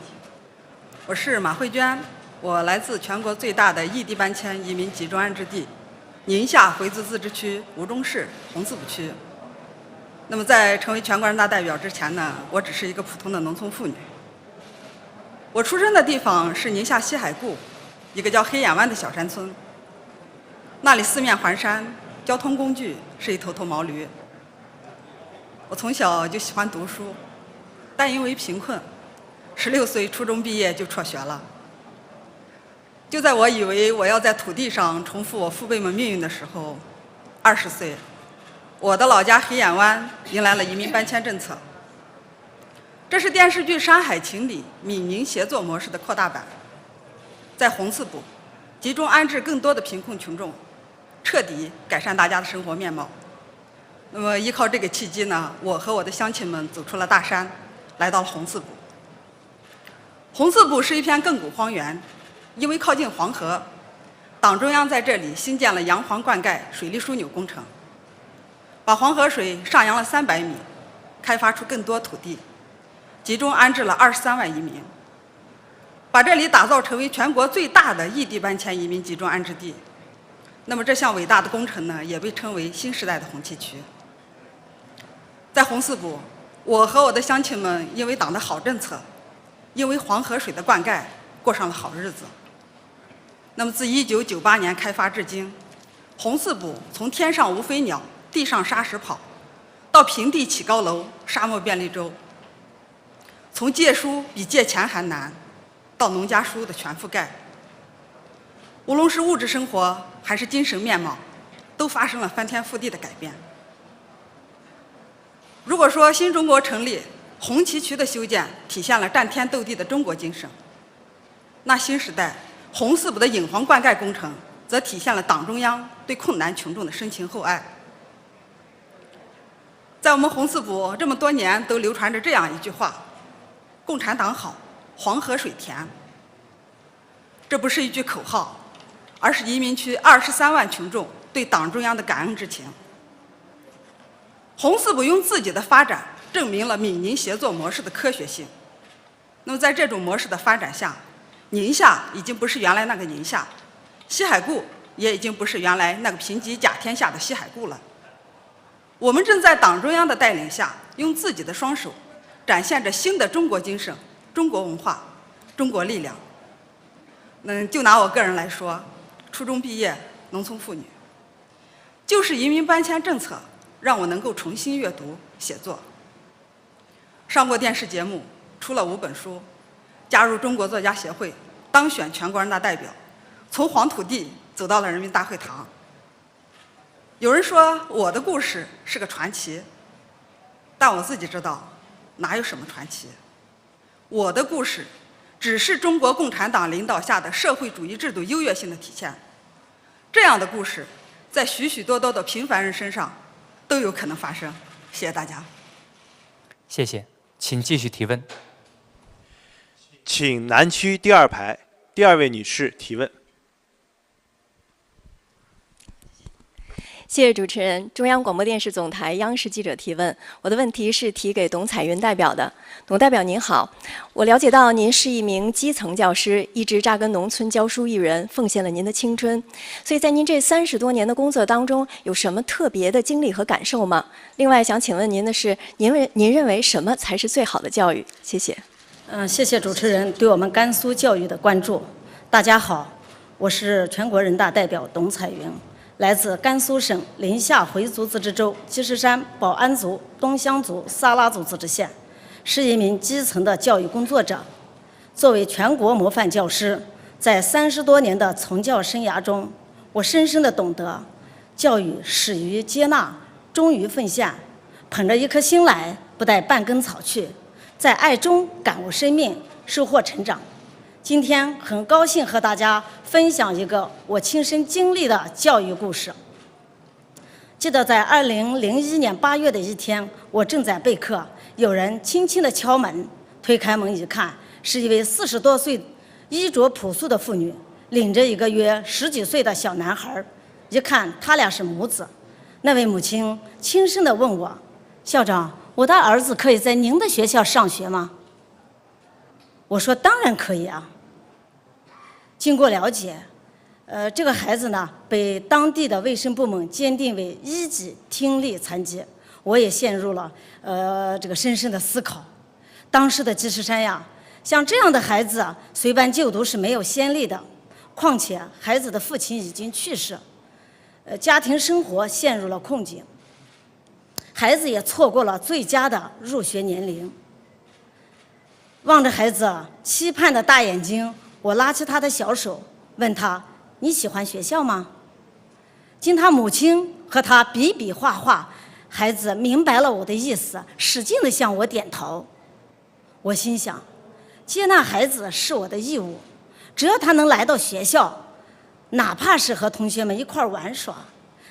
我是马慧娟，我来自全国最大的异地搬迁移民集中安置地宁夏回族自治区吴忠市红四补区。那么在成为全国人大代表之前呢，我只是一个普通的农村妇女。我出生的地方是宁夏西海固一个叫黑眼湾的小山村，那里四面环山，交通工具是一头头毛驴。我从小就喜欢读书，但因为贫困，16岁初中毕业就辍学了。就在我以为我要在土地上重复我父辈们命运的时候，20岁，我的老家黑眼湾迎来了移民搬迁政策。这是电视剧《山海情》里闽宁协作模式的扩大版，在红四补集中安置更多的贫困群众，彻底改善大家的生活面貌。那么依靠这个契机呢，我和我的乡亲们走出了大山，来到了红四补。红四补是一片亘古荒原，因为靠近黄河，党中央在这里新建了洋黄灌溉水利枢纽工程，把黄河水上扬了300米，开发出更多土地，集中安置了23万移民，把这里打造成为全国最大的异地搬迁移民集中安置地。那么这项伟大的工程呢，也被称为新时代的红旗渠。在红四补，我和我的乡亲们因为党的好政策，因为黄河水的灌溉，过上了好日子。那么自1998年开发至今，红四补从天上无飞鸟，地上沙石跑，到平地起高楼，沙漠便利洲；从借书比借钱还难，到农家书的全覆盖。无论是物质生活还是精神面貌，都发生了翻天覆地的改变。如果说新中国成立，红旗渠的修建体现了战天斗地的中国精神，那新时代红四补的引黄灌溉工程则体现了党中央对困难群众的深情厚爱。在我们红四补这么多年都流传着这样一句话：共产党好，黄河水甜。这不是一句口号，而是移民区23万群众对党中央的感恩之情。红四补用自己的发展证明了闽宁协作模式的科学性。那么在这种模式的发展下，宁夏已经不是原来那个宁夏，西海固也已经不是原来那个贫瘠甲天下的西海固了。我们正在党中央的带领下，用自己的双手展现着新的中国精神、中国文化、中国力量。就拿我个人来说，初中毕业，农村妇女，就是移民搬迁政策让我能够重新阅读写作。上过电视节目，出了5本书，加入中国作家协会，当选全国人大代表，从黄土地走到了人民大会堂。有人说我的故事是个传奇，但我自己知道哪有什么传奇，我的故事只是中国共产党领导下的社会主义制度优越性的体现。这样的故事在许许多多的平凡人身上都有可能发生。谢谢大家。谢谢，请继续提问。请南区第2排第2位女士提问。谢谢主持人。中央广播电视总台央视记者提问，我的问题是提给董彩云代表的。董代表您好，我了解到您是一名基层教师，一直扎根农村教书育人，奉献了您的青春。所以在您这30多年的工作当中，有什么特别的经历和感受吗？另外想请问您的是，您认为什么才是最好的教育？谢谢。谢谢主持人对我们甘肃教育的关注。大家好，我是全国人大代表董彩云，来自甘肃省临夏回族自治州积石山保安族、东乡族、撒拉族自治县，是一名基层的教育工作者。作为全国模范教师，在30多年的从教生涯中，我深深地懂得，教育始于接纳，忠于奉献，捧着一颗心来，不带半根草去，在爱中感悟生命，收获成长。今天很高兴和大家分享一个我亲身经历的教育故事。记得在2001年8月的一天，我正在备课，有人轻轻地敲门，推开门一看，是一位40多岁、衣着朴素的妇女，领着一个约10几岁的小男孩。一看他俩是母子。那位母亲轻声地问我：“校长，我的儿子可以在您的学校上学吗？”我说：“当然可以啊。”经过了解，这个孩子呢被当地的卫生部门鉴定为1级听力残疾，我也陷入了这个深深的思考。当时的积石山呀，像这样的孩子随班就读是没有先例的，况且孩子的父亲已经去世，家庭生活陷入了困境，孩子也错过了最佳的入学年龄。望着孩子期盼的大眼睛，我拉起他的小手，问他：“你喜欢学校吗？”经他母亲和他比比划划，孩子明白了我的意思，使劲地向我点头。我心想，接纳孩子是我的义务，只要他能来到学校，哪怕是和同学们一块玩耍，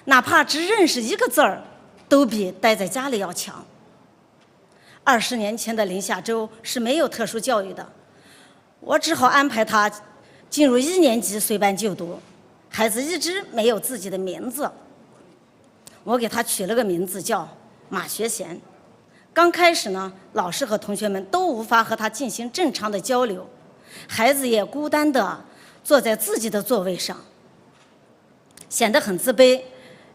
哪怕只认识一个字儿，都比待在家里要强。20年前的临夏州是没有特殊教育的，我只好安排他进入1年级随班就读。孩子一直没有自己的名字，我给他取了个名字叫马学贤。刚开始呢，老师和同学们都无法和他进行正常的交流，孩子也孤单地坐在自己的座位上，显得很自卑。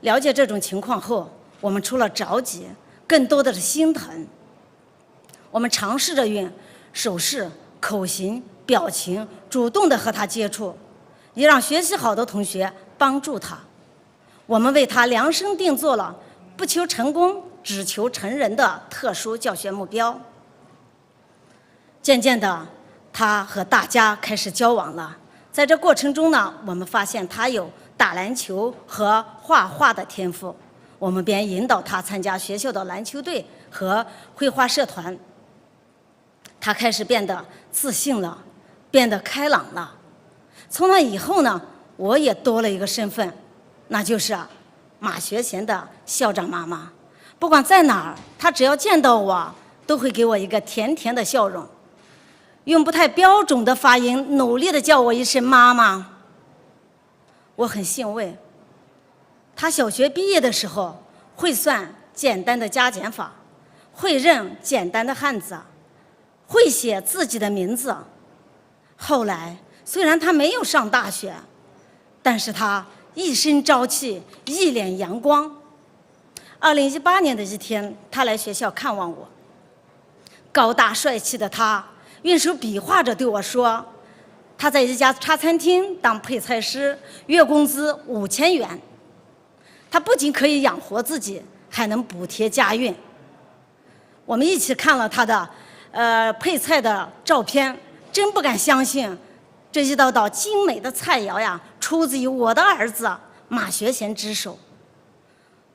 了解这种情况后，我们除了着急，更多的是心疼。我们尝试着用手势、口型、表情主动地和他接触，也让学习好的同学帮助他。我们为他量身定做了不求成功，只求成人的特殊教学目标。渐渐的，他和大家开始交往了。在这过程中呢，我们发现他有打篮球和画画的天赋，我们便引导他参加学校的篮球队和绘画社团。他开始变得自信了，变得开朗了。从那以后呢，我也多了一个身份，那就是马学贤的校长妈妈。不管在哪儿，他只要见到我，都会给我一个甜甜的笑容，用不太标准的发音努力地叫我一声妈妈。我很欣慰，他小学毕业的时候会算简单的加减法，会认简单的汉字，会写自己的名字。后来虽然他没有上大学，但是他一身朝气，一脸阳光。2018年的一天，他来学校看望我，高大帅气的他用手比划着对我说，他在一家茶餐厅当配菜师，月工资5000元。他不仅可以养活自己，还能补贴家用。我们一起看了他的配菜的照片，真不敢相信，这一道道精美的菜肴呀，出自于我的儿子马学贤之手。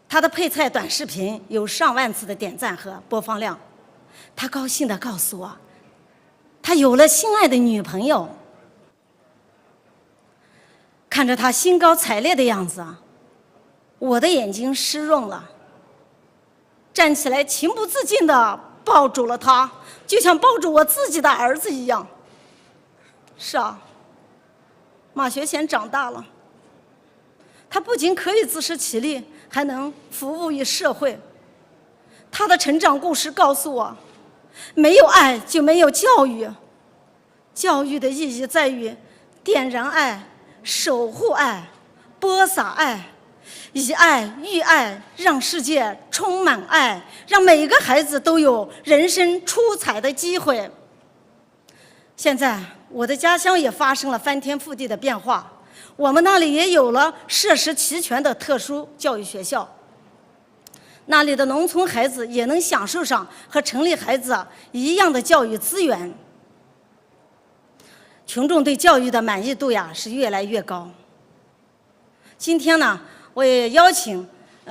他的配菜短视频有上万次的点赞和播放量。他高兴地告诉我，他有了心爱的女朋友。看着他兴高采烈的样子，我的眼睛湿润了，站起来情不自禁地抱住了他，就像抱住我自己的儿子一样。是啊，马学贤长大了，他不仅可以自食其力，还能服务于社会。他的成长故事告诉我，没有爱就没有教育。教育的意义在于点燃爱、守护爱、播撒爱，以爱育爱，让世界充满爱，让每一个孩子都有人生出彩的机会。现在我的家乡也发生了翻天覆地的变化，我们那里也有了设施齐全的特殊教育学校，那里的农村孩子也能享受上和城里孩子一样的教育资源。群众对教育的满意度是越来越高。今天呢，我也邀请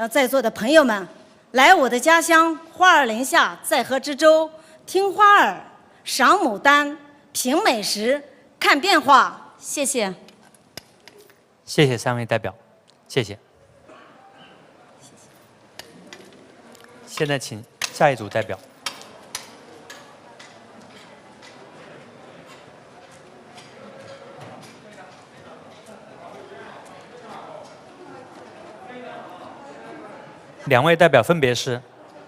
在座的朋友们来我的家乡花儿林下在河之洲，听花儿，赏牡丹，品美食，看变化。谢谢。谢谢3位代表，谢谢。现在请下一组代表。2位代表分别是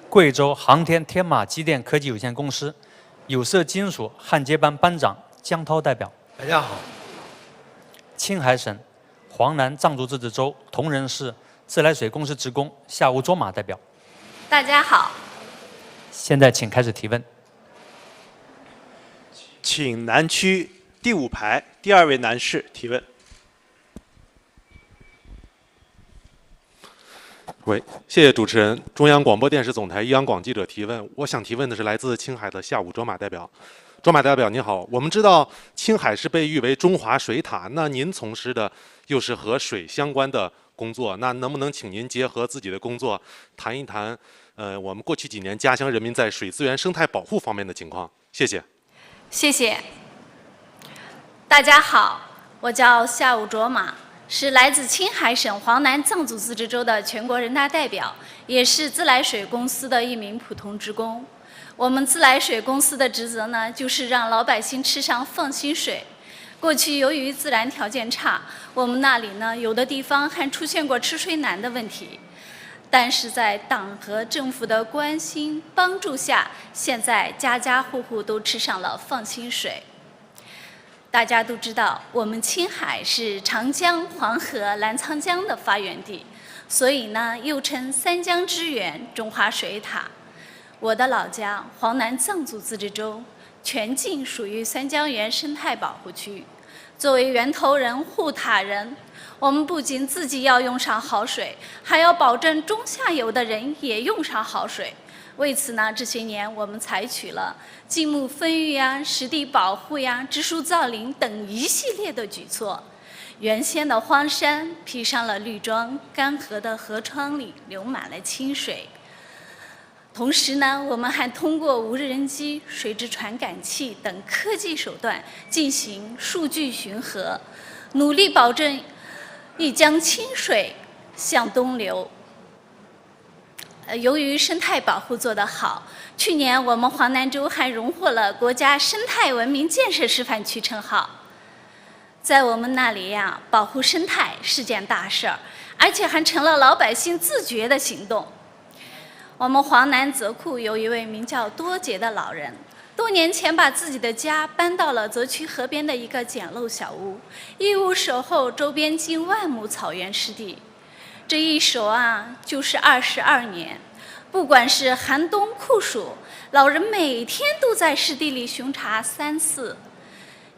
贵州航天天马机电科技有限公司有色金属焊接班班长江涛代表。大家好。青海省黄南藏族自治州铜仁市自来水公司职工夏吴卓玛代表。大家好。现在请开始提问。请南区第5排第2位男士提问。喂，谢谢主持人。中央广播电视总台央广记者提问，我想提问的是来自青海的夏武卓玛代表。卓玛代表您好，我们知道青海是被誉为中华水塔，那您从事的又是和水相关的工作，那能不能请您结合自己的工作，谈一谈我们过去几年家乡人民在水资源生态保护方面的情况？谢谢。谢谢。大家好，我叫夏武卓玛。是来自青海省黄南藏族自治州的全国人大代表，也是自来水公司的一名普通职工。我们自来水公司的职责呢，就是让老百姓吃上放心水。过去由于自然条件差，我们那里呢，有的地方还出现过吃水难的问题。但是在党和政府的关心帮助下，现在家家户户都吃上了放心水。大家都知道，我们青海是长江、黄河、澜沧江的发源地，所以呢，又称三江之源、中华水塔。我的老家黄南藏族自治州全境属于三江源生态保护区。作为源头人、护塔人，我们不仅自己要用上好水，还要保证中下游的人也用上好水。为此呢，这些年我们采取了禁牧分育呀、湿地保护呀、植树造林等一系列的举措。原先的荒山披上了绿装，干涸的河川里流满了清水。同时呢，我们还通过无人机、水质传感器等科技手段进行数据巡河，努力保证一江清水向东流。由于生态保护做得好，去年我们黄南州还荣获了国家生态文明建设示范区称号。在我们那里呀，保护生态是件大事儿，而且还成了老百姓自觉的行动。我们黄南泽库有一位名叫多杰的老人，多年前把自己的家搬到了泽区河边的一个简陋小屋，义务守候周边近1万亩草原湿地。这一守啊，就是22年。不管是寒冬酷暑，老人每天都在湿地里巡查3次，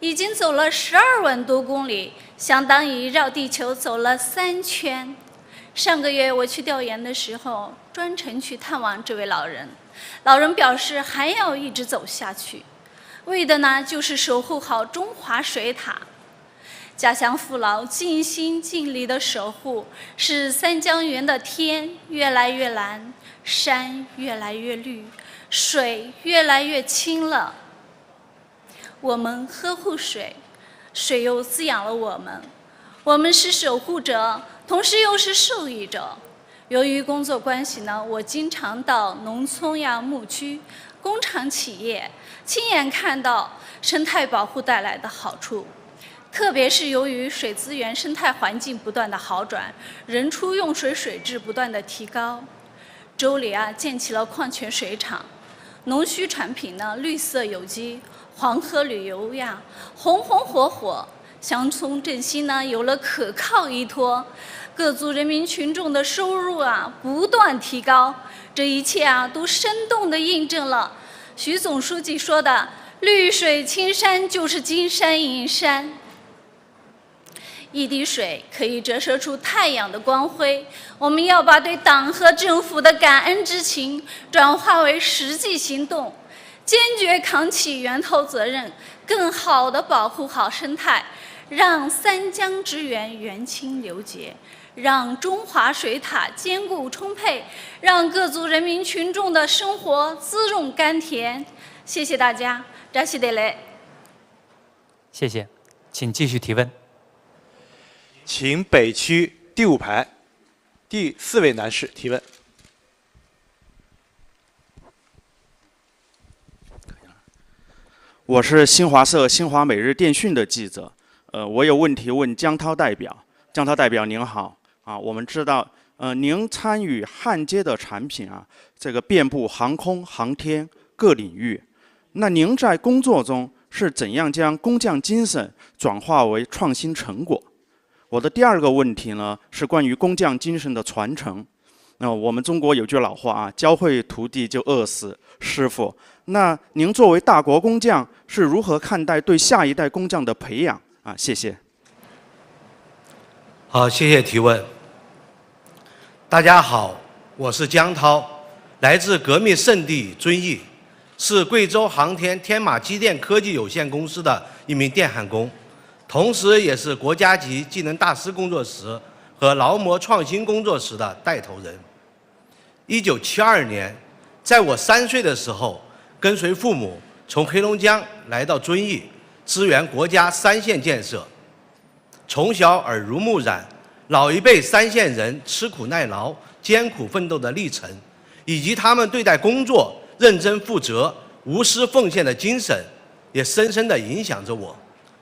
已经走了12万多公里，相当于绕地球走了3圈。上个月我去调研的时候，专程去探望这位老人。老人表示还要一直走下去，为的呢就是守护好中华水塔。家乡父老尽心尽力的守护，使三江源的天越来越蓝，山越来越绿，水越来越清了。我们呵护水，水又滋养了我们。我们是守护者，同时又是受益者。由于工作关系呢，我经常到农村呀、牧区、工厂企业，亲眼看到生态保护带来的好处。特别是由于水资源生态环境不断的好转，人畜用水水质不断的提高，州里建起了矿泉水厂，农需产品绿色有机，黄河旅游红红火火，乡村振兴有了可靠依托，各族人民群众的收入不断提高，这一切都生动地印证了徐总书记说的“绿水青山就是金山银山”。一滴水可以折射出太阳的光辉，我们要把对党和政府的感恩之情转化为实际行动，坚决扛起源头责任，更好地保护好生态，让三江之源源清流洁，让中华水塔坚固充沛，让各族人民群众的生活滋润甘甜。谢谢大家，扎西德雷。谢谢，请继续提问。请北区第5排第4位男士提问。我是新华社新华每日电讯的记者，我有问题问江涛代表。江涛代表您好我们知道，您参与焊接的产品这个遍布航空、航天各领域。那您在工作中是怎样将工匠精神转化为创新成果？我的第2个问题呢，是关于工匠精神的传承。我们中国有句老话教会徒弟就饿死师傅。那您作为大国工匠，是如何看待对下一代工匠的培养谢谢。好，谢谢提问。大家好，我是江涛，来自革命圣地遵义，是贵州航天天马机电科技有限公司的一名电焊工。同时也是国家级技能大师工作室和劳模创新工作室的带头人。1972年，在我3岁的时候，跟随父母从黑龙江来到遵义，支援国家3线建设。从小耳濡目染，老一辈3线人吃苦耐劳、艰苦奋斗的历程，以及他们对待工作认真负责、无私奉献的精神，也深深地影响着我。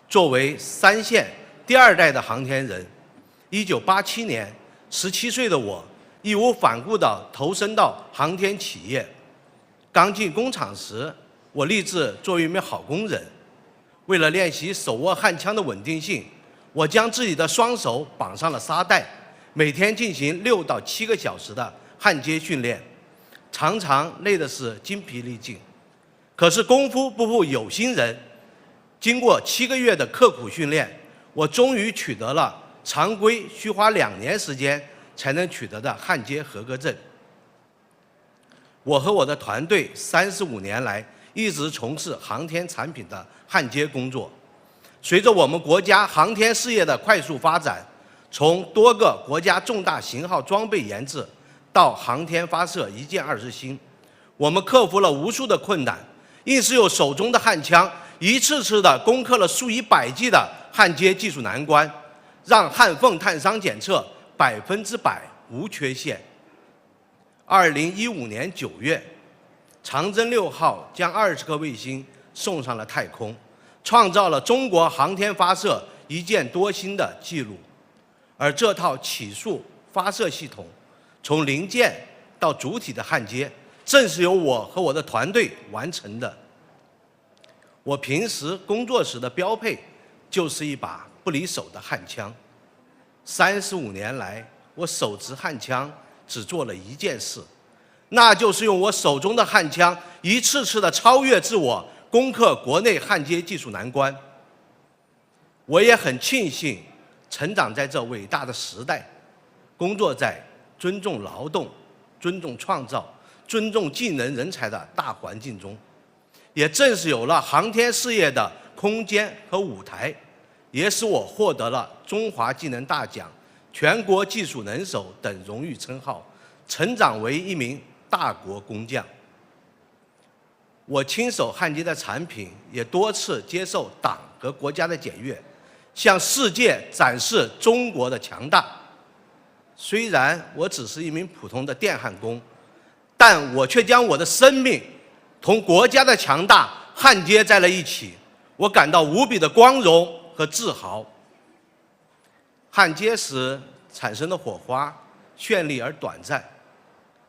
作为3线第2代的航天人，1987年，17岁的我义无反顾地投身到航天企业。刚进工厂时，我立志做一名好工人。为了练习手握焊枪的稳定性，我将自己的双手绑上了沙袋，每天进行6到7个小时的焊接训练，常常累得是筋疲力尽。可是功夫不负有心人，经过7个月的刻苦训练，我终于取得了常规需花2年时间才能取得的焊接合格证。我和我的团队35年来一直从事航天产品的焊接工作。随着我们国家航天事业的快速发展，从多个国家重大型号装备研制到航天发射一箭20星，我们克服了无数的困难，硬是用手中的焊枪一次次地攻克了数以百计的焊接技术难关，让焊缝碳伤检测100%无缺陷。2015年9月，长征6号将20颗卫星送上了太空，创造了中国航天发射一箭多星的记录。而这套起速发射系统，从零件到主体的焊接，正是由我和我的团队完成的。我平时工作时的标配就是一把不离手的焊枪。35年来，我手持焊枪只做了一件事，那就是用我手中的焊枪一次次的超越自我，攻克国内焊接技术难关。我也很庆幸成长在这伟大的时代，工作在尊重劳动、尊重创造、尊重技能人才的大环境中。也正是有了航天事业的空间和舞台，也使我获得了中华技能大奖、全国技术能手等荣誉称号，成长为一名大国工匠。我亲手焊接的产品也多次接受党和国家的检阅，向世界展示中国的强大。虽然我只是一名普通的电焊工，但我却将我的生命同国家的强大焊接在了一起，我感到无比的光荣和自豪。焊接时产生的火花绚丽而短暂，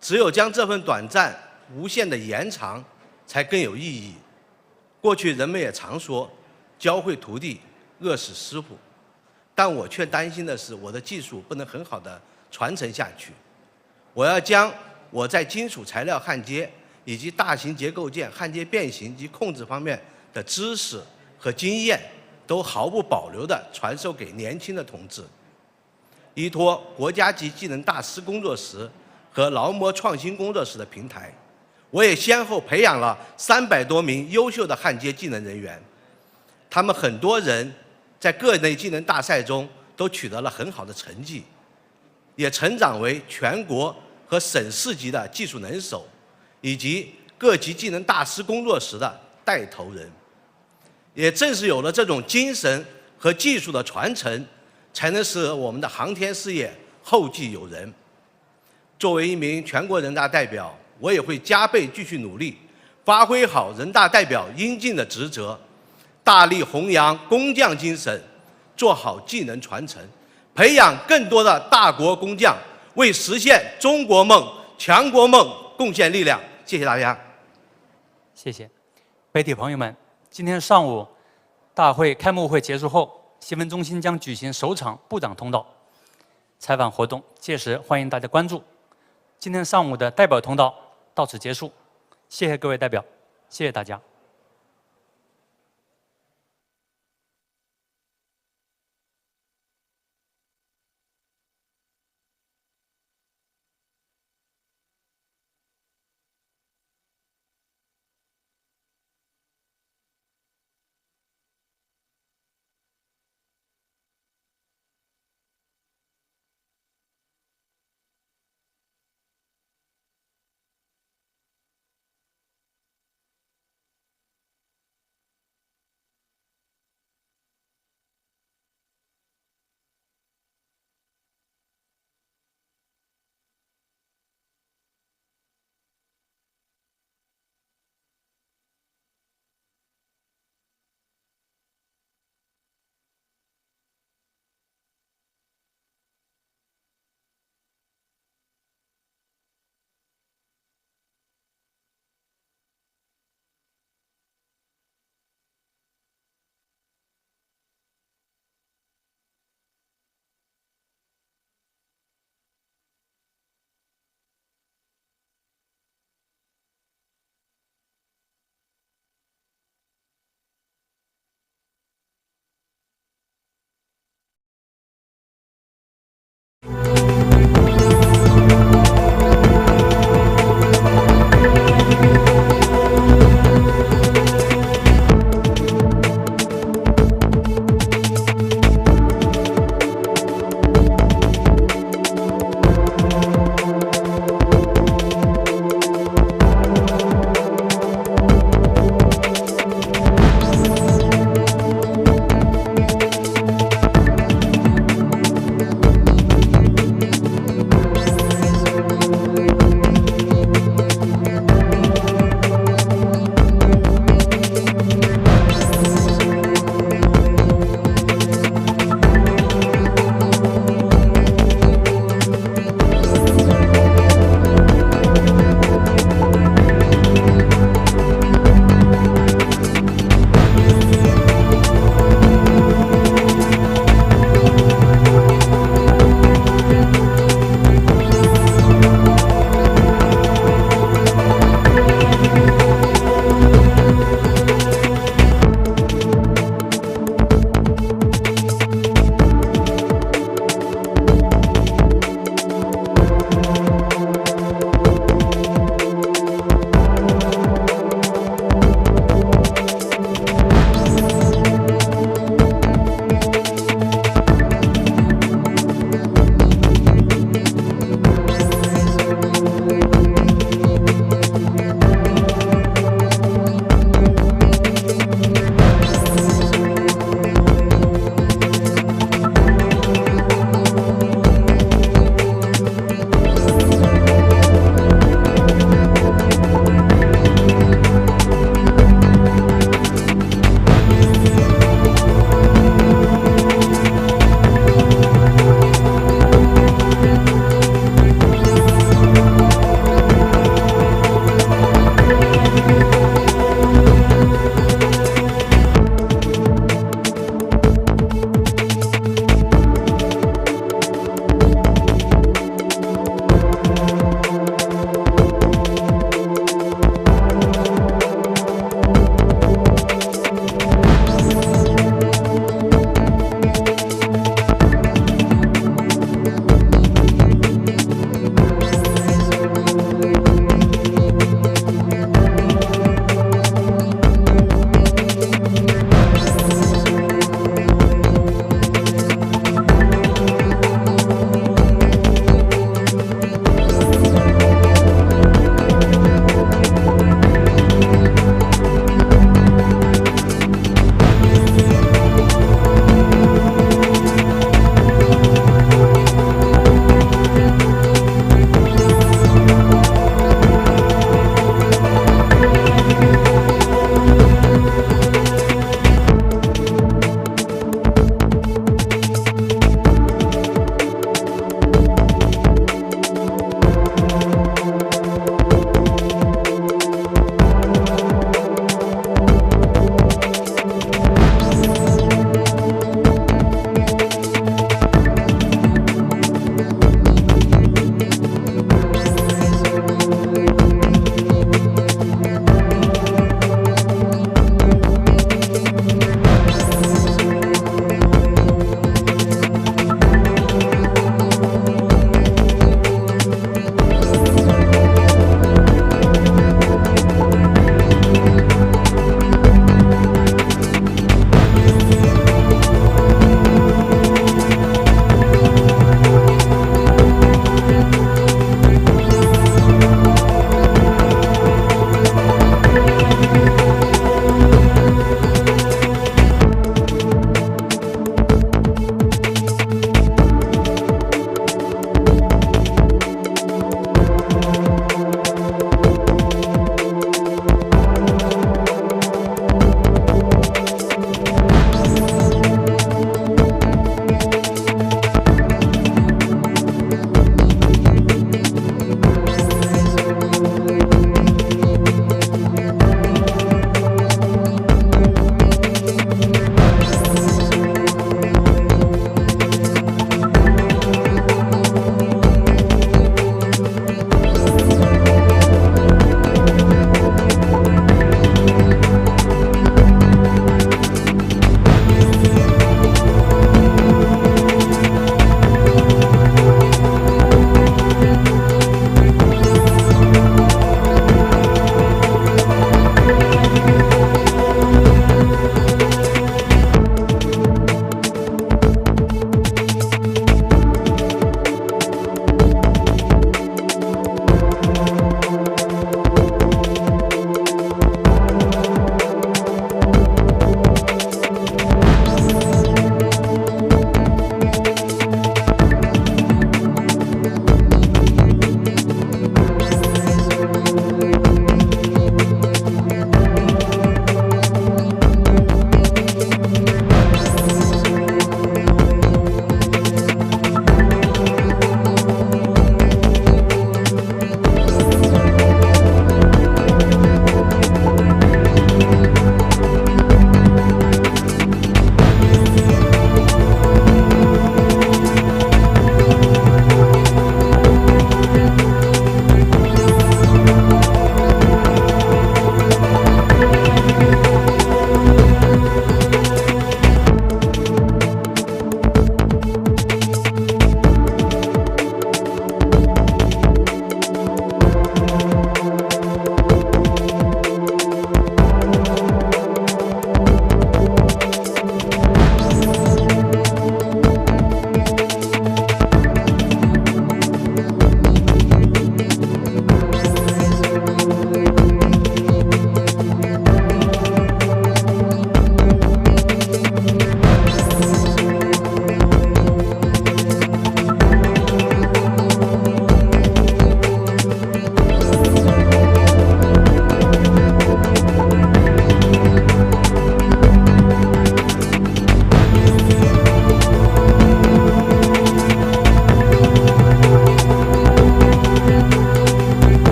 只有将这份短暂无限的延长，才更有意义。过去人们也常说，教会徒弟，饿死师傅，但我却担心的是，我的技术不能很好的传承下去。我要将我在金属材料焊接以及大型结构件焊接变形及控制方面的知识和经验，都毫不保留地传授给年轻的同志。依托国家级技能大师工作室和劳模创新工作室的平台，我也先后培养了300多名优秀的焊接技能人员。他们很多人在各类技能大赛中都取得了很好的成绩，也成长为全国和省市级的技术能手，以及各级技能大师工作室的带头人。也正是有了这种精神和技术的传承，才能使我们的航天事业后继有人。作为一名全国人大代表，我也会加倍继续努力，发挥好人大代表应尽的职责，大力弘扬工匠精神，做好技能传承，培养更多的大国工匠，为实现中国梦、强国梦贡献力量。谢谢大家。谢谢，媒体朋友们，今天上午大会开幕会结束后，新闻中心将举行首场部长通道采访活动，届时欢迎大家关注。今天上午的代表通道到此结束，谢谢各位代表，谢谢大家。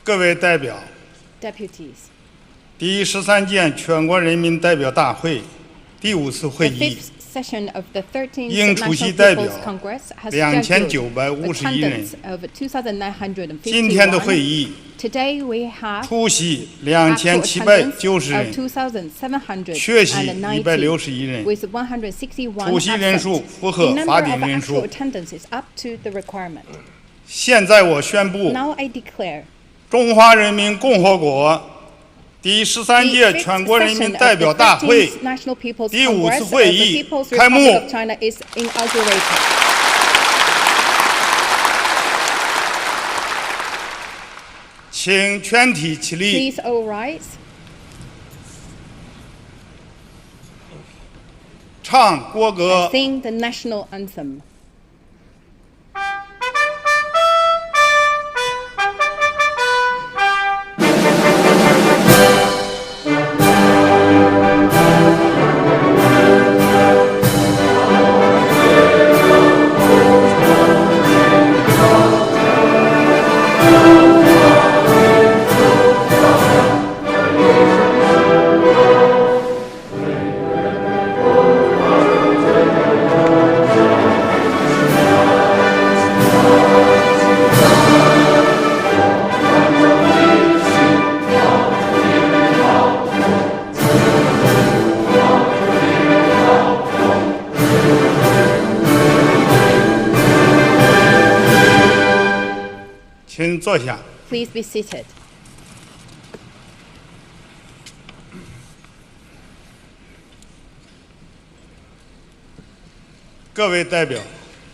各位代表， Deputies, 第13届全国人民代表大会第5次会 the 议 fifth session of the 13th 应出席 National 代表 People's Congress has scheduled 2951人 attendance of 2,951. 今天的会议 Today we have 出席 actual attendance 2790 人 of 缺席 2,791 161人 with 161出席人数 absent. 符合 The 法 number 定 of 人 actual 数 attendance is up to the requirement. 现在我宣布 Now I declare 中华人民共和国第13届全国人民代表大会 National People's 第5次 Congress 会 of the 议 People's 开幕 Republic of China is inaugurated. 请全体起立。 Please all rise. 唱国歌。 Sing the national anthem.请坐下。 Please be seated. 各位代表，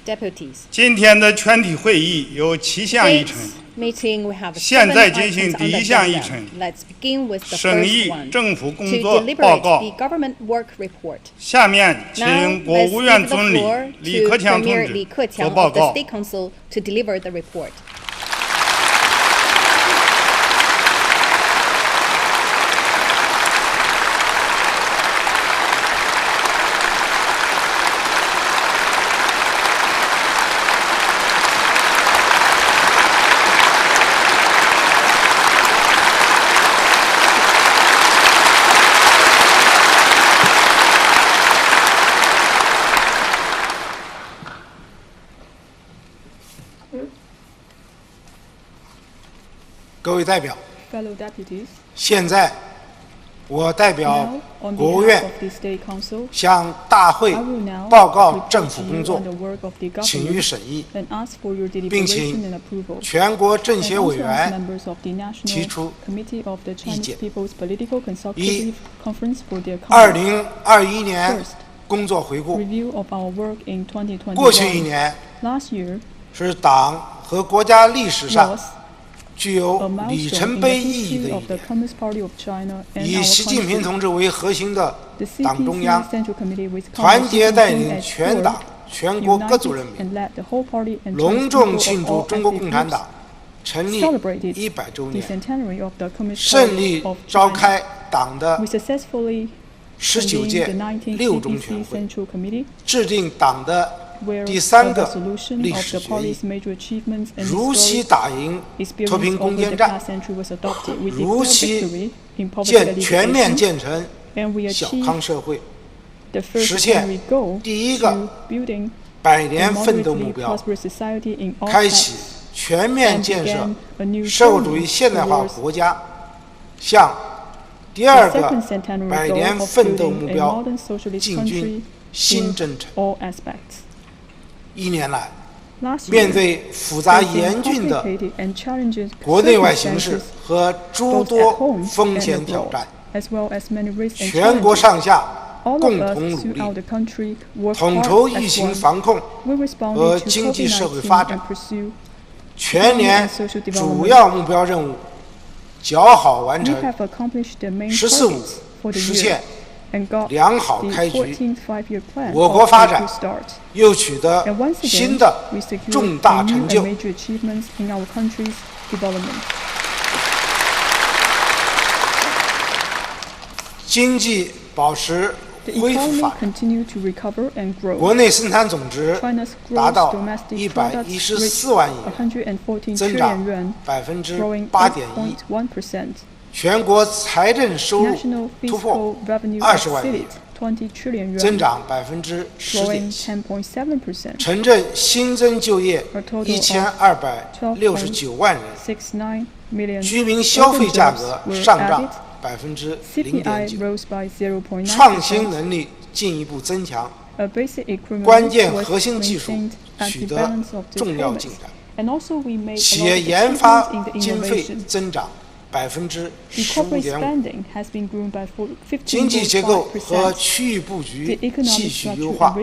Deputies, 今天的全体会议有7项议程。 meeting we have 现 7在进行 items 第 on 1项 the 议 agenda. 程， Let's begin with the 审议 first one. 政府工 To 作报 deliberate 告。 the government work report. 下面 Now 请国 let's 务院 give the 总理 floor 李 to 克强同 Premier 志 Li Keqiang 做报 of the 告。 State Council to deliver the report. 各位代表， Fellow deputies, 现在我代表 now on 国务 behalf 院 of the State Council, 向大会 I will now 报告 report 政府 to 工 you 作 on the work of the 请予 government 审议， and ask for your 并 deliberation 请 and approval. 全国政 And 协委 also ask 员 members of the 提 National 出 Committee of the 意 Chinese 见。 People's Political Consultative Conference for their 2021 comments. 年 First, 工作回顾。 review of our work in 过去1 2021. 年 Last year 是党和国家历史上 was 具有 a 里 milestone 程 in the 碑意义的 history 一 of the 年。 Communist Party of China and 以 our 习近平 country. 同志为核心的 The 党中 CPC 央 Central Committee with 团结 Congress 带 Xi 领 as 全 core 党、全国各族 united 人民， and led the whole party and 隆 Chinese 重 people 庆 of 祝 all 中国 ethnic 共产 groups 党成立 celebrated 100周 the 年， centenary of the Communist 胜利 Party of 召 China. 开党的 We successfully 19 convened 届 the 19th 6中全 CPC 会， Central Committee, 制定党的 where 第 a 3个 resolution 历 of 史 the 决议 party's major achievements and 如期 historic 打赢脱贫 experience 攻 over 坚 the 战， past century was adopted. We 如 declared 期 victory in poverty 全面 alleviation, 建成 and we 小 achieved 康社会， the first 实现 primary goal 第1个 to building 100 a 年奋斗目 moderately 标， prosperous society in all 开启 aspects, 全面 and 建设 began a new 社会主义 journey 现代化 towards 国家，向第 the 2个 second centenary 100 goal 年 of 奋斗目 building a 标 modern socialist 进 country 军新 in 征程。 all aspects. 1年来， Last 面 year, 对复杂 facing 严峻的 complicated and challenging 国内外形势 circumstances 和诸 both at 多 home 风 and 险挑 abroad, 战， as well as many risks and 全国 challenges, 上下 all 共 of 同 us 努力， throughout the country work 统 hard 筹 as 疫情 one. 防控 We 和 responded to 经济社会 COVID-19 发展 and pursue 全年 economic and social 主 development. 要目标任务较好完 We 成 have accomplished the main 14 targets for the 实 year 现 and got 良好 the 开局， 14th five-year plan 我国 off 发 to a 展 good start. 又取得 And once 新 again, 的 we secured 重大 new 成 and 就。 major achievements in our country's development. 经济保持恢复发展，国内生产总值达到114万亿元，增长8.1%，全国财政收入突破20万亿元，增长10.7%，城镇新增就业1269万人，居民消费价格上涨0.9%，创新能力进一步增强，关键核心技术取得重要进展，企业研发经费增长15.5%，经济结构和区域布局继续优化，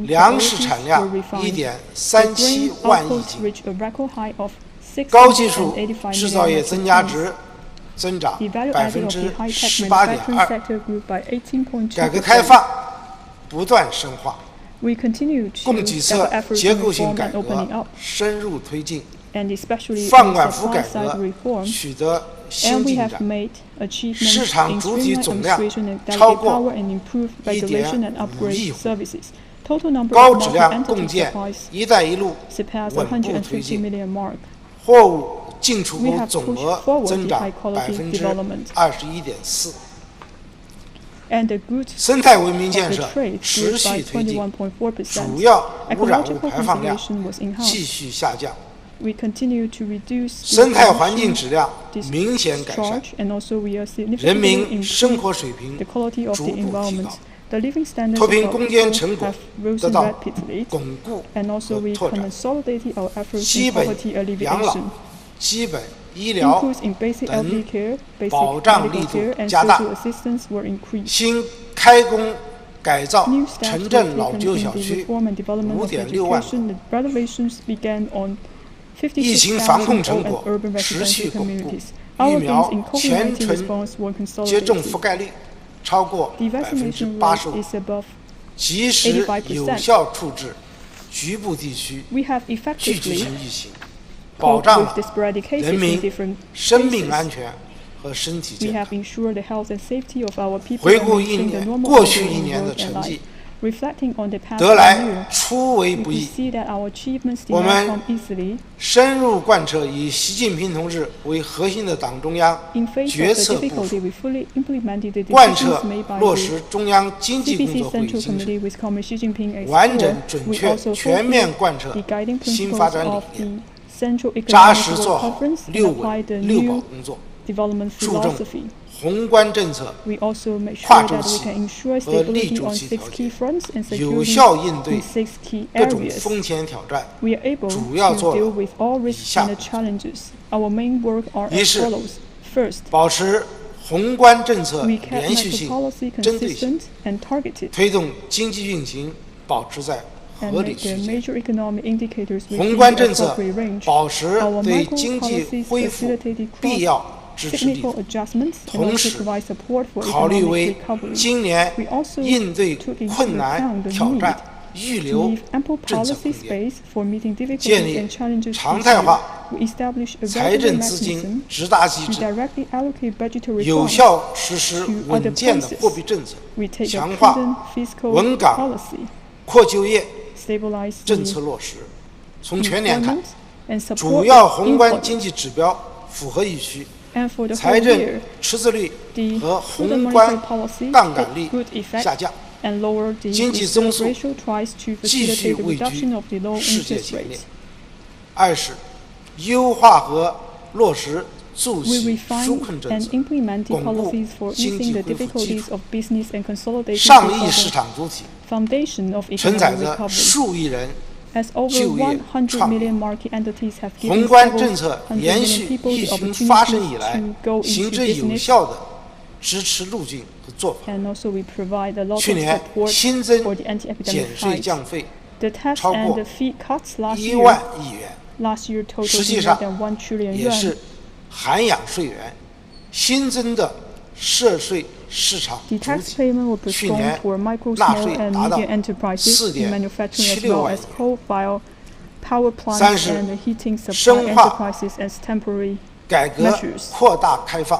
粮食产量1.37万亿斤，高技术制造业增加值增长18.2%，改革开放不断深化，供给侧结构性改革深入推进，放管服改革取得新进展，市场主体总量超过1.5亿户，高质量共建“一带一路”稳步推进，货物进出口总额增长21.4%。生态文明建设持续推进，主要污染物排放量继续下降，生态环境质量明显改善，人民生活水平逐步提高，脱贫攻坚成果得到巩固和拓展，基本养老、基本医疗等保障力度加大，新开工改造城镇老旧小区5.6万户，疫情防控成果持续巩固，疫苗全程接种覆盖率超过85%，及时有效处置局部地区聚集性疫情，保障了人民生命安全和身体健康。回顾过去一年的成绩，得来初为不易。我们深入贯彻以习近平同志为核心的党中央决策部署，贯彻落实中央经济工作会议精神，完整准确全面贯彻新发展理念，扎实做好6稳6保工作，注重宏观政策、跨周期和立周期调节，有效应对各种风险挑战。主要做了以下工作：一是保持宏观政策连续性、针对性，推动经济运行保持在合理区间。宏观政策保持对经济恢复必要支持力度，同时考虑为今年应对困难挑战预留政策空间，建立常态化财政资金直达机制，有效实施稳健的货币政策，强化稳岗扩就业政策落实。从全年看，主要宏观经济指标符合预期，财政赤字率和宏观杠杆率下降，经济增速继续位居世界前列。二是优化和落实促进纾困政策，巩固经济恢复基础。上亿市场主体承载着数亿人就业创业，宏观政策延续疫情发生以来行之有效的支持路径和做法。去年新增减税降费超过1万亿元，实际上也是涵养税源。新增的涉税市场主体去年纳税达到4.76万亿元。三是深化改革扩大开放，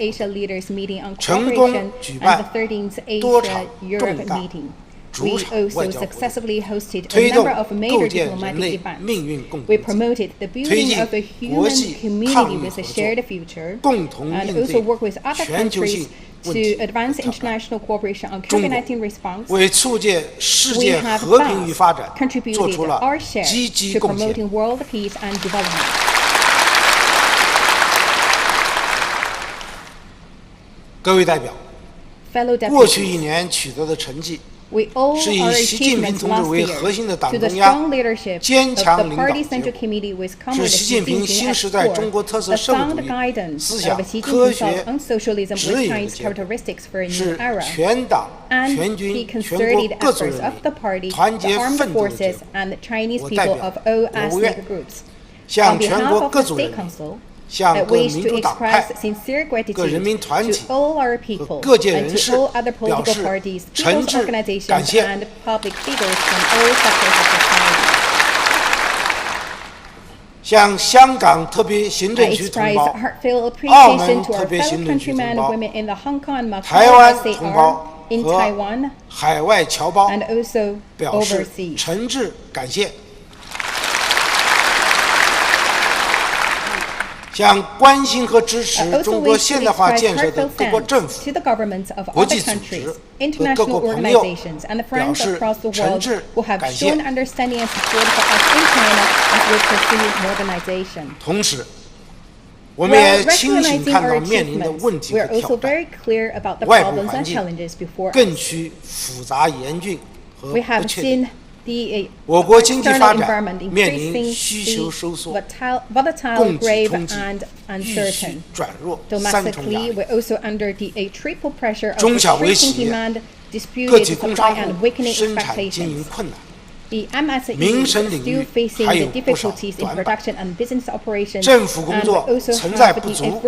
成功举办多场重大主场外交活动，推动构建人类命运共同体，推进国际抗疫合作，共同应对全球性问题和挑战。中国为促进世界和平与发展做出了积极贡献。各位代表，过去1年取得的成绩是以习近平同志为核心的党中央坚强领导结果，是习近平新时代中国特色社会主义思想科学指引的结果，是全党全军全国各族人民团结奋斗的结果。我代表国务院向全国各族人民、向各民主党派、各人民团体和各界人士表示诚挚感谢。向香港特别行政区同胞、澳门特别行政区同胞、台湾同胞和海外侨胞表示诚挚感谢。向关心和支持中国现代化建设的各国政府、国际组织和各国朋友表示诚挚感谢。同时，我们也清醒看到面临的问题和挑战，外部环境更趋复杂严峻和不确定。我国经济发展面临需求收缩、供给冲击、预需转弱三重压力。中小微企业、个体工商户生产经营困难，民生领域还有不少短板，政府工作存在不足，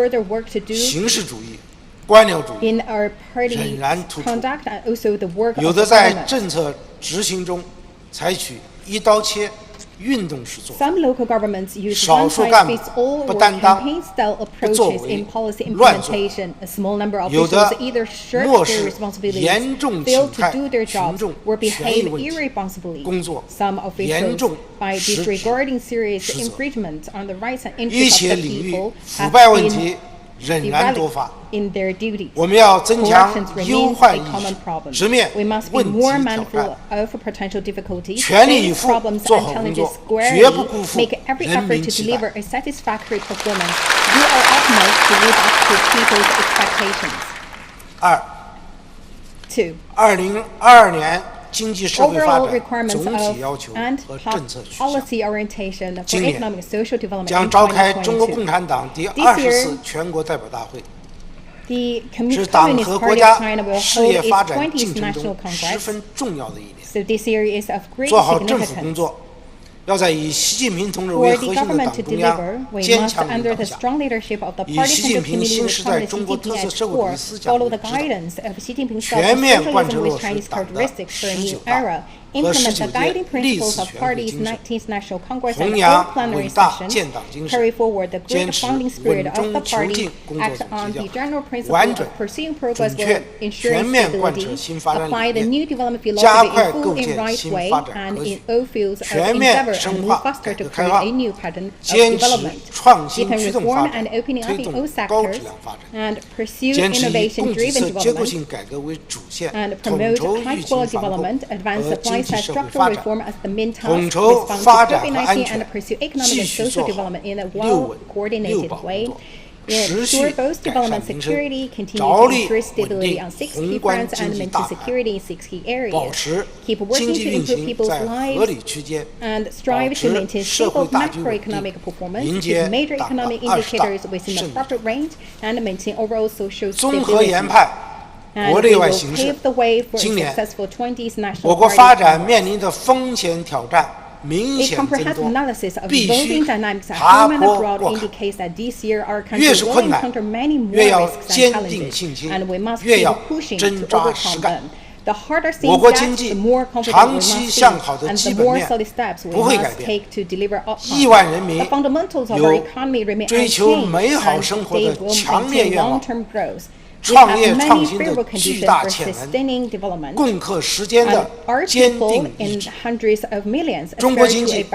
形式主义、官僚主义仍然突出，有的在政策执行中采取一刀切、运动式做法，少数干部不担当、不作为、乱做，有的漠视严重侵害群众权益问题，工作严重失职失责，一些领域腐败问题仍然多发。我们要增强忧患意识，直面问题挑战，全力以赴做好工作，绝不辜负人民期待。2022年经济社会发展总体要求和政策取向。今年将召开中国共产党第20次全国代表大会，是党和国家事业发展进程中十分重要的一年。做好政府工作，要在以习近平同志为核心的党中央坚强领导下，以习近平新时代中国特色社会主义思想为指导，全面贯彻落实党的19大和19届历次全会精神，弘扬伟大建党精神，坚持稳中求进工作总基调，完整、准确、全面贯彻新发展理念，加快构建新发展格局，全面深化改革开放，坚持创新驱动发展，推动高质量发展，坚持以供给侧结构性改革为主线，统筹疫情防控和经济社会发展，统筹发展和安全，继续做好六稳六保工作，持续改善民生，着力稳定宏观经济大盘，保持经济运行在合理区间，保持社会大局稳定，迎接党的20大胜利。综合研判国内外形势，今年我国发展面临的风险挑战明显增多，必须爬坡过坎。越是困难，越要坚定信心，越要真扎实干。我国经济长期向好的基本面不会改变，亿万人民有追求美好生活的强烈愿望，创业创新的巨大潜能，共克时艰的坚定意志。中国经济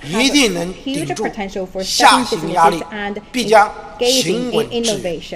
一定能顶住下行压力，必将行稳致远。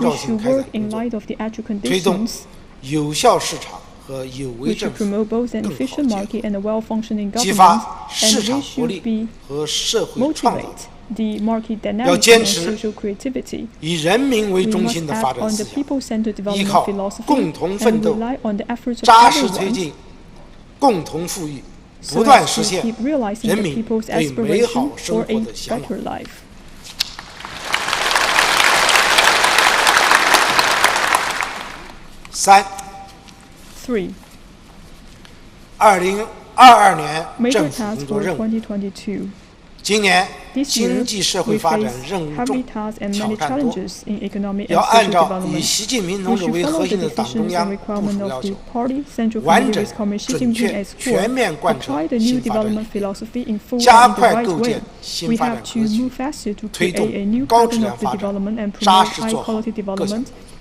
照性开展工作，推动有效市场和有为政府更好结合，激发市场活力和社会创造。要坚持以人民为中心的发展思想，依靠共同奋斗，扎实推进共同富裕，不断实现人民对美好生活的向往。2022年政府工作任务。今年经济社会发展任务重，挑战多，要按照以习近平同志为核心的党中央部署要求，完整、准确、全面贯彻新发展理念，加快构建新发展格局，推动高质量发展，扎实做好各项工作。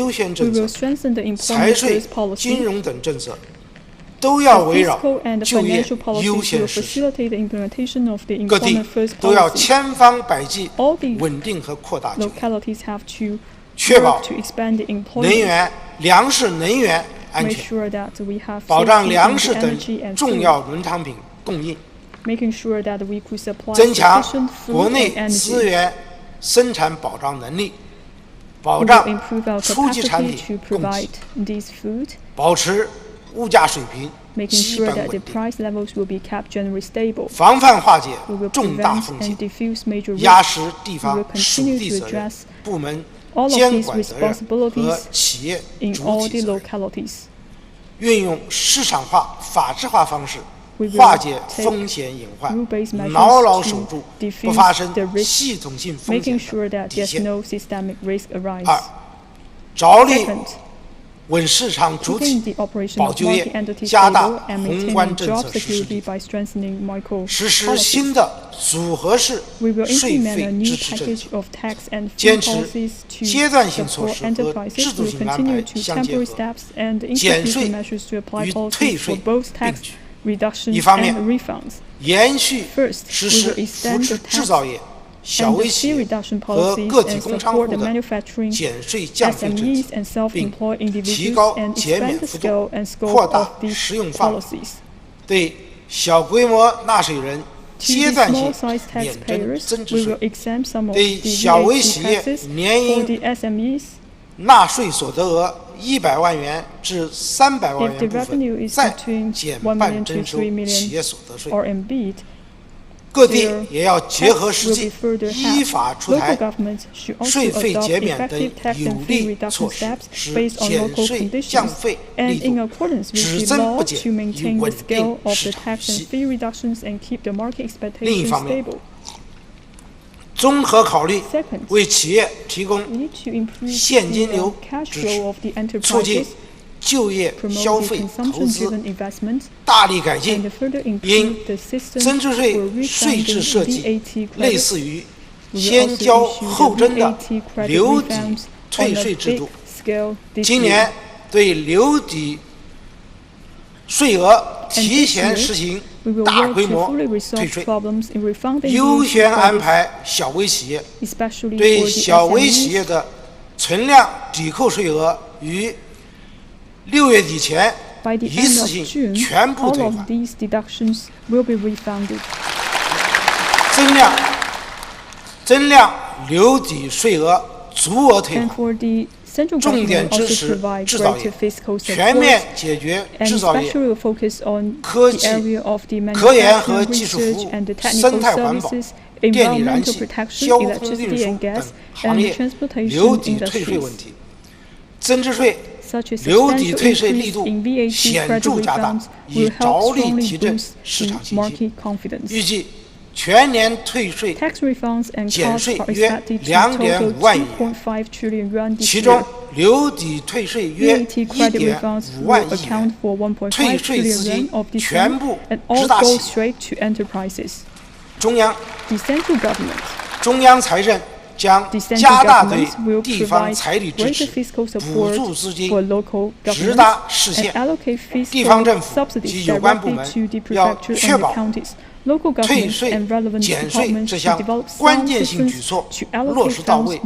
优先政策、财税、金融等政策，都要围绕就业优先实施。各地都要千方百计稳定和扩大就业，确保粮食能源安全，保障粮食等重要农产品供应，增强国内资源生产保障能力，保障初级产品供给，保持物价水平基本稳定，防范化解重大风险，压实地方属地责任、部门监管责任和企业主体责任，运用市场化、法治化方式化解风险隐患，牢牢守住不发生系统性风险的底线。二，着力稳市场主体，保就业，加大宏观政策实施力，实施新的组合式税费支持政策，坚持阶段性措施和制度性安排相结合，减税与退税并举。一方面，延续实施扶持制造业、小微企业和个体工商户的减税降费政策，并提高减免幅度，扩大适用范围，对小规模纳税人阶段性免征增值税，对小微企业年营纳税所得额100万元至300万元部分再减半征收企业所得税。各地也要结合实际，依法出台税费减免等有力措施，使减税降费力度只增不减，以稳定市场预期。另一方面，综合考虑为企业提供现金流支持，促进就业、消费、投资，大力改进因增值税税制设计类似于先交后征的留抵退税制度。今年对留抵税额提前实行大规模退税，优先安排小微企业，对小微企业的存量抵扣税额于6月底前一次性全部退还，增量留抵税额足额退还。重点支持制造业，全面解决制造业、科技、科研和技术服务、生态环保、电力燃气、交通运输等行业留抵退税问题。增值税留抵退税力度显著加大，以着力提振市场信心。预计全年退税减税约2.5万亿元，其中留抵退税约1.5万亿元，退税资金全部直达企业。中央财政将加大对地方财力支持，补助资金直达市县。地方政府及有关部门要确保退税减税这项关键性举措落实到位，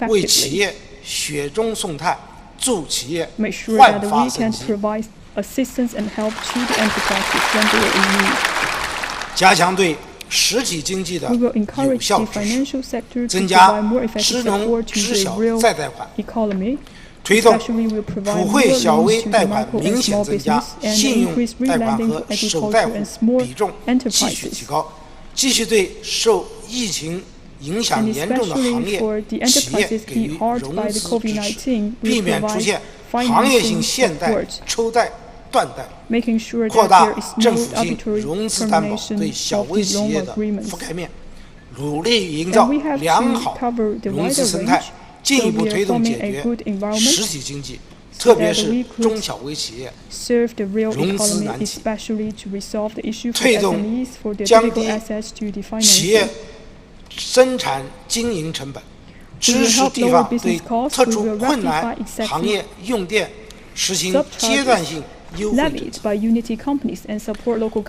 为企业雪中送炭，助企业焕发生机。加强对实体经济的有效支持，增加支农支小再贷款，推动普惠小微贷款明显增加，信用贷款和首贷户比重继续提高，继续对受疫情影响严重的行业企业给予融资支持，避免出现行业性限贷、抽贷、断贷，扩大政府性融资担保对小微企业的覆盖面，努力营造良好融资生态，进一步推动解决实体经济，特别是中小微企业融资难题，推动降低企业生产经营成本，支持地方对特殊困难行业用电实行阶段性优惠政策，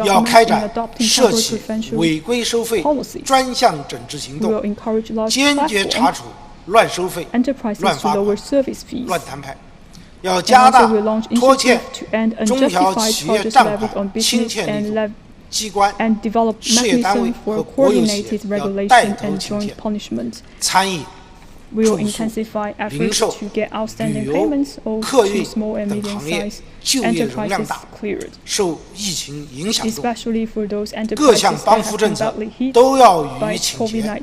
要开展涉企违规收费专项整治行动，坚决查处乱收费、乱发款、乱摊派，要加大拖欠中小企业账款清欠力度，机关、事业单位和国有企业要带头清欠。餐饮、住宿、零售、旅游、客运等行业就业容量大，受疫情影响重，各项帮扶政策都要予以倾斜，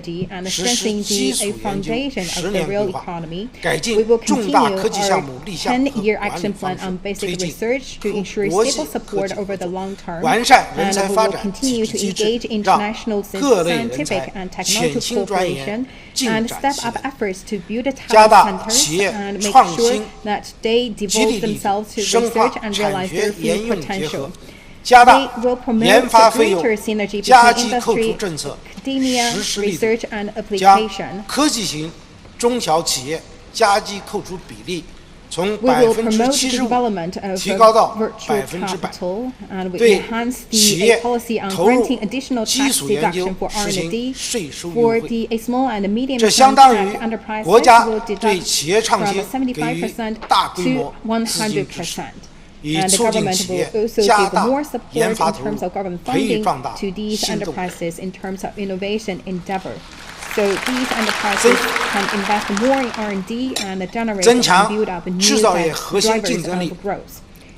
strategy and 实施 strengthening 基础 the 研究 foundation 10 of the 年 real 规划， economy. 改 We 进 will 重大 continue 科技项 our 目立项和 10-year 管 action 理方 plan 式 on 推 basic 进 research to ensure 国际 stable 科 support 技 over the long term. 完善人 And 才 we 发 will 展体 continue 制 to 机制， engage 让 international 各类人 scientific 才 and 潜 technological 心钻研， cooperation 进 and 展 step 系 up 列， efforts to build 加 talent 大企 centers 业 and make 创 sure 新 that they 激 devote 励力度， themselves to 深化 research and 产 realize 学 their full 研用结合， potential. 加 They 大 will promote 研发费用 greater synergy 加 between 急扣除 industry, 政策 academia, 实施力 research 度， and 将 application. 科技型中小企业加急扣除比例从 We will 75% promote the development of 提高到 virtual 100%， capital, and we 对 enhance 企 the 业 policy on 投入 granting additional 基 tax 础研究 deduction for 实行 R&D. 税收优 For 惠， the small and medium 这相当于 enterprises 国家 will 对 deduct 企业创 from 新给予 75% 大规 to 模资金支持， 100%. 以 And the 促进 government 企 will 业 also 加 give 大 more support 研 in 发投入 terms of government， 培育 funding 壮大 to these 新动力。 enterprises in terms of innovation endeavor. So these enterprises can invest more in R&D and generate 增 and 强 build up new 制造业核心竞 drivers 争力 of growth.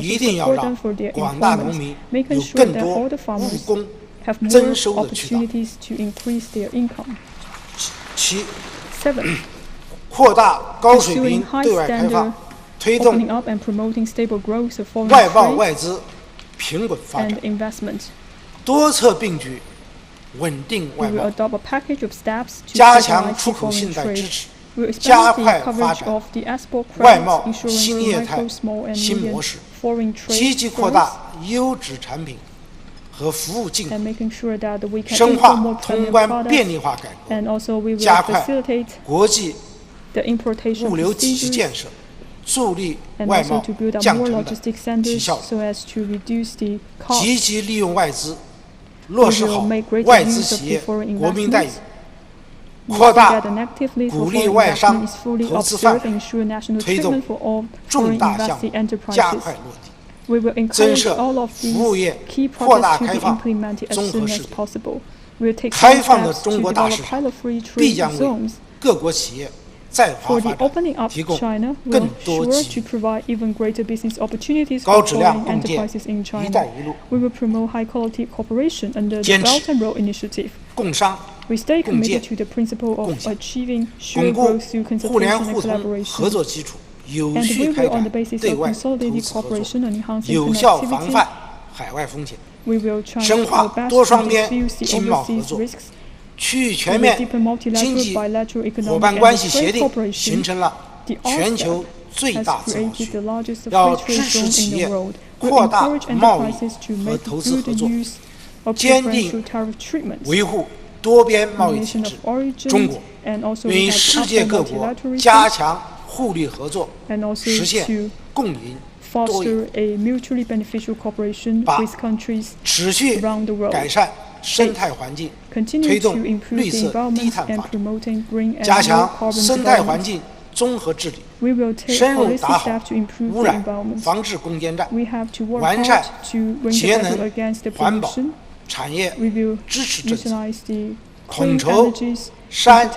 一定要让广大农民有更多务工增收的渠道。7. 扩大高水平对外开放，推动外贸外资平稳发展，多策并举，稳定外贸，加强出口信贷支持，加快发展外贸新业态新模式，积极扩大优质产品和服务进口，深化通关便利化改革，加快国际物流体系建设，助力外贸降成本、提效率，积极利用外资，落实好外资企业国民待遇，扩大鼓励外商投资范围，推动重大项目加快落地，增设服务业扩大开放综合市场。开放的中国大市场必将为各国企业在华发展提供更多机遇。高质量共建“一带一路”，坚持共商共建、共享，巩固互联互通合作基础，有序开展对外投资合作，有效防范海外风险，深化多双边经贸合作。区域全面经济伙伴关系协定形成了全球最大自贸区，要支持企业扩大贸易和投资合作，坚定维护多边贸易体制。中国愿与世界各国加强互利合作，实现共赢多赢，把持续改善生态环境，推动绿色低碳发展，加强生态环境综合治理，深入打好污染防治攻坚战，完善节能环保产业支持政策，统筹山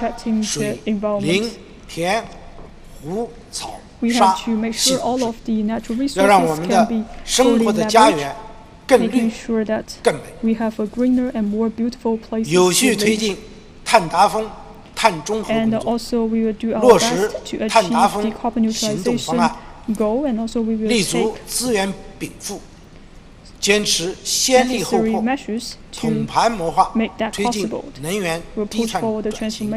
水林田湖草沙系统治，要让我们的生活的家园更绿更美，有序推进碳达峰、碳中和工作，落实碳达峰行动方案，立足资源禀赋，坚持先立后破，统盘谋划，推进能源低碳转型，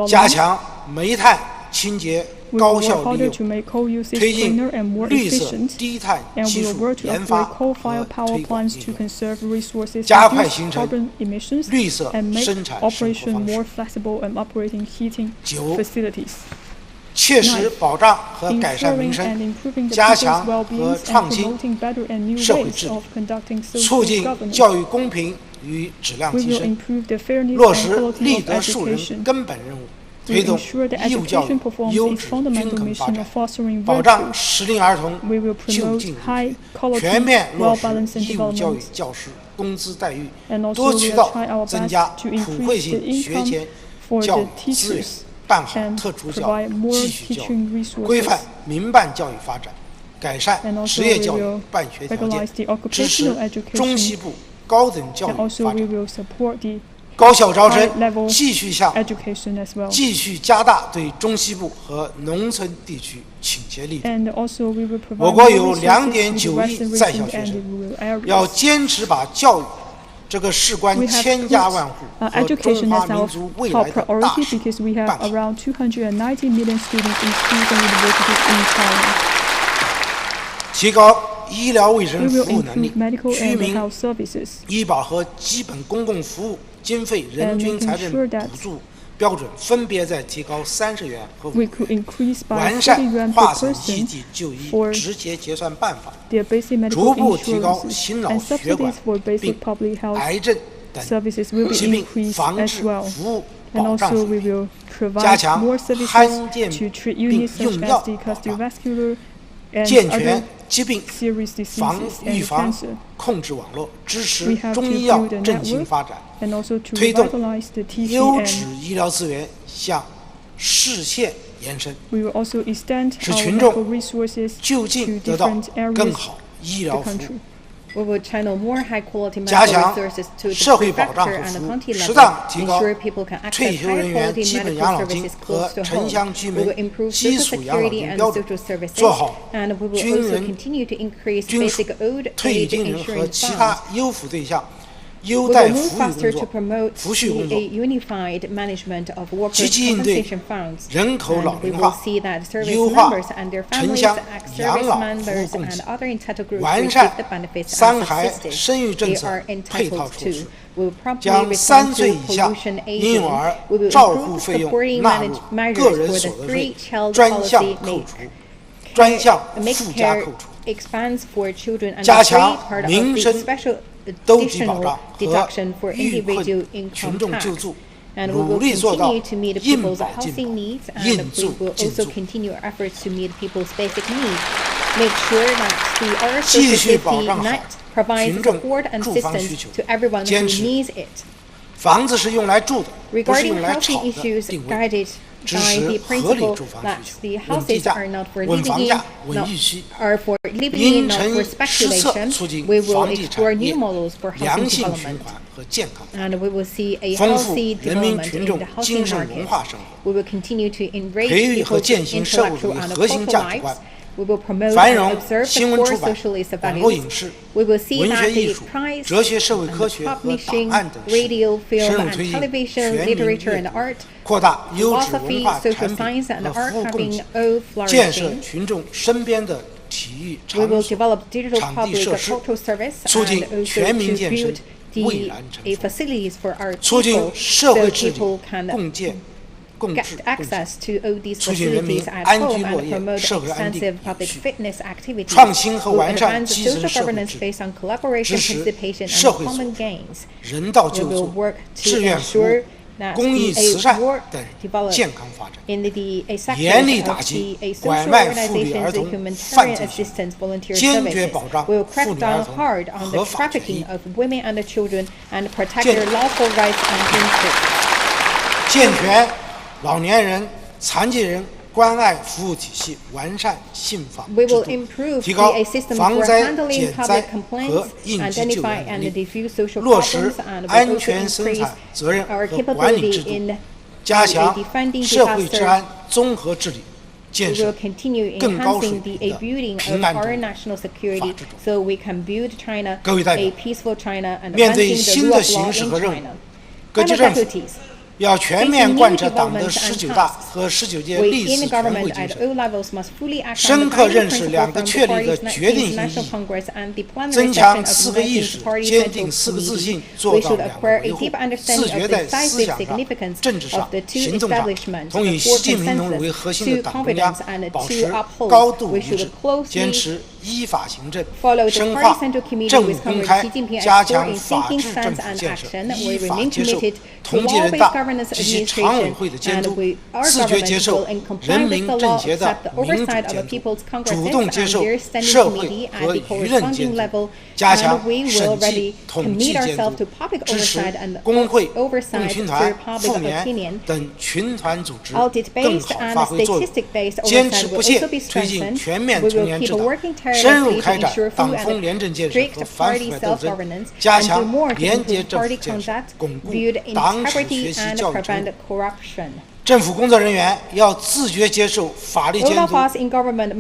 加强煤炭清洁高效利用，推进绿色低碳技术研发和推广应用，加快形成绿色生产生活方式。9. 切实保障和改善民生，加强和创新社会治理，促进教育公平与质量提升，落实立德树人根本任务，推动义务教育优质均衡发展，保障适龄儿童就近入学，全面落实义务教育教师工资待遇，多渠道增加普惠性学前教育资源，办好特殊教育、继续教育，规范民办教育发展，改善职业教育办学条件，支持中西部高等教育发展。高校招生继续加大对中西部和农村地区倾斜力度。我国有2.9亿在校学生，要坚持把教育这个事关千家万户和中华民族未来的大事办好。提高医疗卫生服务能力，居民医保和基本公共服务经费人均财政补助标准分别在提高30元和5元，完善跨省异地就医直接结算办法，逐步提高心脑血管病、癌症等疾病防治服务保障水平，加强罕见病用药保障，健全疾病预防控制网络，支持中医药振兴发展，推动优质医疗资源向市县延伸，使群众就近得到更好医疗服务。加强社会保障和服务，适当提高退休人员基本养老金和城乡居民基础养老金标准，做好军属、退役军人和其他优抚对象优待抚恤工作，积极应对人口老龄化，优化城乡养老服务供给，完善3孩生育政策配套措施，将3岁以下婴幼儿照护费用纳入个人所得税专项扣除、专项附加扣除，加强民生兜底保障和遇困群众救助，努力做到应保尽保、应助尽助，继续保障好群众住房需求，坚持房子是用来住的，不是用来炒的定位，支持合理住房需求，稳地价、稳房价、稳预期，因城施策促进房地产业良性循环和健康发展，丰富人民群众精神文化生活，培育和践行社会主义核心价值观，繁荣新闻出版、网络影视、文学艺术、哲学社会科学和档案等事业，深入推进全民阅读，扩大优质文化产品和服务供给，建设群众身边的体育场所、场地设施，促进全民健身、蔚然成风，促进社会治理共建。共治共进，促进人民安居乐业、社会安定有序，创新和完善基层社会制度，支持社会组织、人道救助、志愿服务、公益慈善等健康发展，严厉打击拐卖妇女儿童犯罪行为，坚决保障妇女儿童合法权益，健全老年人、残疾人关爱服务体系，完善信访制度，提高防灾减灾和应急救援能力，落实安全生产责任和管理制度，加强社会治安综合治理，建设更高水平的平安中法治中。各位代表，面对新的形势和任务，各级政府要全面贯彻党的19大和19届历次全会精神，深刻认识2个确立的决定性意义，增强4个意识，坚定4个自信，做到2个维护，自觉在思想上、政治上、行动上，同以习近平同志为核心的党中央保持高度一致，坚持依法行政，深化政务公开，加强法治政府建设，依法接受同级人大及其常委会的监督，自觉接受人民政协的民主监督，主动接受社会和舆论监督，加强审计统计监督，支持工会、共青团、妇联等群团组织更好发挥作用，坚持不懈推进全面从严治党，深入开展党风廉政建设和反腐败斗争，加强廉洁政府建设，巩固党史学习教育制度。政府工作人员要自觉接受法律监督、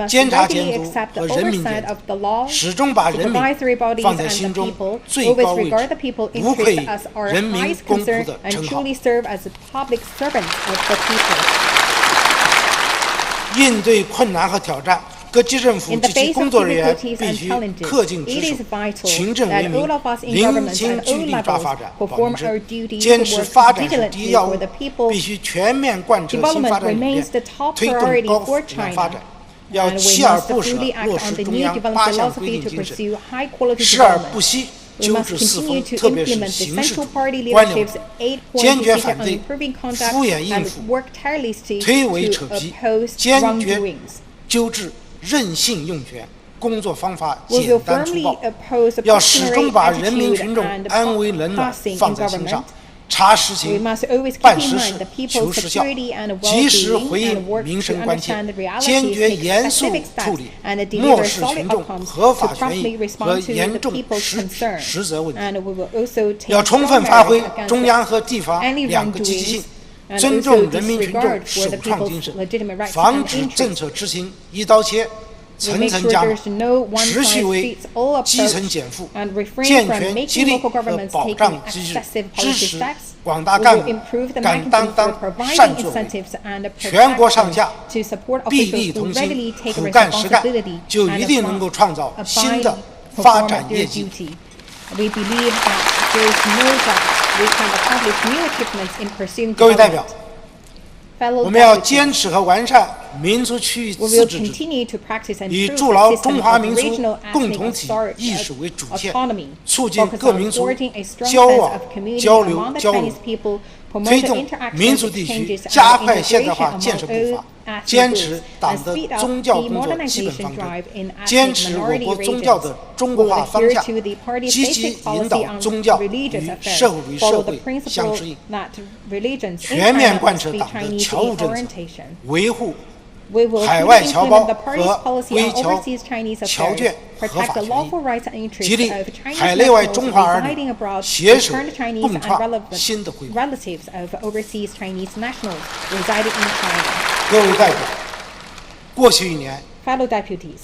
监察监督和人民监督，始终把人民放在心中最高位置，无愧于人民公仆的称号。应对困难和挑战，各级政府及其工作人员必须恪尽职守，勤政为民，领先聚力抓发展，保民生，坚持发展是第一要务，必须全面贯彻新发展理念，推动高质量发展。要锲而不舍落实中央8项规定精神，时而不息纠治四风，特别是形式主义、官僚主义，坚决反对敷衍应付、推诿扯皮，坚决纠治任性用权，工作方法简单粗暴，要始终把人民群众安危冷暖放在心上，查实情、办实事、求实效，及时回应民生关切，坚决严肃处理漠视群众合法权益和严重实责问题。要充分发挥中央和地方2个积极性，尊重人民群众首创精神，防止政策执行一刀切、层层加码，持续为基层减负，健全激励和保障机制，支持广大干部敢担当善作为，全国上下臂力同心，苦干实干，就一定能够创造新的发展业绩。各位代表，我们要坚持和完善民族区域自治制度，以筑牢中华民族共同体意识为主线，促进各民族交往、交流、交流，推动民族地区加快现代化建设步伐，坚持党的宗教工作基本方针，坚持我国宗教的中国化方向，积极引导宗教与社会主义社会相适应，全面贯彻党的侨务政策，维护海外侨胞和归侨侨眷合法权益，激励海内外中华儿女携手共创新的辉煌。各位代表，过去1年，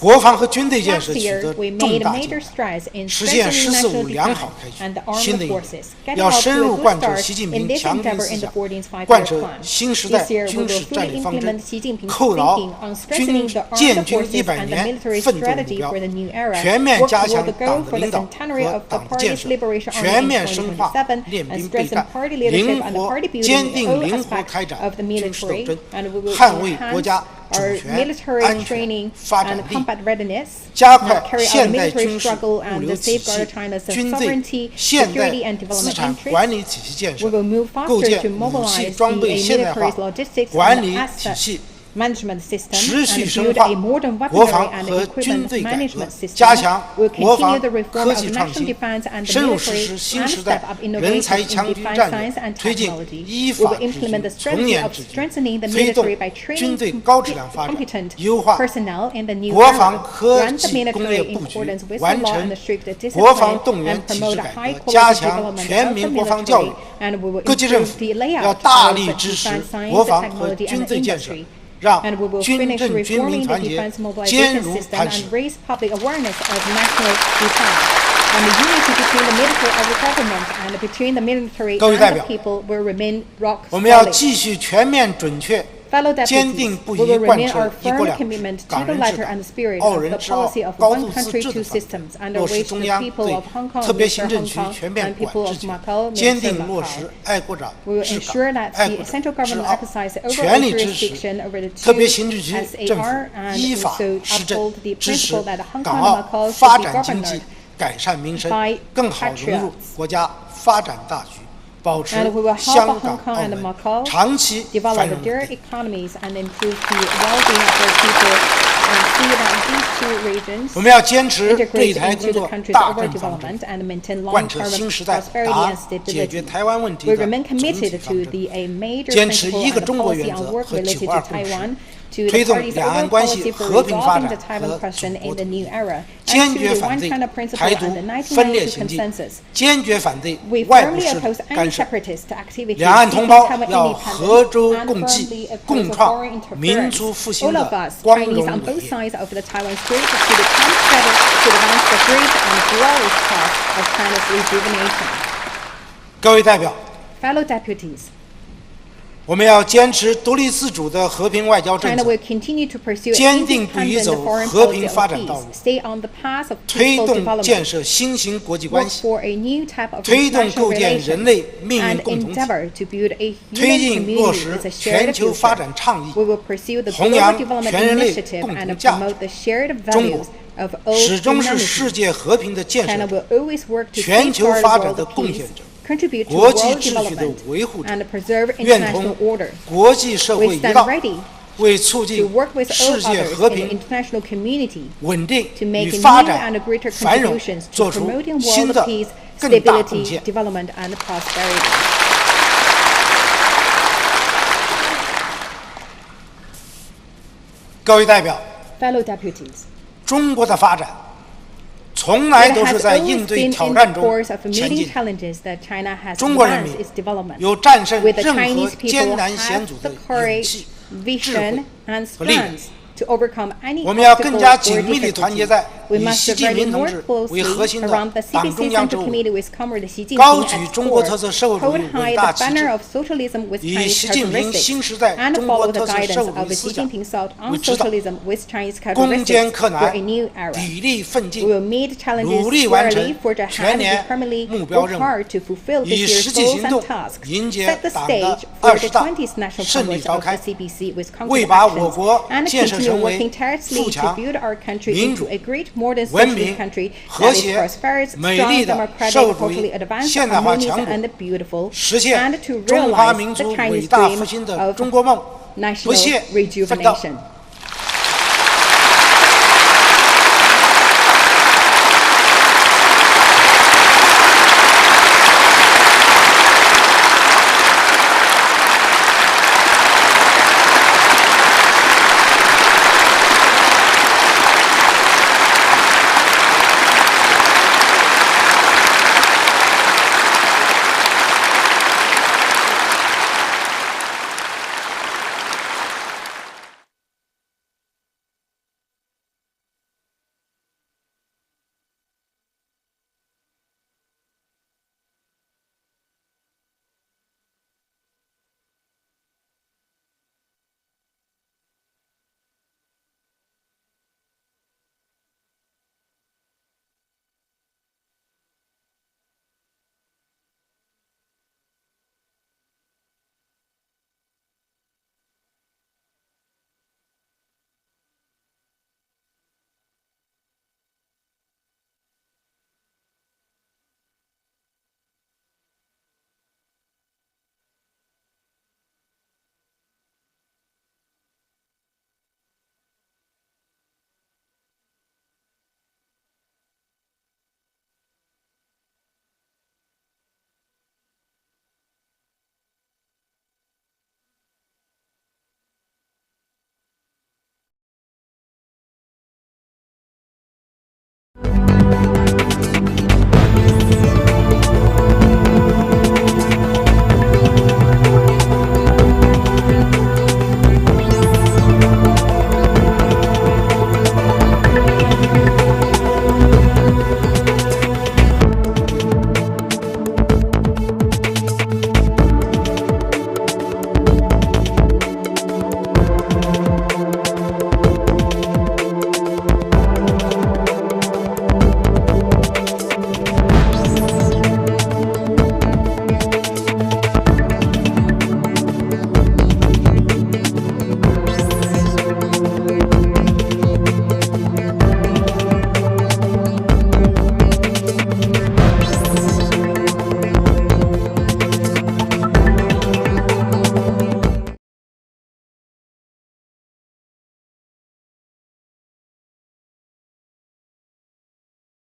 国防和军队建设取得重大进展，实现“十四五”良好开局。新的一年，要深入贯彻习近平强军思想，贯彻新时代军事战略方针，扣牢建军100年奋斗目标，全面加强党的领导和党的建设，全面深化练兵备战，坚定灵活开展军事斗争，捍卫国家主权、安全、发展利益，加快现代军事物流体系、军队现代资产管理体系建设，构建武器装备现代化管理体系，持续深化国防和军队改革，加强国防科技创新，深入实施新时代人才强军战略，推进依法治军、从严治军，推动军队高质量发展，优化国防科技工业布局，完成国防动员体制改革，加强全民国防教育。各级政府要大力支持国防和军队建设，让军政军民团结坚如磐石。各位代表，我们要继续全面准确坚定不移贯彻一国两制、港人治港、澳人治澳、高度自治的方针，落实中央对特别行政区全面管治权，坚定落实爱国者治港、爱国者治澳，全力支持特别行政区政府依法施政，支持港澳发展经济、改善民生，更好融入国家发展大局，保持香港、澳门长期繁荣稳定。我们要坚持对台工作大政方针，贯彻新时代答案解决台湾问题的总体方针，坚持一个中国原则和9·2共识，推动两岸关系和平发展和祖国统一，坚决反对台独分裂行径，坚决反对外部势力干涉。两岸同胞要合舟共济，共创民族复兴的光荣伟业。各位代表，我们要坚持独立自主的和平外交政策，坚定不移走和平发展道路，推动建设新型国际关系，推动构建人类命运共同体，推进落实全球发展倡议，弘扬全人类共同价值。中国始终是世界和平的建设者，全球发展的贡献者，国际秩序的维护者，愿同国际社会一道，为促进世界和平、稳定与发展繁荣做出新的更大贡献。各位代表，中国的发展从来都是在应对挑战中前进。中国人民有战胜任何艰难险阻的勇气、智慧和力量。我们要更加紧密地团结在以习近平同志为核心的党中央周围，高举中国特色社会主义伟大旗帜，以习近平新时代中国特色社会主义思想为指导，攻坚克难，砥砺奋进，努力完成全年目标任务，以实际行动迎接党的20大胜利召开，为把我国建设成为富强、民主、文明、和谐、美丽的社会主义现代化强国，实现中华民族伟大复兴的中国梦，不懈奋斗。